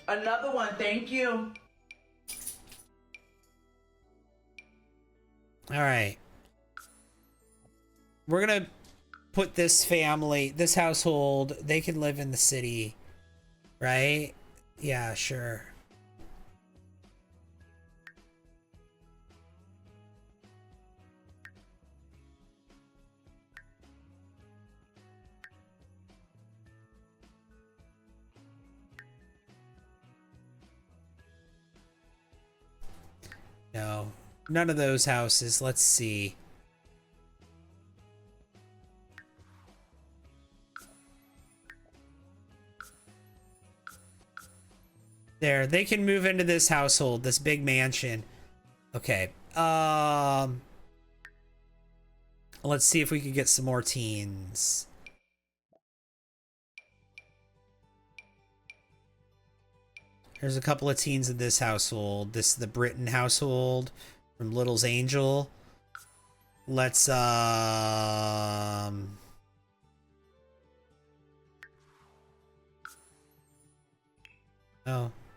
Another one, thank you. All right. We're gonna put this family, this household, they can live in the city, right? Yeah, sure. No, none of those houses. Let's see. There, they can move into this household, this big mansion. Okay. Let's see if we can get some more teens. There's a couple of teens in this household. This is the Britton household from Little's Angel. Let's oh,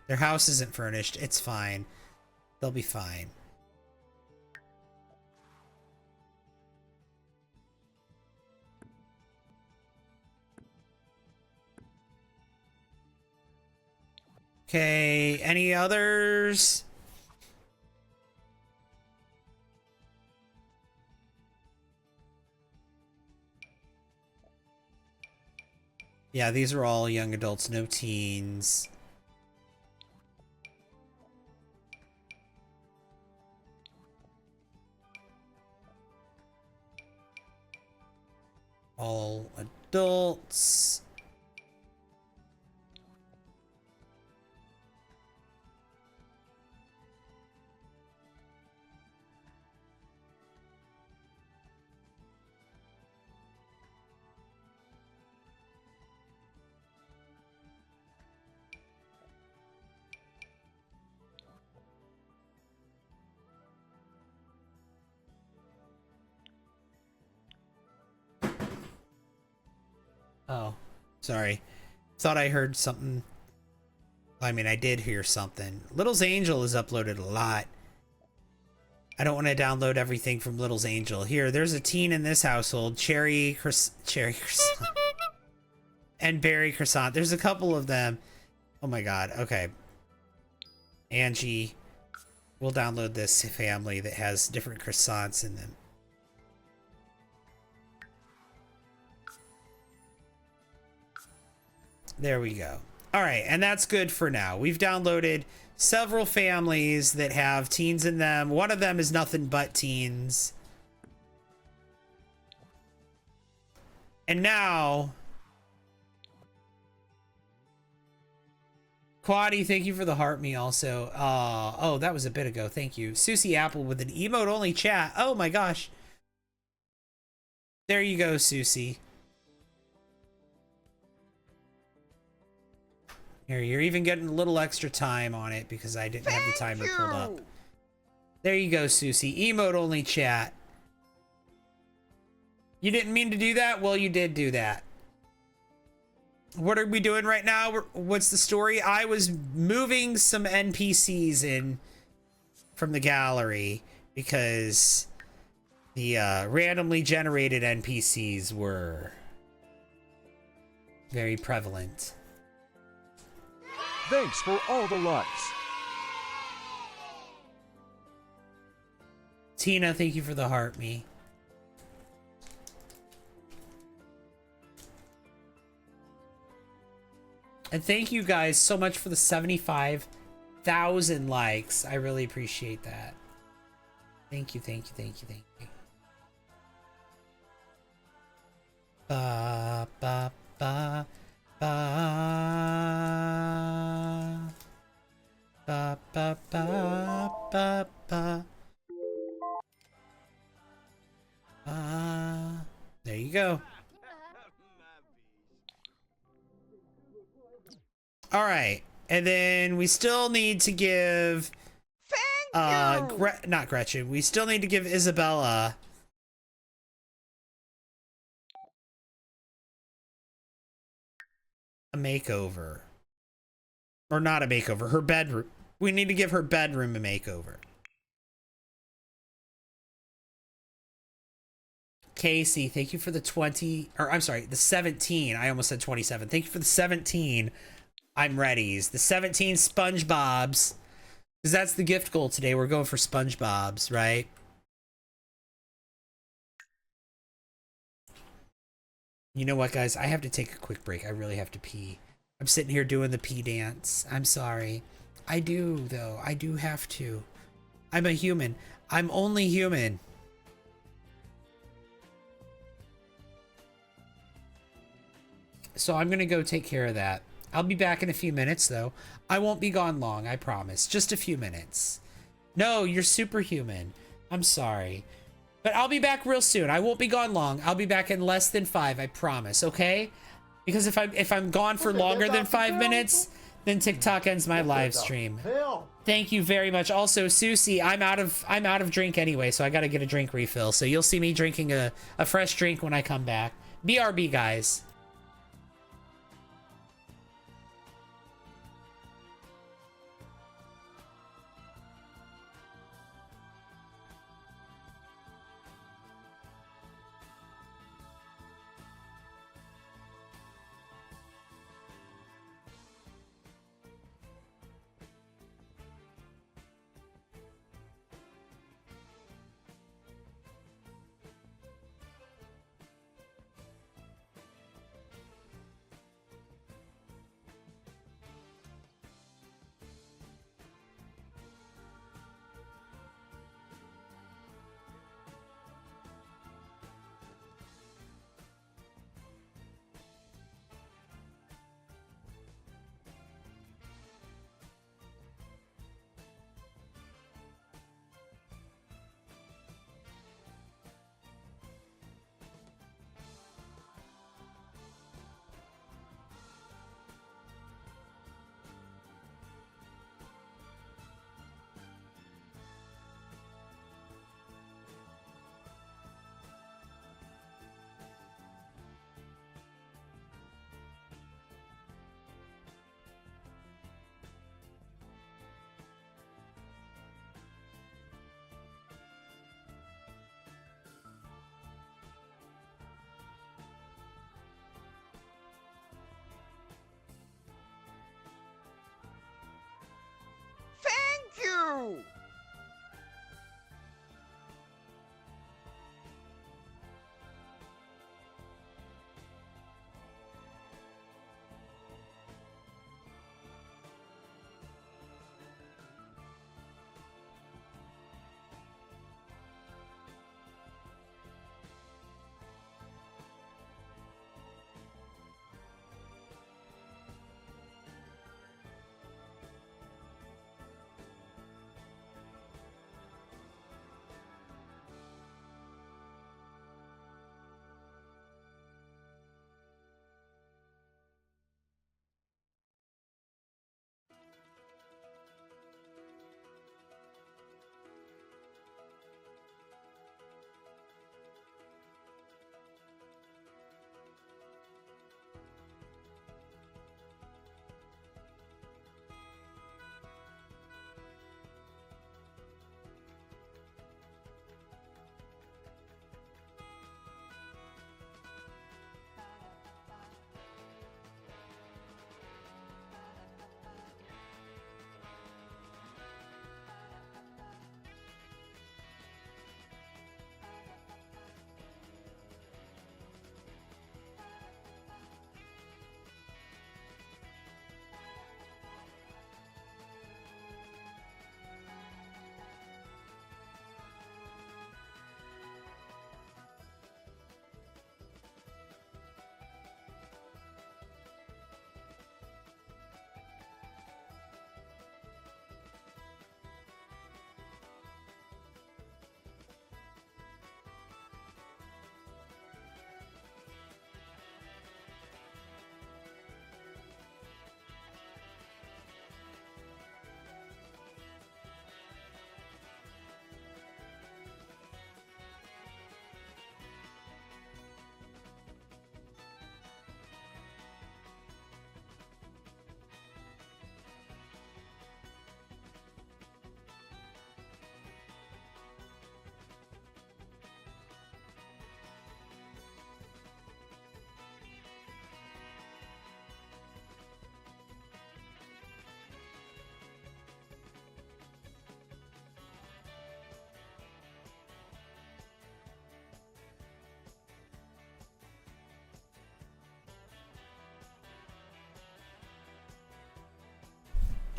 their house isn't furnished. It's fine. They'll be fine. Okay, any others? Yeah, these are all young adults, no teens. All adults. Oh, sorry. Thought I heard something. I mean, I did hear something. Little's Angel is uploaded a lot. I don't want to download everything from Little's Angel. Here, there's a teen in this household. Cherry Croissant. And Berry Croissant. There's a couple of them. Oh my god. Okay. Angie. We'll download this family that has different croissants in them. There we go. All right, and that's good for now. We've downloaded several families that have teens in them. One of them is nothing but teens. And now, Quaddy, thank you for the heart me also. Oh, that was a bit ago. Thank you. Susie Apple with an emote only chat. Oh my gosh. There you go, Susie. Here, you're even getting a little extra time on it because I didn't have the timer pulled up. There you go, Susie. Emote only chat. You didn't mean to do that? Well, you did do that. What are we doing right now? What's the story? I was moving some NPCs in from the gallery because the randomly generated NPCs were very prevalent. Thanks for all the likes. Tina, thank you for the heart me. And thank you guys so much for the 75,000 likes. I really appreciate that. Thank you, thank you, thank you, thank you. Ba, ba, ba, ba. Ba, ba, ba, ba, ba. There you go. All right, and then we still need to give not Gretchen. We still need to give Isabella a makeover. Or not a makeover, her bedroom. We need to give her bedroom a makeover. Casey, thank you for the 20, or I'm sorry, the 17. I almost said 27. Thank you for the 17. I'm ready's. The 17 SpongeBobs. Because that's the gift goal today. We're going for SpongeBobs, right? You know what, guys? I have to take a quick break. I really have to pee. I'm sitting here doing the pee dance. I'm sorry. I do, though. I do have to. I'm a human. I'm only human. So I'm going to go take care of that. I'll be back in a few minutes, though. I won't be gone long, I promise. Just a few minutes. No, you're superhuman. I'm sorry. But I'll be back real soon. I won't be gone long. I'll be back in less than 5, I promise, okay? Because if I'm gone for longer than 5 minutes, then TikTok ends my live stream. Thank you very much. Also, Susie, I'm out of drink anyway, so I got to get a drink refill. So you'll see me drinking a fresh drink when I come back. BRB, guys.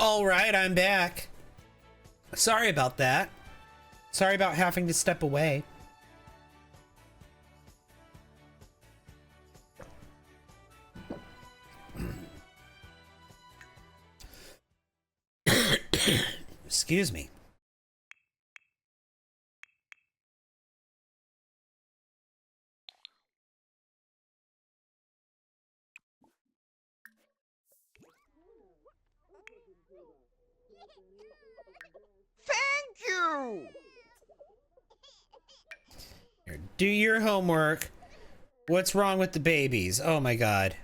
All right, I'm back. Sorry about that. Sorry about having to step away. Excuse me. Thank you! Here, do your homework. What's wrong with the babies? Oh my god.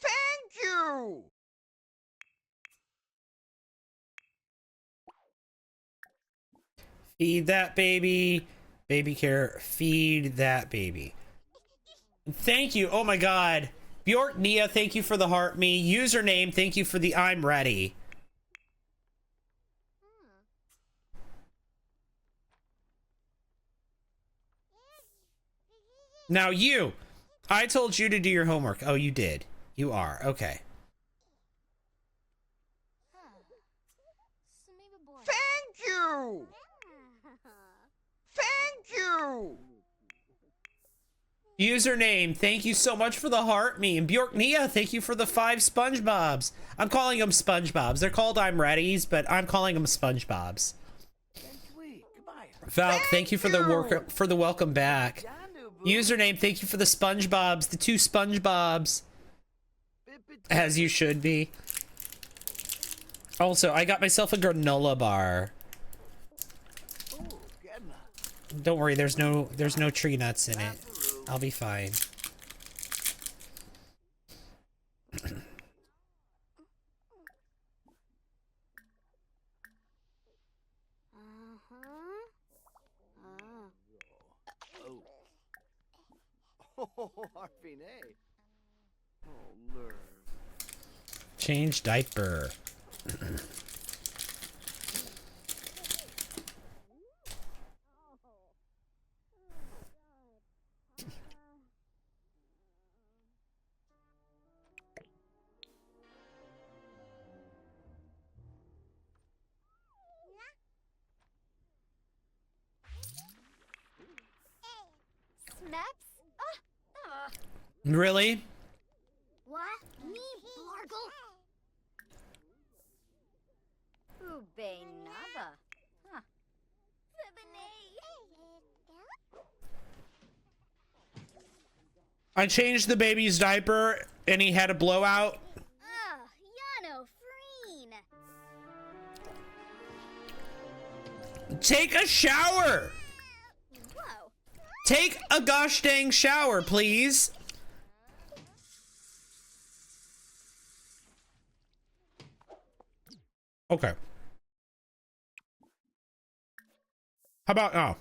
Thank you! Feed that baby. Baby care. Feed that baby. Thank you. Oh my god. Bjork Nia, thank you for the heart me. Username, thank you for the I'm ready. Now you. I told you to do your homework. Oh, you did. You are. Okay. Thank you! Thank you! Username, thank you so much for the heart me. And Bjork Nia, thank you for the 5 SpongeBobs. I'm calling them SpongeBobs. They're called I'm Readies, but I'm calling them SpongeBobs. Valk, thank you for the welcome back. Username, thank you for the SpongeBobs, the 2 SpongeBobs. As you should be. Also, I got myself a granola bar. Don't worry, there's no tree nuts in it. I'll be fine. Oh, Harvey, oh, nerve. Change diaper. Really? What? Me, Blargle? Ube nada. Huh. I changed the baby's diaper and he had a blowout. Yano Freen. Take a shower. Whoa. Take a gosh dang shower, please. Okay. How about now?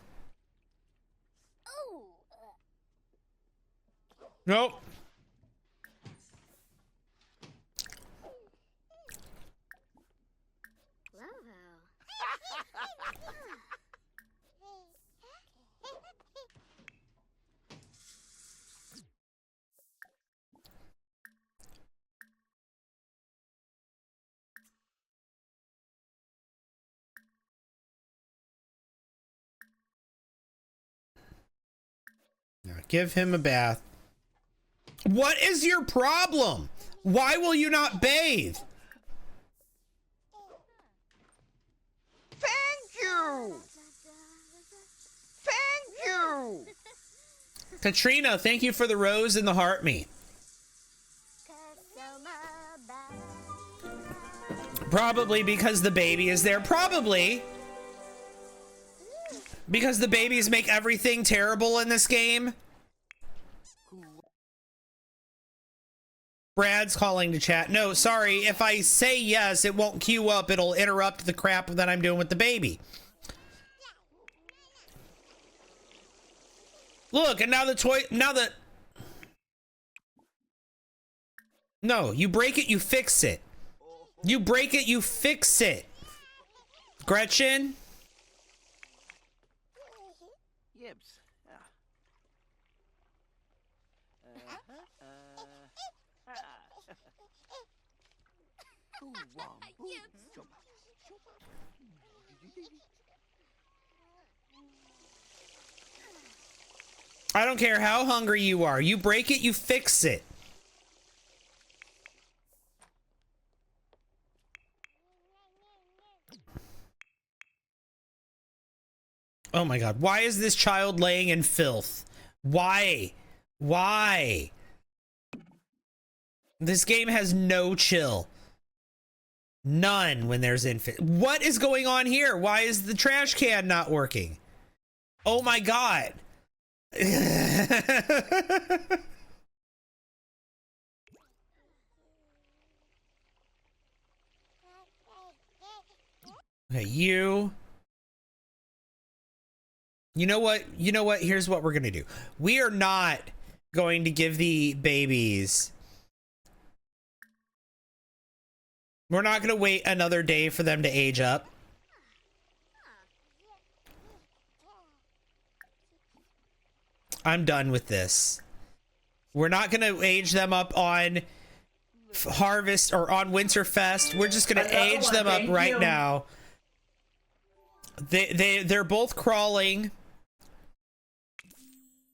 Oh. Nope. Give him a bath. What is your problem? Why will you not bathe? Thank you! Thank you! Katrina, thank you for the rose and the heart me. Probably because the baby is there. Probably because the babies make everything terrible in this game. Brad's calling to chat. No, sorry. If I say yes, it won't queue up. It'll interrupt the crap that I'm doing with the baby. Look, and now the toy, no, you break it, you fix it. You break it, you fix it. Gretchen? Gibbs. Ah. Ooh, womp, ooh. I don't care how hungry you are. You break it, you fix it. Oh my god. Why is this child laying in filth? Why? Why? This game has no chill. None when there's infant. What is going on here? Why is the trash can not working? Oh my god. Okay, you know what? You know what? Here's what we're gonna do. We are not going to give the babies. We're not gonna wait another day for them to age up. I'm done with this. We're not gonna age them up on Harvest or on Winterfest. We're just gonna age them up right now. They're both crawling.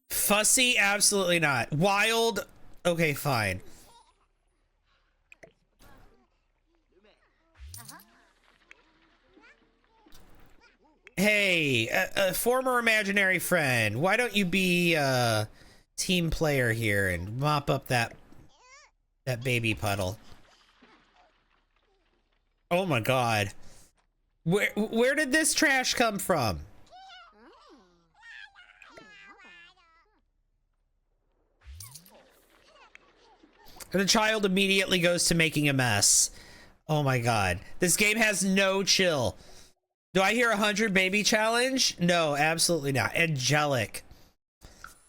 Fussy, absolutely not. Wild, okay, fine. Hey, a former imaginary friend, why don't you be a team player here and mop up that baby puddle? Oh my god. Where did this trash come from? And the child immediately goes to making a mess. Oh my god. This game has no chill. Do I hear 100 baby challenge? No, absolutely not. Angelic.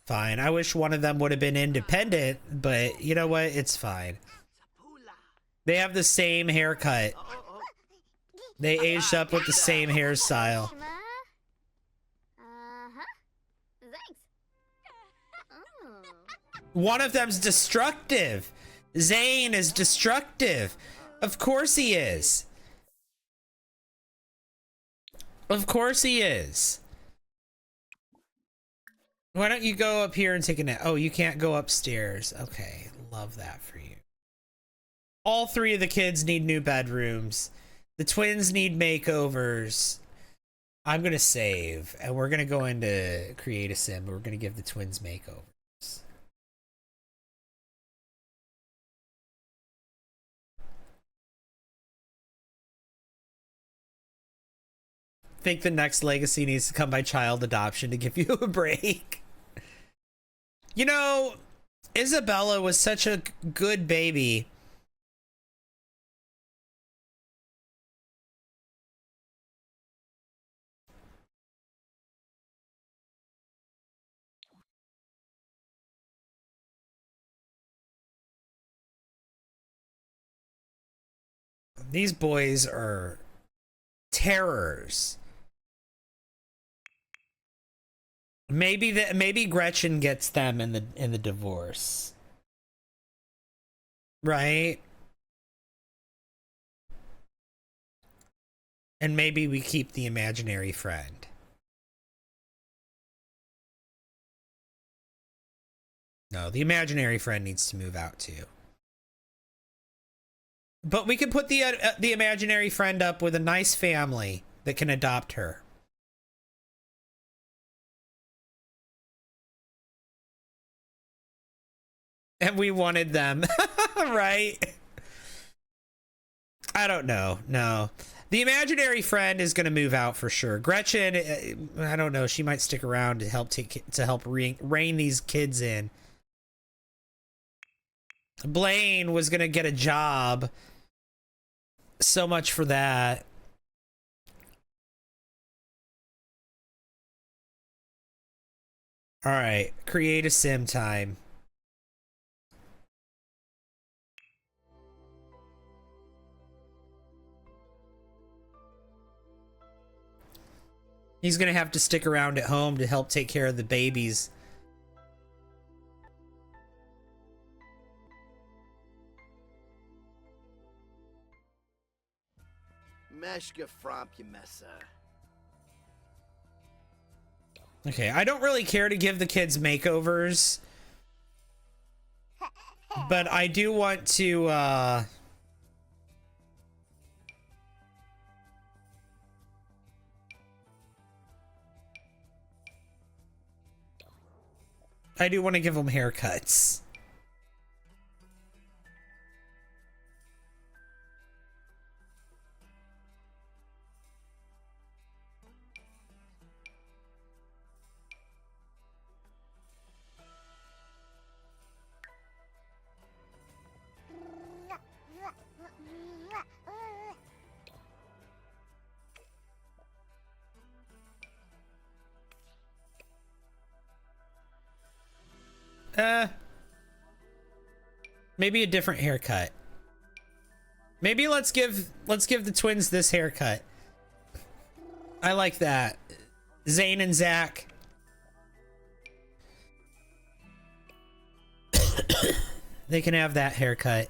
Fine. I wish one of them would have been independent, but you know what? It's fine. They have the same haircut. They aged up with the same hairstyle. One of them's destructive. Zane is destructive. Of course he is. Of course he is. Why don't you go up here and take a nap? Oh, you can't go upstairs. Okay, love that for you. All three of the kids need new bedrooms. The twins need makeovers. I'm gonna save, and we're gonna go into create a sim. We're gonna give the twins makeovers. Think the next legacy needs to come by child adoption to give you a break. You know, Isabella was such a good baby. These boys are terrors. Maybe Gretchen gets them in the divorce. Right? And maybe we keep the imaginary friend. No, the imaginary friend needs to move out too. But we could put the imaginary friend up with a nice family that can adopt her. And we wanted them, right? I don't know. No. The imaginary friend is going to move out for sure. Gretchen, I don't know. She might stick around to help rein these kids in. Blaine was going to get a job. So much for that. All right, create a sim time. He's gonna have to stick around at home to help take care of the babies. Meshka fromp you messer. Okay, I don't really care to give the kids makeovers, but I do want to, I do want to give them haircuts. Maybe a different haircut. Maybe let's give the twins this haircut. I like that. Zane and Zach. They can have that haircut.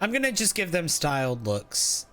I'm gonna just give them styled looks.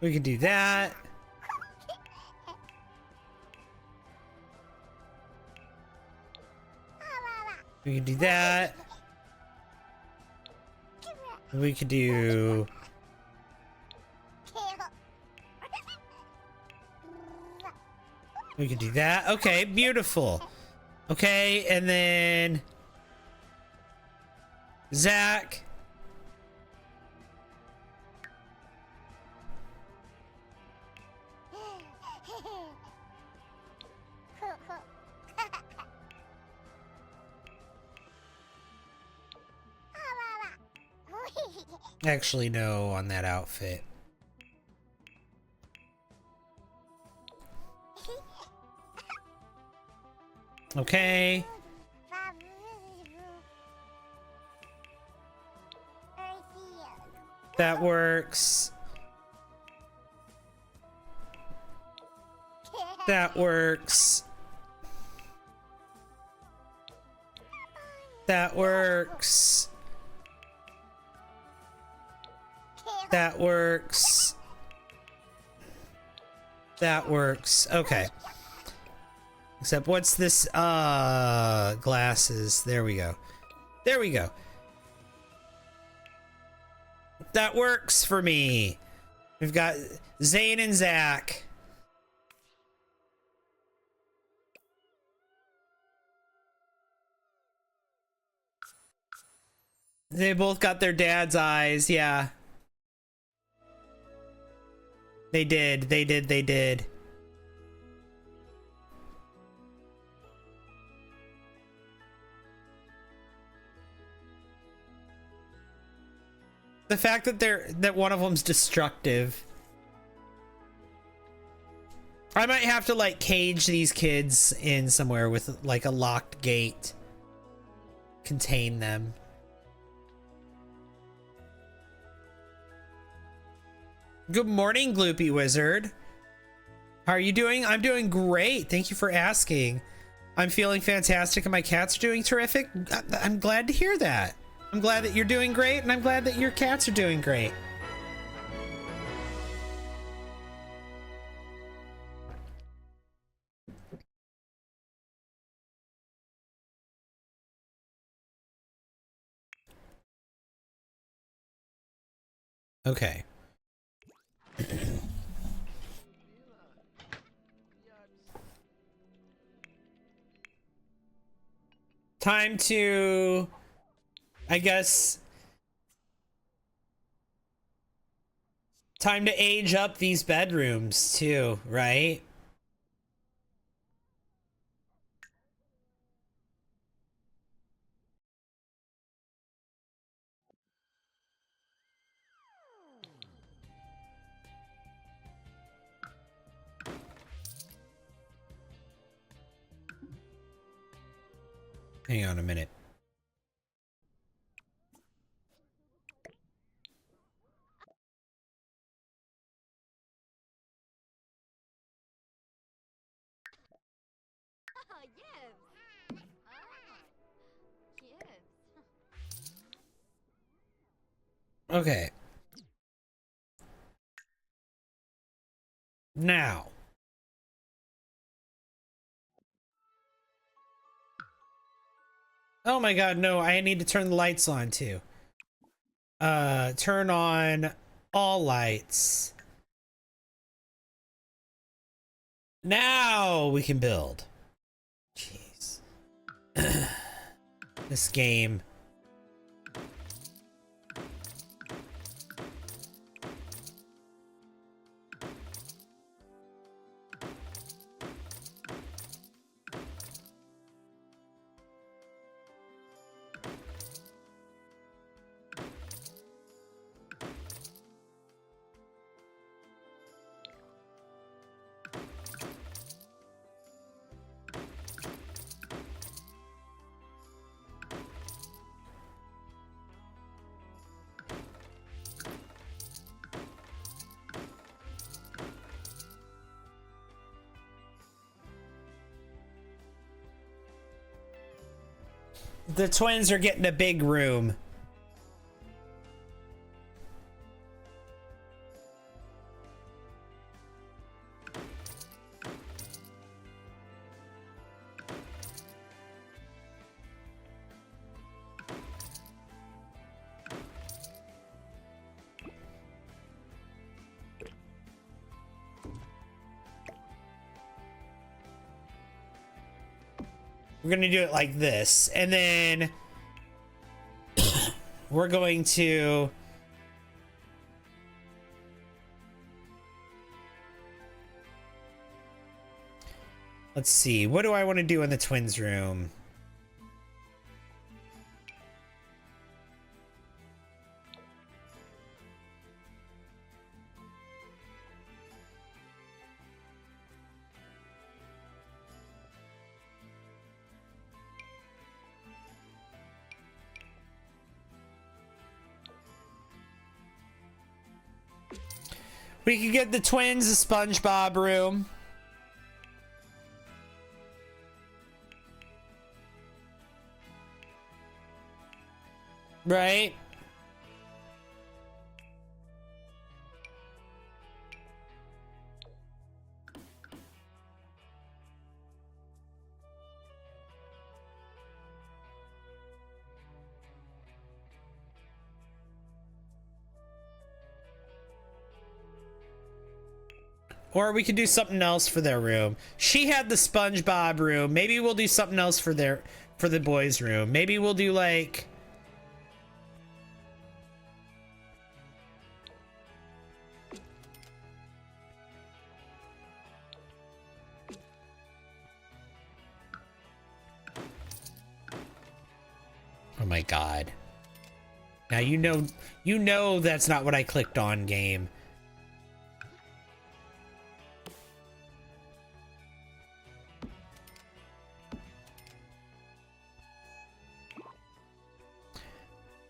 We can do that. We can do that. We could do... We could do that. Okay, beautiful. Okay, and then... Zach. Actually, no, on that outfit. Okay. That works. That works. That works. That works. That works. Okay. Except what's this? Glasses. There we go. There we go. That works for me. We've got Zane and Zach. They both got their dad's eyes, yeah. They did, they did, they did. The fact that one of them's destructive. I might have to like cage these kids in somewhere with like a locked gate. Contain them. Good morning, Gloopy Wizard. How are you doing? I'm doing great. Thank you for asking. I'm feeling fantastic and my cats are doing terrific. I'm glad to hear that. I'm glad that you're doing great and I'm glad that your cats are doing great. Okay. Time to, I guess, time to age up these bedrooms too, right? Hang on a minute. Okay. Now. Oh my god, no, I need to turn the lights on too. Turn on all lights. Now we can build. Jeez. This game. The twins are getting a big room. We're gonna do it like this, and then we're going to let's see, what do I want to do in the twins room? We could get the twins a SpongeBob room. Right? Or we could do something else for their room. She had the SpongeBob room. Maybe we'll do something else for the boys' room. Maybe we'll do like oh my god. Now you know that's not what I clicked on, game.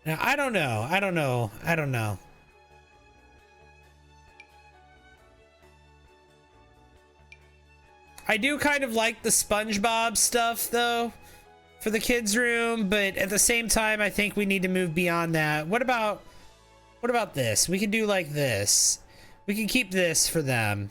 Now, I don't know. I do kind of like the SpongeBob stuff, though, for the kids' room, but at the same time, I think we need to move beyond that. What about this? We can do like this. We can keep this for them.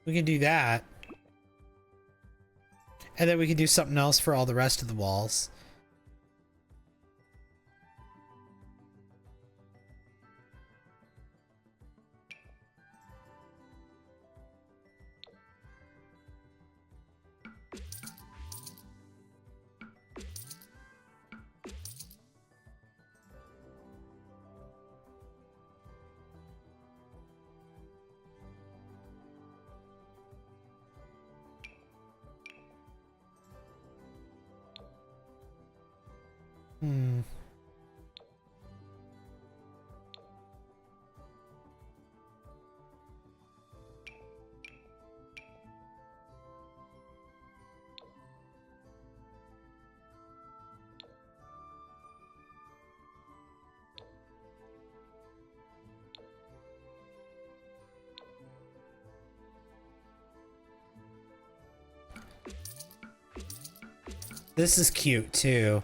We can do that. And then we can do something else for all the rest of the walls. This is cute too.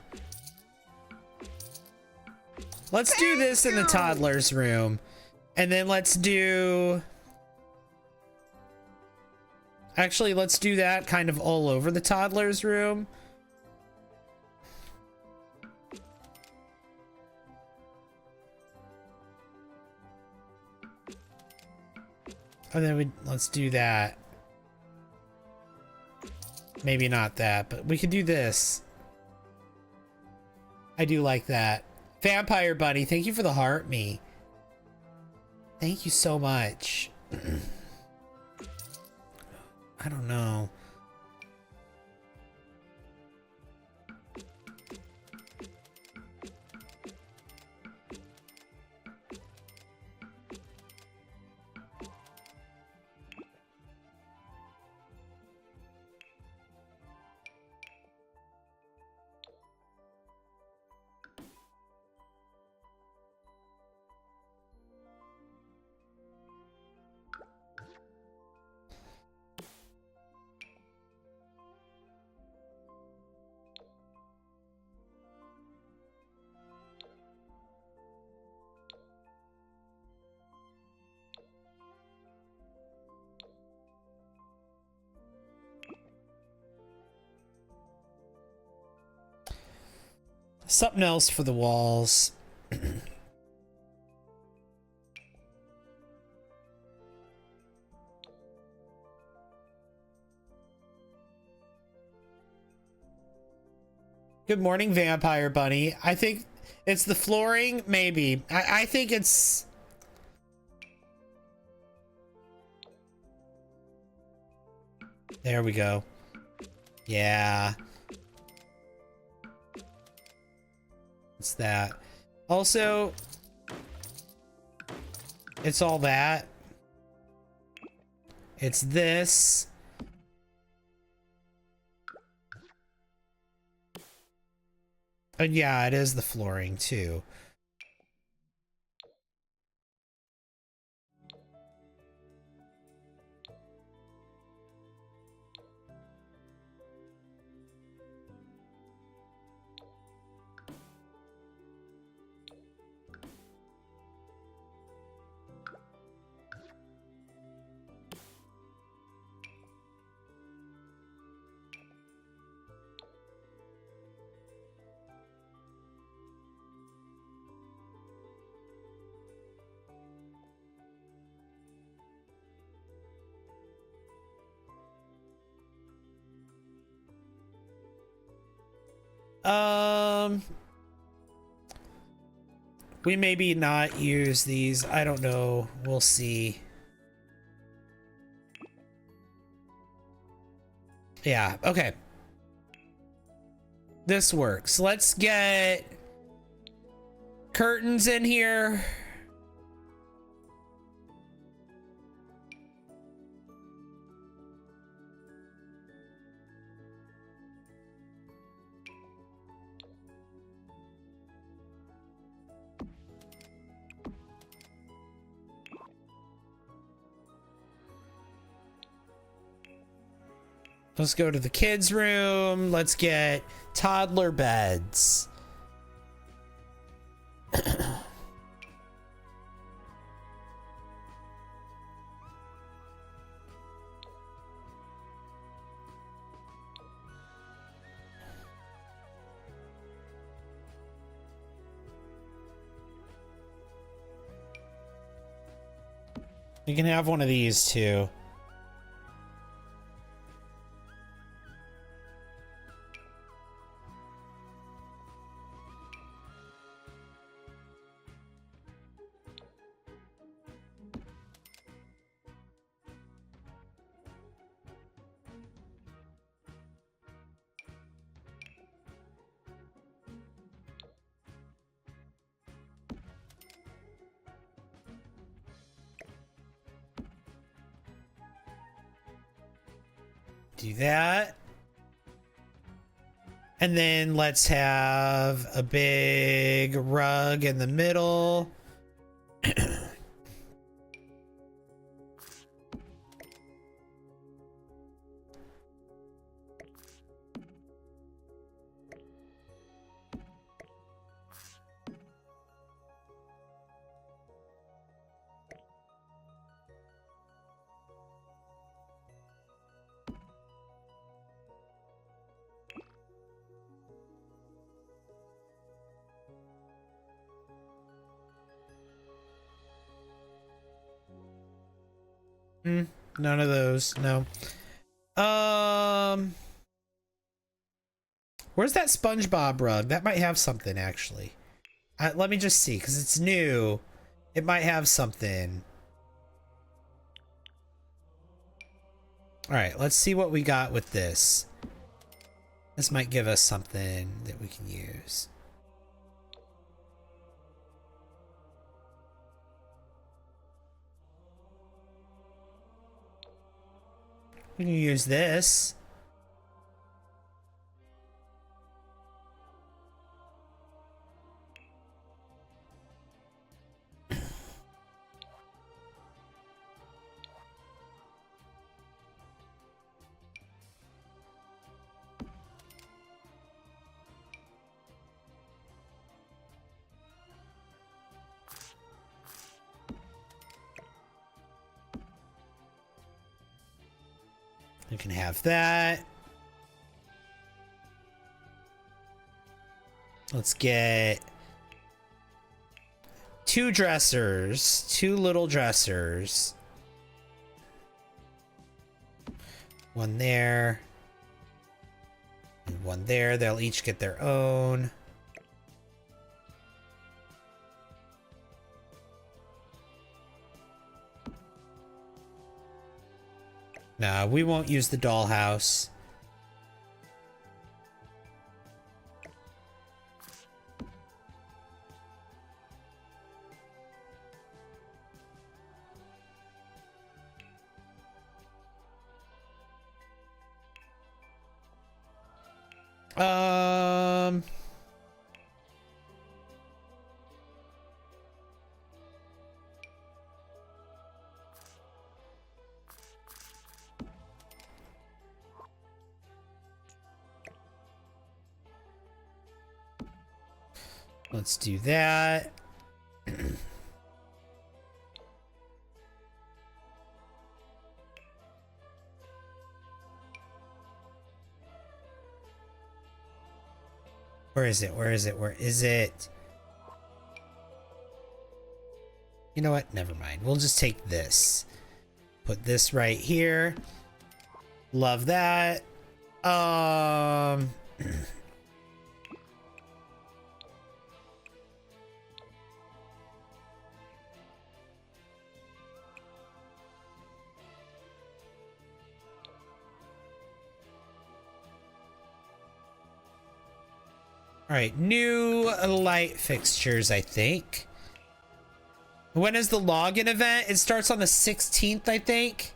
Let's do this in the toddler's room. And then let's do... Actually, let's do that kind of all over the toddler's room. And then let's do that. Maybe not that, but we could do this. I do like that. Vampire Bunny, thank you for the heart me. Thank you so much. I don't know. Something else for the walls. Good morning, Vampire Bunny. I think it's the flooring, maybe. I think it's... There we go. Yeah. It's that. Also, it's all that. It's this. And yeah, it is the flooring too. We maybe not use these. I don't know. We'll see. Yeah, okay. This works. Let's get curtains in here. Let's go to the kids' room. Let's get toddler beds. You can have one of these too. Do that. And then let's have a big rug in the middle. None of those. No. Where's that SpongeBob rug? That might have something, actually. Let me just see, because it's new. It might have something. Alright, let's see what we got with this. This might give us something that we can use. We can use this. We can have that. Let's get 2 dressers, 2 little dressers. One there. And one there. They'll each get their own. Nah, we won't use the dollhouse. Let's do that. Where is it? Where is it? Where is it? You know what? Never mind. We'll just take this. Put this right here. Love that. All right, new light fixtures, I think. When is the login event? It starts on the 16th, I think.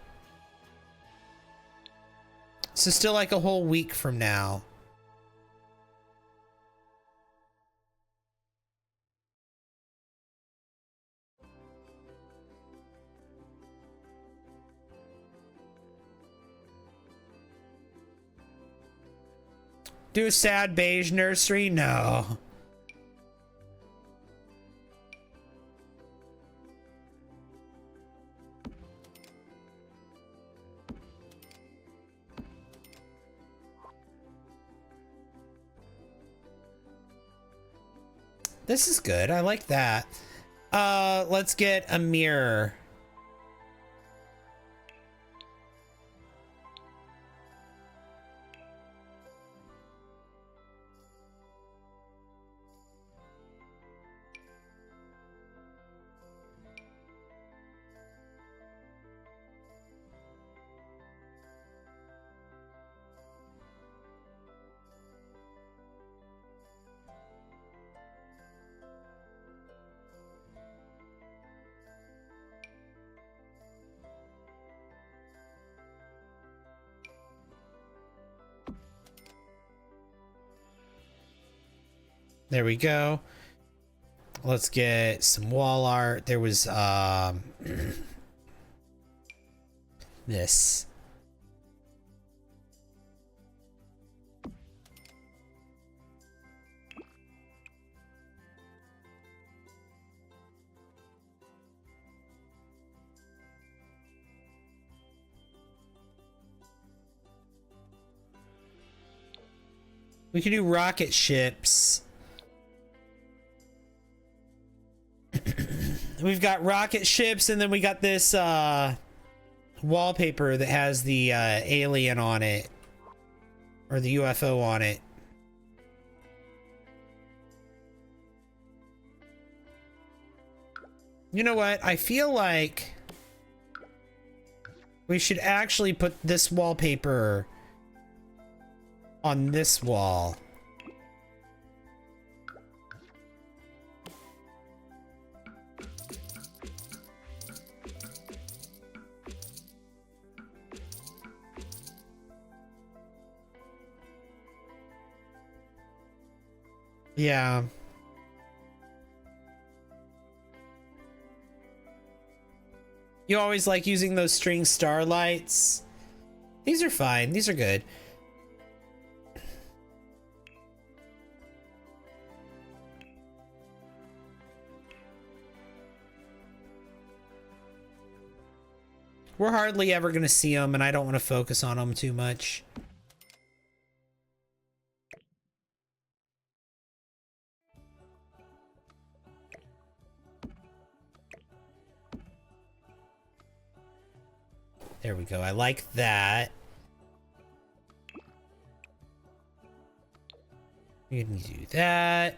So still like a whole week from now. Do a sad beige nursery? No. This is good. I like that. Let's get a mirror. There we go. Let's get some wall art. There was this. We can do rocket ships. We've got rocket ships, and then we got this wallpaper that has the alien on it, or the UFO on it. You know what? I feel like we should actually put this wallpaper on this wall. Yeah. You always like using those string starlights. These are fine. These are good. We're hardly ever going to see them, and I don't want to focus on them too much. There we go. I like that. You can do that.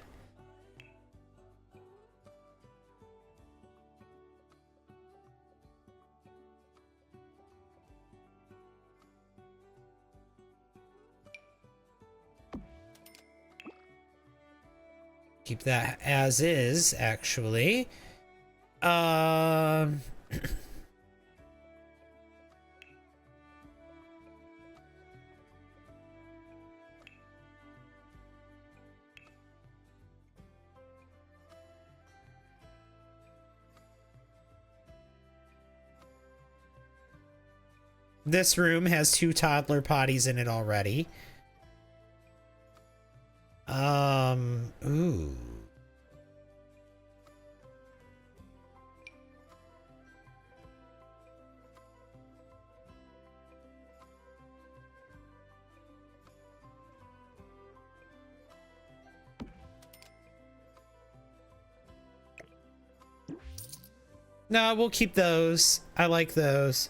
Keep that as is, actually. This room has 2 toddler potties in it already. Ooh. No, we'll keep those. I like those.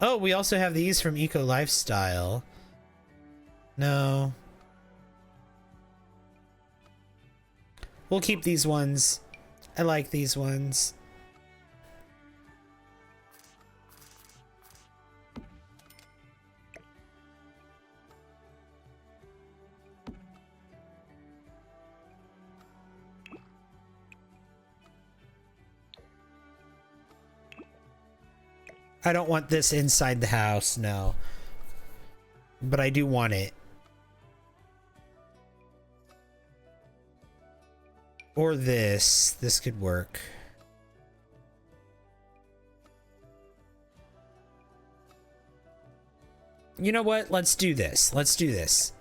Oh, we also have these from Eco Lifestyle. No. We'll keep these ones. I like these ones. I don't want this inside the house, no. But I do want it. Or this. This could work. You know what? Let's do this. Let's do this.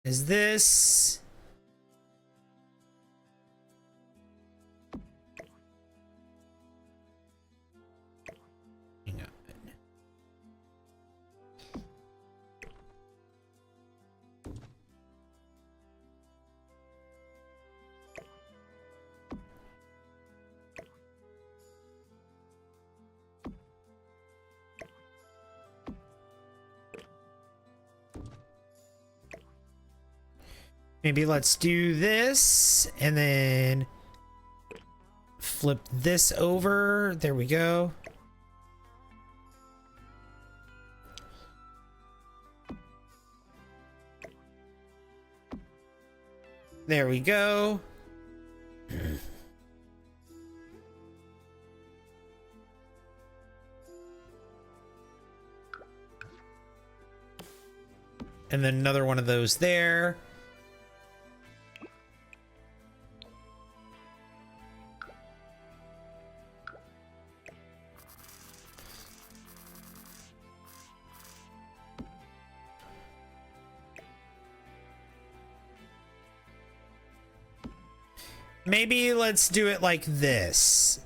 Is this... Hang on. Maybe let's do this and then flip this over. There we go. There we go. And then another one of those there. Maybe let's do it like this.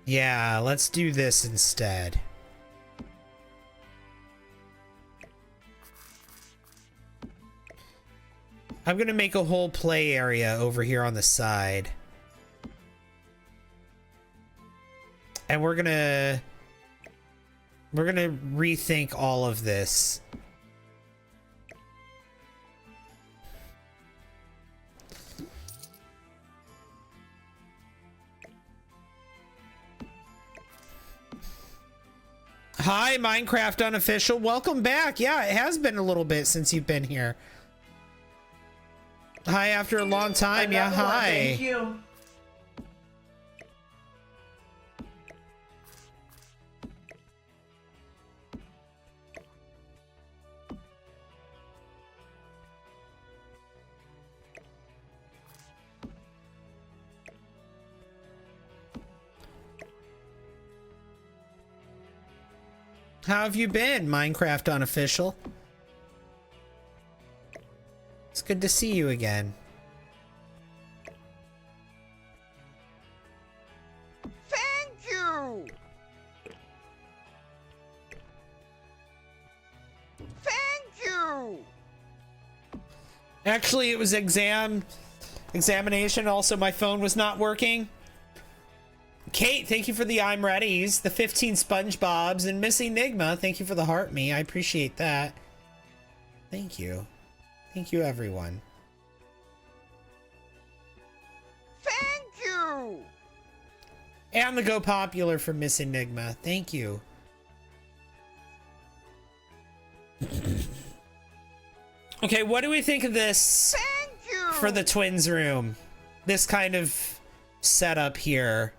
Yeah, let's do this instead. I'm gonna make a whole play area over here on the side. And we're gonna rethink all of this. Hi, Minecraft Unofficial. Welcome back. Yeah, it has been a little bit since you've been here. Hi, after a long time. Yeah, hi. Thank you. How have you been, Minecraft Unofficial? It's good to see you again. Thank you! Thank you! Actually, it was examination. Also, my phone was not working. Kate, thank you for the I'm Ready's, the 15 SpongeBobs, and Miss Enigma, thank you for the heart me. I appreciate that. Thank you. Thank you, everyone. Thank you! And the Go Popular for Miss Enigma. Thank you. Okay, what do we think of this for the twins room? This kind of setup here.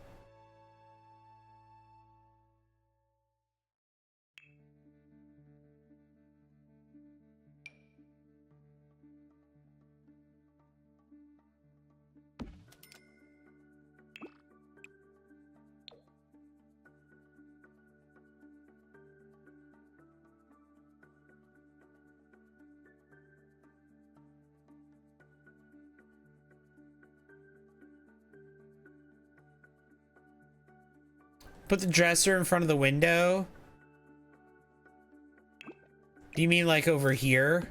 Put the dresser in front of the window? Do you mean like over here?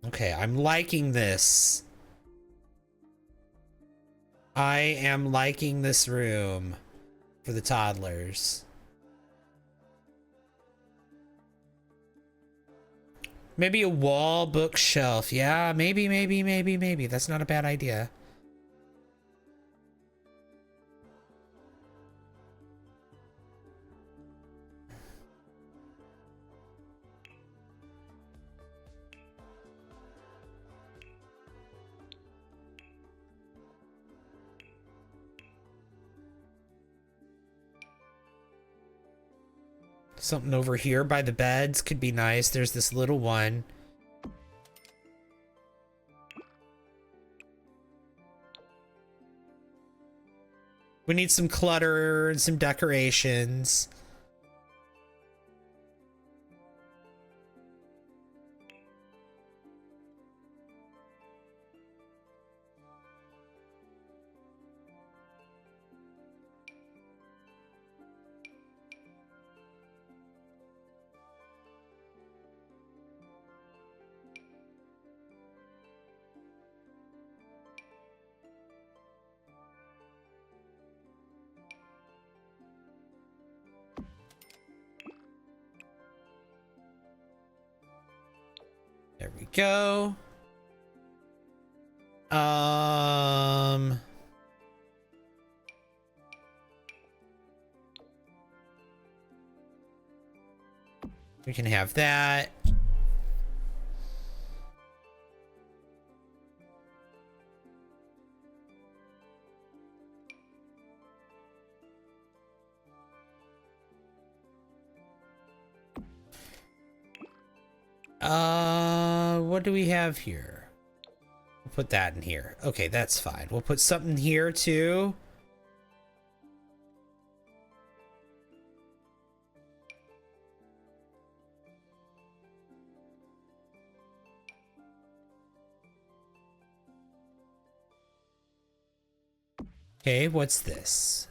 Okay, I'm liking this. I am liking this room for the toddlers. Maybe a wall bookshelf. Yeah, maybe. That's not a bad idea. Something over here by the beds could be nice. There's this little one. We need some clutter and some decorations. There we go. We can have that. What do we have here? We'll put that in here. Okay, that's fine. We'll put something here too. Okay, what's this?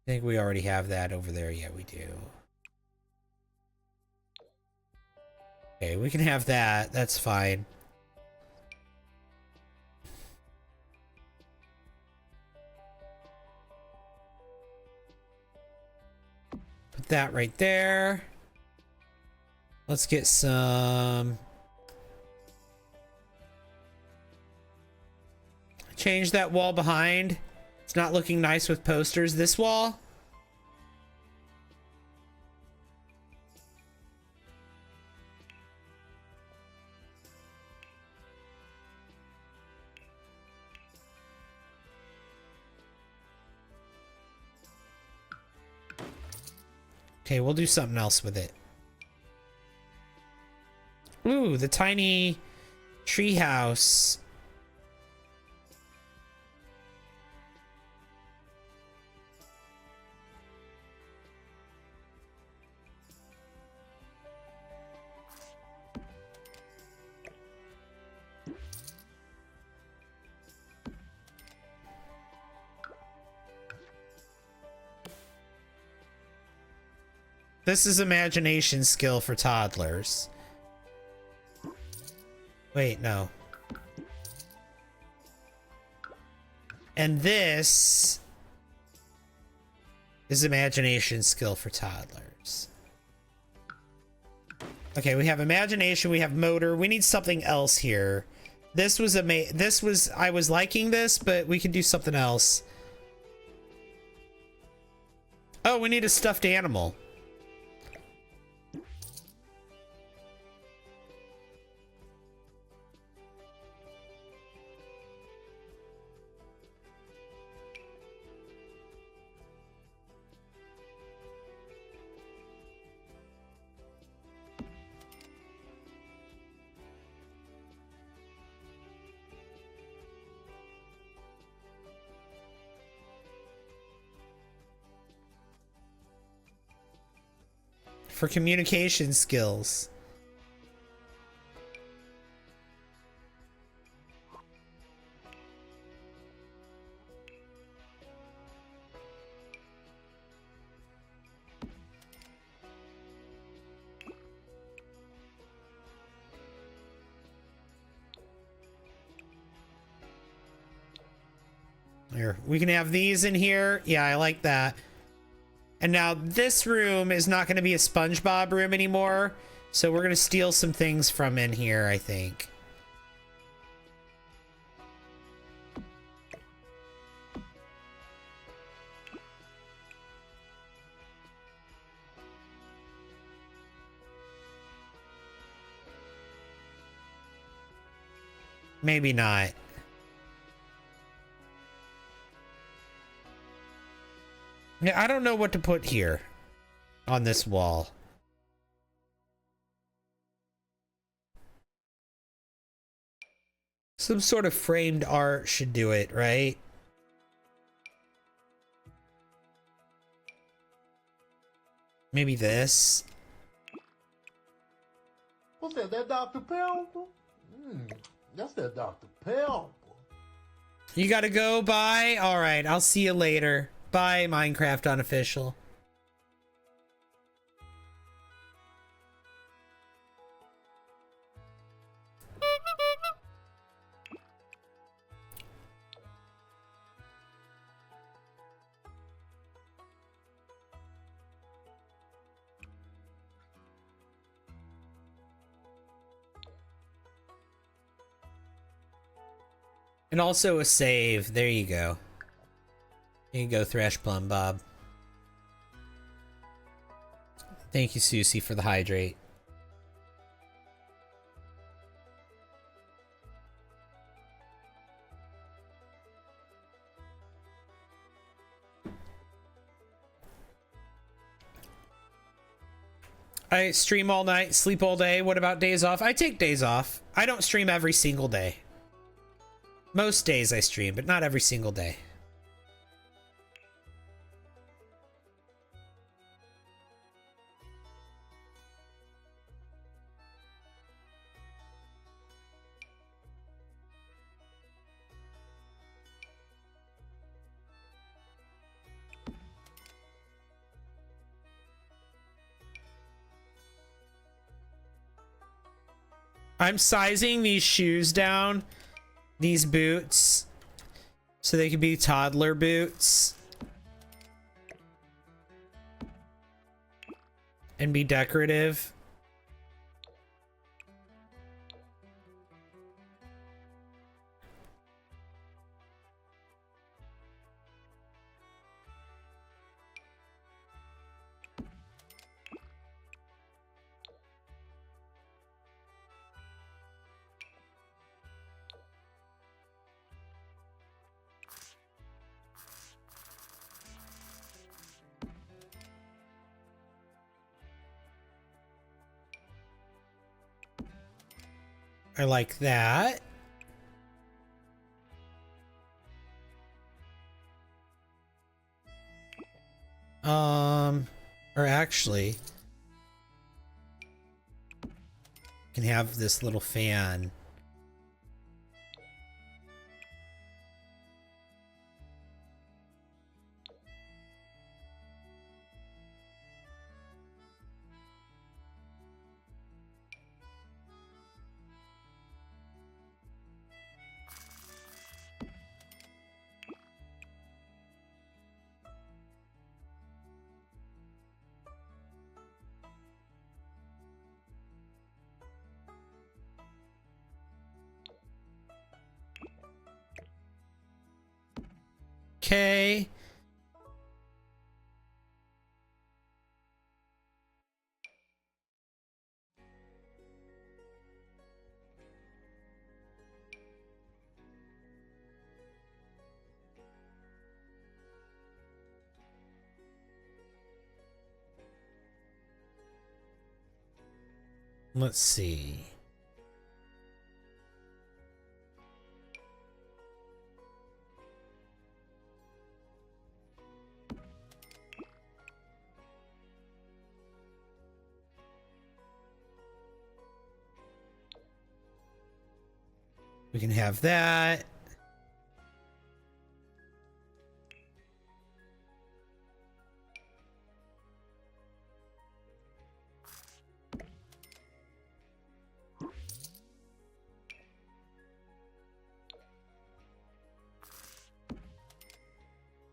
I think we already have that over there. Yeah, we do. Okay, we can have that. That's fine. Put that right there. Let's get some... Change that wall behind. It's not looking nice with posters. This wall. Okay, we'll do something else with it. Ooh, the tiny treehouse. This is imagination skill for toddlers. Wait, no. And this is imagination skill for toddlers. Okay, we have imagination, we have motor. We need something else here. This was I was liking this, but we can do something else. Oh, we need a stuffed animal. For communication skills. Here, we can have these in here. Yeah, I like that. And now this room is not going to be a SpongeBob room anymore. So we're going to steal some things from in here, I think. Maybe not. Yeah, I don't know what to put here on this wall. Some sort of framed art should do it, right? Maybe this. What's that? That Dr. Pepper? That's that Dr. Pepper. You gotta go. Bye. All right, I'll see you later. Bye, Minecraft Unofficial. And also a save. There you go. There you go, Thrash Plum Bob. Thank you, Susie, for the hydrate. I stream all night, sleep all day. What about days off? I take days off. I don't stream every single day. Most days I stream, but not every single day. I'm sizing these shoes down, these boots, so they can be toddler boots and be decorative. I like that. Or actually, can have this little fan. Okay. Let's see. We can have that.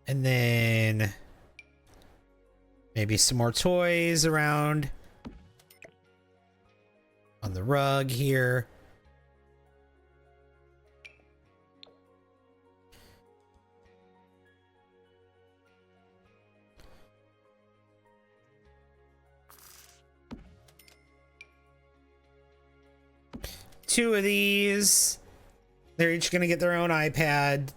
And then maybe some more toys around on the rug here. Two of these. They're each gonna get their own iPad.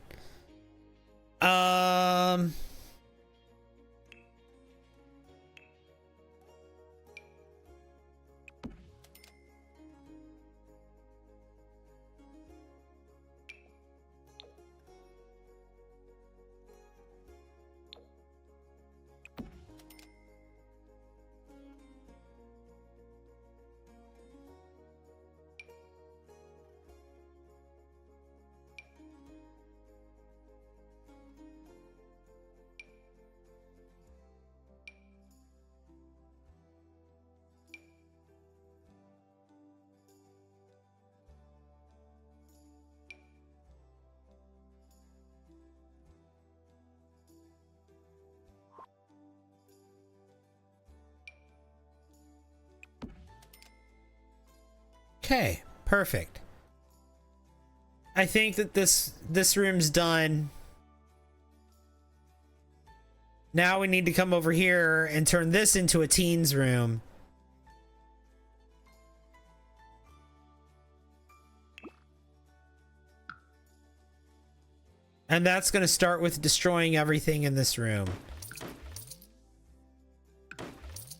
Okay, perfect. I think that this room's done. Now we need to come over here and turn this into a teens room. And that's going to start with destroying everything in this room.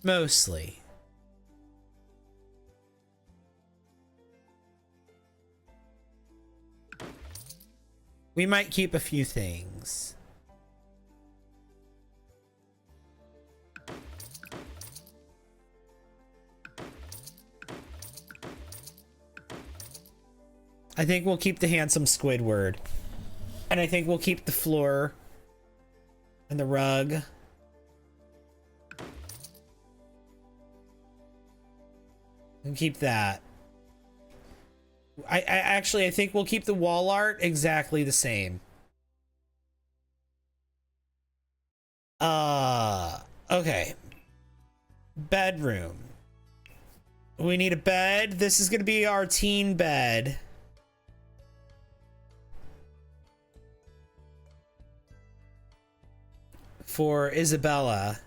Mostly. We might keep a few things. I think we'll keep the handsome Squidward. And I think we'll keep the floor and the rug. And keep that. I think we'll keep the wall art exactly the same. Okay. Bedroom. We need a bed. This is gonna be our teen bed. For Isabella.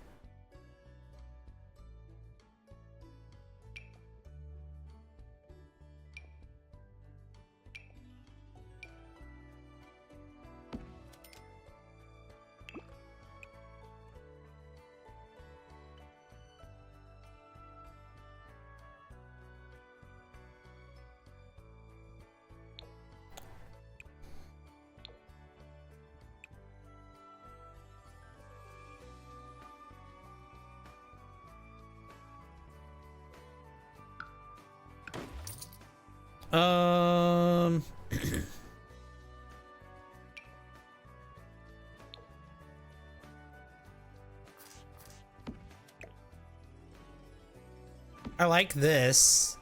I like this.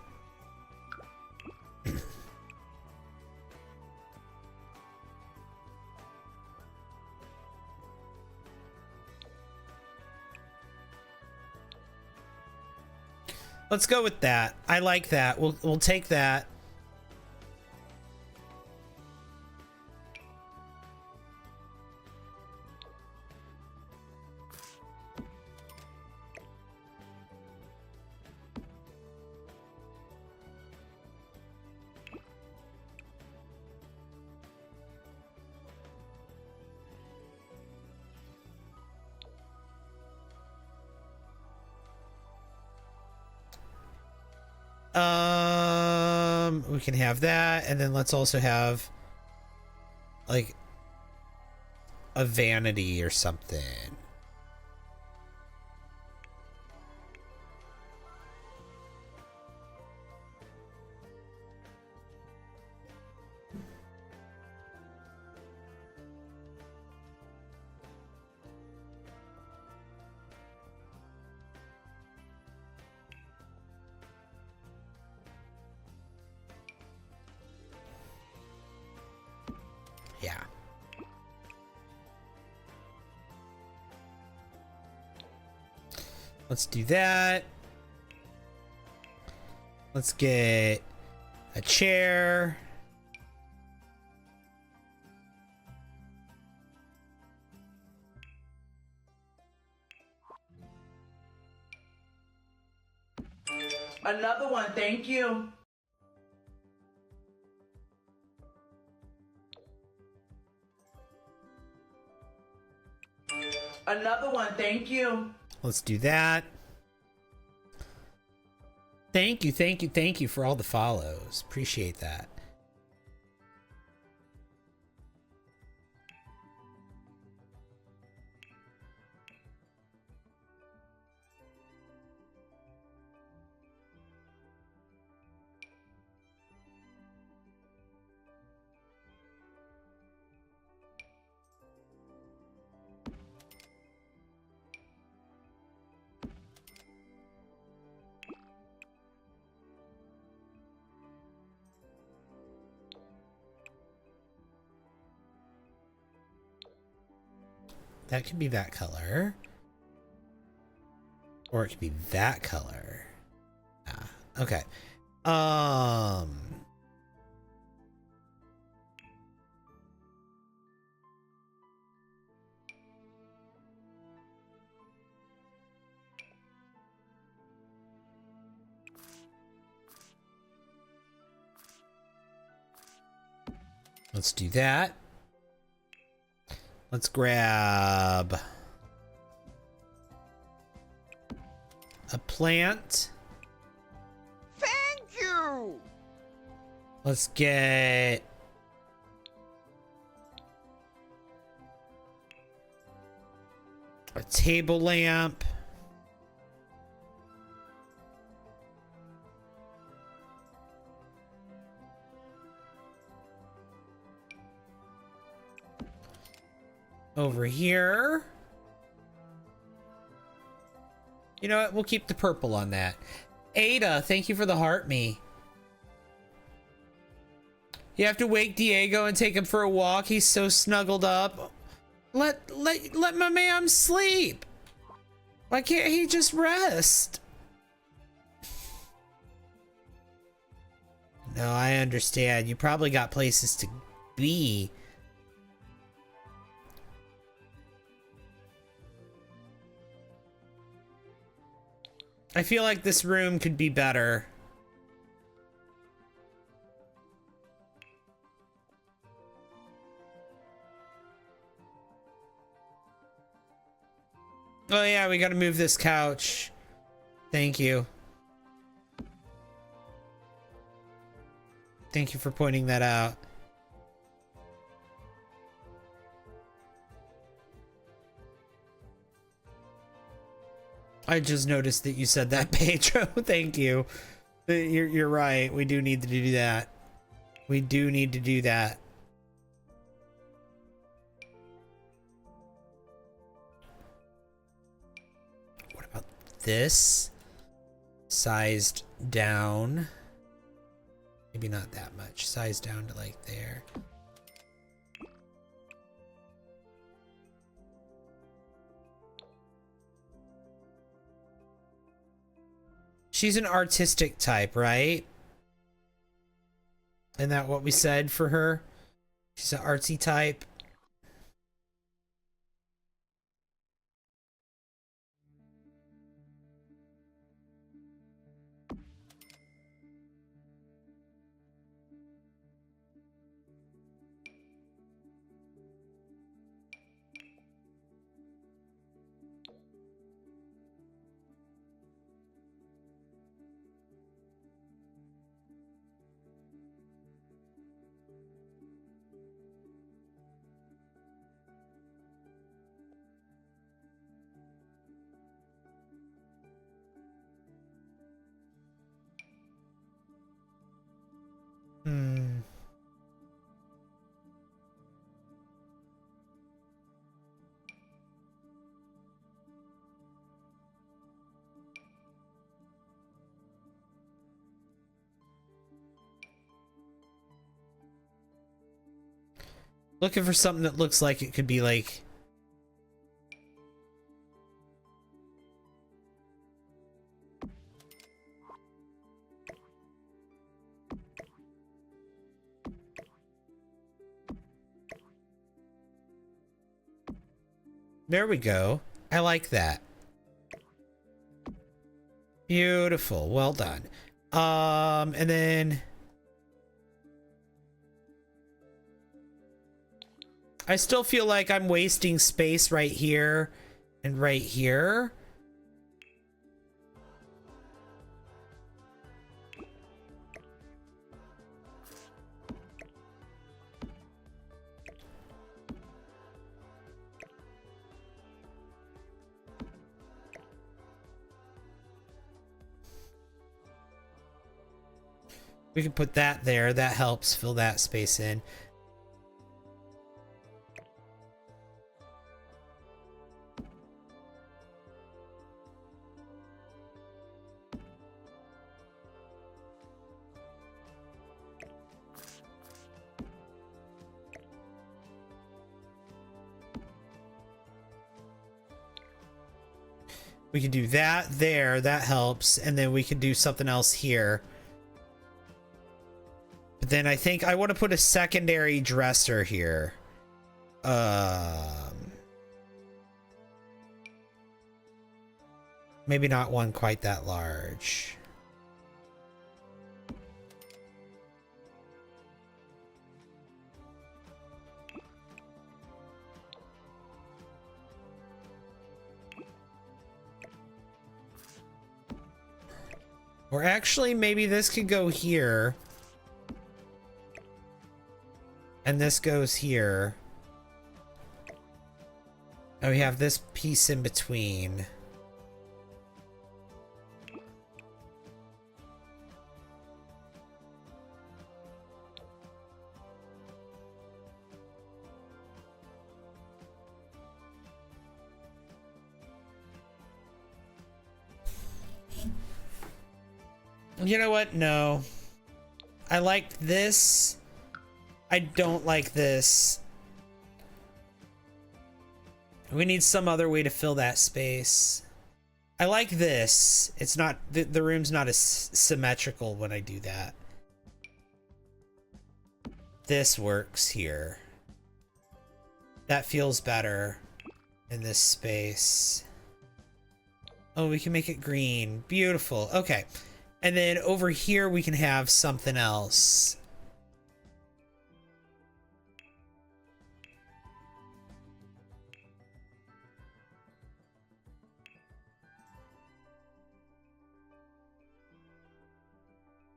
Let's go with that. I like that. We'll take that. We can have that, and then let's also have like a vanity or something. Yeah. Let's do that. Let's get a chair. Another one, thank you. Another one, thank you. Let's do that. Thank you, thank you, thank you for all the follows. Appreciate that. That could be that color. Or it could be that color. Ah, okay. Let's do that. Let's grab a plant. Thank you. Let's get a table lamp. Over here. You know what? We'll keep the purple on that. Ada, thank you for the heart me. You have to wake Diego and take him for a walk. He's so snuggled up. Let my man sleep. Why can't he just rest? No, I understand. You probably got places to be. I feel like this room could be better. Oh yeah, we gotta move this couch. Thank you. Thank you for pointing that out. I just noticed that you said that, Pedro. Thank you. You're right. We do need to do that. We do need to do that. What about this? Sized down. Maybe not that much. Sized down to like there. She's an artistic type, right? Isn't that what we said for her? She's an artsy type. Looking for something that looks like it could be like... There we go. I like that. Beautiful. Well done. And then... I still feel like I'm wasting space right here and right here. We can put that there. That helps fill that space in. We can do that there, that helps, and then we can do something else here. But then I think I want to put a secondary dresser here. Maybe not one quite that large. Or actually, maybe this could go here. And this goes here. And we have this piece in between. You know what? No. I like this. I don't like this. We need some other way to fill that space. I like this. It's not, the room's not as symmetrical when I do that. This works here. That feels better in this space. Oh, we can make it green. Beautiful. Okay. And then over here we can have something else.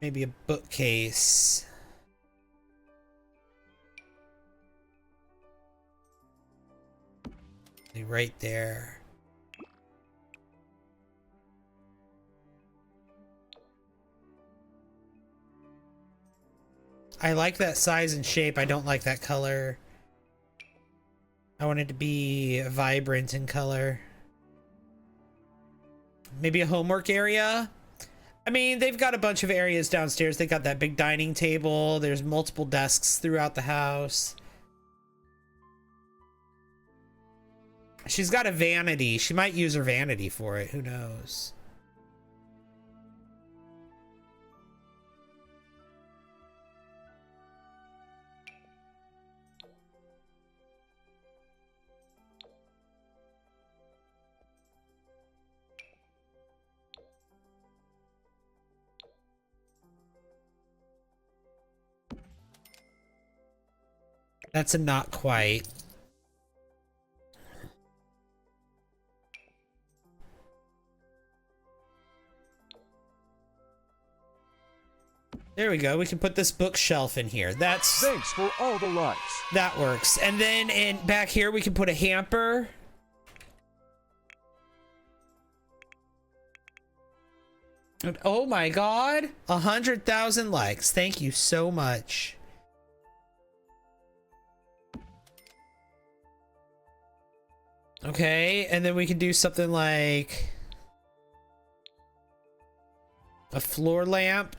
Maybe a bookcase. Right there. I like that size and shape. I don't like that color. I want it to be vibrant in color. Maybe a homework area? I mean, they've got a bunch of areas downstairs. They got that big dining table. There's multiple desks throughout the house. She's got a vanity. She might use her vanity for it. Who knows? That's a not quite. There we go. We can put this bookshelf in here. That's... Thanks for all the likes. That works. And then in back here we can put a hamper. And, oh my god. 100,000 likes. Thank you so much. Okay, and then we can do something like a floor lamp.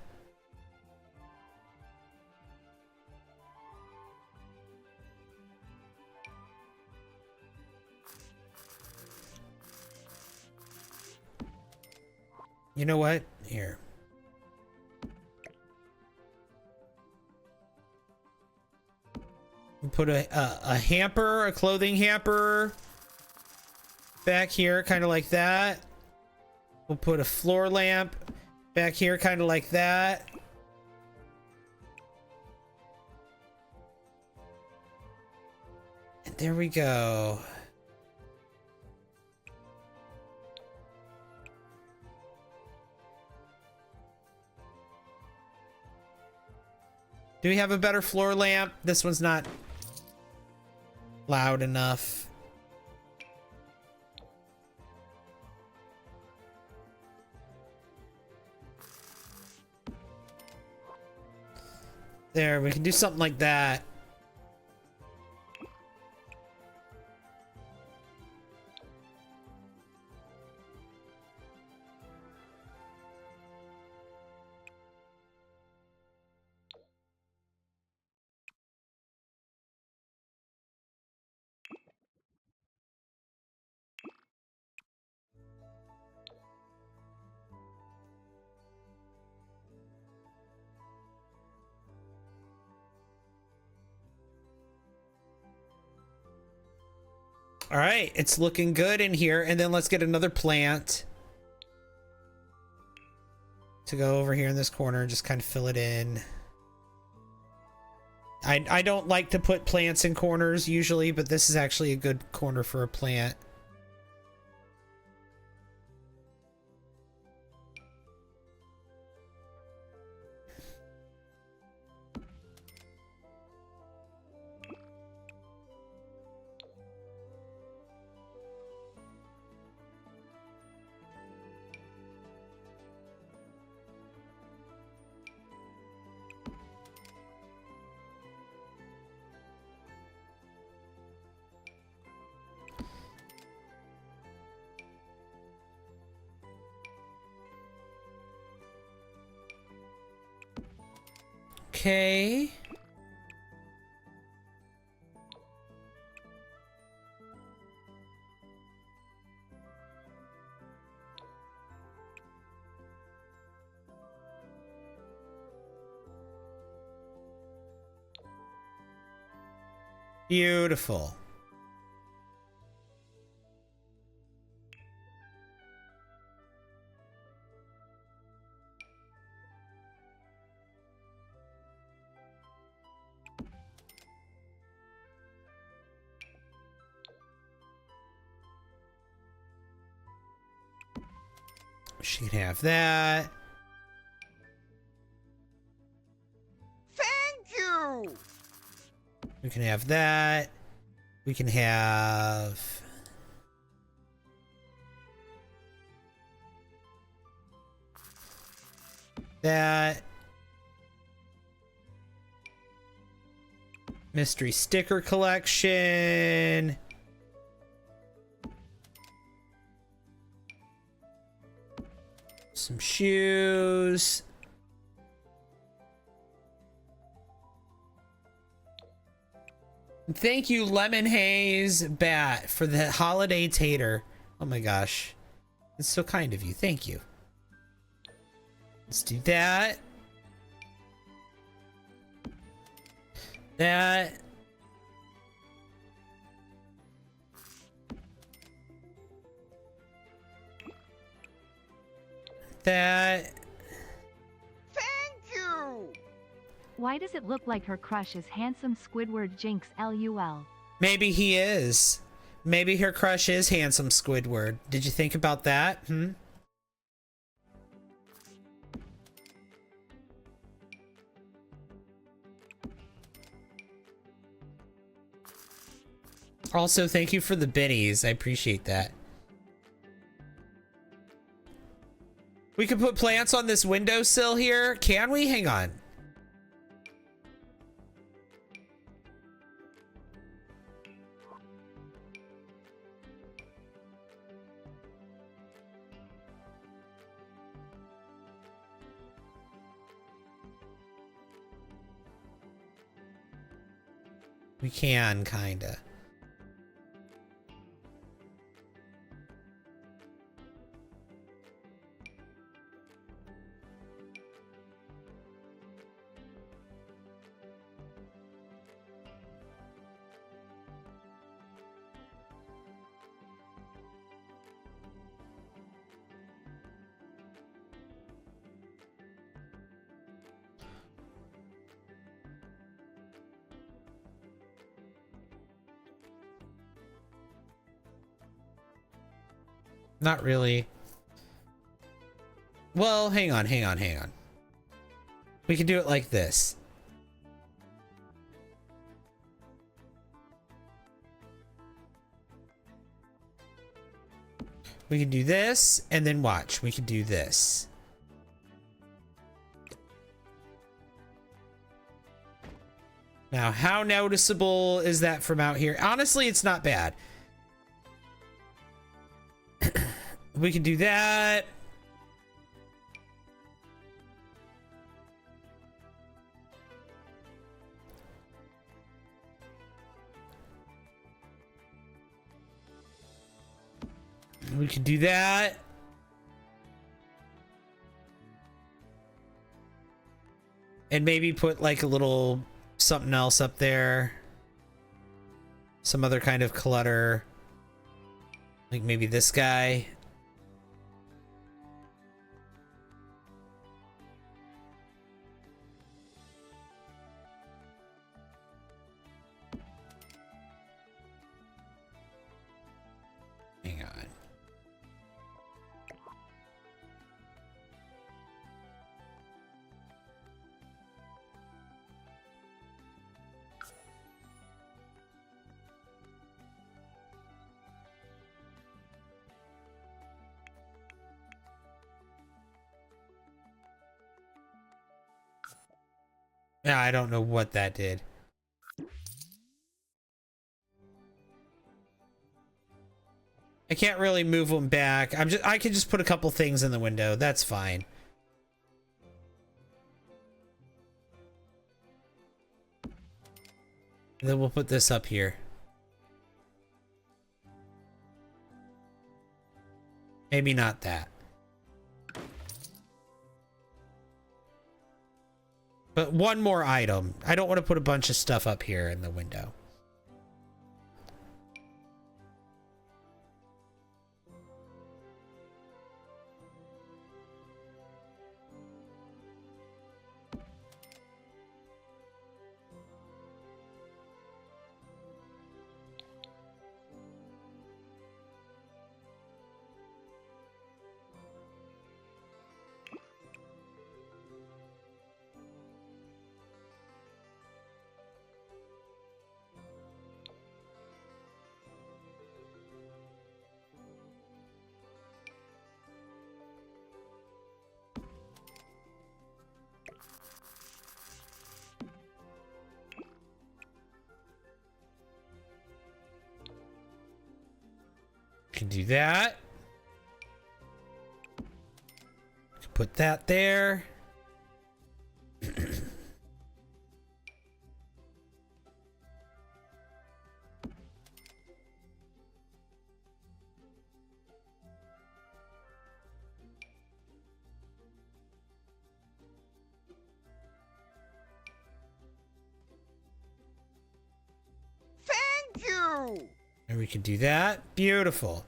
You know what? Here. We put a hamper, a clothing hamper back here, kind of like that. We'll put a floor lamp back here, kind of like that. And there we go. Do we have a better floor lamp? This one's not loud enough. There, we can do something like that. All right, it's looking good in here. And then let's get another plant to go over here in this corner and just kind of fill it in. I don't like to put plants in corners usually, but this is actually a good corner for a plant. Okay. Beautiful. She can have that. Thank you! We can have that. We can have... that. Mystery sticker collection. Some shoes. Thank you, Lemon Haze Bat, for the holiday tater. Oh my gosh. It's so kind of you. Thank you. Let's do that. That. That. Thank you! Why does it look like her crush is handsome Squidward Jinx LUL? Maybe he is. Maybe her crush is handsome Squidward. Did you think about that? Hmm? Also, thank you for the bennies. I appreciate that. We can put plants on this windowsill here. Can we? Hang on. We can, kinda. Not really. Well, hang on. We can do it like this. We can do this, and then watch. We can do this. Now, how noticeable is that from out here? Honestly, it's not bad. We can do that. We can do that. And maybe put like a little something else up there. Some other kind of clutter. Like maybe this guy. Hang on. Yeah, I don't know what that did. I can't really move them back. I can just put a couple things in the window. That's fine. Then we'll put this up here. Maybe not that. But one more item. I don't want to put a bunch of stuff up here in the window. Can do that. Put that there. Thank you! And we can do that. Beautiful.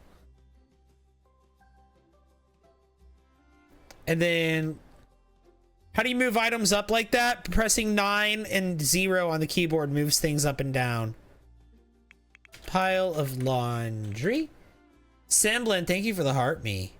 And then, how do you move items up like that? Pressing 9 and 0 on the keyboard moves things up and down. Pile of laundry. Semblin, thank you for the heart me.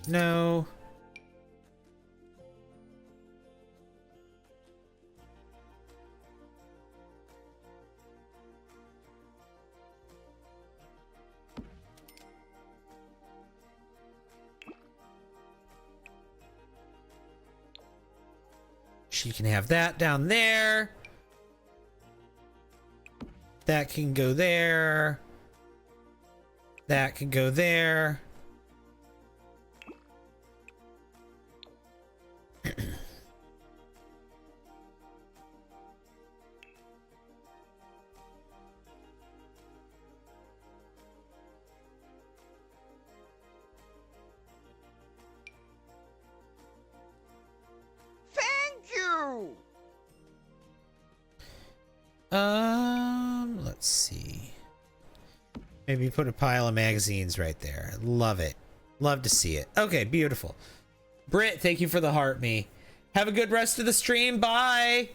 No. She can have that down there. That can go there. That can go there. Let's see. Maybe put a pile of magazines right there. Love it. Love to see it. Okay, beautiful. Britt, thank you for the heart me. Have a good rest of the stream. Bye.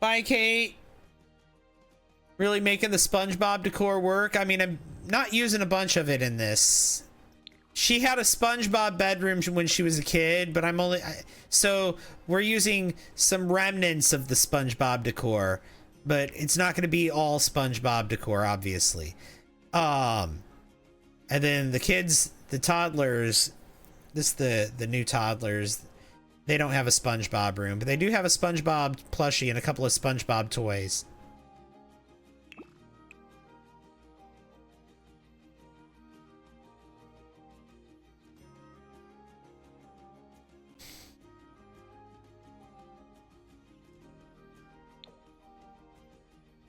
Bye, Kate. Really making the SpongeBob decor work. I mean, I'm not using a bunch of it in this. She had a SpongeBob bedroom when she was a kid, but so we're using some remnants of the SpongeBob decor, but it's not going to be all SpongeBob decor, obviously. And then the kids, the toddlers, the new toddlers, they don't have a SpongeBob room, but they do have a SpongeBob plushie and a couple of SpongeBob toys.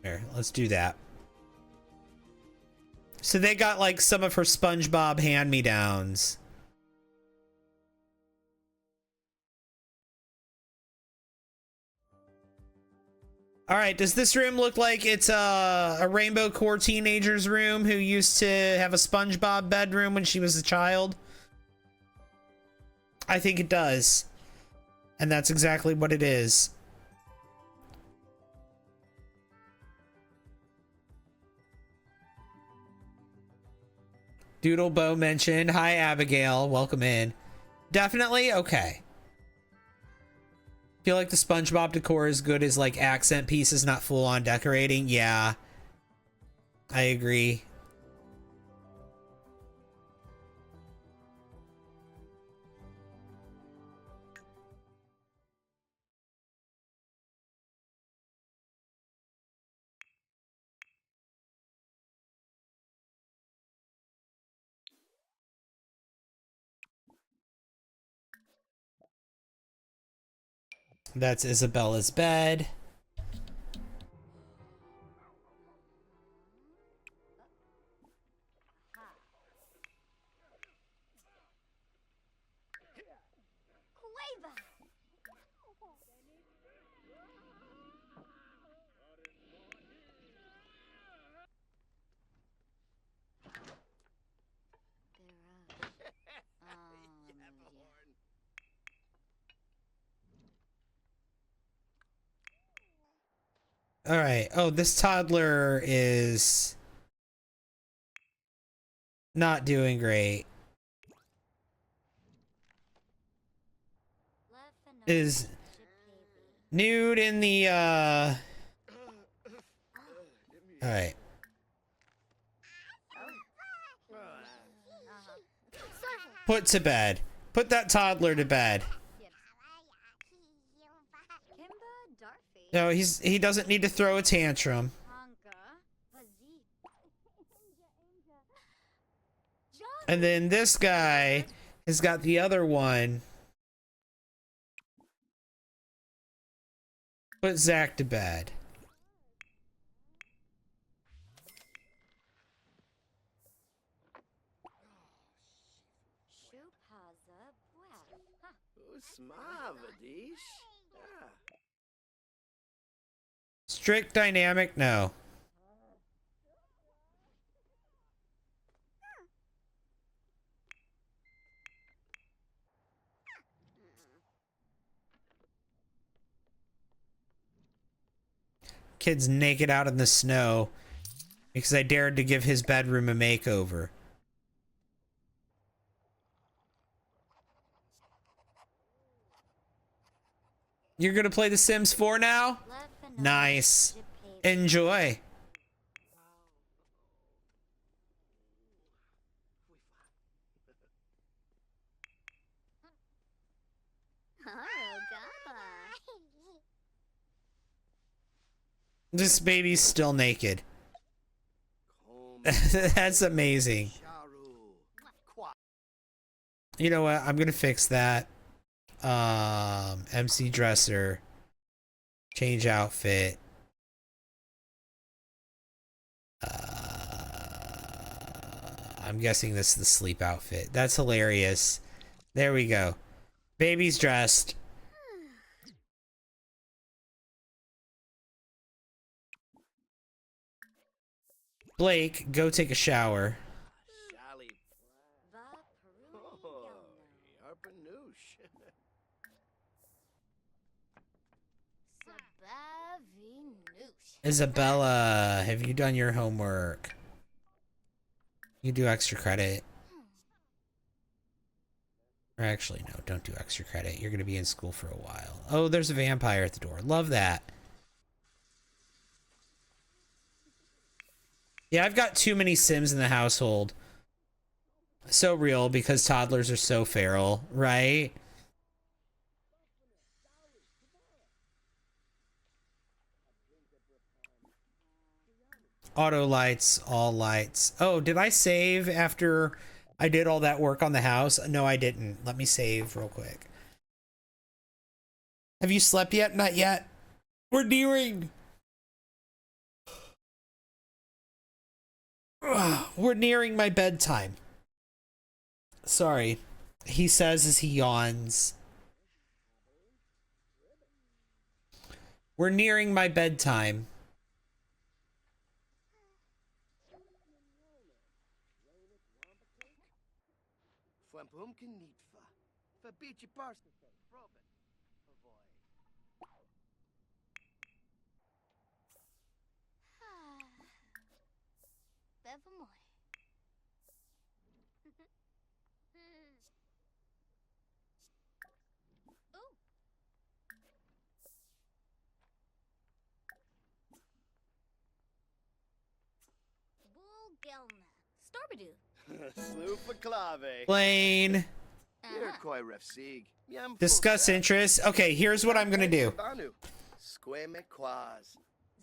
Here, let's do that. So they got like some of her SpongeBob hand-me-downs. All right, does this room look like it's a Rainbow Core teenager's room who used to have a SpongeBob bedroom when she was a child? I think it does. And that's exactly what it is. Doodlebow mentioned. Hi, Abigail. Welcome in. Definitely? Okay. Feel like the SpongeBob decor is good as like accent pieces, not full on decorating. Yeah. I agree. That's Isabella's bed. All right. Oh, this toddler is not doing great. Is nude in the all right. Put to bed. Put that toddler to bed. No, he doesn't need to throw a tantrum. And then this guy has got the other one. Put Zach to bed. Strict dynamic? No. Kid's naked out in the snow because I dared to give his bedroom a makeover. You're gonna play The Sims 4 now? Nice. Enjoy. This baby's still naked. That's amazing. You know what? I'm gonna fix that. MC dresser. Change outfit. I'm guessing this is the sleep outfit. That's hilarious. There we go. Baby's dressed. Blake, go take a shower. Isabella, have you done your homework? You do extra credit. Or actually, no, don't do extra credit. You're going to be in school for a while. Oh, there's a vampire at the door. Love that. Yeah, I've got too many Sims in the household. So real because toddlers are so feral, right? Auto lights, all lights. Oh, did I save after I did all that work on the house? No, I didn't. Let me save real quick. Have you slept yet? Not yet. We're nearing. We're nearing my bedtime. Sorry. He says as he yawns. We're nearing my bedtime. Plain. Discuss interests. Okay, here's what I'm gonna do.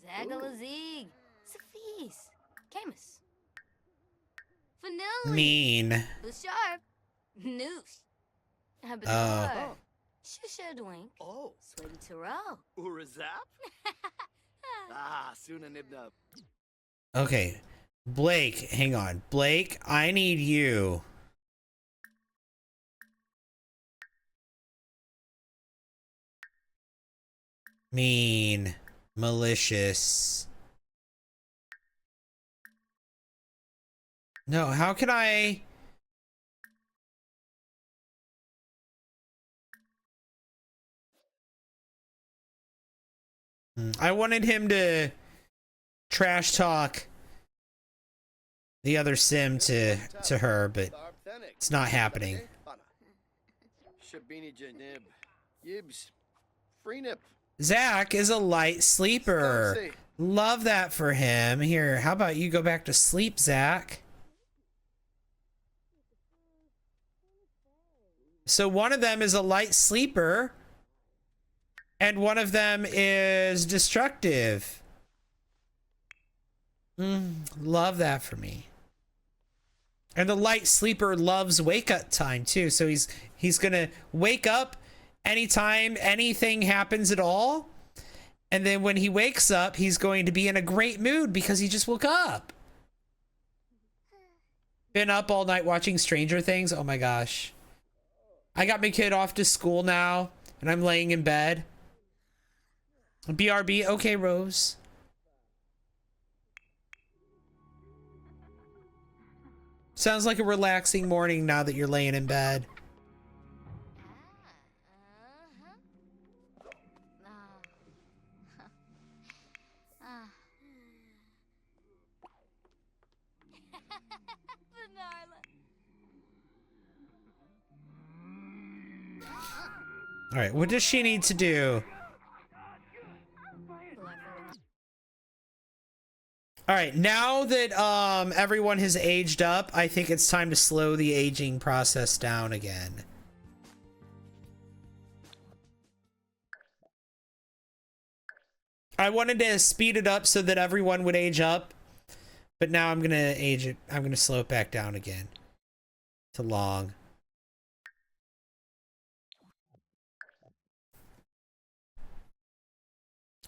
Zagalazig. Safis. Camus. Vanilla. Mean. Sharp. Noosh. Oh. Shusha Dwink. Oh. Sweaty Taro. Urazap? Suna nibnub. Okay. Blake, hang on. Blake, I need you. Mean. Malicious. No, how can I... I wanted him to trash talk the other sim to her, but it's not happening. Zach is a light sleeper. Love that for him. Here, how about you go back to sleep, Zach? So one of them is a light sleeper, and one of them is destructive. Love that for me. And the light sleeper loves wake up time too, so he's gonna wake up anytime anything happens at all, and then when he wakes up, he's going to be in a great mood because he just woke up. Been up all night watching Stranger Things. Oh my gosh. I got my kid off to school now, and I'm laying in bed. BRB, okay, Rose. Sounds like a relaxing morning now that you're laying in bed. All right, what does she need to do? All right, now that everyone has aged up, I think it's time to slow the aging process down again. I wanted to speed it up so that everyone would age up, but now I'm gonna age it. I'm gonna slow it back down again to long.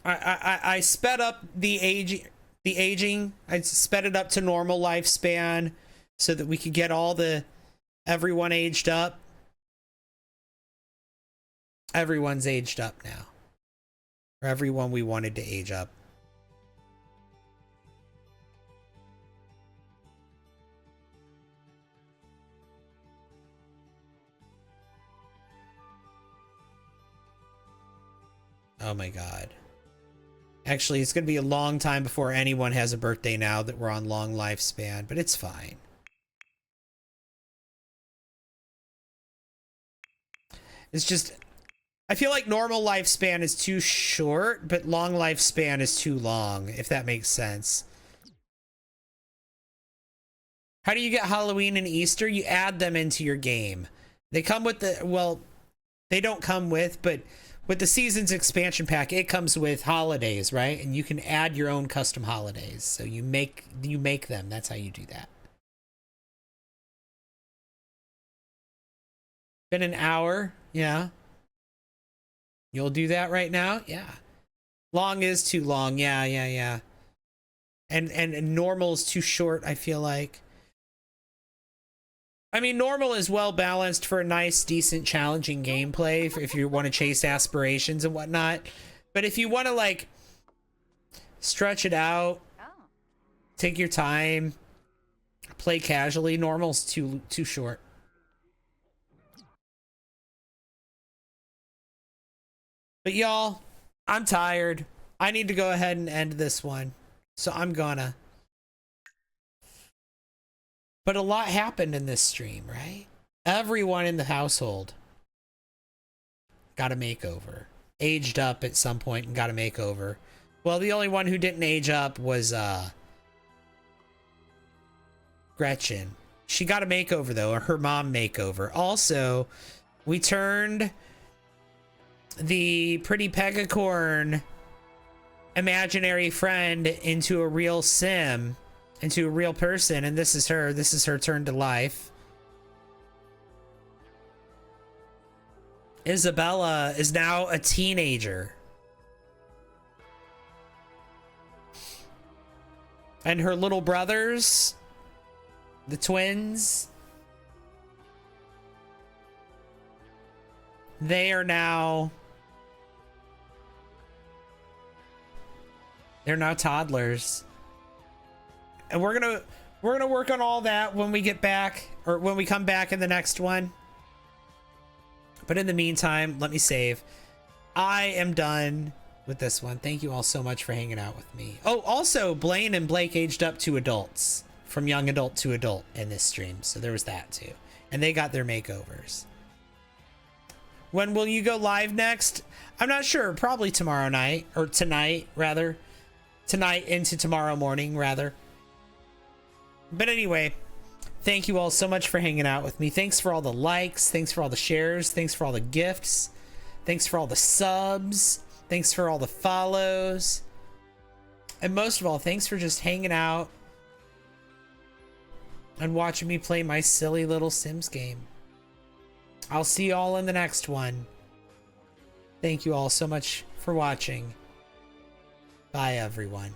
I sped up the aging. I sped it up to normal lifespan so that we could get everyone aged up. Everyone's aged up now. Or everyone we wanted to age up. Oh my god. Actually, it's going to be a long time before anyone has a birthday now that we're on long lifespan, but it's fine. It's just, I feel like normal lifespan is too short, but long lifespan is too long, if that makes sense. How do you get Halloween and Easter? You add them into your game. They come with the, well, they don't come with, but with the Seasons expansion pack, it comes with holidays, right? And you can add your own custom holidays. So you make them. That's how you do that. Been an hour. Yeah. You'll do that right now? Yeah. Long is too long. Yeah. And normal is too short, I feel like. I mean, normal is well balanced for a nice, decent, challenging gameplay if you want to chase aspirations and whatnot. But if you want to, like, stretch it out, take your time, play casually, normal's too short. But y'all, I'm tired. I need to go ahead and end this one. So I'm gonna. But a lot happened in this stream, right? Everyone in the household got a makeover. Aged up at some point and got a makeover. Well, the only one who didn't age up was Gretchen. She got a makeover though, or her mom makeover. Also, we turned the pretty pegacorn imaginary friend into a real sim, into a real person, and this is her. This is her turn to life. Isabella is now a teenager. And her little brothers, the twins, they are now, they're now toddlers. And we're gonna work on all that when we get back, or when we come back in the next one. But in the meantime, let me save. I am done with this one. Thank you all so much for hanging out with me. Oh, also, Blaine and Blake aged up to adults, from young adult to adult in this stream. So there was that too. And they got their makeovers. When will you go live next? I'm not sure. Probably tomorrow night, or tonight, rather. Tonight into tomorrow morning, rather. But anyway, thank you all so much for hanging out with me. Thanks for all the likes. Thanks for all the shares. Thanks for all the gifts. Thanks for all the subs. Thanks for all the follows. And most of all, thanks for just hanging out and watching me play my silly little Sims game. I'll see you all in the next one. Thank you all so much for watching. Bye, everyone.